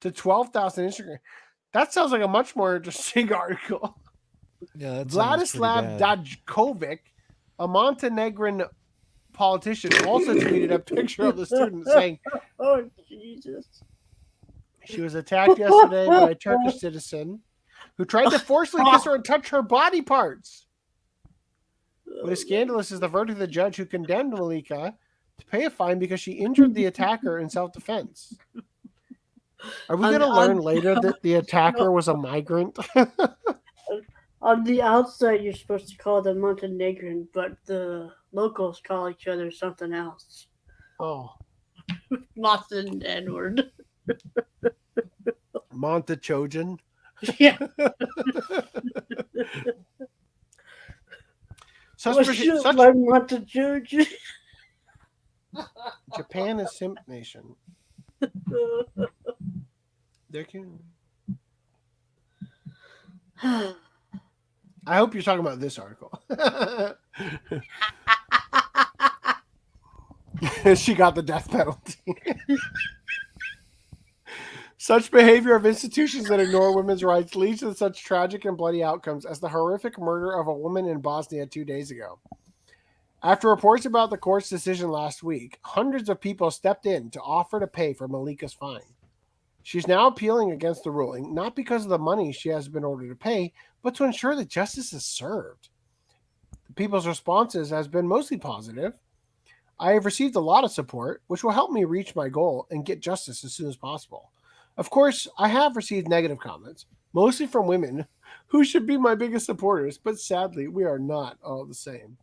to 12,000 Instagram. That sounds like a much more interesting article. Yeah, that Vladislav Dajkovic, a Montenegrin politician, also tweeted a picture of the student saying, "Oh Jesus!" She was attacked yesterday by a Turkish citizen who tried to forcefully kiss her and touch her body parts. What is scandalous is the verdict of the judge who condemned Malika to pay a fine because she injured the attacker in self-defense. Are we going to learn later that the attacker was a migrant? On the outside, you're supposed to call them Montenegrin, but the locals call each other something else. Oh. Monten Edward. Montechojan. Yeah. Montechojan. Japan is simp nation. There can. I hope you're talking about this article. She got the death penalty. Such behavior of institutions that ignore women's rights leads to such tragic and bloody outcomes as the horrific murder of a woman in Bosnia 2 days ago. After reports about the court's decision last week, hundreds of people stepped in to offer to pay for Malika's fine. She's now appealing against the ruling, not because of the money she has been ordered to pay, but to ensure that justice is served. The people's responses has been mostly positive. I have received a lot of support, which will help me reach my goal and get justice as soon as possible. Of course, I have received negative comments, mostly from women who should be my biggest supporters, but sadly, we are not all the same.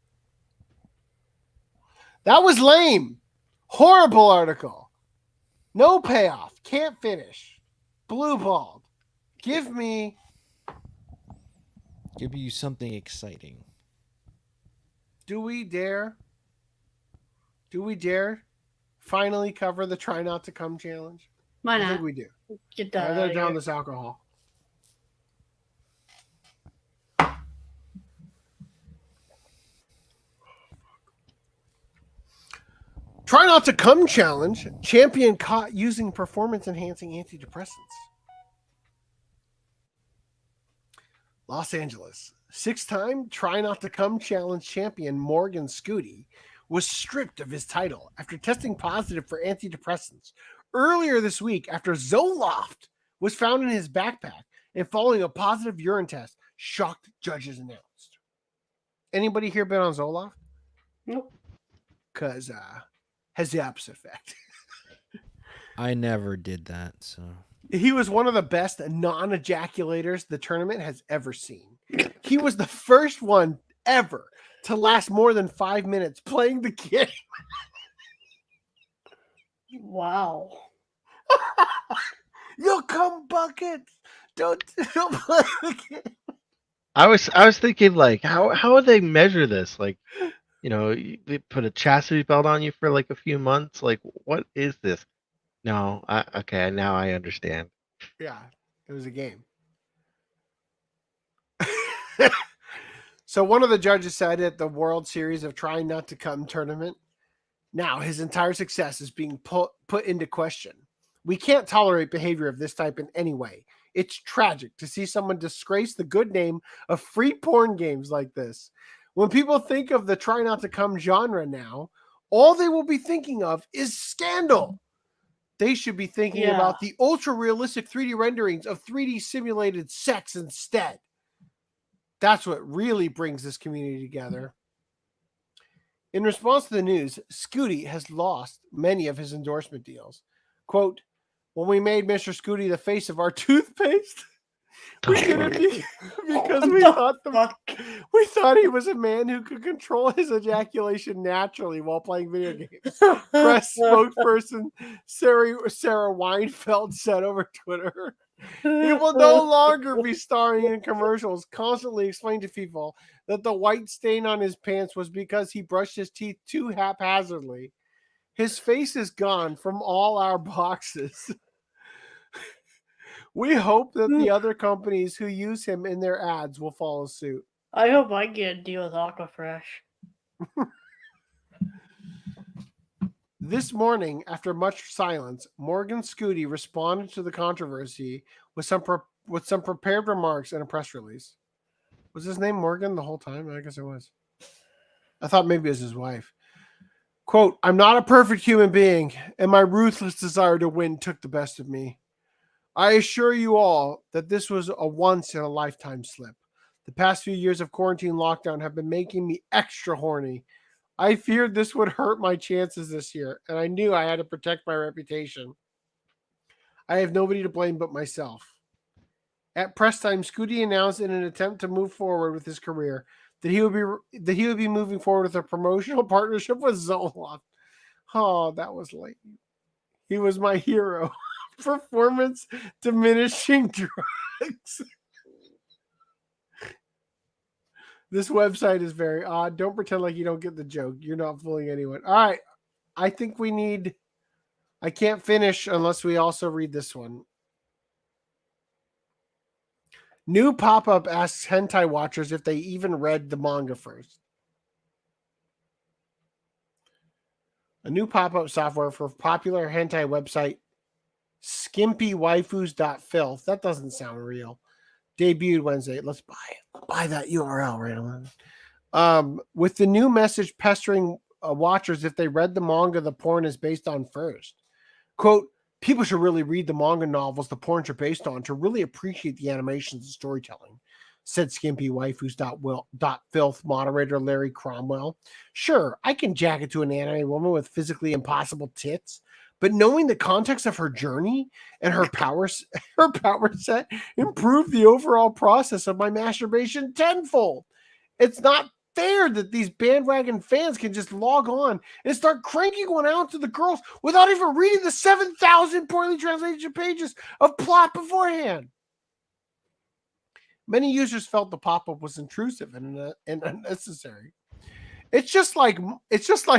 That was lame. Horrible article. No payoff. Can't finish. Blue balled. Give you something exciting. Do we dare finally cover the Try Not to Come challenge? Why not? I think we do. Get that. I gotta down this alcohol. Try Not to Come challenge. Champion caught using performance-enhancing antidepressants. Los Angeles. 6-time Try Not to Come challenge champion Morgan Scooty was stripped of his title after testing positive for antidepressants earlier this week after Zoloft was found in his backpack and following a positive urine test, shocked judges announced. Anybody here been on Zoloft? Nope. Because has the opposite effect. I never did that, so. He was one of the best non-ejaculators the tournament has ever seen. He was the first one ever to last more than 5 minutes playing the game. Wow. You'll come buckets. Don't play the game. I was thinking like how would they measure this? Like, they put a chastity belt on you for like a few months. Like, what is this? No, okay, now I understand. Yeah, it was a game. So one of the judges said at the World Series of Trying Not to Come tournament, now his entire success is being put into question. We can't tolerate behavior of this type in any way. It's tragic to see someone disgrace the good name of free porn games like this. When people think of the Try Not to Come genre now, all they will be thinking of is scandal. They should be thinking about the ultra-realistic 3D renderings of 3D simulated sex instead. That's what really brings this community together. In response to the news, Scooty has lost many of his endorsement deals. Quote, when we made Mr. Scooty the face of our toothpaste, we did it because we thought he was a man who could control his ejaculation naturally while playing video games. Press spokesperson Sarah Weinfeld said over Twitter, he will no longer be starring in commercials, constantly explaining to people that the white stain on his pants was because he brushed his teeth too haphazardly. His face is gone from all our boxes. We hope that the other companies who use him in their ads will follow suit. I hope I get a deal with Aquafresh. This morning, after much silence, Morgan Scooty responded to the controversy with some prepared remarks and a press release. Was his name Morgan the whole time? I guess it was. I thought maybe it was his wife. Quote, I'm not a perfect human being, and my ruthless desire to win took the best of me. I assure you all that this was a once-in-a-lifetime slip. The past few years of quarantine lockdown have been making me extra horny. I feared this would hurt my chances this year, and I knew I had to protect my reputation. I have nobody to blame but myself. At press time, Scooty announced in an attempt to move forward with his career that he would be moving forward with a promotional partnership with Zoloft. Oh, that was late. He was my hero. Performance diminishing drugs. This website is very odd. Don't pretend like you don't get the joke. You're not fooling anyone. All right. I think I can't finish unless we also read this one. New pop-up asks hentai watchers if they even read the manga first. A new pop-up software for popular hentai website skimpywaifus.filth. That doesn't sound real. Debuted Wednesday. Let's buy it. Buy that URL right on. With the new message pestering watchers if they read the manga the porn is based on first. Quote, people should really read the manga novels the porns are based on to really appreciate the animations and storytelling, said skimpywaifus.filth moderator Larry Cromwell. Sure, I can jack it to an anime woman with physically impossible tits, but knowing the context of her journey and her power set improved the overall process of my masturbation tenfold. It's not fair that these bandwagon fans can just log on and start cranking one out to the girls without even reading the 7,000 poorly translated pages of plot beforehand. Many users felt the pop-up was intrusive and unnecessary. It's just like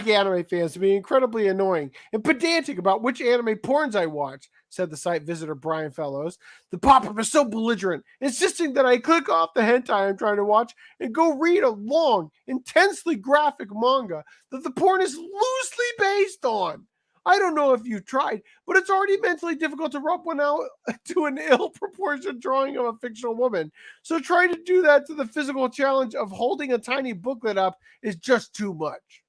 anime fans to be incredibly annoying and pedantic about which anime porns I watch, said the site visitor Brian Fellows. The pop-up is so belligerent, insisting that I click off the hentai I'm trying to watch and go read a long, intensely graphic manga that the porn is loosely based on. I don't know if you've tried, but it's already mentally difficult to rub one out to an ill-proportioned drawing of a fictional woman. So trying to do that to the physical challenge of holding a tiny booklet up is just too much.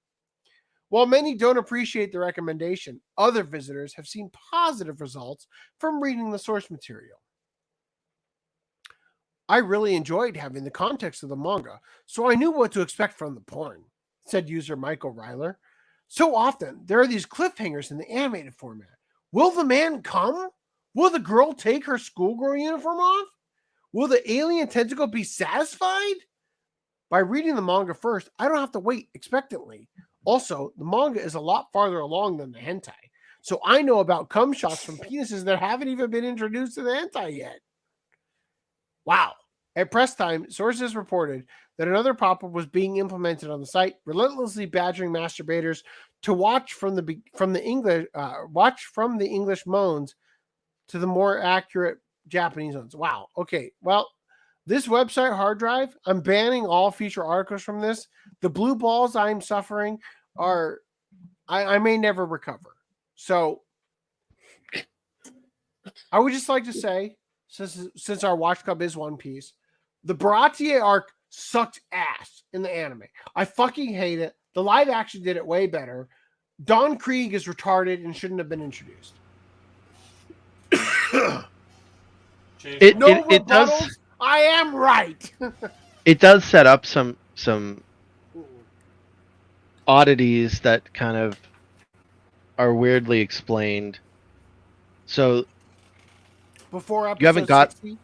While many don't appreciate the recommendation, other visitors have seen positive results from reading the source material. I really enjoyed having the context of the manga, so I knew what to expect from the porn, said user Michael Ryler. So often, there are these cliffhangers in the animated format. Will the man come? Will the girl take her schoolgirl uniform off? Will the alien tentacle be satisfied? By reading the manga first, I don't have to wait expectantly. Also, the manga is a lot farther along than the hentai, So I know about cum shots from penises that haven't even been introduced to the hentai yet. Wow. At press time, sources reported that another pop-up was being implemented on the site, relentlessly badgering masturbators to watch from the English moans to the more accurate Japanese ones. Wow. Okay. Well, this website hard drive, I'm banning all future articles from this. The blue balls I'm suffering are, I may never recover. So I would just like to say, since our watch club is One Piece, the Baratier arc sucked ass in the anime. I fucking hate it. The live action did it way better. Don Krieg is retarded and shouldn't have been introduced. It does. I am right. It does set up some oddities that kind of are weirdly explained. So before episode you haven't got 60?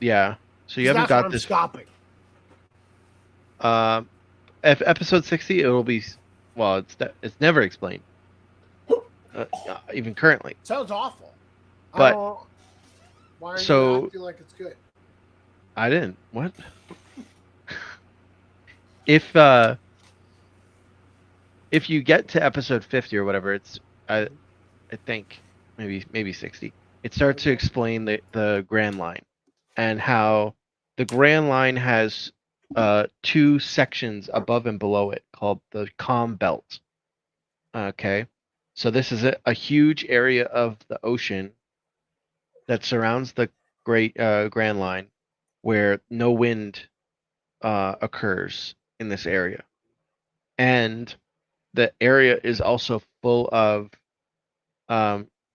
Yeah. So you haven't got this. Stopping. If episode 60, it'll be, well, it's never explained, even currently. Sounds awful. But why are so you acting like it's good? I didn't. What? If you get to episode 50 or whatever, it's I think maybe 60. It starts to explain the Grand Line and how the Grand Line has two sections above and below it called the Calm Belt. Okay, so this is a huge area of the ocean that surrounds the Grand Line, where no wind occurs in this area, and the area is also full of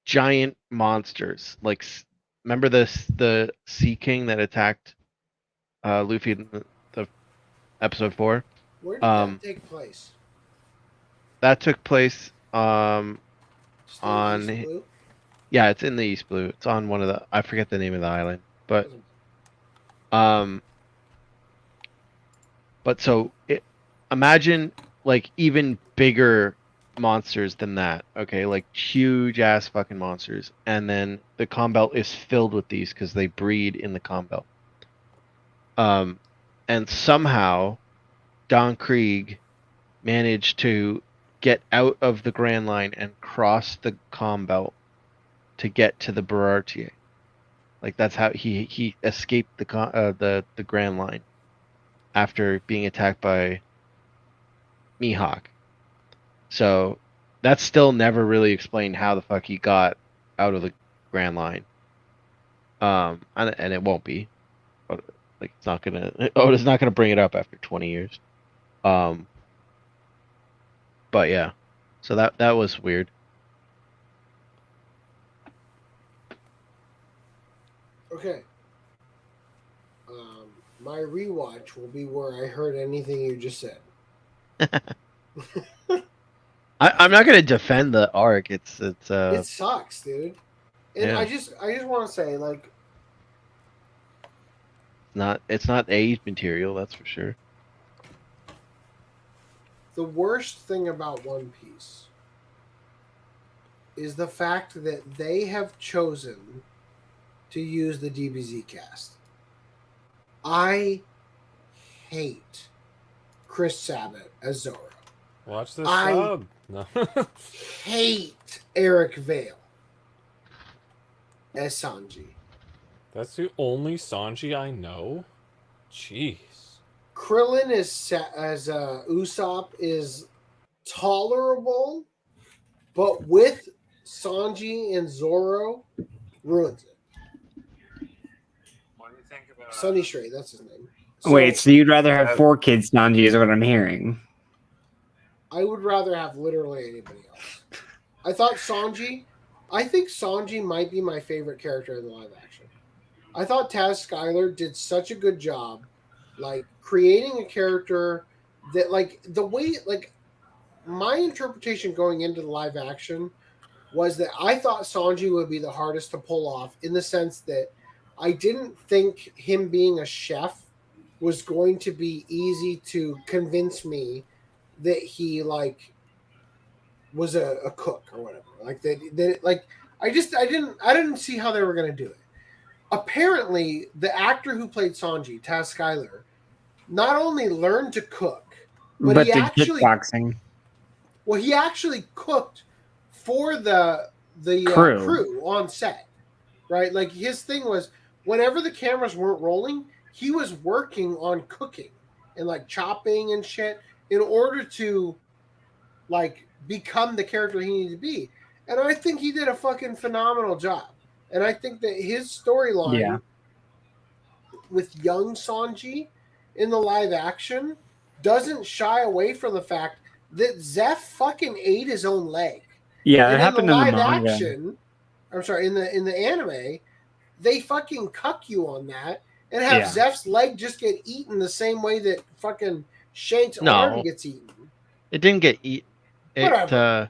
giant monsters. Like, remember the Sea King that attacked Luffy in the episode 4? Where did that take place? That took place East Blue? Yeah, it's in the East Blue. It's on one of the, I forget the name of the island, but so imagine like even bigger monsters than that. Okay, like huge ass fucking monsters, and then the Calm Belt is filled with these because they breed in the Calm Belt. And somehow Don Krieg managed to get out of the Grand Line and cross the Calm Belt to get to the Baratier. Like, that's how he escaped the Grand Line after being attacked by Mihawk. So that's still never really explained how the fuck he got out of the Grand Line. And it won't be. Like, it's not gonna. Oda's not gonna bring it up after 20 years. But yeah, so that was weird. Okay. My rewatch will be where I heard anything you just said. I'm not gonna defend the arc. It sucks, dude. And yeah. I just want to say, like, it's not age material, that's for sure. The worst thing about One Piece is the fact that they have chosen to use the DBZ cast. I hate Chris Sabat as Zoro. Watch this I sub. No. hate Eric Vale as Sanji. That's the only Sanji I know? Jeez. Krillin as Usopp is tolerable, but with Sanji and Zoro, ruins it. What do you think about Sunny Stray, that's his name. Wait, so you'd rather have 4 kids, Sanji, is what I'm hearing. I would rather have literally anybody else. I think Sanji might be my favorite character in the live action. I thought Taz Skylar did such a good job, like, creating a character that, like, the way, like, my interpretation going into the live action was that I thought Sanji would be the hardest to pull off, in the sense that I didn't think him being a chef was going to be easy to convince me that he, like, was a cook or whatever. Like I didn't see how they were gonna do it. Apparently, the actor who played Sanji, Taz Skylar, not only learned to cook, but he did actually kickboxing. well, he actually cooked for the Crew. crew on set, right? Like his thing was whenever the cameras weren't rolling, he was working on cooking and like chopping and shit in order to like become the character he needed to be. And I think he did a fucking phenomenal job. And I think that his storyline with young Sanji in the live action doesn't shy away from the fact that Zeph fucking ate his own leg. Yeah, and it happened in the live manga. action. I'm sorry, in the anime, they fucking cuck you on that and have Zeph's leg just get eaten the same way that fucking Shank's arm gets eaten. It didn't get eaten. Whatever.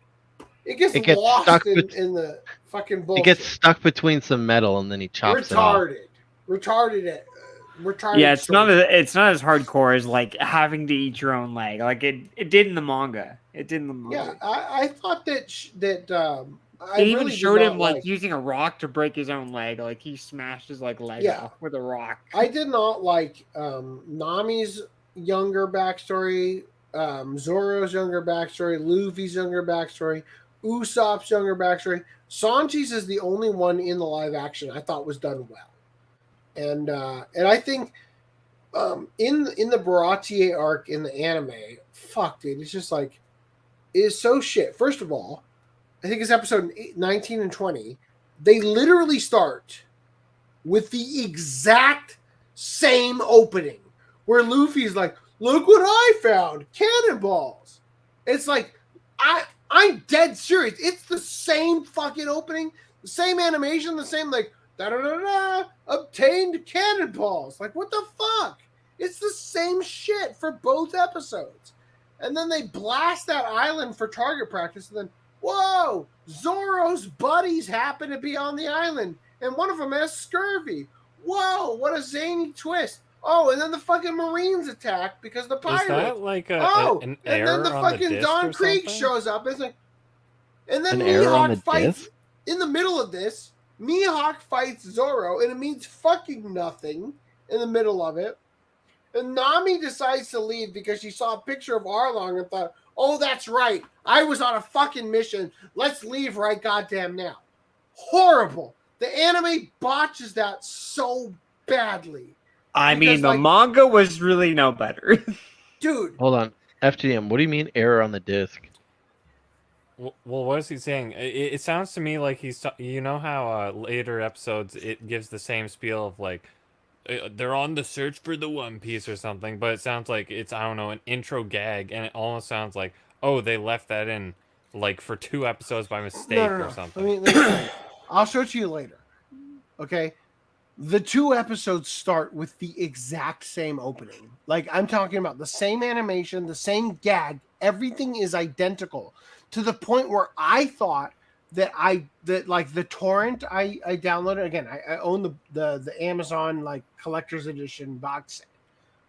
It gets lost stuck in the fucking bullshit. It gets stuck between some metal and then he chops it off. Retarded. Yeah, it's not as hardcore as like having to eat your own leg. Like it did in the manga. It did in the manga. Yeah, I thought that They even showed him like using a rock to break his own leg. Like he smashed his leg off with a rock. I did not like Nami's younger backstory, Zoro's younger backstory, Luffy's younger backstory, Usopp's younger backstory. Sanji's is the only one in the live action I thought was done well. And I think in the Baratier arc in the anime, fuck dude, it's just like it is so shit. First of all, I think it's episode 19 and 20. They literally start with the exact same opening where Luffy's like, "Look what I found! Cannonballs!" It's like I'm dead serious. It's the same fucking opening, the same animation, the same like da-da-da-da, obtained cannonballs. Like, what the fuck? It's the same shit for both episodes. And then they blast that island for target practice, and then, whoa, Zoro's buddies happen to be on the island, and one of them has scurvy. Whoa, what a zany twist. Oh, and then the fucking Marines attack because the pirates. Is that like an and error then the on fucking the disc Don or Krieg something? shows up. It's like, and then An error on the Mihawk fights disc? in the middle of this. Mihawk fights Zoro, and it means fucking nothing in the middle of it. And Nami decides to leave because she saw a picture of Arlong and thought, "Oh, that's right. I was on a fucking mission. Let's leave right goddamn now." Horrible. The anime botches that so badly. I mean, Because, the like, manga was really no better. Dude. Hold on. FTM, what do you mean error on the disc? Well, what is he saying? It sounds to me like he's, you know how later episodes it gives the same spiel of like they're on the search for the One Piece or something, but it sounds like it's, I don't know, an intro gag, and it almost sounds like, oh, they left that in like for 2 episodes by mistake No. or something. Let me I'll show it to you later. Okay. The 2 episodes start with the exact same opening. Like, I'm talking about the same animation, the same gag. Everything is identical to the point where I thought that like the torrent I downloaded. Again, I own the Amazon like collector's edition box set,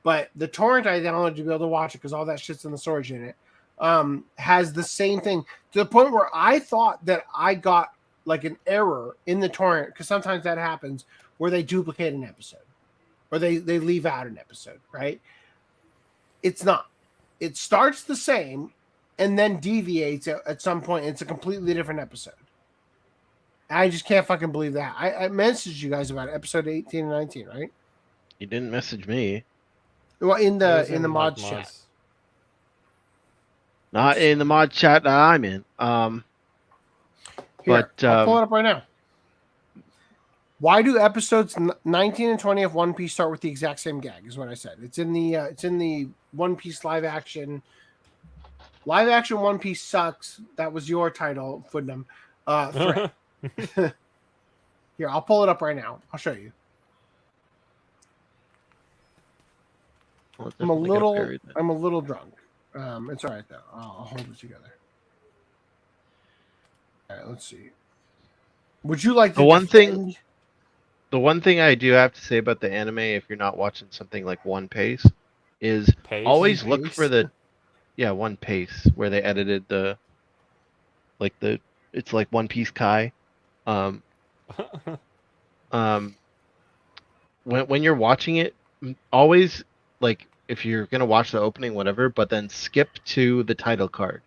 but the torrent I downloaded to be able to watch it because all that shit's in the storage unit has the same thing to the point where I thought that I got like an error in the torrent, because sometimes that happens where they duplicate an episode or they leave out an episode, right? It's not. It starts the same and then deviates at some point. It's a completely different episode. I just can't fucking believe that. I messaged you guys about it, episode 18 and 19, right? You didn't message me. Well, in the mod chat. Not in the mod chat that I'm in. Here, But I'll pull it up right now. Why do episodes 19 and 20 of One Piece start with the exact same gag? Is what I said. It's in the One Piece live action. Live action One Piece sucks. That was your title, Footnum. Here, I'll pull it up right now. I'll show you. I'm a little drunk. It's all right though. I'll hold it together. All right, let's see. Would you like to the one thing I do have to say about the anime, if you're not watching something like One Piece, is always look for the One Piece, where they edited the like it's like One Piece Kai. Um, when you're watching it, always like if you're gonna watch the opening, whatever, but then skip to the title card.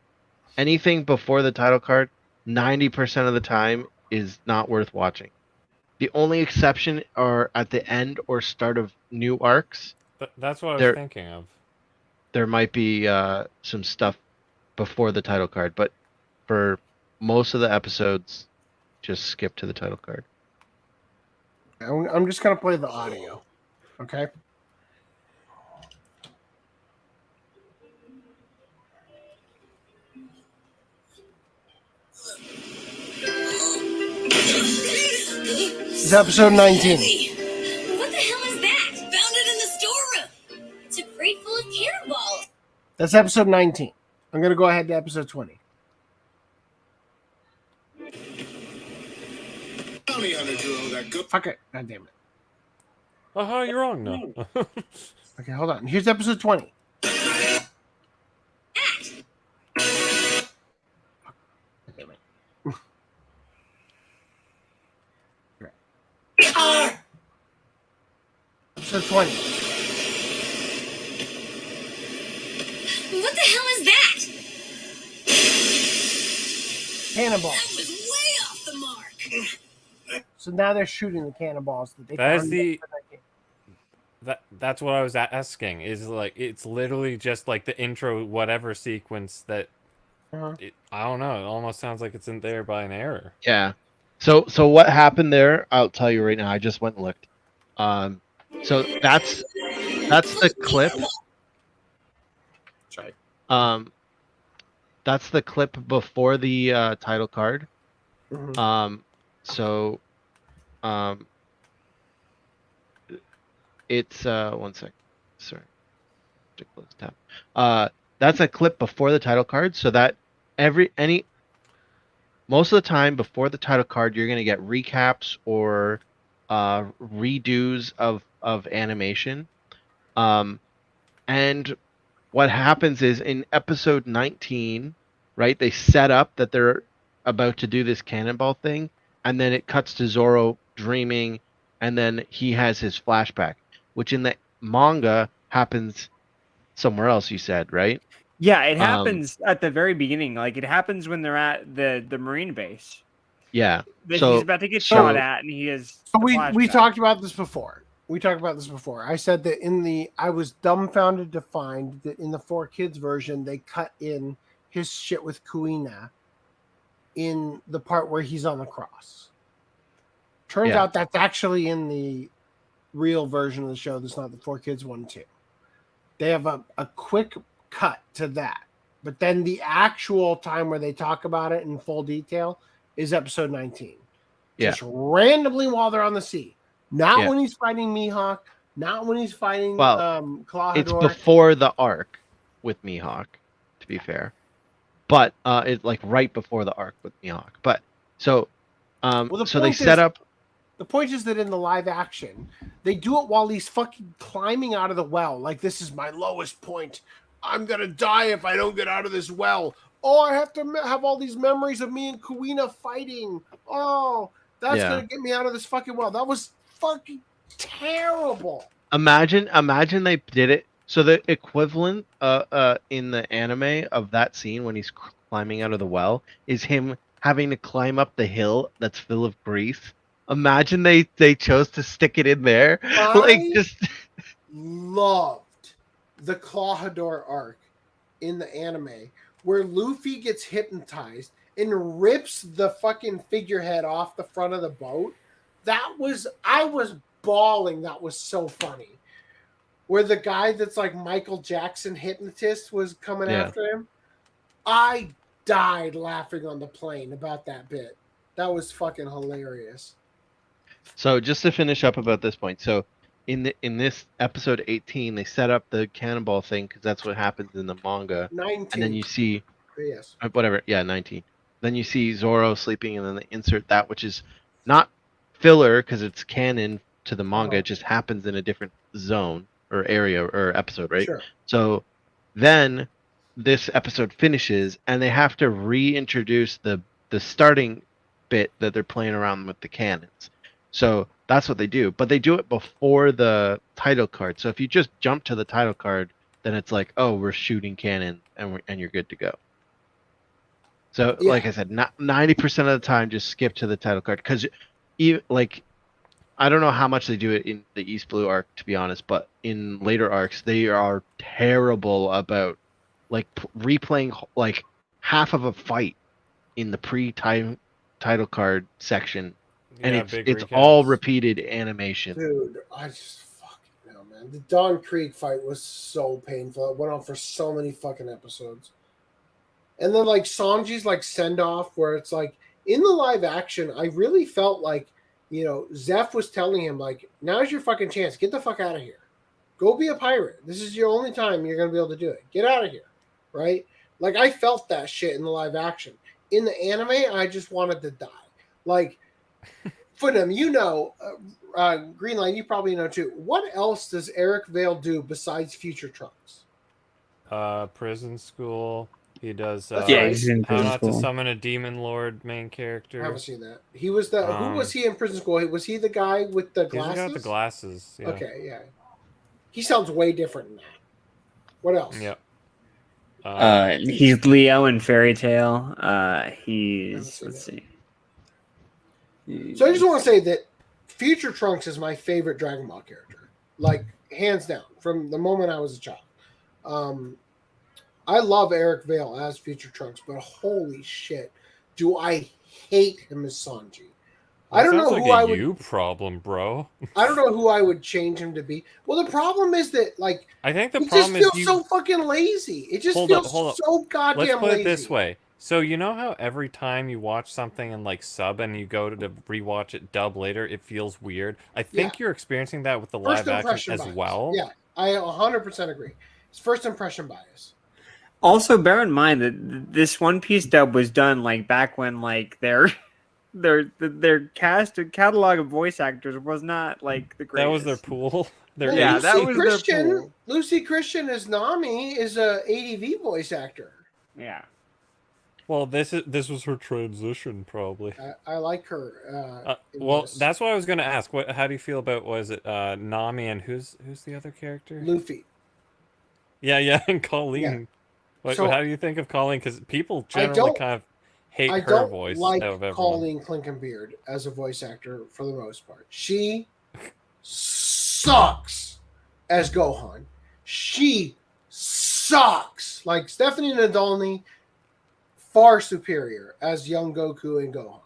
Anything before the title card, 90% of the time is not worth watching. The only exception are at the end or start of new arcs. That's what I was thinking of. There might be some stuff before the title card, but for most of the episodes, just skip to the title card. I'm just gonna play the audio. Okay. It's episode 19. What the hell is that? Found it in the storeroom. It's a crate full of cannonballs. That's episode 19. I'm gonna go ahead to episode 20. Fuck it. God damn it. Oh, you're wrong. No. Okay, hold on. Here's episode 20. Episode 20. What the hell is that? Cannonball. That was way off the mark. So now they're shooting the cannonballs that they That is found the. That's what I was asking. Is like it's literally just like the intro whatever sequence that. I don't know. It almost sounds like it's in there by an error. Yeah. So what happened there? I'll tell you right now. I just went and looked. So that's the clip. Sorry. That's the clip before the title card. Mhm. It's one sec. Sorry. To close tab. That's a clip before the title card, so that most of the time before the title card, you're gonna get recaps or redos of animation. And what happens is in episode 19, right? They set up that they're about to do this cannonball thing, and then it cuts to Zoro dreaming, and then he has his flashback, which in the manga happens somewhere else. You said, right? Yeah, it happens at the very beginning. Like it happens when they're at the Marine base. Yeah. That he's about to get shot at, and he is. So we talked about this before. I said that I was dumbfounded to find that in the 4Kids version they cut in his shit with Kuina in the part where he's on the cross. Turns out that's actually in the real version of the show. That's not the 4Kids one too. They have a quick cut to that, but then the actual time where they talk about it in full detail is episode 19. Just randomly while they're on the sea. Not when he's fighting Mihawk, not when he's fighting Clawhador. It's before the arc with Mihawk, to be fair. But it's like right before the arc with Mihawk. But so they set up. The point is that in the live action, they do it while he's fucking climbing out of the well. Like, this is my lowest point. I'm gonna die if I don't get out of this well. Oh, I have to have all these memories of me and Kuina fighting. Oh, that's gonna get me out of this fucking well. That was fucking terrible. Imagine they did it. So the equivalent in the anime of that scene when he's climbing out of the well is him having to climb up the hill that's full of grease. Imagine they chose to stick it in there. Loved the Clawhador arc in the anime where Luffy gets hypnotized and rips the fucking figurehead off the front of the boat. I was bawling. That was so funny. Where the guy that's like Michael Jackson hypnotist was coming after him. I died laughing on the plane about that bit. That was fucking hilarious. So just to finish up about this point, so in this episode 18, they set up the cannonball thing because that's what happens in the manga. 19. And then you see, 19. Then you see Zoro sleeping, and then they insert that, which is not filler because it's canon to the manga. It just happens in a different zone or area or episode, right? Sure. So then this episode finishes, and they have to reintroduce the starting bit that they're playing around with the cannons. So that's what they do, but they do it before the title card. So if you just jump to the title card, then it's like, oh, we're shooting cannon, and you're good to go. So like I said, 90% of the time, just skip to the title card, because like, I don't know how much they do it in the East Blue arc, to be honest, but in later arcs, they are terrible about like replaying like half of a fight in the pre-title card section, and it's all repeated animation. Dude, I just fucking know, man. The Dawn Creek fight was so painful. It went on for so many fucking episodes. And then like Sanji's like send off, where it's like in the live action, I really felt like, you know, Zeph was telling him like, now's your fucking chance. Get the fuck out of here. Go be a pirate. This is your only time you're gonna be able to do it. Get out of here. Right? Like I felt that shit in the live action. In the anime, I just wanted to die. Like, Funim, you know, Greenline, you probably know too. What else does Eric Vale do besides Future Trunks? Prison School. He does. he's in How Prison Not to School. Summon a Demon Lord main character. I haven't seen that. He was the who was he in Prison School? Was he the guy with the He's the glasses? guy with the glasses. Yeah. Okay, yeah. He sounds way different than that. What else? Yep. He's Leo in Fairy Tale. Let's see. So I just want to say that Future Trunks is my favorite Dragon Ball character, like hands down, from the moment I was a child. I love Eric Vale as Future Trunks, but holy shit, do I hate him as Sanji. I don't know who I would. You problem, bro. I don't know who I would change him to be. Well, the problem is that, like, I think the it problem just is feels so fucking lazy. It just Hold feels up. so goddamn lazy. Let's put it this way. So you know how every time you watch something in like sub and you go to rewatch it dub later, it feels weird. I think you're experiencing that with the First live impression action as bias. well. Yeah, I 100% agree. It's first impression bias. Also, bear in mind that this One Piece dub was done like back when like their catalog of voice actors was not like the greatest. That was their pool. That was Christian, their pool. Lucy Christian as Nami is a ADV voice actor. Yeah. Well, this was her transition, probably. I like her. Well, that's what I was going to ask. How do you feel about Nami and who's the other character? Luffy. Yeah, and Colleen. Yeah. So, how do you think of Colleen? Because people generally kind of hate her voice. I don't out of like everyone. Colleen Clinkenbeard as a voice actor for the most part. She sucks as Gohan. She sucks. Like Stephanie Nadolny, far superior as young Goku and Gohan.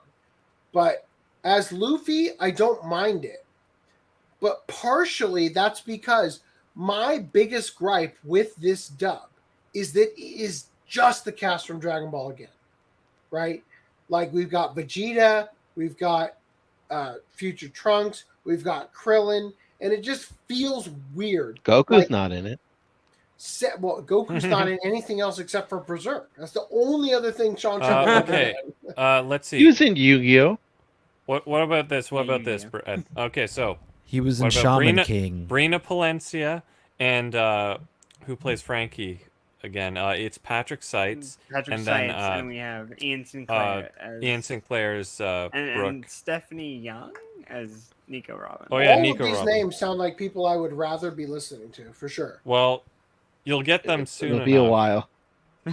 But as Luffy, I don't mind it. But partially that's because my biggest gripe with this dub is that it is just the cast from Dragon Ball again, right? Like we've got Vegeta, we've got Future Trunks, we've got Krillin, and it just feels weird. Goku's not in it. Goku's not in anything else except for Berserk. That's the only other thing Sean. Okay, let's see. He was in Yu-Gi-Oh. What about this? What about this, Brett? Okay, so he was in what about Shaman King. Brina Palencia, and who plays Frankie again? It's Patrick Seitz. And we have Ian Sinclair. Ian Sinclair's Brooke. And Stephanie Young as Nico Robin. Oh yeah, all Nico of these Robin. names sound like people I would rather be listening to for sure. Well, you'll get them soon. It'll be a while.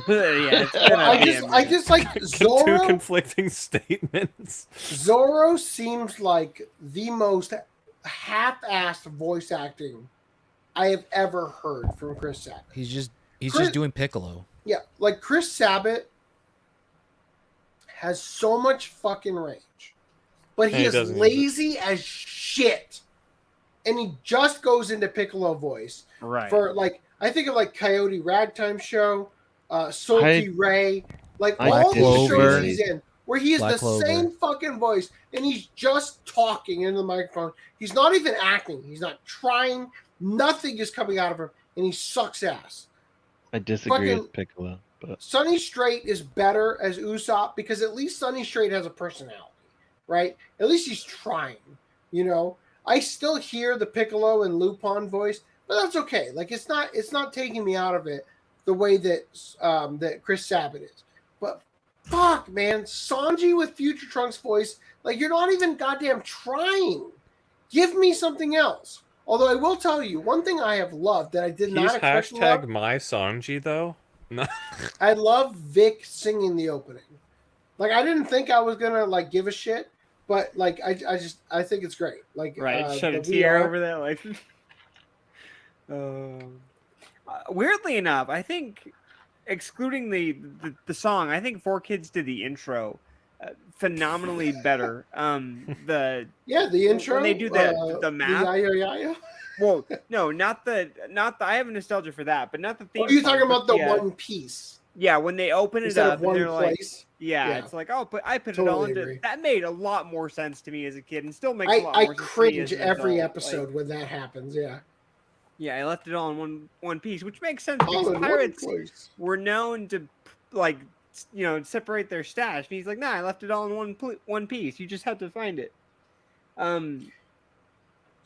Yeah, I just like Zoro. Two conflicting statements. Zoro seems like the most half-assed voice acting I have ever heard from Chris Sabat. He's just doing Piccolo. Yeah, like Chris Sabat has so much fucking range, but he is lazy as shit, and he just goes into Piccolo voice. Right. For like, I think of like Coyote Ragtime Show, Sulky Ray, like all the shows he's in, where he is the same fucking voice, and he's just talking into the microphone. He's not even acting. He's not trying. Nothing is coming out of him, and he sucks ass. I disagree with Piccolo, but Sonny Strait is better as Usopp because at least Sonny Strait has a personality, right? At least he's trying, you know. I still hear the Piccolo and Lupin voice, but that's okay. Like it's not taking me out of it the way that that Chris Sabat is. But fuck, man, Sanji with Future Trunks voice, like you're not even goddamn trying. Give me something else. Although I will tell you, one thing I have loved that I did not expect to love. Hashtag my Sanji though. No. I love Vic singing the opening. Like I didn't think I was gonna like give a shit, but like I think it's great. Like shed a tear over that. Like, weirdly enough, I think excluding the song, I think 4Kids did the intro phenomenally better. The intro when they do the map. The well, no, not the. I have a nostalgia for that, but not the theme. Are you talking song, about the One Piece? Yeah, when they open it Instead up, of one and they're place. like, yeah, it's like, oh, but I put it all Totally into. agree. That made a lot more sense to me as a kid, and still makes a lot more I sense cringe to me as an every adult. episode when that happens. Yeah. Yeah, I left it all in one piece, which makes sense because in one pirates place. were known to like separate their stash. And he's like, nah, I left it all in one piece. You just have to find it.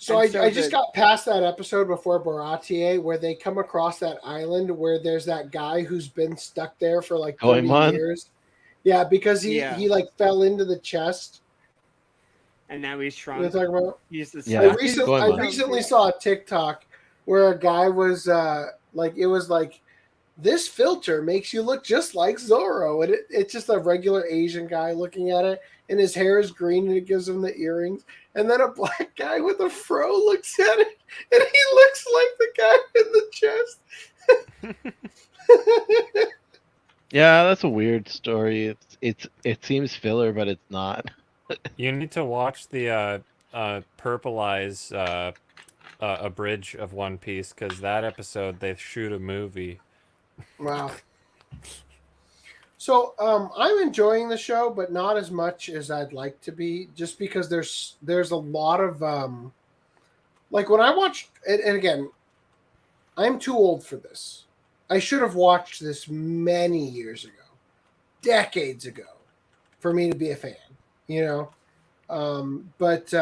So I just got past that episode before Baratie where they come across that island where there's that guy who's been stuck there for like 30 years. Yeah, because he like fell into the chest. And now he's shrunk. You know what I'm talking about? He's the I recently saw a TikTok where a guy was like, it was like, this filter makes you look just like Zorro. And it's just a regular Asian guy looking at it. And his hair is green and it gives him the earrings. And then a black guy with a fro looks at it and he looks like the guy in the chest. Yeah, that's a weird story. It seems filler, but it's not. You need to watch the Purple Eyes abridge of One Piece because that episode they shoot a movie. Wow. So I'm enjoying the show, but not as much as I'd like to be, just because there's a lot of like when I watched and again, I'm too old for this. I should have watched this many years ago, decades ago, for me to be a fan, you know. But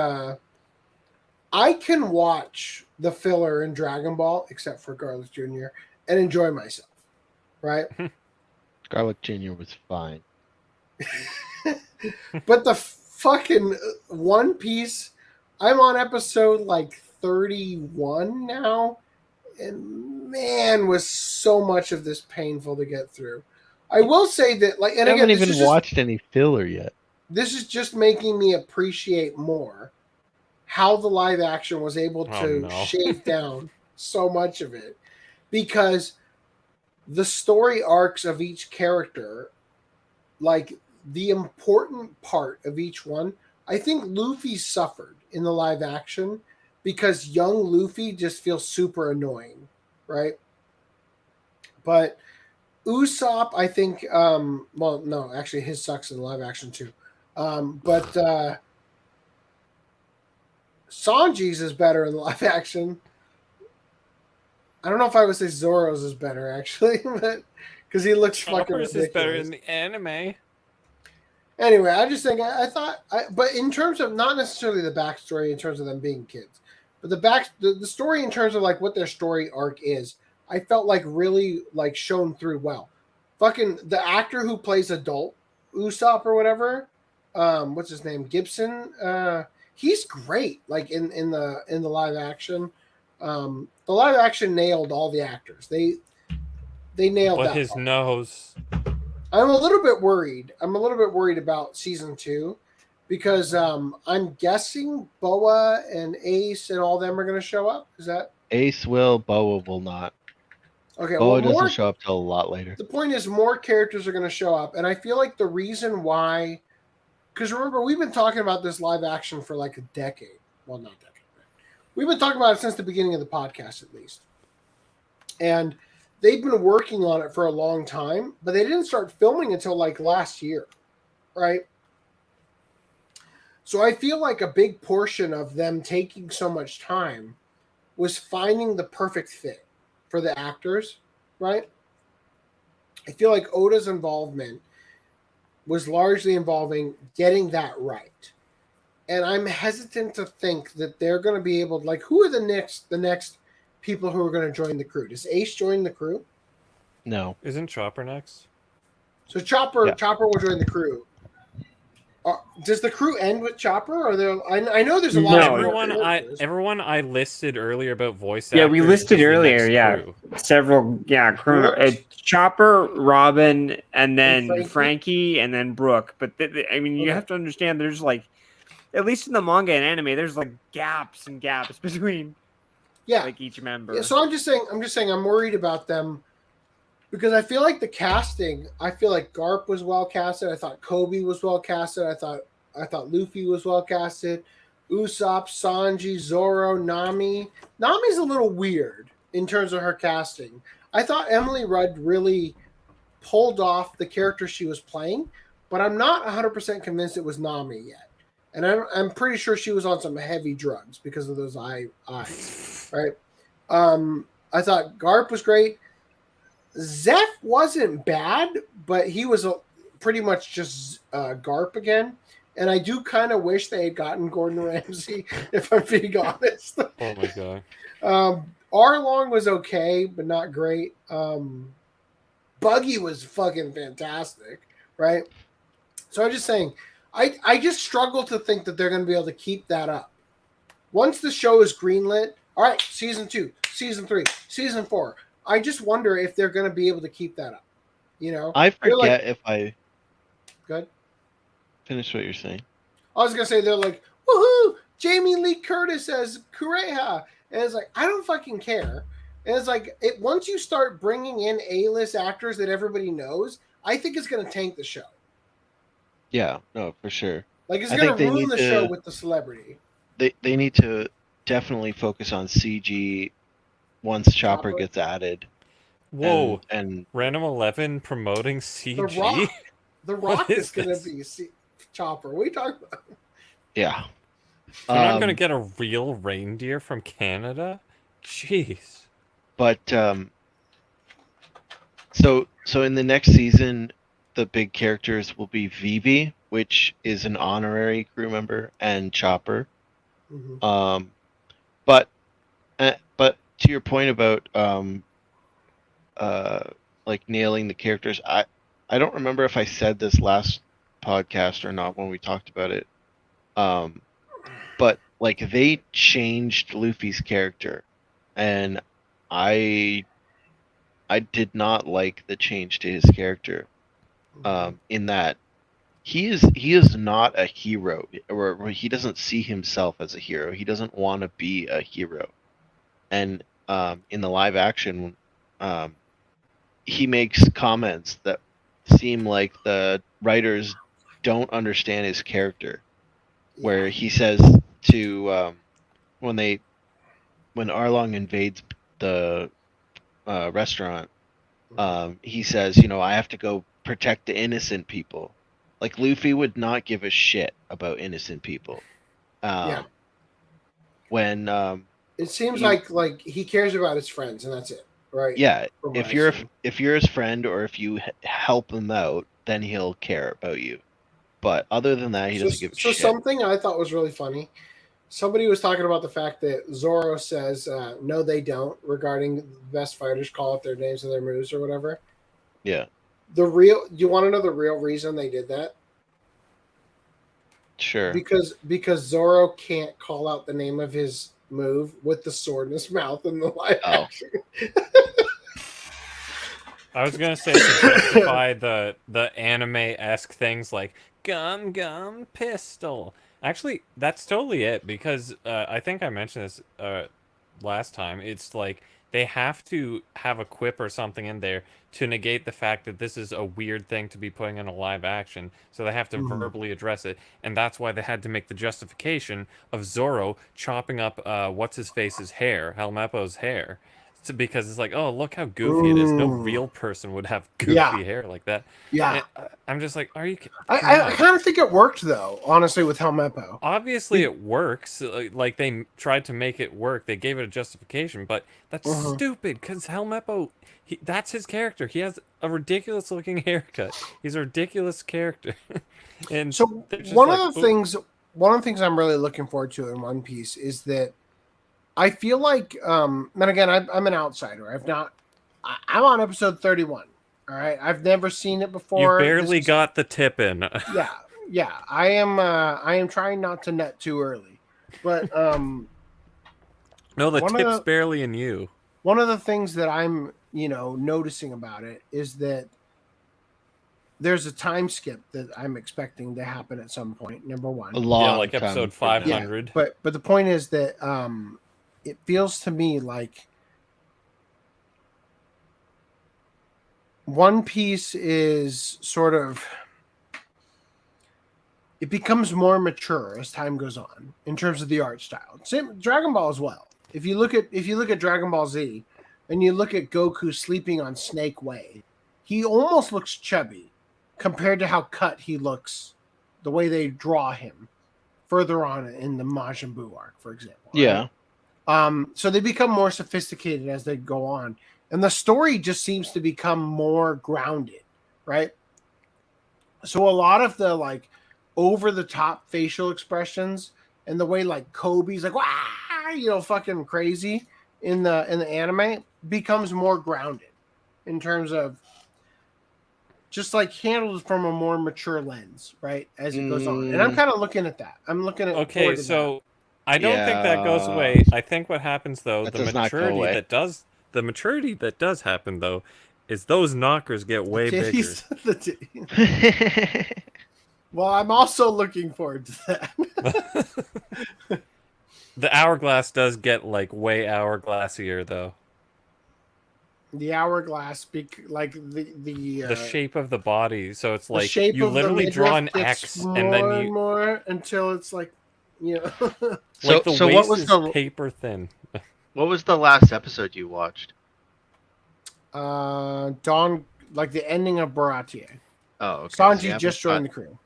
I can watch the filler in Dragon Ball, except for Garlic Jr., and enjoy myself, right? Garlic Jr. was fine. But the fucking One Piece, I'm on episode like 31 now, and man, was so much of this painful to get through. I will say that, like, and I haven't again, even watched any filler yet. This is just making me appreciate more how the live action was able to shave down so much of it, because the story arcs of each character, like the important part of each one, I think Luffy suffered in the live action because young Luffy just feels super annoying, right? But Usopp, I think, well, no, actually his sucks in the live action too. But Sanji's is better in the live action. I don't know if I would say Zoro's is better, actually, but because he looks fucking ridiculous. Is better in the anime. Anyway, I just think but in terms of not necessarily the backstory in terms of them being kids, but the story in terms of like what their story arc is, I felt like really like shown through well. Fucking the actor who plays adult Usopp or whatever, what's his name, Gibson, he's great. Like in the live action. The live action nailed all the actors. They nailed that. But his nose. I'm a little bit worried. I'm a little bit worried about season 2 because I'm guessing Boa and Ace and all them are going to show up. Is that Ace will, Boa will not. Okay, Boa doesn't show up till a lot later. The point is more characters are going to show up, and I feel like the reason why, because remember we've been talking about this live action for like a decade. Well, not a decade. We've been talking about it since the beginning of the podcast, at least. And they've been working on it for a long time, but they didn't start filming until like last year, right? So I feel like a big portion of them taking so much time was finding the perfect fit for the actors, right? I feel like Oda's involvement was largely involving getting that right. And I'm hesitant to think that they're going to be able to, like, who are the next people who are going to join the crew? Does Ace join the crew? No. Isn't Chopper next? So Chopper Yeah. will join the crew. Does the crew end with Chopper? Or there? I know there's a lot of Everyone I listed earlier about voice Yeah, actors. we listed is the earlier. next Yeah, crew. several. Yeah, crew. Chopper, Robin, and then Frankie, and then Brooke. But I mean, you have to understand. There's like, at least in the manga and anime, there's like gaps and gaps between. Like each member. Yeah, so I'm just saying I'm worried about them because I feel like the casting. I feel like Garp was well casted. I thought Kobe was well casted. I thought Luffy was well casted. Usopp, Sanji, Zoro, Nami. Nami's a little weird in terms of her casting. I thought Emily Rudd really pulled off the character she was playing, but I'm not 100% convinced it was Nami yet. And I'm pretty sure she was on some heavy drugs because of those eyes, right? I thought Garp was great. Zeph wasn't bad, but he was pretty much just Garp again. And I do kind of wish they had gotten Gordon Ramsay, if I'm being honest. Oh my god. Arlong was okay, but not great. Buggy was fucking fantastic, right? So I'm just saying, I just struggle to think that they're going to be able to keep that up. Once the show is greenlit, all right, season 2, season 3, season 4. I just wonder if they're going to be able to keep that up. You know, I forget if I. Good. Finish what you're saying. I was going to say they're like, woohoo, Jamie Lee Curtis as Kureha. And it's like, I don't fucking care. And it's like, once you start bringing in A-list actors that everybody knows, I think it's going to tank the show. Yeah, no, for sure. Like, it's going to ruin the show with the celebrity. They need to definitely focus on CG once Chopper gets added. Whoa! And Random 11 promoting CG. The Rock is going to be Chopper. What are you talking about? Yeah. We're not going to get a real reindeer from Canada? Jeez. But so in the next season, the big characters will be Vivi, which is an honorary crew member, and Chopper. Mm-hmm. But to your point about like nailing the characters, I don't remember if I said this last podcast or not when we talked about it. But like they changed Luffy's character, and I did not like the change to his character. In that he is not a hero, or he doesn't see himself as a hero. He doesn't want to be a hero. And in the live action, he makes comments that seem like the writers don't understand his character. Where he says to when Arlong invades the restaurant, he says, I have to go protect the innocent people. Like Luffy would not give a shit about innocent people. When it seems like he cares about his friends, and that's it, right? Yeah, if you're his friend, or if you help him out, then he'll care about you. But other than that, he doesn't give a shit. So something I thought was really funny. Somebody was talking about the fact that Zoro says, no, they don't, regarding the best fighters call out their names and their moves or whatever. Yeah. You want to know the real reason they did that? Sure. Because Zoro can't call out the name of his move with the sword in his mouth in the live action. I was gonna say to justify the anime-esque things like gum pistol. Actually, that's totally it, because I think I mentioned this last time. It's like they have to have a quip or something in there to negate the fact that this is a weird thing to be putting in a live action. So they have to verbally address it, and that's why they had to make the justification of Zoro chopping up what's-his-face's hair, Helmeppo's hair. Because it's like, oh, look how goofy it is. No real person would have goofy hair like that. Yeah. And I'm just like, are you kidding? I kind of think it worked, though, honestly, with Helmeppo. Obviously, it works. Like, they tried to make it work. They gave it a justification, but that's stupid, because Helmeppo, that's his character. He has a ridiculous-looking haircut. He's a ridiculous character. And so one of the things I'm really looking forward to in One Piece is that I feel like, and again, I'm an outsider. I'm on episode 31. All right, I've never seen it before. You barely got the tip in. Yeah. I am trying not to nut too early, but no, the tip's barely in you. One of the things that I'm noticing about it is that there's a time skip that I'm expecting to happen at some point. Number one, like episode 500. Yeah, but the point is that it feels to me like One Piece is sort of, it becomes more mature as time goes on in terms of the art style. Same Dragon Ball as well. If you look at Dragon Ball Z and you look at Goku sleeping on Snake Way, he almost looks chubby compared to how cut he looks, the way they draw him further on in the Majin Buu arc, for example. Yeah. Right? So they become more sophisticated as they go on. And the story just seems to become more grounded, right? So a lot of the like over the top facial expressions and the way like Kobe's like, wah, fucking crazy in the anime becomes more grounded in terms of just like handled from a more mature lens, right? As it goes on. And I'm kind of looking at that. I'm looking at okay, so I don't think that goes away. I think what happens though, the maturity that does happen though, is those knockers get way bigger. Well, I'm also looking forward to that. The hourglass does get like way hourglassier though. The hourglass, like the shape of the body. So it's like you literally draw an X and then you more until it's like, like the waist what was is paper thin. What was the last episode you watched? Dawn, like the ending of Baratie. Oh, okay. Sanji just joined the crew.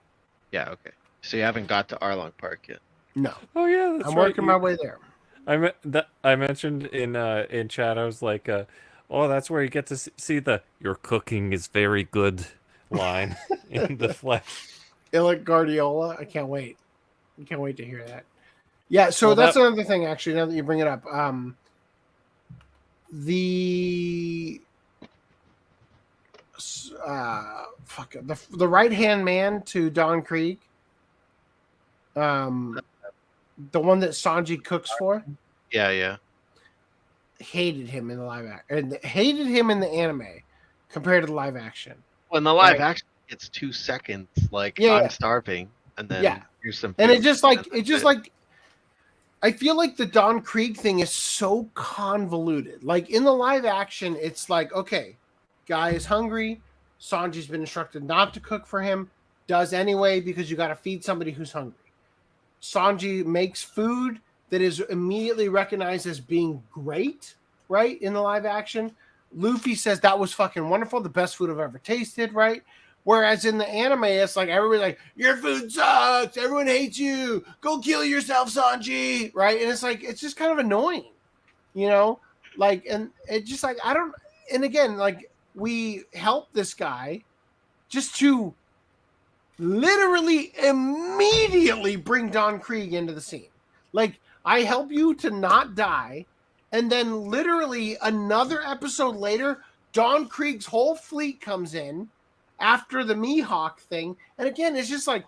Yeah, okay. So you haven't got to Arlong Park yet? No. Oh yeah, that's I'm right. working my way there. I mentioned in chat. I was like, "Oh, that's where you get to see the your cooking is very good" line in the flesh. Illic Guardiola. I can't wait. I can't wait to hear that. Yeah. So that's another thing. Actually, now that you bring it up, the right hand man to Don Krieg, the one that Sanji cooks for. Yeah. Hated him in the live action, and hated him in the anime compared to the live action. When the live action gets 2 seconds, like I'm starving, and then here's some. And it just like I feel like the Don Krieg thing is so convoluted. Like in the live action, it's like, okay, guy is hungry. Sanji's been instructed not to cook for him. Does anyway because you got to feed somebody who's hungry. Sanji makes food that is immediately recognized as being great, right? In the live action. Luffy says that was fucking wonderful. The best food I've ever tasted, right? Whereas in the anime, it's like everybody's like, your food sucks. Everyone hates you. Go kill yourself, Sanji. Right? And it's like, it's just kind of annoying, Like, and it just like, I don't, and again, like, we help this guy just to literally immediately bring Don Krieg into the scene. Like, I help you to not die. And then literally another episode later, Don Krieg's whole fleet comes in after the Mihawk thing. And again, it's just like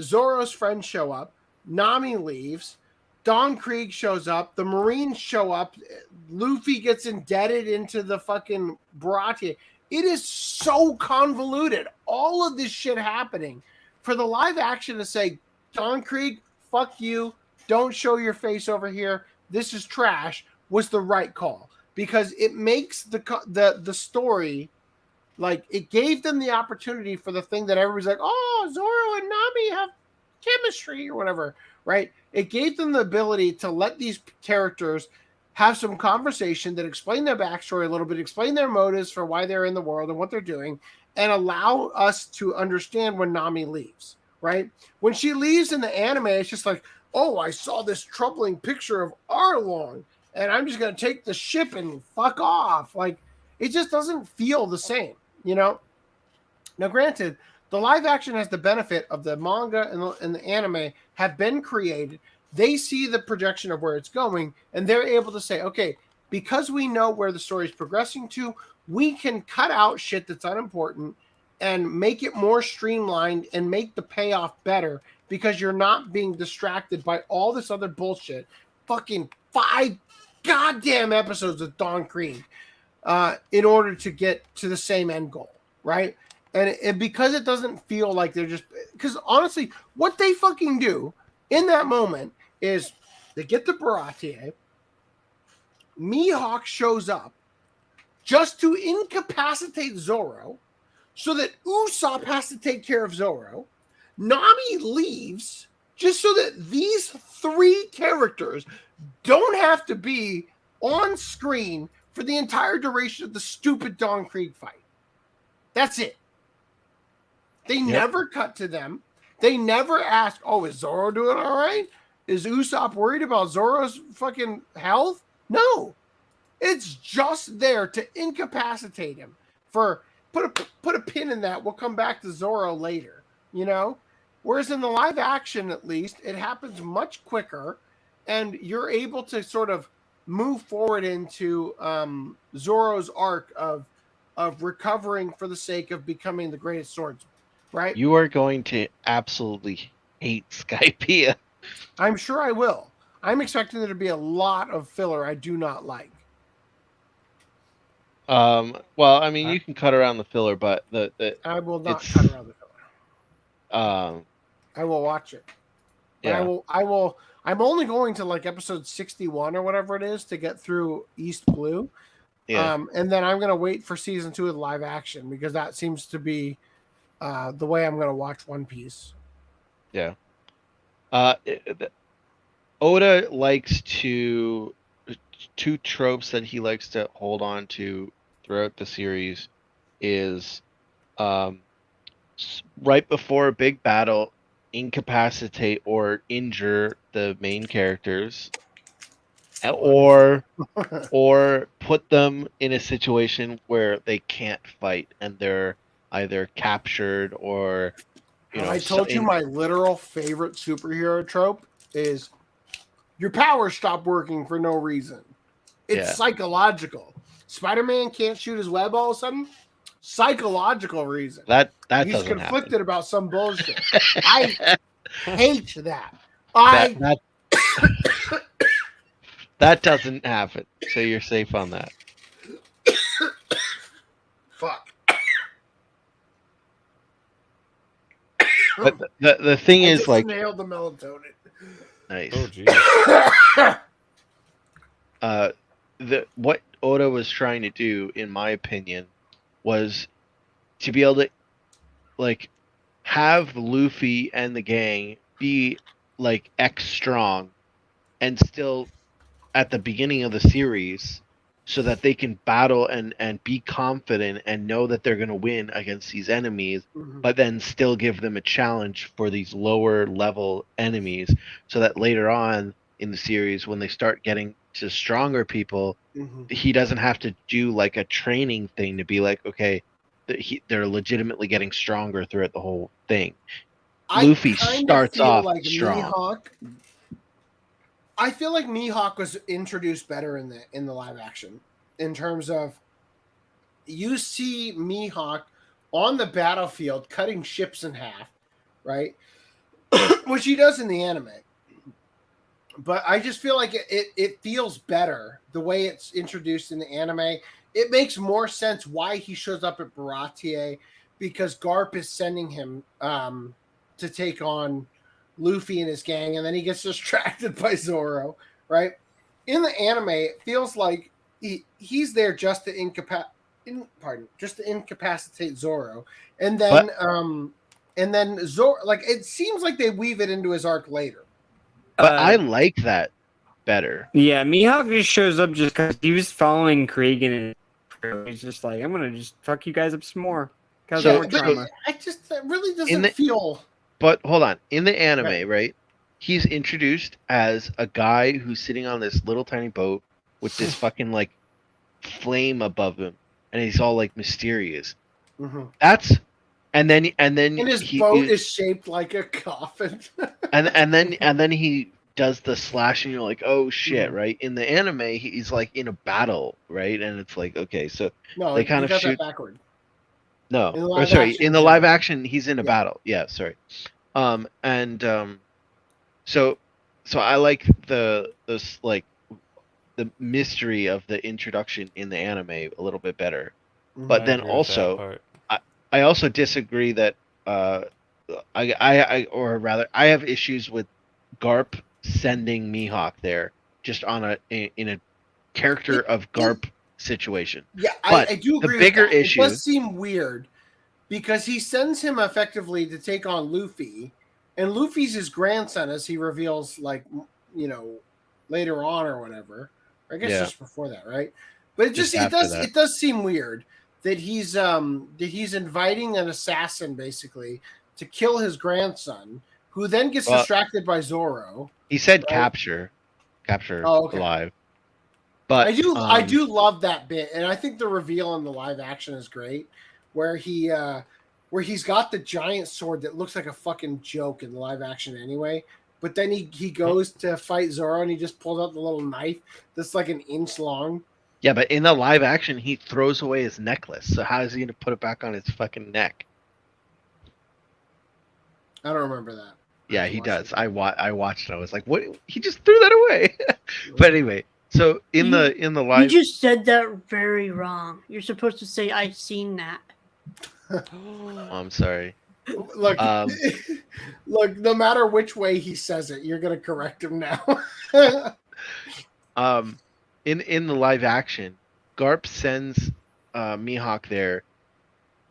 Zoro's friends show up, Nami leaves, Don Krieg shows up, the Marines show up, Luffy gets indebted into the fucking Baratie. It is so convoluted. All of this shit happening for the live action to say, Don Krieg, fuck you, don't show your face over here, this is trash, was the right call. Because it makes the story, like, it gave them the opportunity for the thing that everybody's like, oh, Zoro and Nami have chemistry or whatever, right? It gave them the ability to let these characters have some conversation that explain their backstory a little bit, explain their motives for why they're in the world and what they're doing, and allow us to understand when Nami leaves, right? When she leaves in the anime, it's just like, oh, I saw this troubling picture of Arlong, and I'm just going to take the ship and fuck off. Like, it just doesn't feel the same, Now, granted, the live action has the benefit of the manga and the anime have been created. They see the projection of where it's going, and they're able to say, okay, because we know where the story is progressing to, we can cut out shit that's unimportant and make it more streamlined and make the payoff better because you're not being distracted by all this other bullshit. Fucking 5 goddamn episodes of Dawn Creek in order to get to the same end goal, right? And because it doesn't feel like they're just... Because honestly, what they fucking do in that moment is they get the Baratie, Mihawk shows up just to incapacitate Zoro so that Usopp has to take care of Zoro. Nami leaves just so that these 3 characters don't have to be on screen for the entire duration of the stupid Dawn Creek fight. That's it. They never cut to them. They never ask, oh, is Zoro doing all right? Is Usopp worried about Zoro's fucking health? No. It's just there to incapacitate him. For put a pin in that. We'll come back to Zoro later, you know? Whereas in the live action, at least, it happens much quicker, and you're able to sort of move forward into Zoro's arc of recovering for the sake of becoming the greatest swordsman, right? You are going to absolutely hate Skypiea. I'm sure I will. I'm expecting there to be a lot of filler I do not like. Well, I mean, you can cut around the filler, but I will not cut around the filler. I will watch it. Yeah. I will. I'm only going to like episode 61 or whatever it is to get through East Blue. Yeah. And then I'm going to wait for season 2 of live action because that seems to be the way I'm going to watch One Piece. Yeah. Oda likes to... 2 tropes that he likes to hold on to throughout the series is right before a big battle, incapacitate or injure the main characters, or put them in a situation where they can't fight and they're either captured or, you know. I told you my literal favorite superhero trope is your powers stop working for no reason. It's psychological. Spider-Man can't shoot his web all of a sudden. Psychological reason. That He's doesn't conflicted happen. about some bullshit. I hate that. That doesn't happen. So you're safe on that. Fuck. But the thing I is, just like, nailed the melatonin. Nice. Oh, geez. What Oda was trying to do, in my opinion, was to be able to, like, have Luffy and the gang be like X strong, and still at the beginning of the series, so that they can battle and be confident and know that they're going to win against these enemies, but then still give them a challenge for these lower level enemies, so that later on in the series, when they start getting to stronger people, he doesn't have to do like a training thing to be like, okay, they're legitimately getting stronger throughout the whole thing. Luffy starts off like strong. Mihawk, I feel like Mihawk was introduced better in the live action, in terms of you see Mihawk on the battlefield cutting ships in half, right? Which he does in the anime. But I just feel like it feels better the way it's introduced in the anime. It makes more sense why he shows up at Baratie, because Garp is sending him to take on Luffy and his gang, and then he gets distracted by Zoro, right? In the anime, it feels like he's there just to incapacitate Zoro, and then Zoro, like, it seems like they weave it into his arc later. But I like that better. Yeah, Mihawk just shows up just because he was following Krieg, and he's just like, I'm gonna just fuck you guys up some more. So- More drama. That really doesn't feel. But hold on, in the anime, right? He's introduced as a guy who's sitting on this little tiny boat with this fucking like flame above him, and he's all like mysterious. That's and then And his boat is shaped like a coffin. and then he does the slash, and you're like, oh shit, right? In the anime, he's like in a battle, right? And it's like, okay, so No, they kind of got shoot. that backward. No, In the or live sorry, action, in the he's live in- action, he's in a battle. Yeah, sorry. So I like the mystery of the introduction in the anime a little bit better. But I then agree with that also, part. I also disagree that I have issues with Garp sending Mihawk there just on in a character of Garp situation. Yeah, But I do agree the bigger with that. issue. It does seem weird because he sends him effectively to take on Luffy, and Luffy's his grandson, as he reveals, like, you know, later on or whatever. I guess Yeah. just before that, right? But Just after that. it does seem weird that he's inviting an assassin basically to kill his grandson, who then gets Well, distracted by Zoro. He said right? capture Oh, okay. alive. But I do love that bit, and I think the reveal in the live action is great, where he's got the giant sword that looks like a fucking joke in the live action anyway. But then he goes to fight Zoro, and he just pulls out the little knife that's like an inch long. Yeah, but in the live action, he throws away his necklace. So how is he going to put it back on his fucking neck? I don't remember that. Yeah, he does. I watched it. I was like, what? He just threw that away. But anyway, so in the You live, just said that very wrong. You're supposed to say, "I've seen that." oh, I'm sorry. Look, look. No matter which way he says it, you're gonna correct him now. In the live action, Garp sends Mihawk there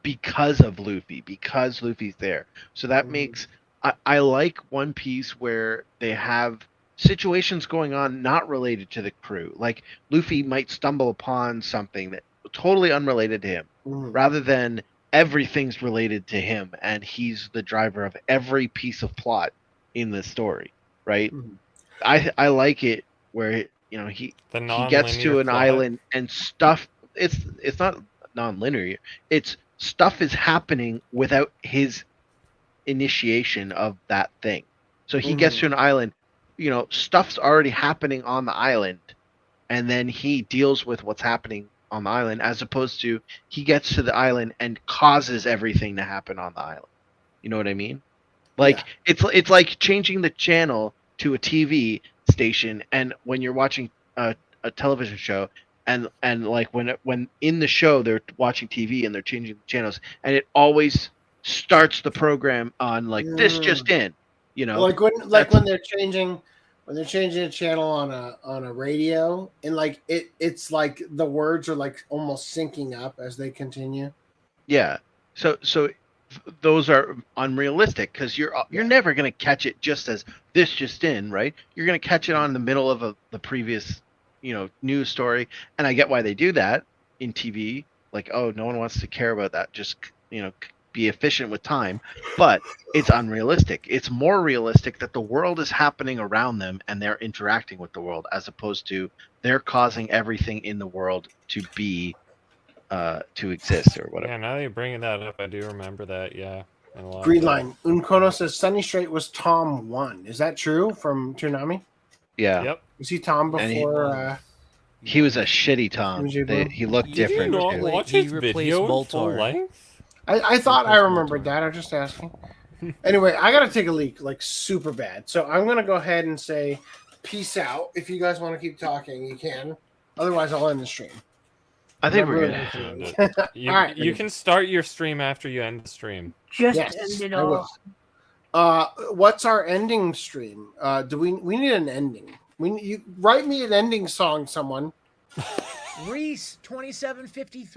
because of Luffy, because Luffy's there. So that makes I like One Piece where they have situations going on not related to the crew. Like Luffy might stumble upon something that totally unrelated to him, rather than everything's related to him and he's the driver of every piece of plot in the story, right? I like it where he gets to an island and stuff. It's not non-linear. It's stuff is happening without his initiation of that thing. So he gets to an island, stuff's already happening on the island, and then he deals with what's happening on the island, as opposed to he gets to the island and causes everything to happen on the island. You know what I mean? Like it's like changing the channel to a TV station, and when you're watching a television show, and like when in the show they're watching TV and they're changing the channels, and it always starts the program on like this just in, like when they're changing a channel on a radio, and like it's like the words are like almost syncing up as they continue. Yeah. So those are unrealistic because you're never going to catch it just as this just in, right? You're going to catch it on the middle of the previous, news story. And I get why they do that in TV. Like, oh, no one wants to care about that. Just, be efficient with time. But it's unrealistic. It's more realistic that the world is happening around them and they're interacting with the world, as opposed to they're causing everything in the world to be to exist or whatever. Yeah, now that you're bringing that up, I do remember that. Yeah. Green Line. Unkono says Sunny Straight was Tom 1. Is that true from Toonami? Yeah. Yep. Was he Tom before? He was a shitty Tom. He looked different. Did you not too. watch his video in full length? I thought I remembered that. I'm just asking. Anyway, I gotta take a leak, like super bad. So I'm gonna go ahead and say peace out. If you guys want to keep talking, you can. Otherwise, I'll end the stream. I think we're good. All right. You can start your stream after you end the stream. Just end it I all. will. What's our ending stream? Do we need an ending? You write me an ending song, someone. Reese 2753.